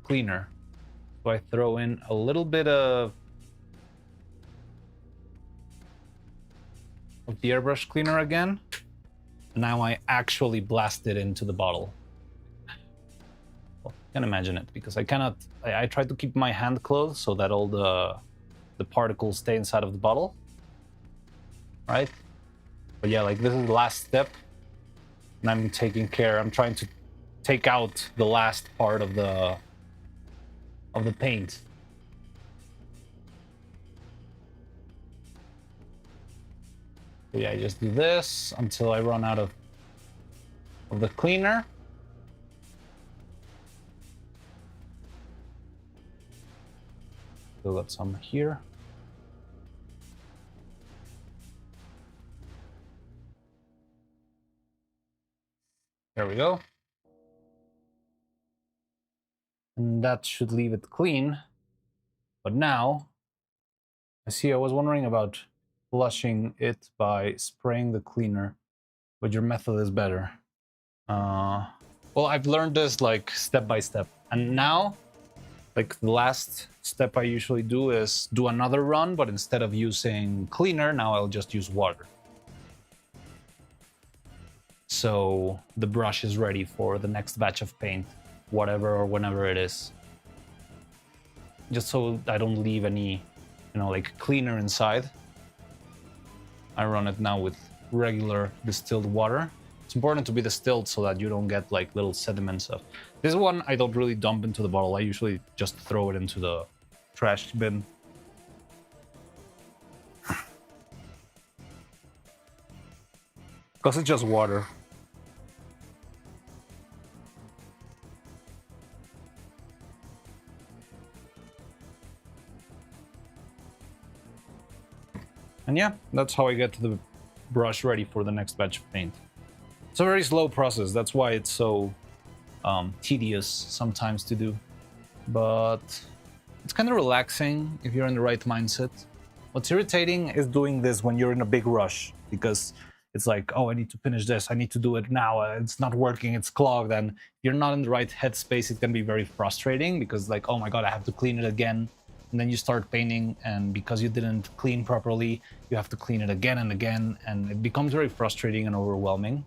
cleaner. So I throw in a little bit of the airbrush cleaner again. Now I actually blast it into the bottle. Well, I can imagine it because I cannot. I try to keep my hand closed so that all the particles stay inside of the bottle, right? But yeah, like this is the last step, and I'm taking care. I'm trying to take out the last part of the paint. So yeah, I just do this until I run out of the cleaner. Still got some here. There we go. And that should leave it clean. But now, I was wondering about flushing it by spraying the cleaner, but your method is better. Well, I've learned this like step by step. And now, like the last step I usually do is do another run, but instead of using cleaner, now I'll just use water. So the brush is ready for the next batch of paint, whatever or whenever it is. Just so I don't leave any, like cleaner inside. I run it now with regular distilled water. It's important to be distilled so that you don't get like little sediments of. This one I don't really dump into the bottle. I usually just throw it into the trash bin. Because it's just water. And yeah, that's how I get the brush ready for the next batch of paint. It's a very slow process. That's why it's so tedious sometimes to do. But it's kind of relaxing if you're in the right mindset. What's irritating is doing this when you're in a big rush, because it's like, oh, I need to finish this. I need to do it now. It's not working. It's clogged. And if you're not in the right headspace, it can be very frustrating because like, oh my God, I have to clean it again. And then you start painting, and because you didn't clean properly, you have to clean it again and again, and it becomes very frustrating and overwhelming.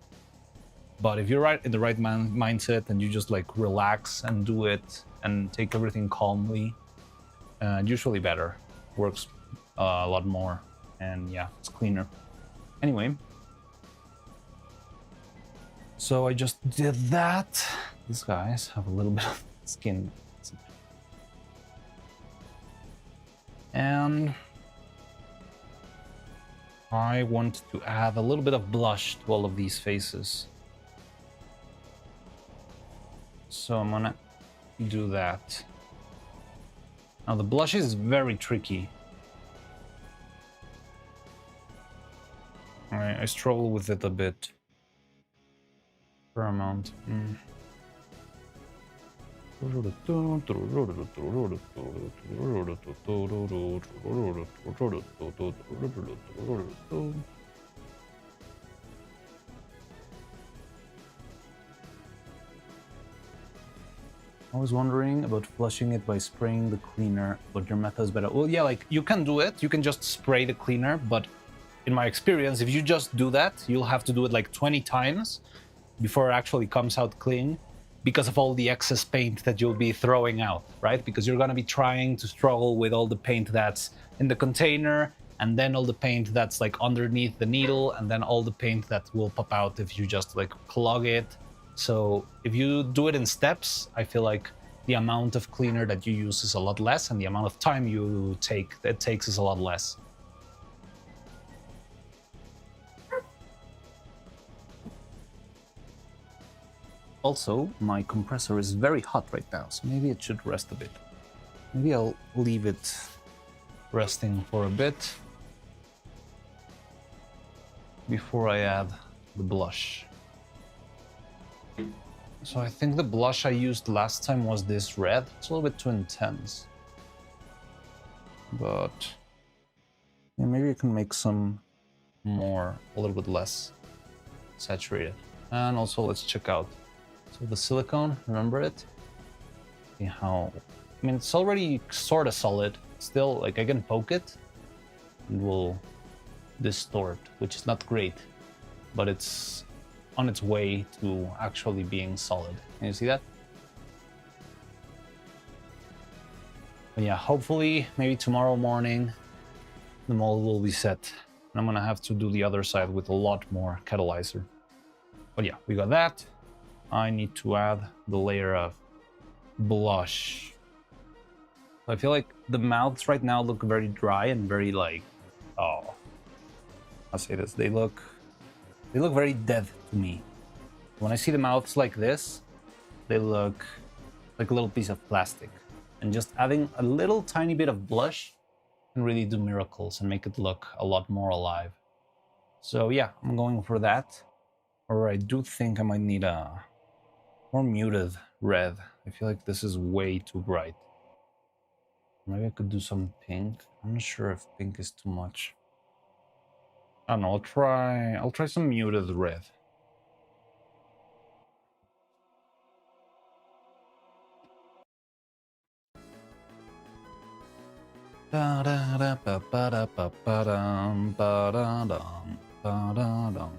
But if you're in the right mindset and you just like relax and do it and take everything calmly, usually better, works a lot more, and yeah, it's cleaner. Anyway, so I just did that. These guys have a little bit of skin. And I want to add a little bit of blush to all of these faces. So I'm gonna do that. Now the blush is very tricky. I struggle with it a bit. Fair amount. I was wondering about flushing it by spraying the cleaner, but your method is better. Well, yeah, like you can do it. You can just spray the cleaner, but in my experience, if you just do that, you'll have to do it like 20 times before it actually comes out clean because of all the excess paint that you'll be throwing out, right? Because you're going to be trying to struggle with all the paint that's in the container, and then all the paint that's like underneath the needle, and then all the paint that will pop out if you just like clog it. So if you do it in steps, I feel like the amount of cleaner that you use is a lot less, and the amount of time it takes is a lot less. Also, my compressor is very hot right now, so maybe it should rest a bit. Maybe I'll leave it resting for a bit before I add the blush. So I think the blush I used last time was this red. It's a little bit too intense. But yeah, maybe I can make some more, a little bit less saturated. And also let's check out. So the silicone, remember it? See how, I mean, it's already sort of solid. Still, like I can poke it, it will distort, which is not great, but it's on its way to actually being solid. Can you see that? But yeah, hopefully, maybe tomorrow morning, the mold will be set. And I'm gonna have to do the other side with a lot more catalyzer. But yeah, we got that. I need to add the layer of blush. I feel like the mouths right now look very dry and very like, oh, I'll say this, they look very dead to me. When I see the mouths like this, they look like a little piece of plastic. And just adding a little tiny bit of blush can really do miracles and make it look a lot more alive. So yeah, I'm going for that. Or I do think I might need a more muted red. I feel like this is way too bright. Maybe I could do some pink. I'm not sure if pink is too much. I don't know, I'll try some muted red. Da da da ba ba da ba ba dum ba da dum ba da dum.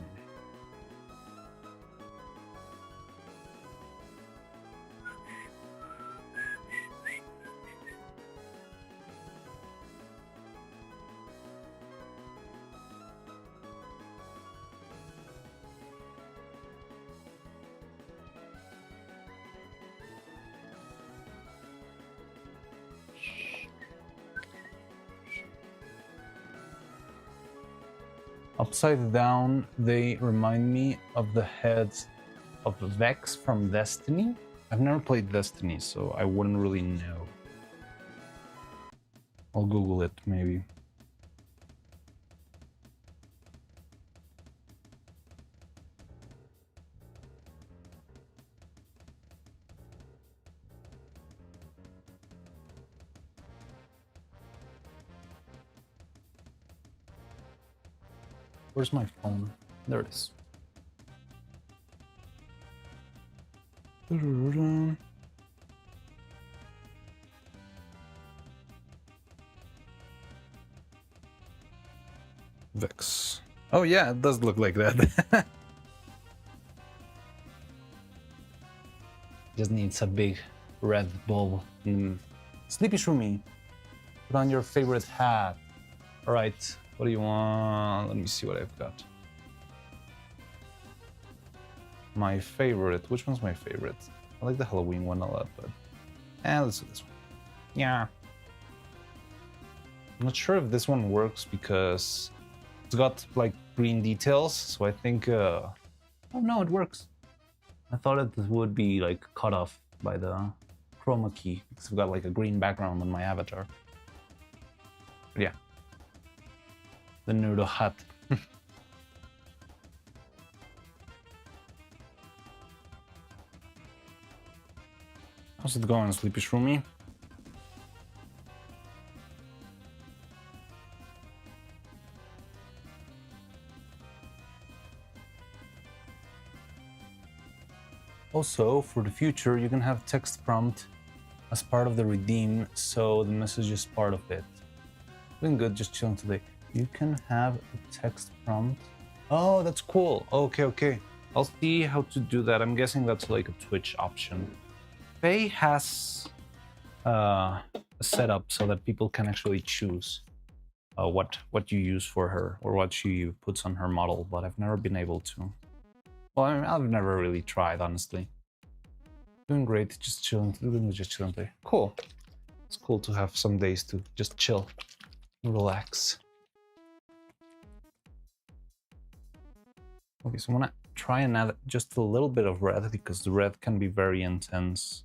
Upside down, they remind me of the heads of Vex from Destiny. I've never played Destiny, so I wouldn't really know. I'll Google it, maybe. Where's my phone? There it is. Vex. Oh yeah, it does look like that. Just needs a big red bulb. Sleepy Shroomy, put on your favorite hat. All right, what do you want? Let me see what I've got. My favorite, which one's my favorite? I like the Halloween one a lot, but let's do this one. Yeah. I'm not sure if this one works because it's got like green details, so I think, oh no, it works. I thought it would be like cut off by the chroma key because I've got like a green background on my avatar. But yeah. The Neuro hat. How's it going, Sleepy Shroomy? Also, for the future, you can have text prompt as part of the redeem, so the message is part of it. Doing good, just chilling today. You can have a text prompt. Oh, that's cool. Okay, okay. I'll see how to do that. I'm guessing that's like a Twitch option. Faye has a setup so that people can actually choose what you use for her or what she puts on her model, but I've never been able to. Well, I mean, I've never really tried, honestly. Doing great, just chilling. Just chilling today. Cool. It's cool to have some days to just chill, relax. Okay, so I'm gonna try and add just a little bit of red because the red can be very intense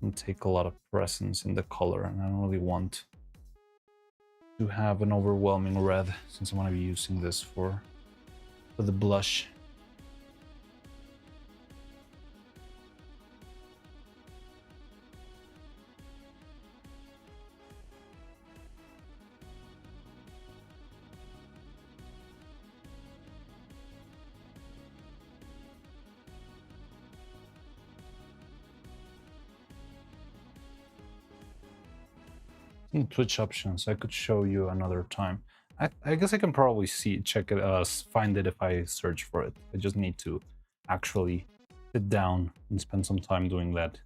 and take a lot of presence in the color, and I don't really want to have an overwhelming red since I'm gonna be using this for the blush. Twitch options I could show you another time. I guess I can probably check it, find it if I search for it. I just need to actually sit down and spend some time doing that.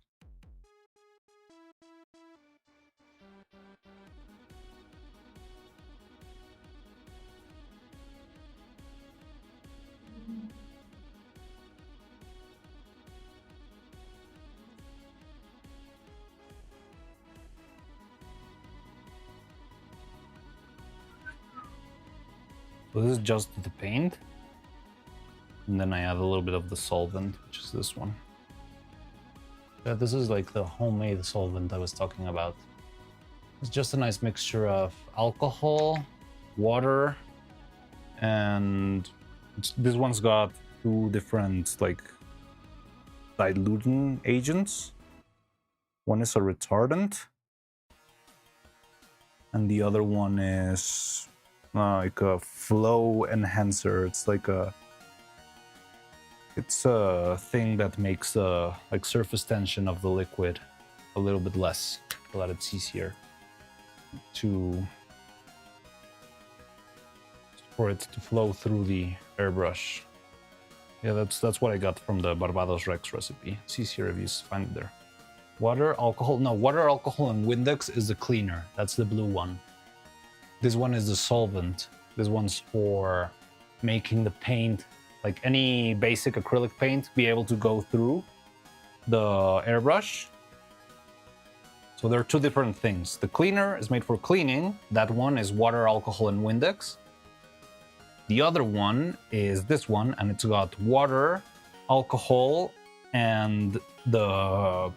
So this is just the paint, and then I add a little bit of the solvent, which is this one. Yeah, this is like the homemade solvent I was talking about. It's just a nice mixture of alcohol, water, and this one's got two different like diluting agents. One is a retardant, and the other one is like a flow enhancer. It's a thing that makes the like surface tension of the liquid a little bit less, so that it's easier for it to flow through the airbrush. Yeah, that's what I got from the Barbados Rex recipe. It's easier if you find it there. Water, alcohol, and Windex is the cleaner. That's the blue one. This one is the solvent. This one's for making the paint, like any basic acrylic paint, be able to go through the airbrush. So there are two different things. The cleaner is made for cleaning. That one is water, alcohol, and Windex. The other one is this one, and it's got water, alcohol, and the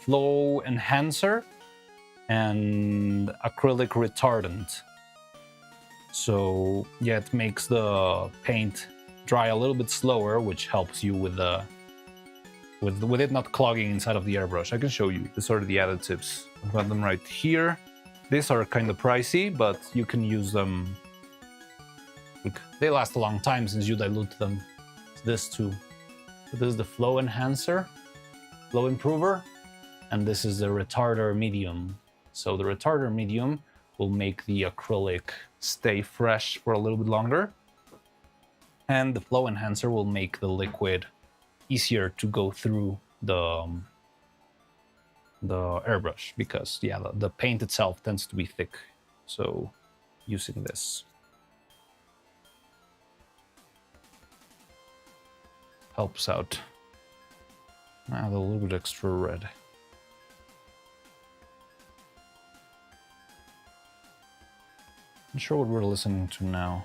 flow enhancer and acrylic retardant. So yeah, it makes the paint dry a little bit slower, which helps you with it not clogging inside of the airbrush. I can show you. These are the additives. I've got them right here. These are kind of pricey, but you can use them. They last a long time since you dilute them. It's this too. So this is the flow enhancer, flow improver, and this is the retarder medium. So the retarder medium will make the acrylic stay fresh for a little bit longer, and the flow enhancer will make the liquid easier to go through the airbrush, because yeah, the paint itself tends to be thick. So using this helps out. Add a little bit extra red. Not sure what we're listening to now.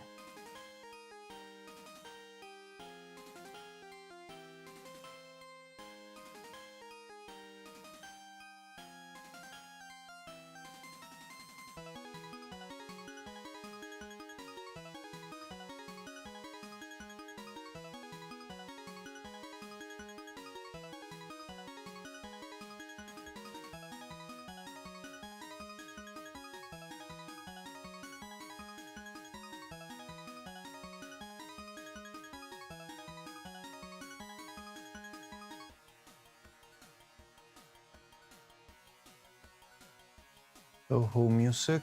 Soho music.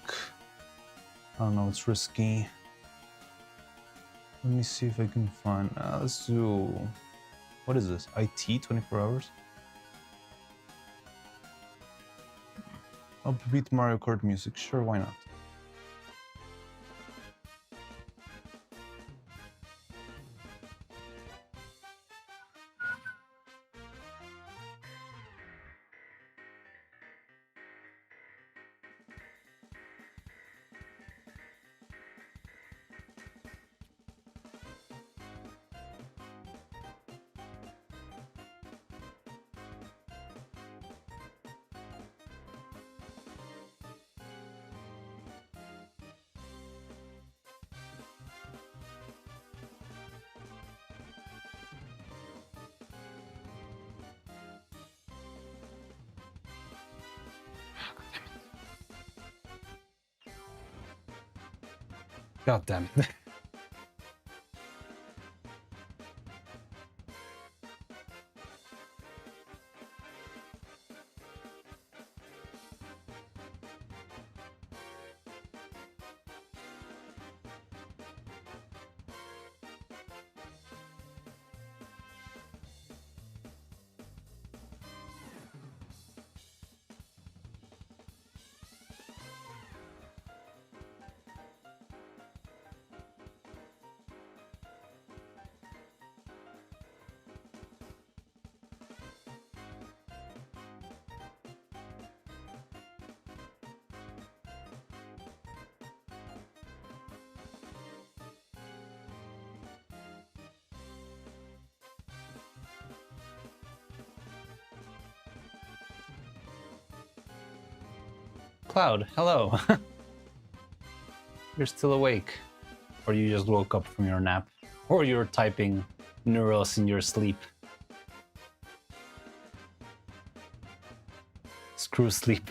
I don't know, it's risky. Let me see if I can find. Let's do. What is this? IT 24 hours? Upbeat Mario Kart music. Sure, why not? God damn it. Cloud, hello. You're still awake. Or you just woke up from your nap. Or you're typing neuros in your sleep. Screw sleep.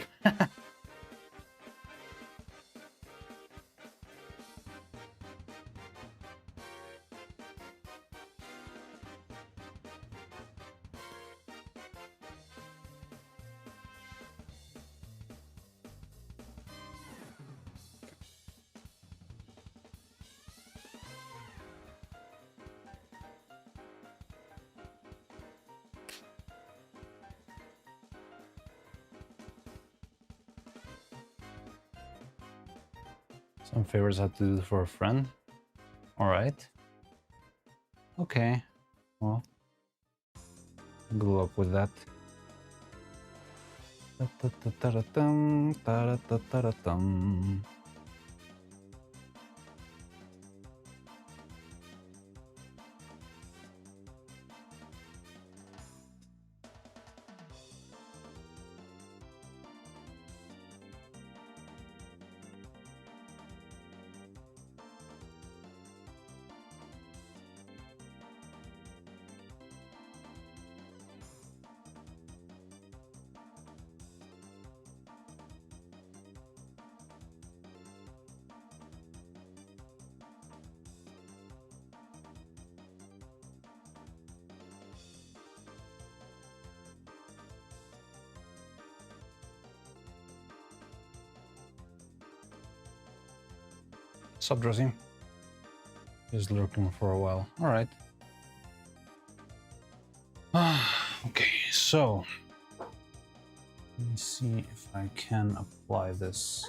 Some favors I have to do for a friend. Alright. Okay. Well, grew up with that. Ta-ta-ta-ta-ta-tum, ta-ta-ta-ta-tum. Sup, Dressy? Just lurking for a while. Alright. Okay, so let me see if I can apply this.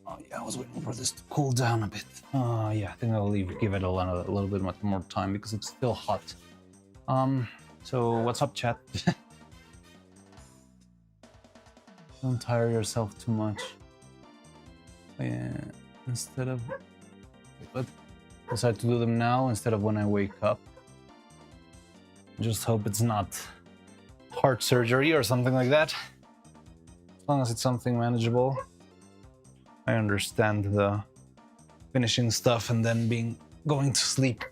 Oh yeah, I was waiting for this to cool down a bit. Yeah, I think I'll give it a little bit more time because it's still hot. So what's up, chat? Don't tire yourself too much. Yeah, instead of... But decide to do them now instead of when I wake up. Just hope it's not heart surgery or something like that. As long as it's something manageable. I understand the finishing stuff and then going to sleep.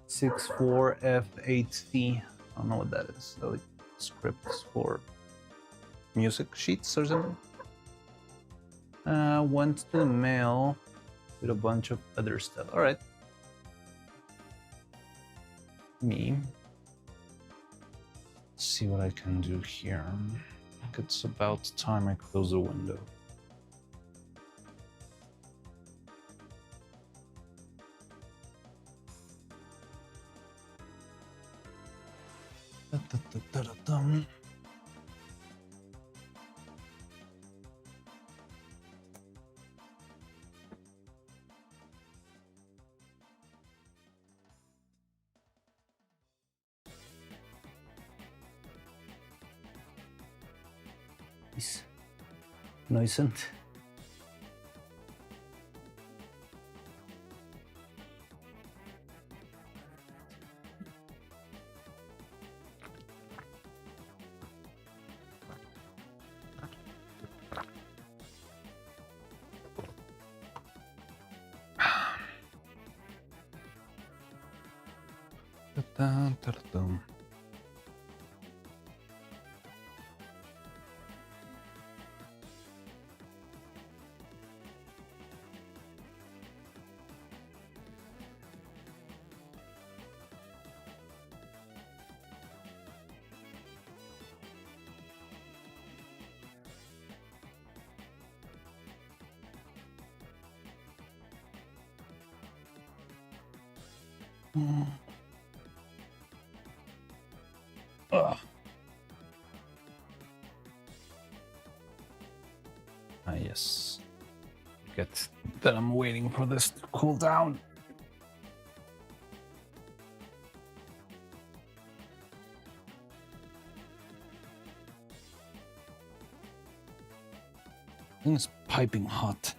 64F8C. I don't know what that is. So, like, scripts for music sheets or something. Went to the mail. with a bunch of other stuff. All right. Me. Let's see what I can do here. I think it's about time I close the window. Da-da-da-da-da-dum. Noisant. Da-da-da-da-dum. Ugh. Ah, yes. Get that I'm waiting for this to cool down. It's piping hot.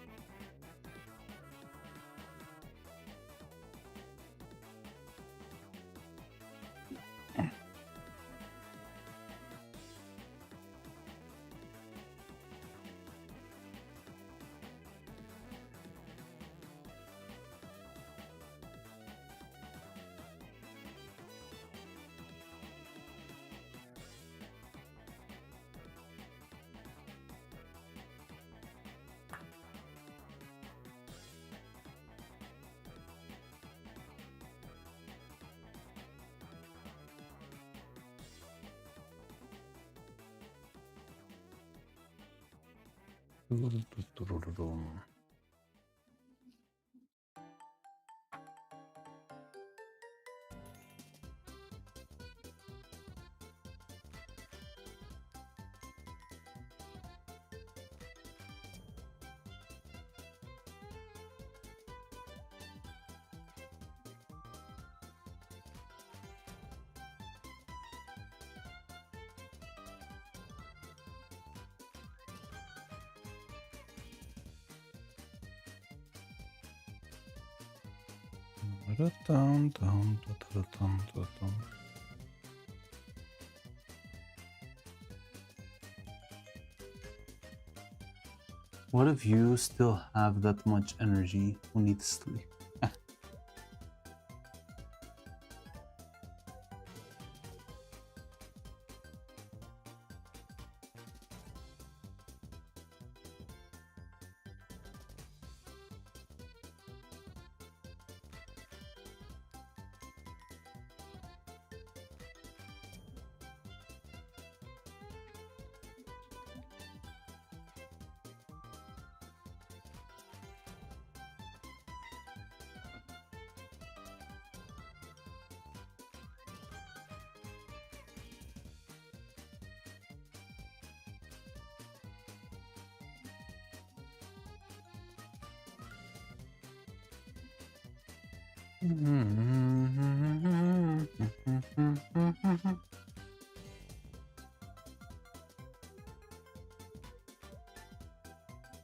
What if you still have that much energy who needs sleep?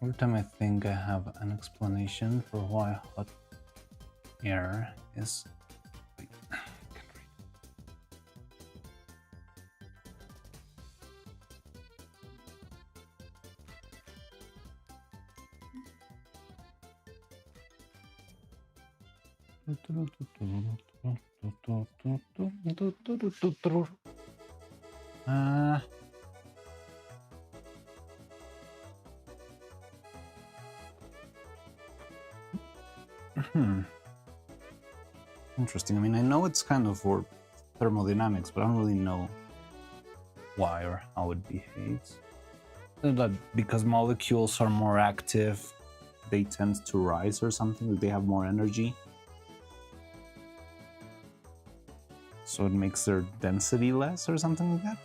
Every time I think I have an explanation for why hot air is... Wait, I can't read. Interesting. I mean, I know it's kind of for thermodynamics, but I don't really know why or how it behaves. That because molecules are more active, they tend to rise or something, like they have more energy. So it makes their density less or something like that.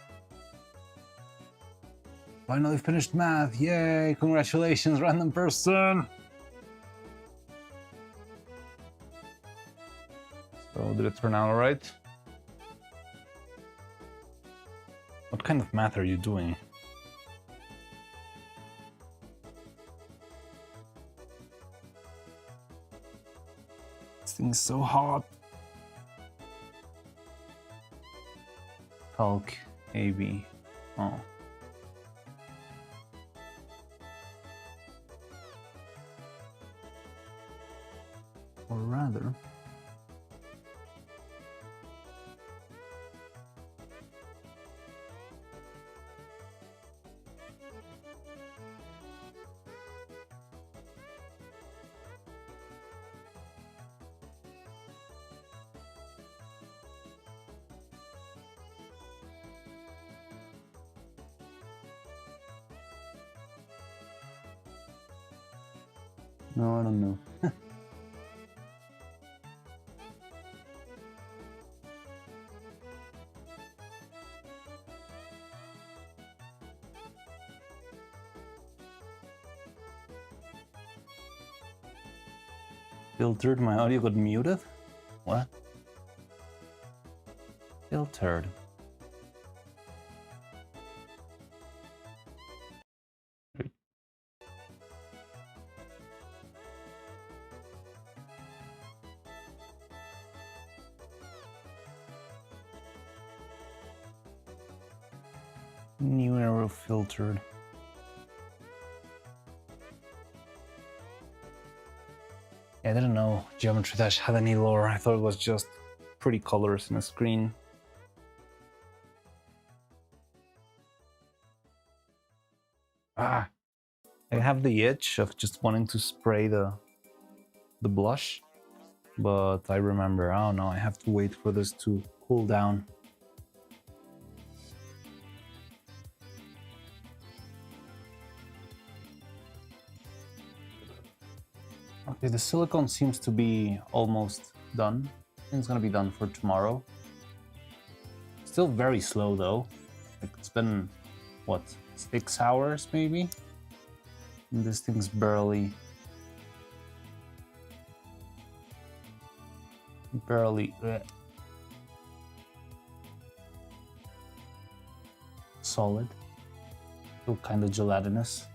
Finally finished math, yay! Congratulations, random person! So did it turn out alright? What kind of math are you doing? This thing is so hot. Calc AB. Oh. Or rather, no, I don't know. Filtered, my audio got muted? What? Filtered. NEURO filtered. I didn't know Geometry Dash had any lore. I thought it was just pretty colors in a screen. Ah, I have the itch of just wanting to spray the blush, but I remember, oh no, I have to wait for this to cool down. Okay, the silicone seems to be almost done. I think it's gonna be done for tomorrow. Still very slow though. Like it's been, what, 6 hours maybe? And this thing's barely solid. Still kind of gelatinous.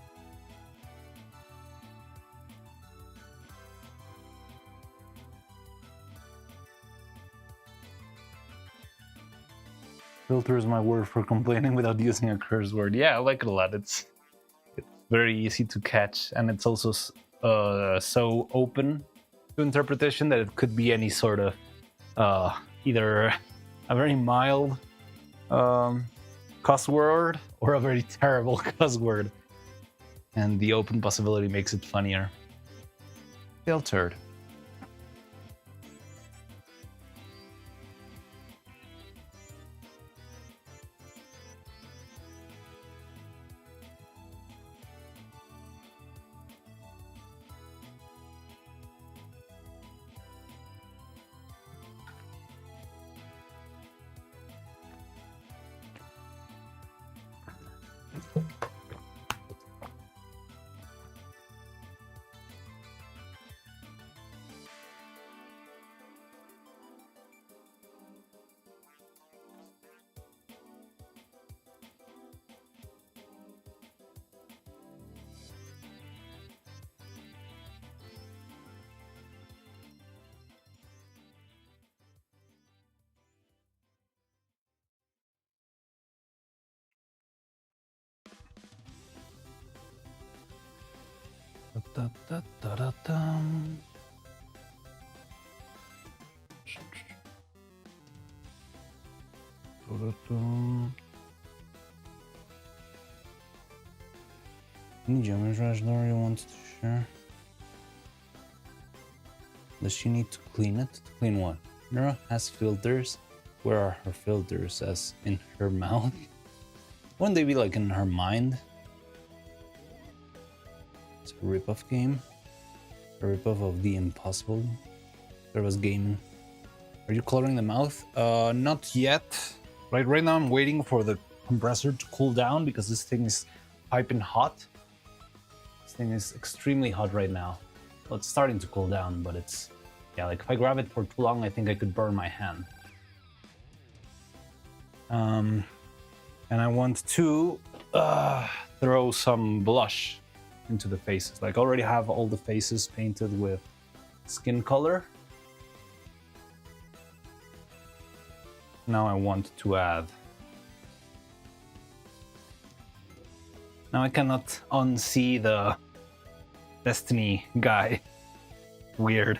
Filter is my word for complaining without using a curse word. Yeah, I like it a lot. It's very easy to catch, and it's also so open to interpretation that it could be any sort of either a very mild cuss word or a very terrible cuss word. And the open possibility makes it funnier. Filtered. Da, da, da, da, da. Any geometry Dash lore you want to share? Does she need to clean it? To clean what? Neuro has filters. Where are her filters? As in her mouth? Wouldn't they be like in her mind? It's a ripoff game. A ripoff of The Impossible. There was gaming. Are you coloring the mouth? Not yet. Right now I'm waiting for the compressor to cool down because this thing is piping hot. This thing is extremely hot right now. Well, it's starting to cool down, but it's... yeah, like if I grab it for too long, I think I could burn my hand. And I want to throw some blush into the faces. Like I already have all the faces painted with skin color. Now I want to add... now I cannot unsee the Destiny guy. Weird.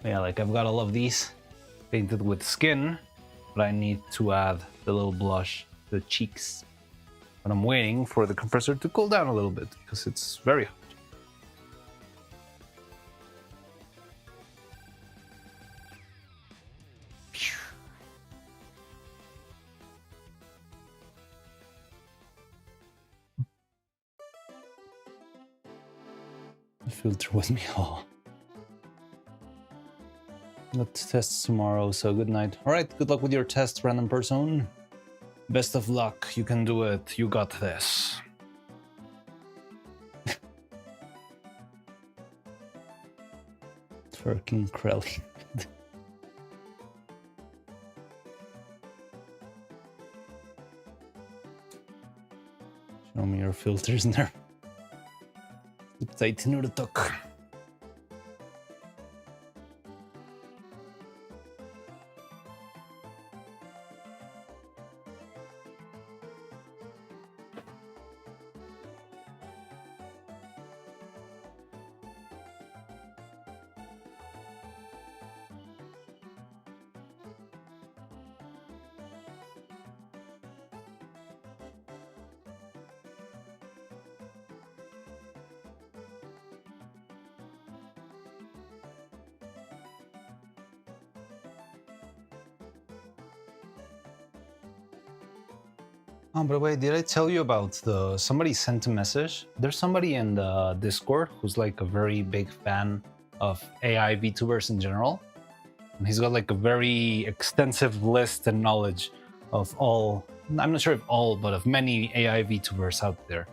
Yeah, like I've got all of these painted with skin, but I need to add the little blush to the cheeks. But I'm waiting for the compressor to cool down a little bit because it's very hot. The filter with me. Oh. Got tests tomorrow, so good night. Alright, good luck with your test, random person. Best of luck, you can do it, you got this. Twerking Krelly. Show me your filters in there. Tighten the tuck. Oh, by the way, did I tell you about somebody sent a message? There's somebody in the Discord who's like a very big fan of AI VTubers in general. And he's got like a very extensive list and knowledge of all, I'm not sure if all, but of many AI VTubers out there.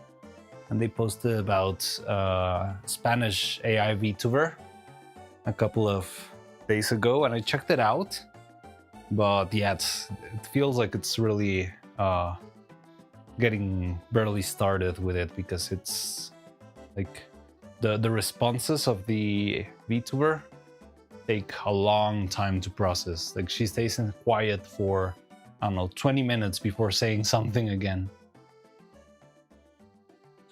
And they posted about Spanish AI VTuber a couple of days ago, and I checked it out. But yeah, it feels like it's really getting barely started with it because it's like the responses of the VTuber take a long time to process. Like she stays in quiet for, I don't know, 20 minutes before saying something again.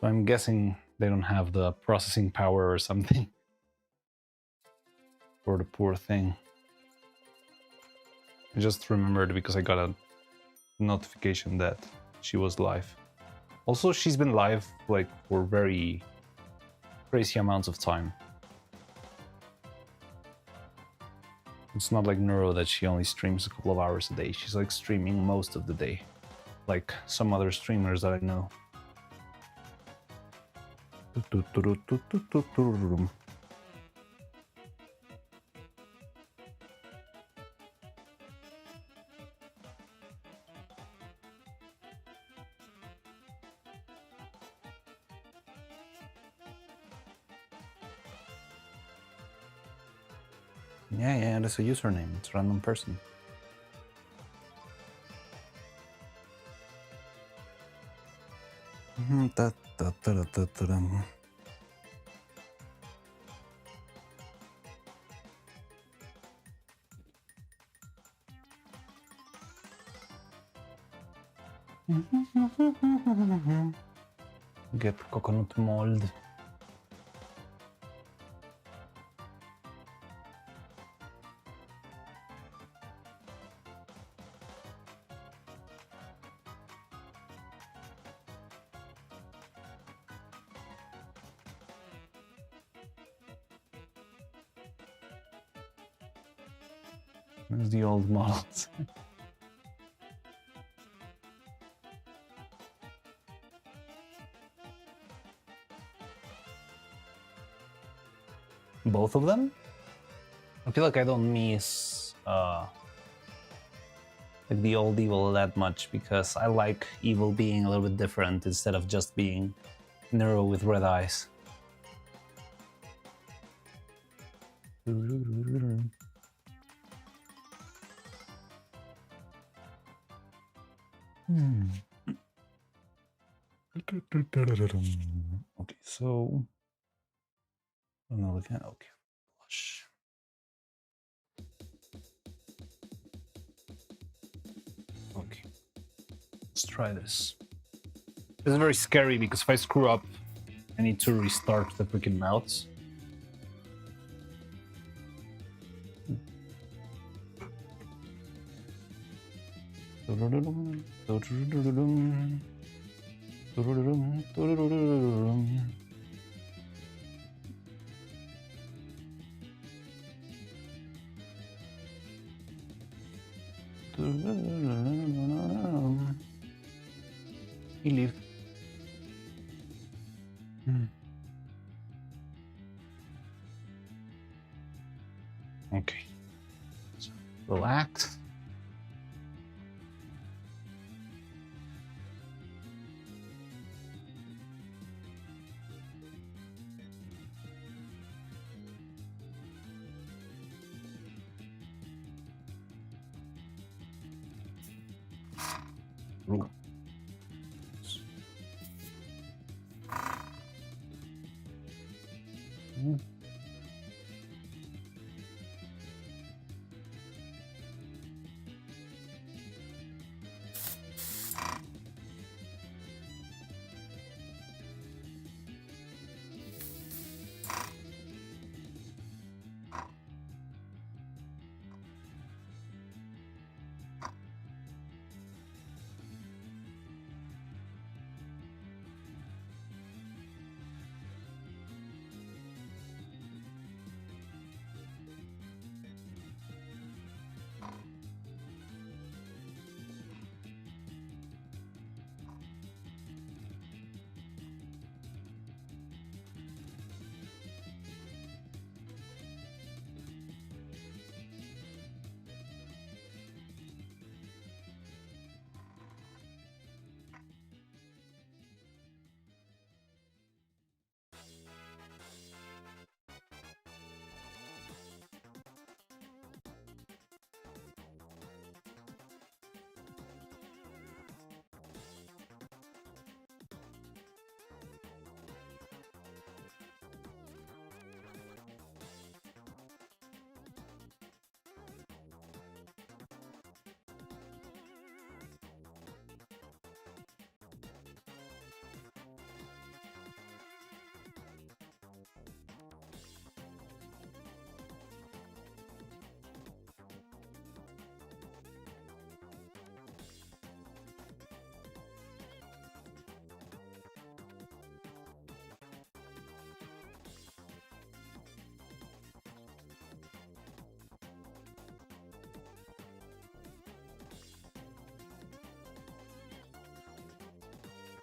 So I'm guessing they don't have the processing power or something for the poor thing. I just remembered because I got a notification that she was live. Also, she's been live like for very crazy amounts of time. It's not like Neuro that she only streams a couple of hours a day. She's like streaming most of the day, like some other streamers that I know. Yeah, that's a username. It's a random person. Get coconut mold. There's the old models. Both of them? I feel like I don't miss like the old Evil that much because I like Evil being a little bit different instead of just being Neuro with red eyes. Okay, so I'm not looking at okay. Blush. Okay, let's try this. This is very scary because if I screw up, I need to restart the freaking mouse. He leave. Okay. So, relax. Ooh.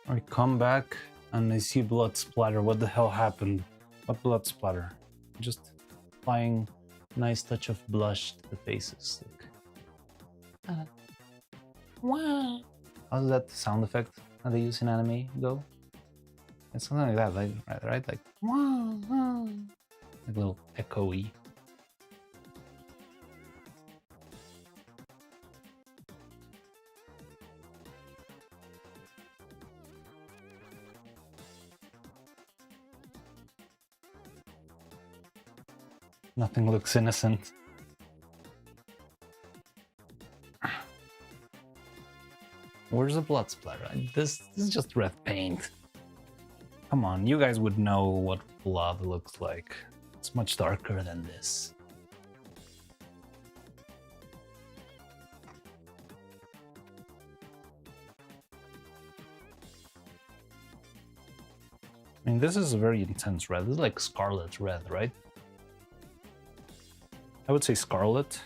I come back and I see blood splatter. What the hell happened? What blood splatter? Just applying nice touch of blush to the faces. Wow. How does that sound effect that they use in anime go? It's something like that, like right? Like wow, wow. Like a little echoey. Nothing looks innocent. Where's the blood splatter? This is just red paint. Come on, you guys would know what blood looks like. It's much darker than this. I mean, this is a very intense red. This is like scarlet red, right? I would say scarlet.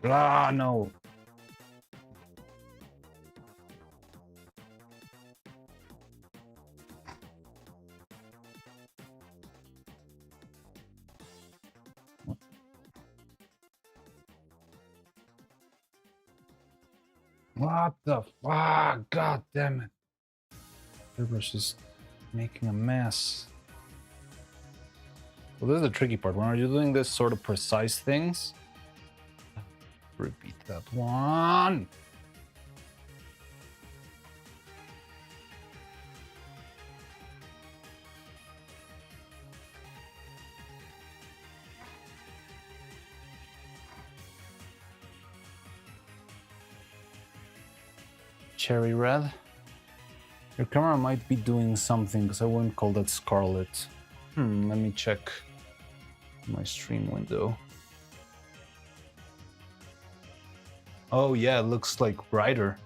Ah, no. What the fuck? God damn it. Airbrush is making a mess. Well, this is the tricky part. When you're doing this sort of precise things, repeat that one. Cherry red. Your camera might be doing something, because I wouldn't call that scarlet. Let me check my stream window. Oh yeah, it looks like brighter.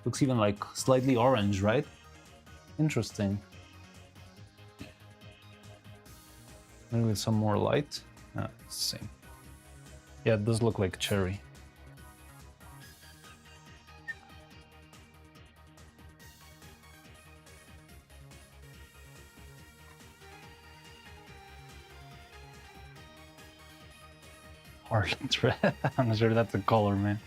Looks even like slightly orange, right? Interesting. Maybe with some more light. Ah, it's the same. Yeah, it does look like cherry. Hardened red. I'm not sure that's a color, man.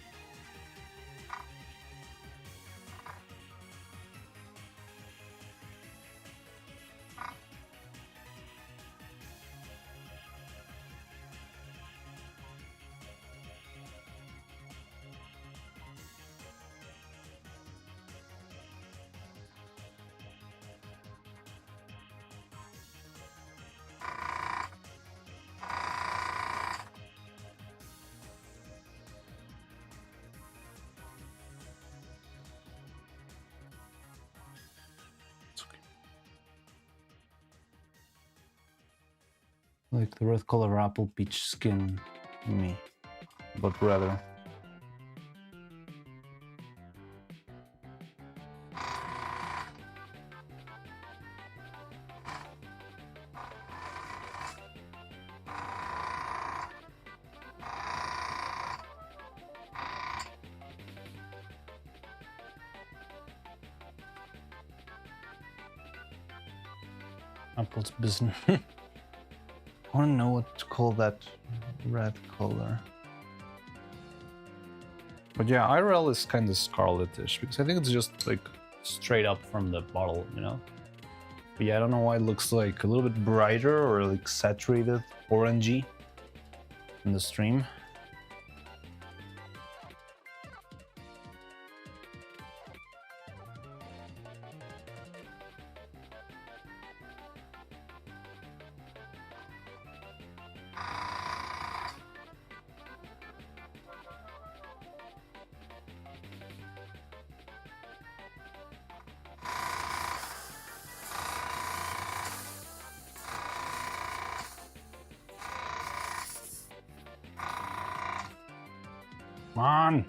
Like the red color apple peach skin me, but rather. Apple's business. I want to know what to call that red color. But yeah, IRL is kind of scarletish because I think it's just like straight up from the bottle, you know? But yeah, I don't know why it looks like a little bit brighter or like saturated orangey in the stream. Come on!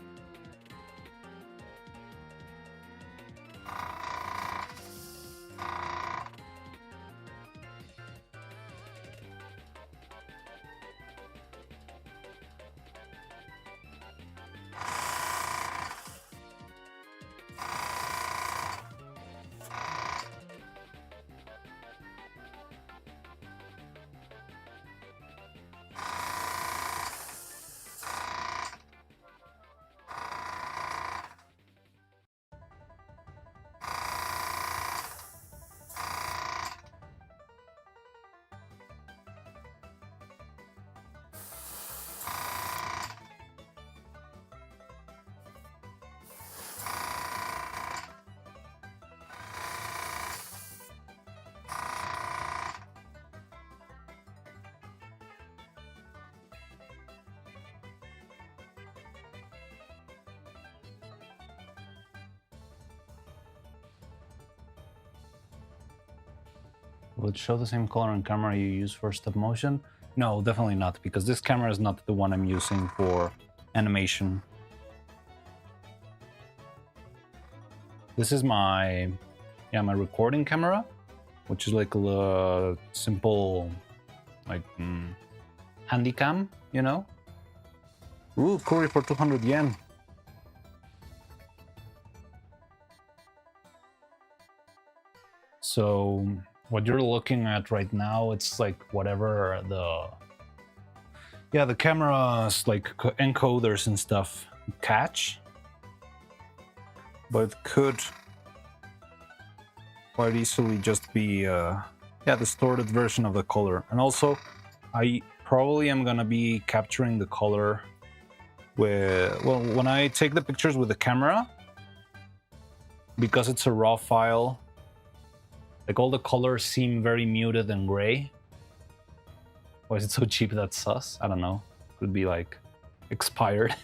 Will it show the same color on camera you use for stop motion? No, definitely not, because this camera is not the one I'm using for animation. This is my recording camera, which is like a simple, like, handy cam, you know? Ooh, curry for 200 yen. So what you're looking at right now, it's like whatever the camera's like encoders and stuff catch, but it could quite easily just be distorted version of the color. And also I probably am gonna be capturing the color with, well, when I take the pictures with the camera, because it's a raw file, like all the colors seem very muted and gray. Why is it so cheap? That's sus. I don't know. Could be like expired.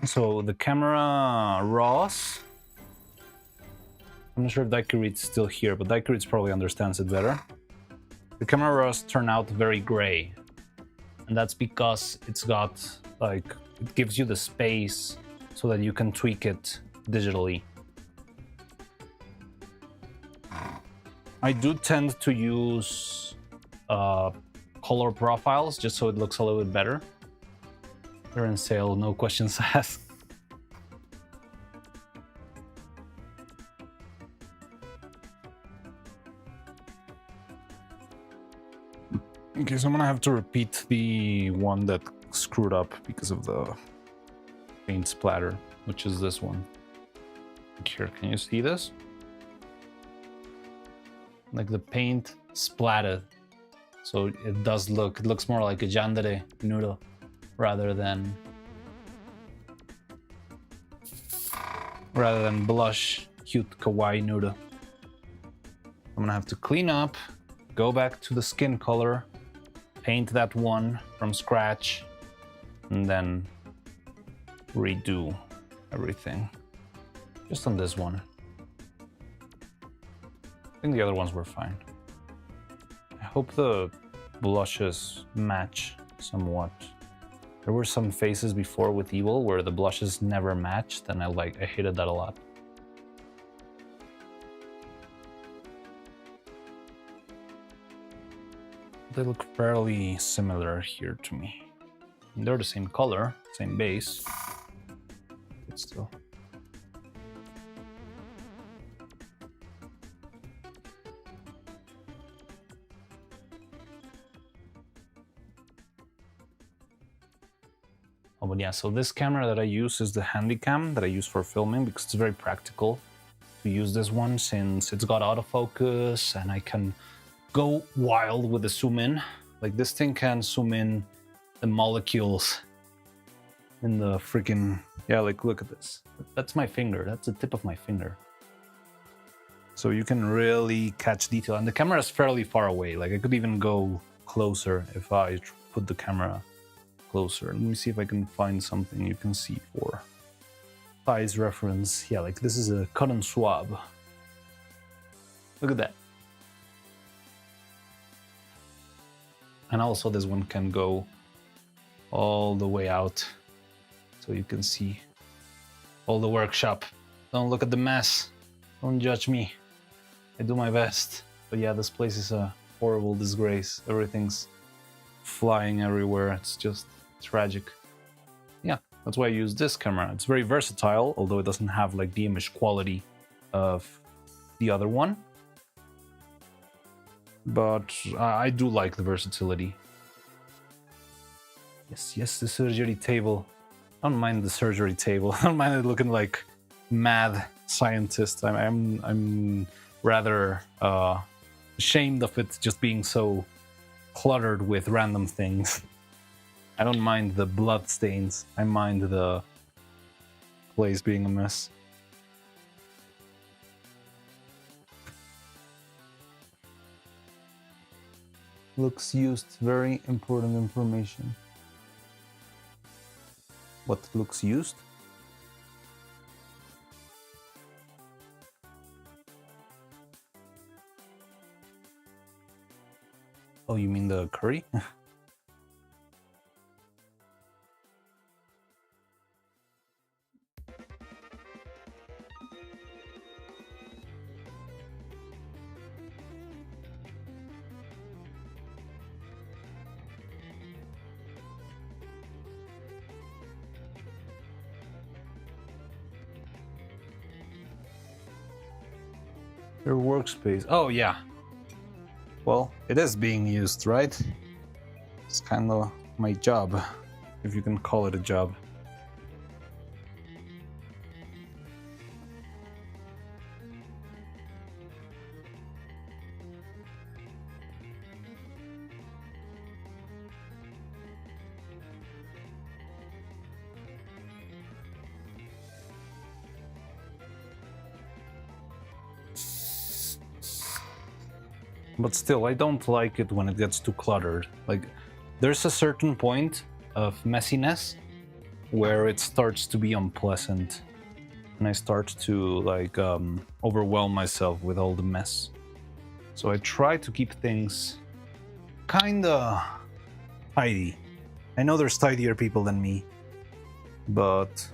So the camera RAWs, I'm not sure if Daikirit's still here, but Daikirit probably understands it better. The camera RAWs turn out very gray, and that's because it's got, like, it gives you the space so that you can tweak it digitally. I do tend to use color profiles just so it looks a little bit better. They're in sale, no questions asked. Okay, so I'm gonna have to repeat the one that screwed up because of the paint splatter, which is this one. Here, can you see this? Like the paint splattered. So it does look, it looks more like a yandere noodle rather than blush cute kawaii noodle. I'm gonna have to clean up, go back to the skin color, paint that one from scratch, and then redo everything. Just on this one. I think the other ones were fine. I hope the blushes match somewhat. There were some faces before with Evil where the blushes never matched, and I hated that a lot. They look fairly similar here to me. They're the same color, same base, but still. Oh, but yeah, so this camera that I use is the Handycam that I use for filming because it's very practical to use this one since it's got autofocus and I can go wild with the zoom in. Like this thing can zoom in the molecules in the freaking, yeah, like look at this. That's my finger, that's the tip of my finger. So you can really catch detail, and the camera is fairly far away. Like I could even go closer if I put the camera closer. Let me see if I can find something you can see for size reference. Yeah, like this is a cotton swab. Look at that. And also this one can go all the way out so you can see all the workshop. Don't look at the mess. Don't judge me. I do my best. But yeah, this place is a horrible disgrace. Everything's flying everywhere. It's just tragic. Yeah, that's why I use this camera. It's very versatile, although it doesn't have like the image quality of the other one. But I do like the versatility. Yes, the surgery table. I don't mind the surgery table. I don't mind it looking like mad scientist. I'm rather ashamed of it just being so cluttered with random things. I don't mind the blood stains. I mind the place being a mess. Looks used. Very important information. What looks used? Oh, you mean the curry? Their workspace. Oh, yeah. Well, it is being used, right? It's kind of my job, if you can call it a job. But still, I don't like it when it gets too cluttered. Like, there's a certain point of messiness where it starts to be unpleasant. And I start to, like, overwhelm myself with all the mess. So I try to keep things kinda tidy. I know there's tidier people than me, but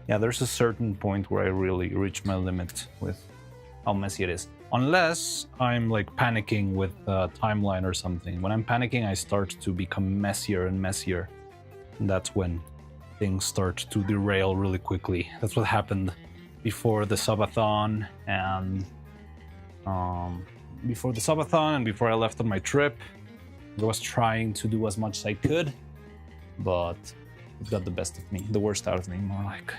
yeah, there's a certain point where I really reach my limit with how messy it is. Unless I'm like panicking with a timeline or something. When I'm panicking, I start to become messier and messier. And that's when things start to derail really quickly. That's what happened before the subathon and before I left on my trip. I was trying to do as much as I could, but it got the best of me, the worst out of me, more like.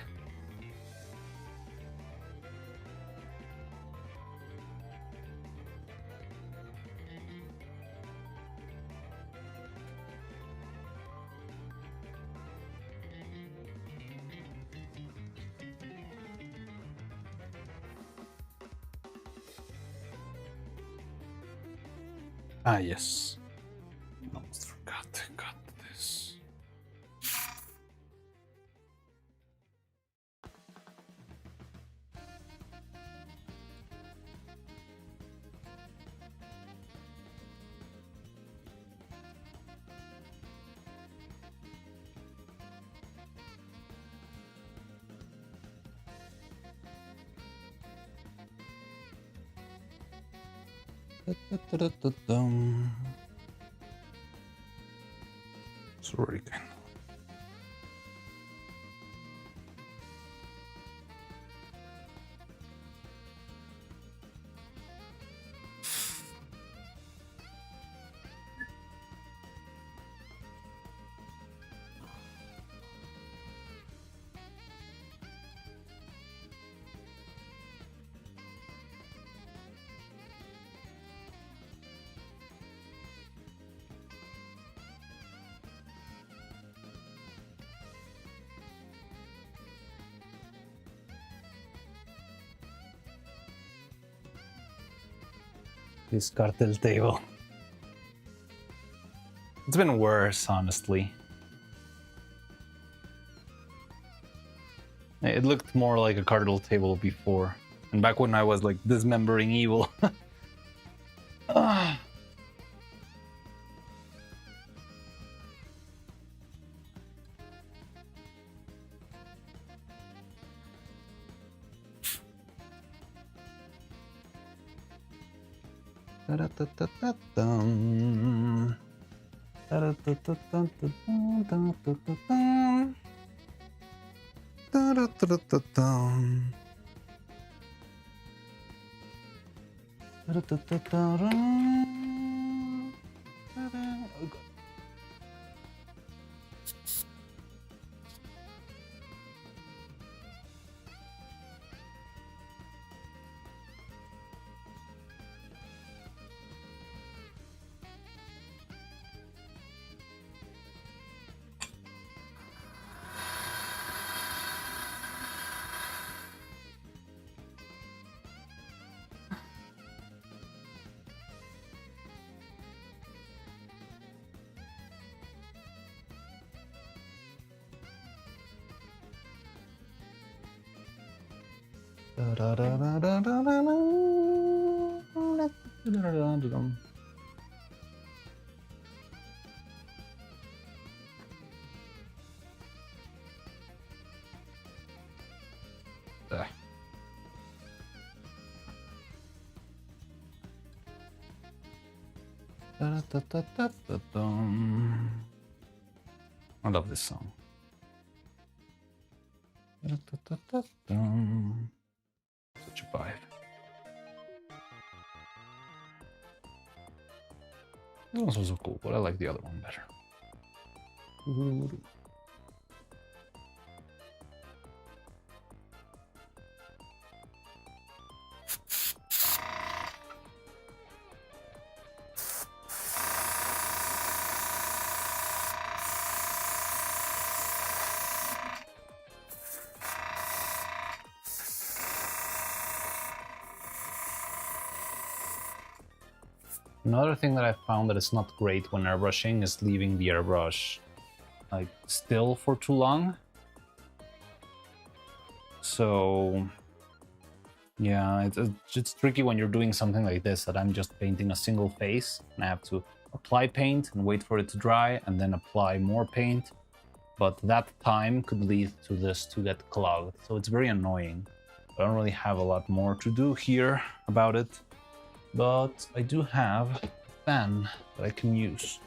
Ah, yes. Almost forgot to cut this. Sorry, kind of. This cartel table. It's been worse, honestly. It looked more like a cartel table before. And back when I was like dismembering evil. Ah. Da-da-da-da-da-dum. Da-da-da-da-da-da-dum. Da-da-da-da-da-dum. Da-da-da-da-da-dum. Da-da. Oh, God. I love this song. Such a vibe. This one's also cool, but I like the other one better. Another thing that I found that is not great when airbrushing is leaving the airbrush like still for too long. So yeah, it's tricky when you're doing something like this, that I'm just painting a single face and I have to apply paint and wait for it to dry and then apply more paint. But that time could lead to this to get clogged. So it's very annoying. I don't really have a lot more to do here about it. But I do have a fan that I can use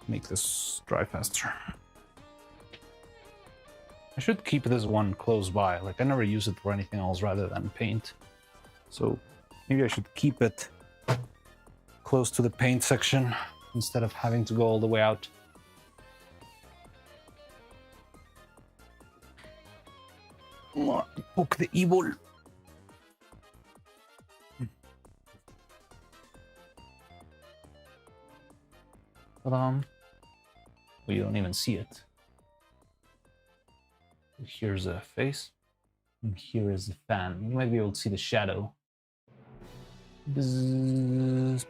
to make this dry faster. I should keep this one close by. Like, I never use it for anything else rather than paint. So maybe I should keep it close to the paint section instead of having to go all the way out. Poke the evil. Well, you don't even see it. Here's a face, and here is the fan. You might be able to see the shadow. Bzzz.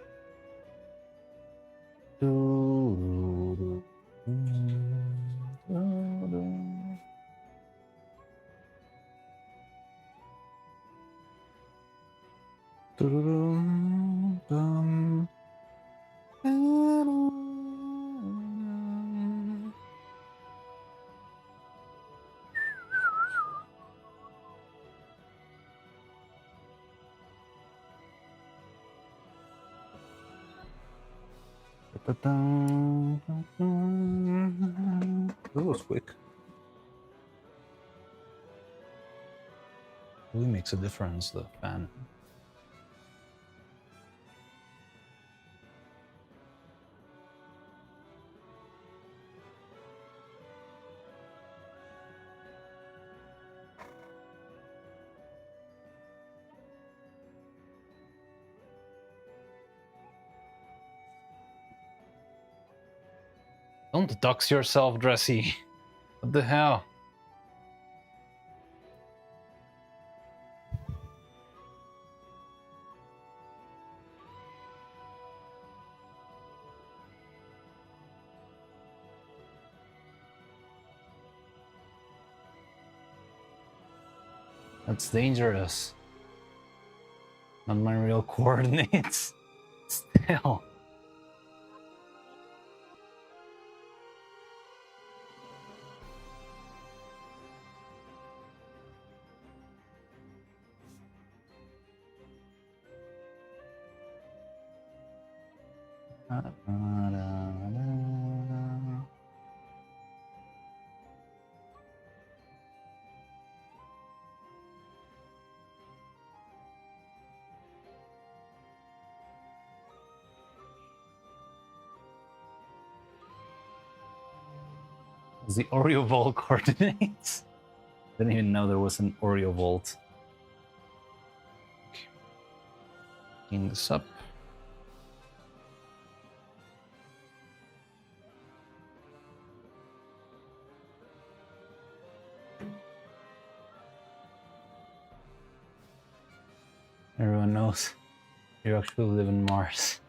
That was quick. Really makes a difference, the fan. Don't dox yourself, Dressy. What the hell? That's dangerous. Not my real coordinates. Still. The Oreo vault coordinates. Didn't even know there was an Oreo vault. Okay. Clean this up. Everyone knows you actually live in Mars.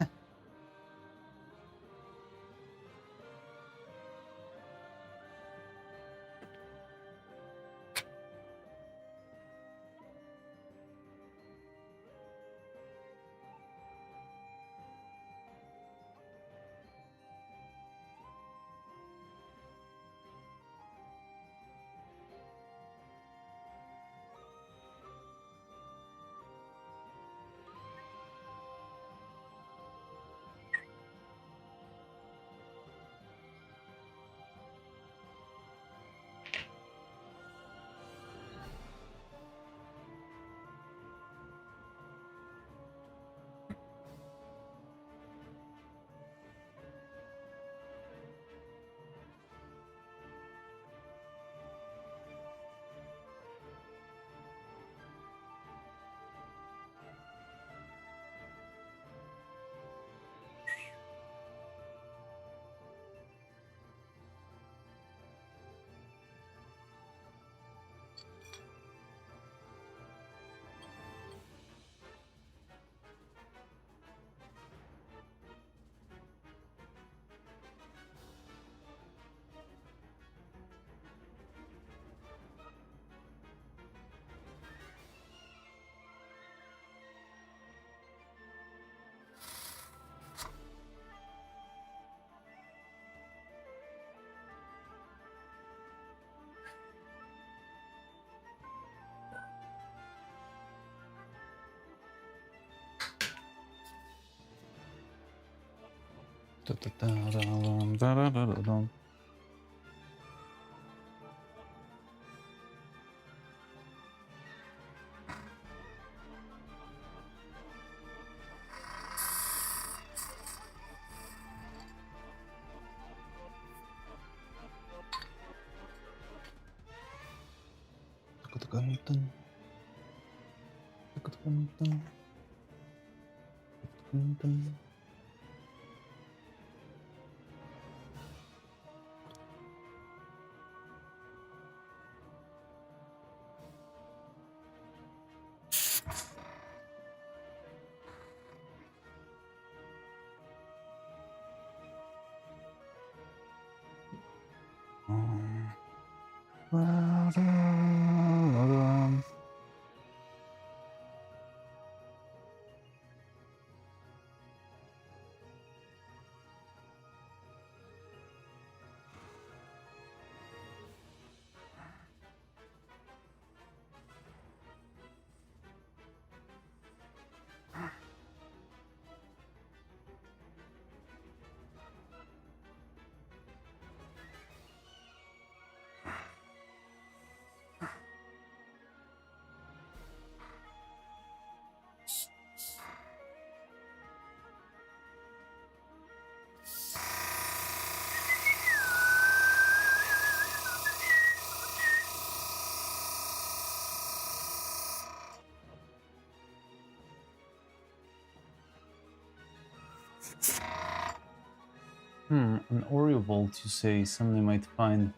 An Oreo Vault, you say somebody might find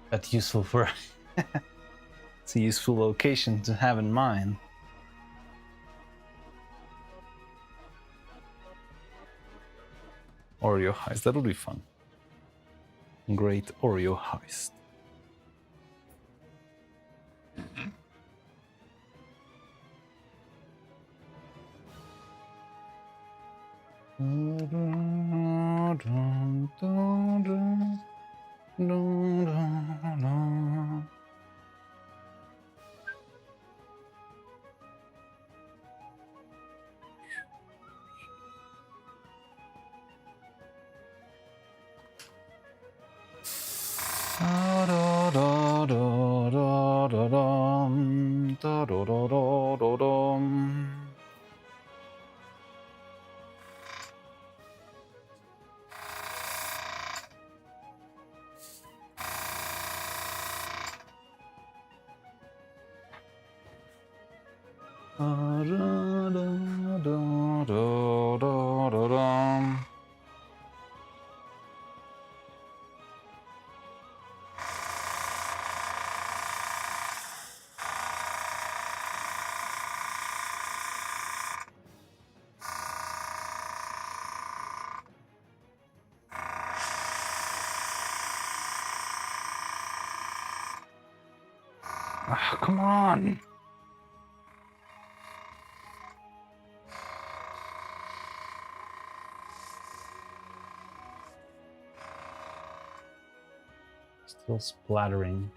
that useful for... It's a useful location to have in mind. Oreo heist, that'll be fun. Great Oreo heist. Ah, come on! Still splattering.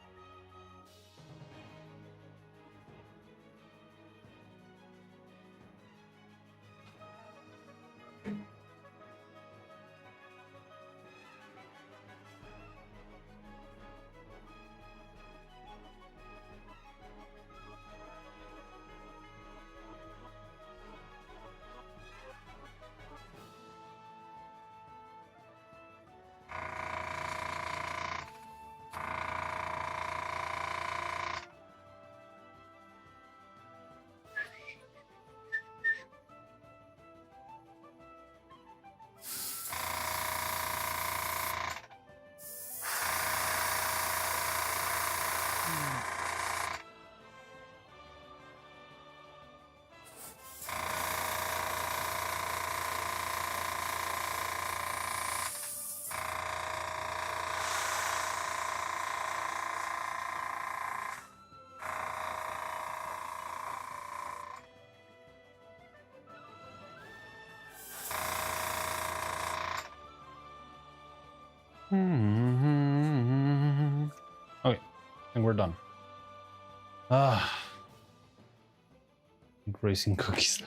Okay, I think we're done. Racing cookies.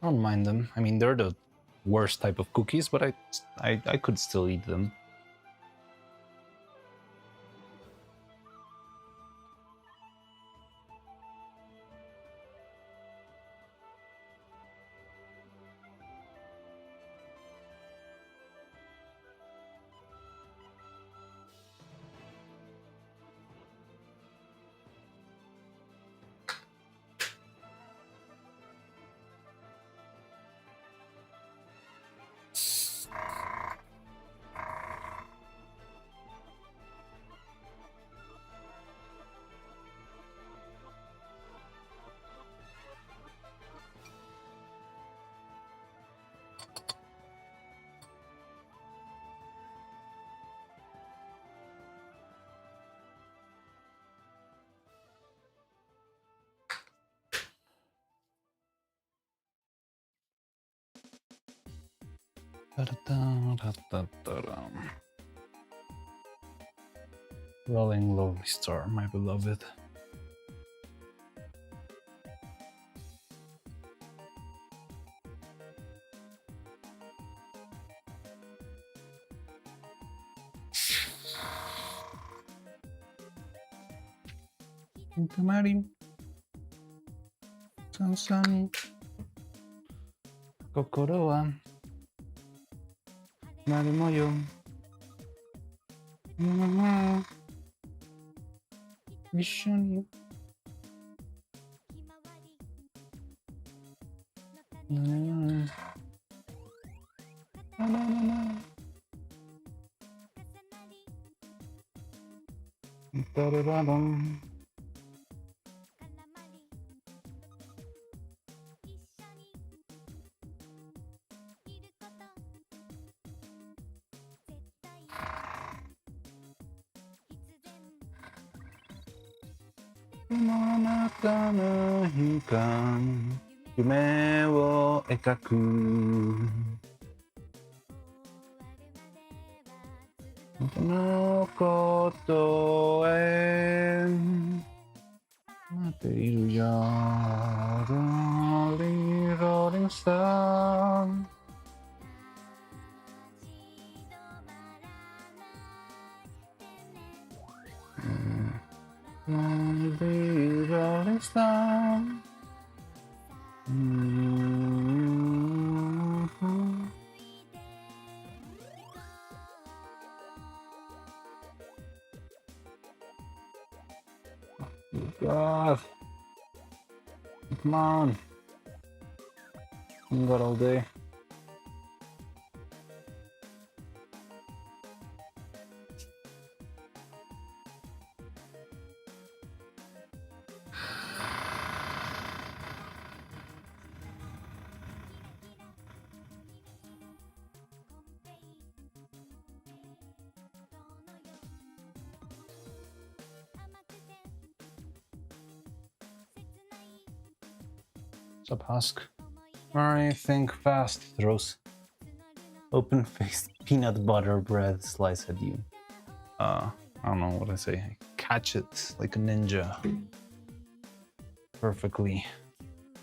I don't mind them. I mean, they're the worst type of cookies, but I could still eat them. Rolling Lovely Star, my beloved. Tamari. Sansan. Kokoro wa narumo yo. Ishoni. Da-da-da-dum. Monata no hikan, yume wo ekaku. No koto e mateiru ya, rolling, rolling star. Rolling star. God. Come on. You got all day. What's up, Husk? I think fast throws open-faced peanut butter bread slice at you. I don't know what I say. I catch it like a ninja perfectly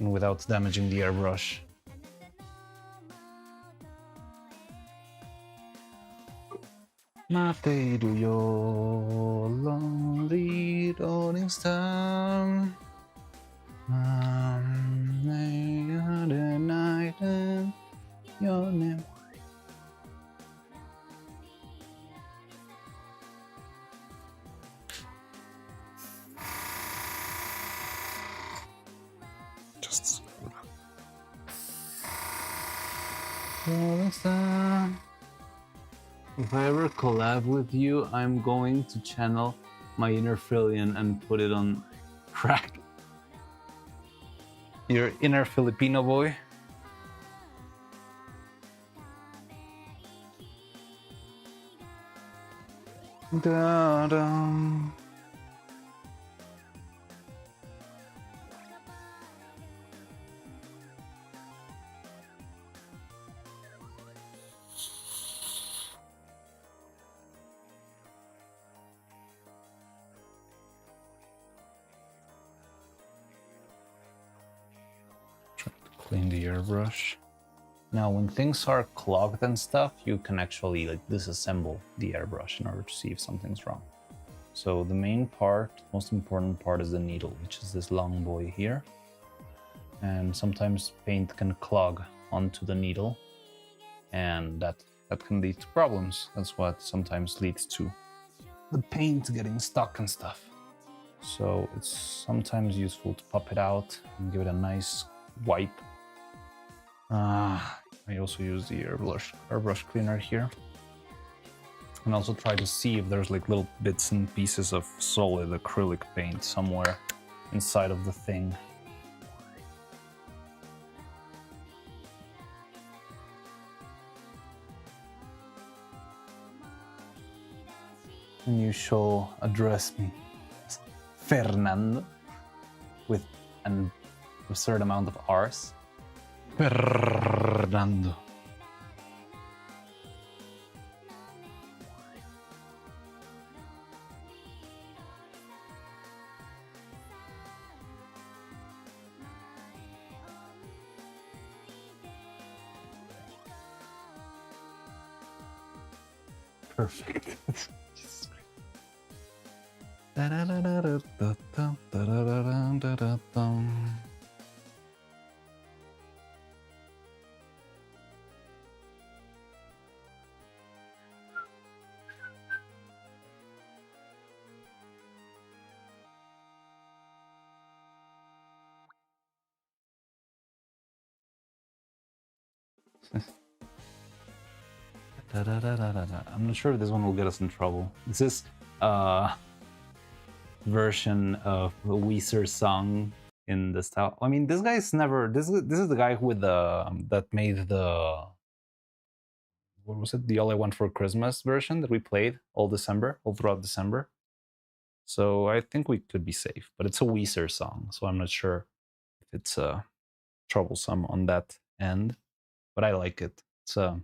and without damaging the airbrush. Mateiru yo, lonely rolling star. The night and your name. Just rolling star. If I ever collab with you, I'm going to channel my inner Philian and put it on crack. Your inner Filipino boy. Da-da. clean the airbrush. Now, when things are clogged and stuff, you can actually like disassemble the airbrush in order to see if something's wrong. So the main part, most important part is the needle, which is this long boy here. And sometimes paint can clog onto the needle, and that can lead to problems. That's what sometimes leads to the paint getting stuck and stuff. So it's sometimes useful to pop it out and give it a nice wipe. I also use the airbrush cleaner here. And also try to see if there's like little bits and pieces of solid acrylic paint somewhere inside of the thing. And you shall address me as Fernando with an absurd amount of R's. Fernando. Perfect. I'm not sure if this one will get us in trouble. This is version of a Weezer song in the style. I mean, this guy's never. This is the guy with the that made the, what was it? The All I Want for Christmas version that we played all throughout December. So I think we could be safe. But it's a Weezer song, so I'm not sure if it's troublesome on that end. But I like it. It's a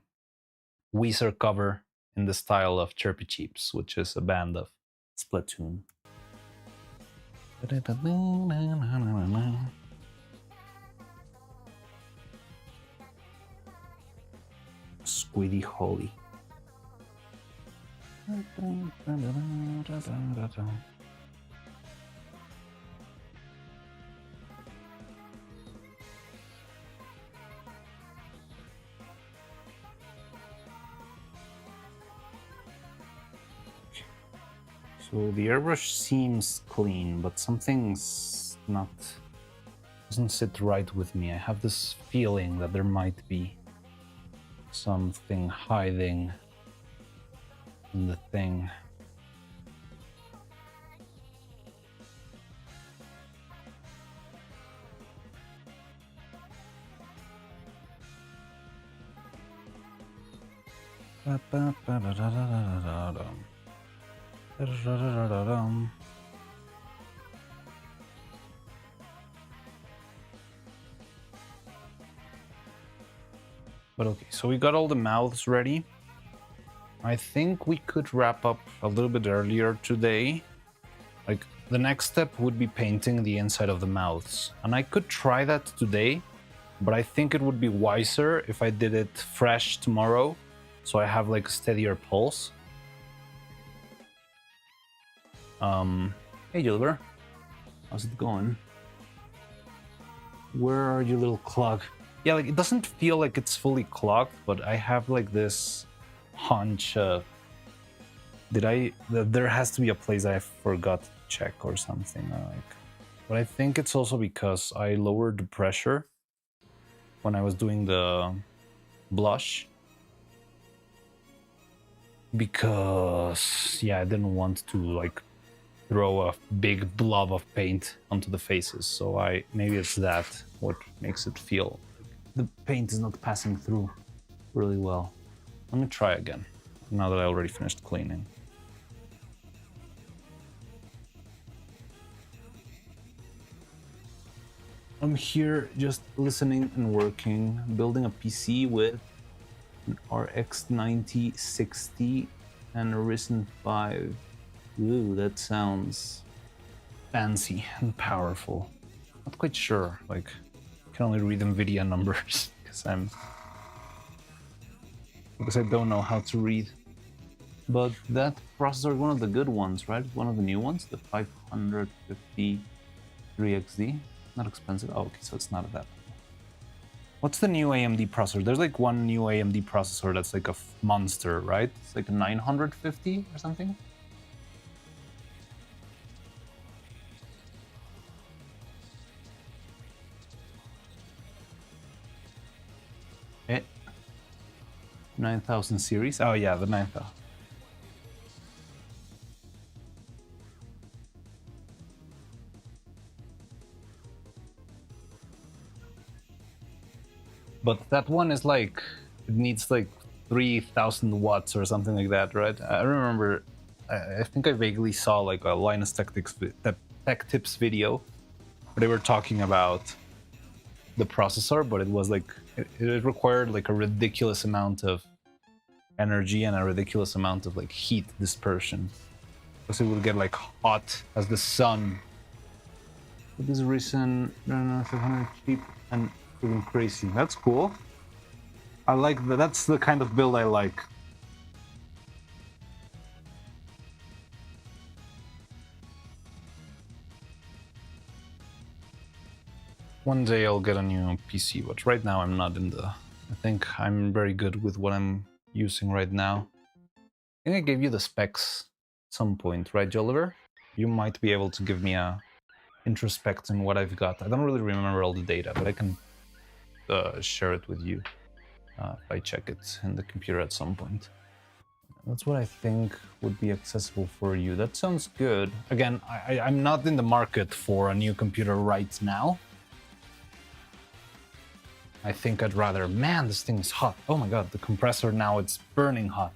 Weezer cover in the style of Chirpy Cheeps, which is a band of Splatoon. Squiddy Holly. So the airbrush seems clean, but something's doesn't sit right with me. I have this feeling that there might be something hiding in the thing. But okay, so we got all the mouths ready. I think we could wrap up a little bit earlier today. Like, the next step would be painting the inside of the mouths. And I could try that today, but I think it would be wiser if I did it fresh tomorrow, so I have like a steadier pulse. Hey Gilbert, how's it going? Where are you, little clog? Yeah, like, it doesn't feel like it's fully clogged, but I have like this hunch. That there has to be a place that I forgot to check or something. But I think it's also because I lowered the pressure when I was doing the blush. Because, yeah, I didn't want to like throw a big blob of paint onto the faces. So maybe it's that what makes it feel the paint is not passing through really well. Let me try again, now that I already finished cleaning. I'm here just listening and working, building a PC with an RX 9060 and a Ryzen 5. Ooh, that sounds fancy and powerful. Not quite sure, like, can only read NVIDIA numbers because I don't know how to read. But that processor is one of the good ones, right? One of the new ones, the 553XD. Not expensive. Oh, okay, so it's not that. What's the new AMD processor? There's like one new AMD processor that's like a monster, right? It's like a 950 or something. Eh. 9000 series. Oh yeah, the 9000. But that one is like, it needs like 3000 watts or something like that, right? I remember, I think I vaguely saw like a Linus Tech Tips video where they were talking about the processor, but it was like, it required like a ridiculous amount of energy and a ridiculous amount of like heat dispersion. Because it would get like hot as the sun. With this recent, 500 cheap and even crazy. That's cool. I like that. That's the kind of build I like. One day I'll get a new PC, but right now I'm not in the... I think I'm very good with what I'm using right now. I think I gave you the specs at some point, right, Joliver? You might be able to give me a introspect in what I've got. I don't really remember all the data, but I can share it with you if I check it in the computer at some point. That's what I think would be accessible for you. That sounds good. Again, I'm not in the market for a new computer right now. I think I'd rather... Man, this thing is hot. Oh my god, the compressor now, it's burning hot.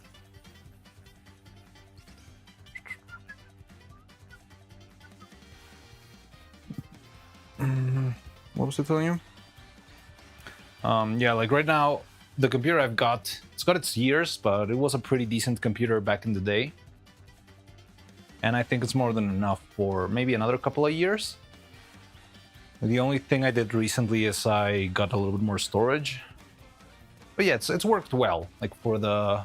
What was I telling you? Yeah, like right now, the computer I've got, it's got its years, but it was a pretty decent computer back in the day. And I think it's more than enough for maybe another couple of years. The only thing I did recently is I got a little bit more storage. But yeah, it's worked well. Like for the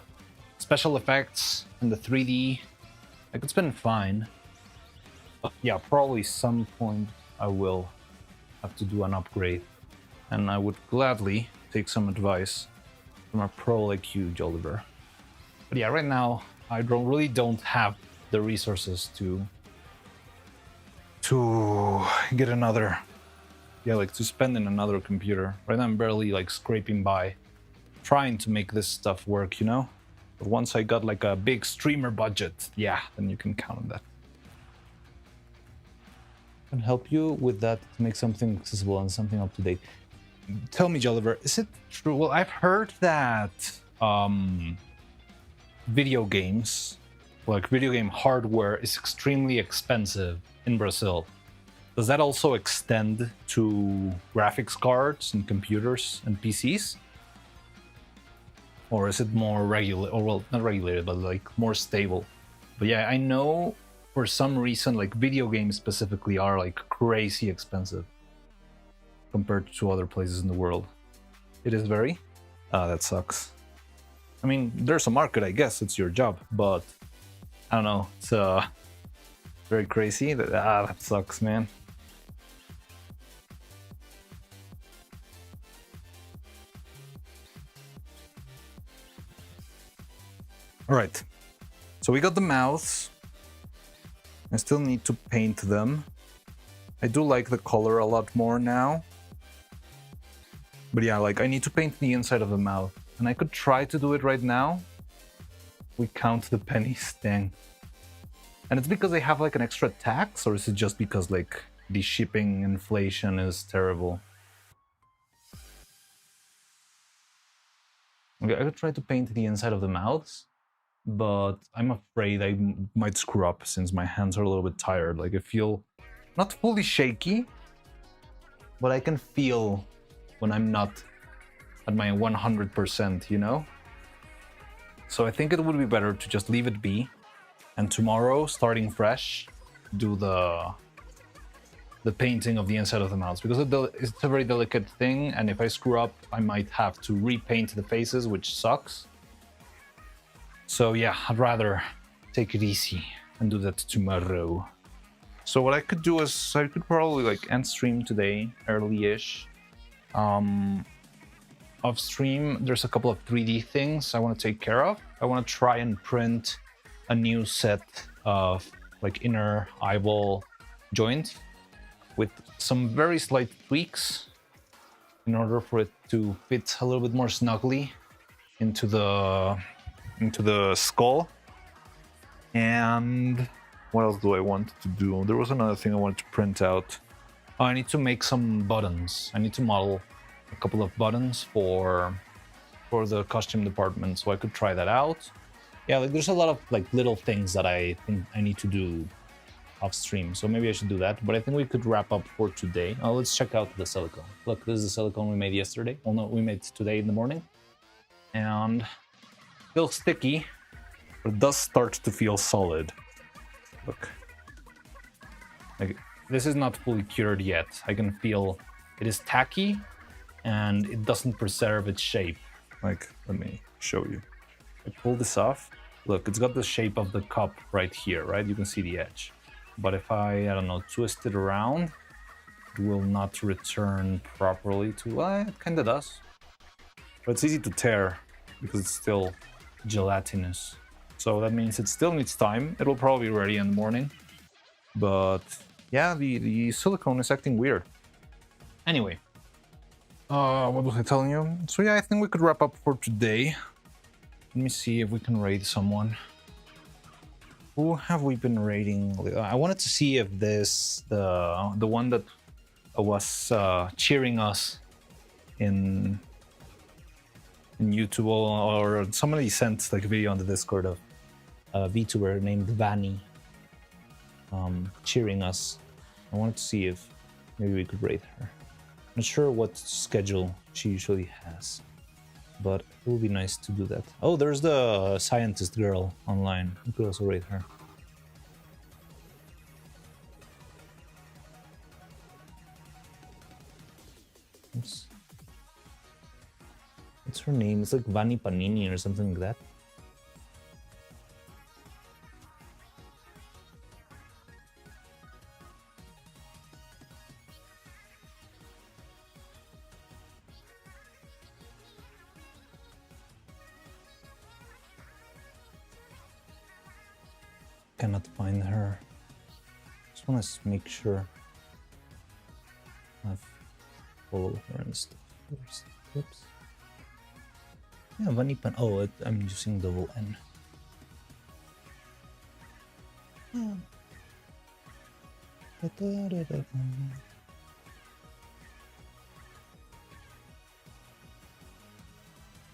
special effects and the 3D, like it's been fine. But yeah, probably some point I will have to do an upgrade. And I would gladly take some advice from a pro like you, Joliver. But yeah, right now, I really don't have the resources to get another... Yeah, like to spend in another computer. Right now I'm barely like scraping by, trying to make this stuff work, you know? But once I got like a big streamer budget, yeah, then you can count on that. I can help you with that to make something accessible and something up to date. Tell me, Joliver, is it true? Well, I've heard that video games, like video game hardware, is extremely expensive in Brazil. Does that also extend to graphics cards and computers and PCs? Or is it more regulated, or well, not regulated, but like more stable? But yeah, I know for some reason, like video games specifically are like crazy expensive compared to other places in the world. It is very? Ah, that sucks. I mean, there's a market, I guess, it's your job, but I don't know, it's very crazy. That sucks, man. All right, so we got the mouths. I still need to paint them. I do like the color a lot more now. But yeah, like I need to paint the inside of the mouth. And I could try to do it right now. We count the pennies, dang. And it's because they have like an extra tax, or is it just because like the shipping inflation is terrible? Okay, I could try to paint the inside of the mouths, but I'm afraid I might screw up since my hands are a little bit tired. Like I feel not fully shaky, but I can feel when I'm not at my 100%, you know? So I think it would be better to just leave it be, and tomorrow, starting fresh, do the the painting of the inside of the mouse, because it's a very delicate thing, and if I screw up, I might have to repaint the faces, which sucks. So yeah, I'd rather take it easy and do that tomorrow. So what I could do is I could probably like end stream today, early-ish. Off stream, there's a couple of 3D things I want to take care of. I want to try and print a new set of like inner eyeball joints with some very slight tweaks in order for it to fit a little bit more snugly into the skull. And what else do I want to do? There was another thing I wanted to print out. Oh, I need to make some buttons. I need to model a couple of buttons for the costume department, so I could try that out. Yeah, like there's a lot of like little things that I think I need to do off stream, so maybe I should do that. But I think we could wrap up for today. Oh, let's check out the silicone. Look, this is the silicone we made yesterday. Well, no, we made today in the morning, and still sticky, but it does start to feel solid. Look, like this is not fully cured yet. I can feel it is tacky, and it doesn't preserve its shape. Like, let me show you. I pull this off. Look, it's got the shape of the cup right here, right? You can see the edge. But if I don't know, twist it around, it will not return properly to, well, it kind of does. But it's easy to tear because it's still gelatinous. So that means it still needs time. It'll probably be ready in the morning. But yeah, the silicone is acting weird. Anyway. What was I telling you? So yeah, I think we could wrap up for today. Let me see if we can raid someone. Who have we been raiding? I wanted to see if this the one that was cheering us in YouTube, or somebody sent like a video on the Discord of a VTuber named Vanny cheering us. I wanted to see if maybe we could raid her. Not sure what schedule she usually has, but it would be nice to do that. Oh, there's the scientist girl online. We could also rate her. Oops. What's her name? It's like Vanny Panini or something like that. Cannot find her. Just want to make sure I've followed her and stuff first. Oops. Yeah, Vanipan. Oh, I'm using double N.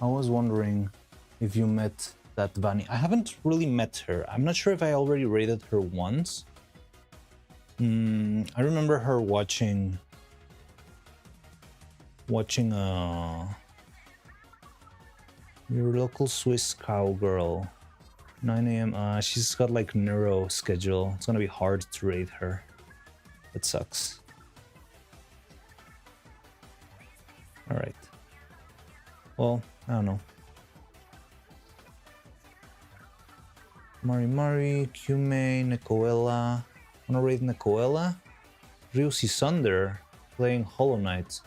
I was wondering if you met that Vanny. I haven't really met her. I'm not sure if I already rated her once. I remember her watching your local Swiss cowgirl, 9 a.m. She's got like neuro schedule. It's gonna be hard to rate her. That sucks. All right. Well, I don't know. Mari, Kume, Nekoela. Wanna raid Nekoela? Ryusi Sunder playing Hollow Knight.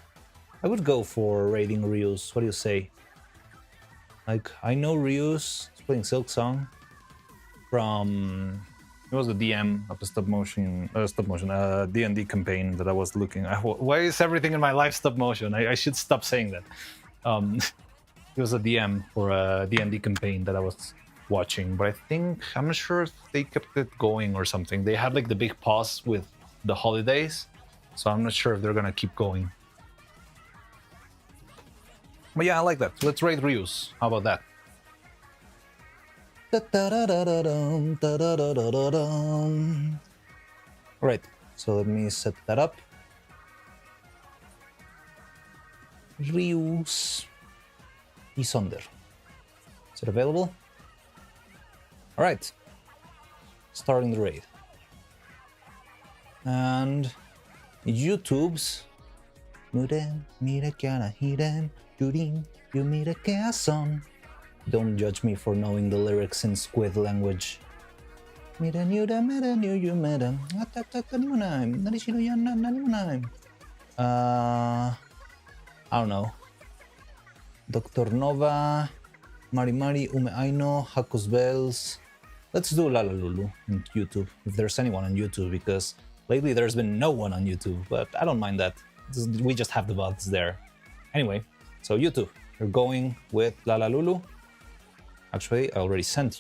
I would go for raiding Ryus. What do you say? Like, I know Ryus is playing Silk Song from... It was the DM of the D&D campaign that I was looking at. Why is everything in my life stop motion? I should stop saying that. It was a DM for a D&D campaign that I was watching, but I'm not sure if they kept it going or something. They had like the big pause with the holidays, so I'm not sure if they're gonna keep going. But yeah, I like that. Let's raid Ryus. How about that? Alright, so let me set that up. Ryus Isonder. Is it available? Alright. Starting the raid. And YouTube's Muren, mira que ana hiren, yurin, you mira que son. Don't judge me for knowing the lyrics in squid language. Mira niura mera new you mera ataka nimunaim narishiro yana nanimunaim. I don't know. Dr. Nova, Mari Mari, Ume Aino, Hakus Bells. Let's do Lala Lulu on YouTube, if there's anyone on YouTube, because lately there's been no one on YouTube, but I don't mind that. We just have the VODs there. Anyway, so YouTube, you're going with Lala Lulu. Actually, I already sent you.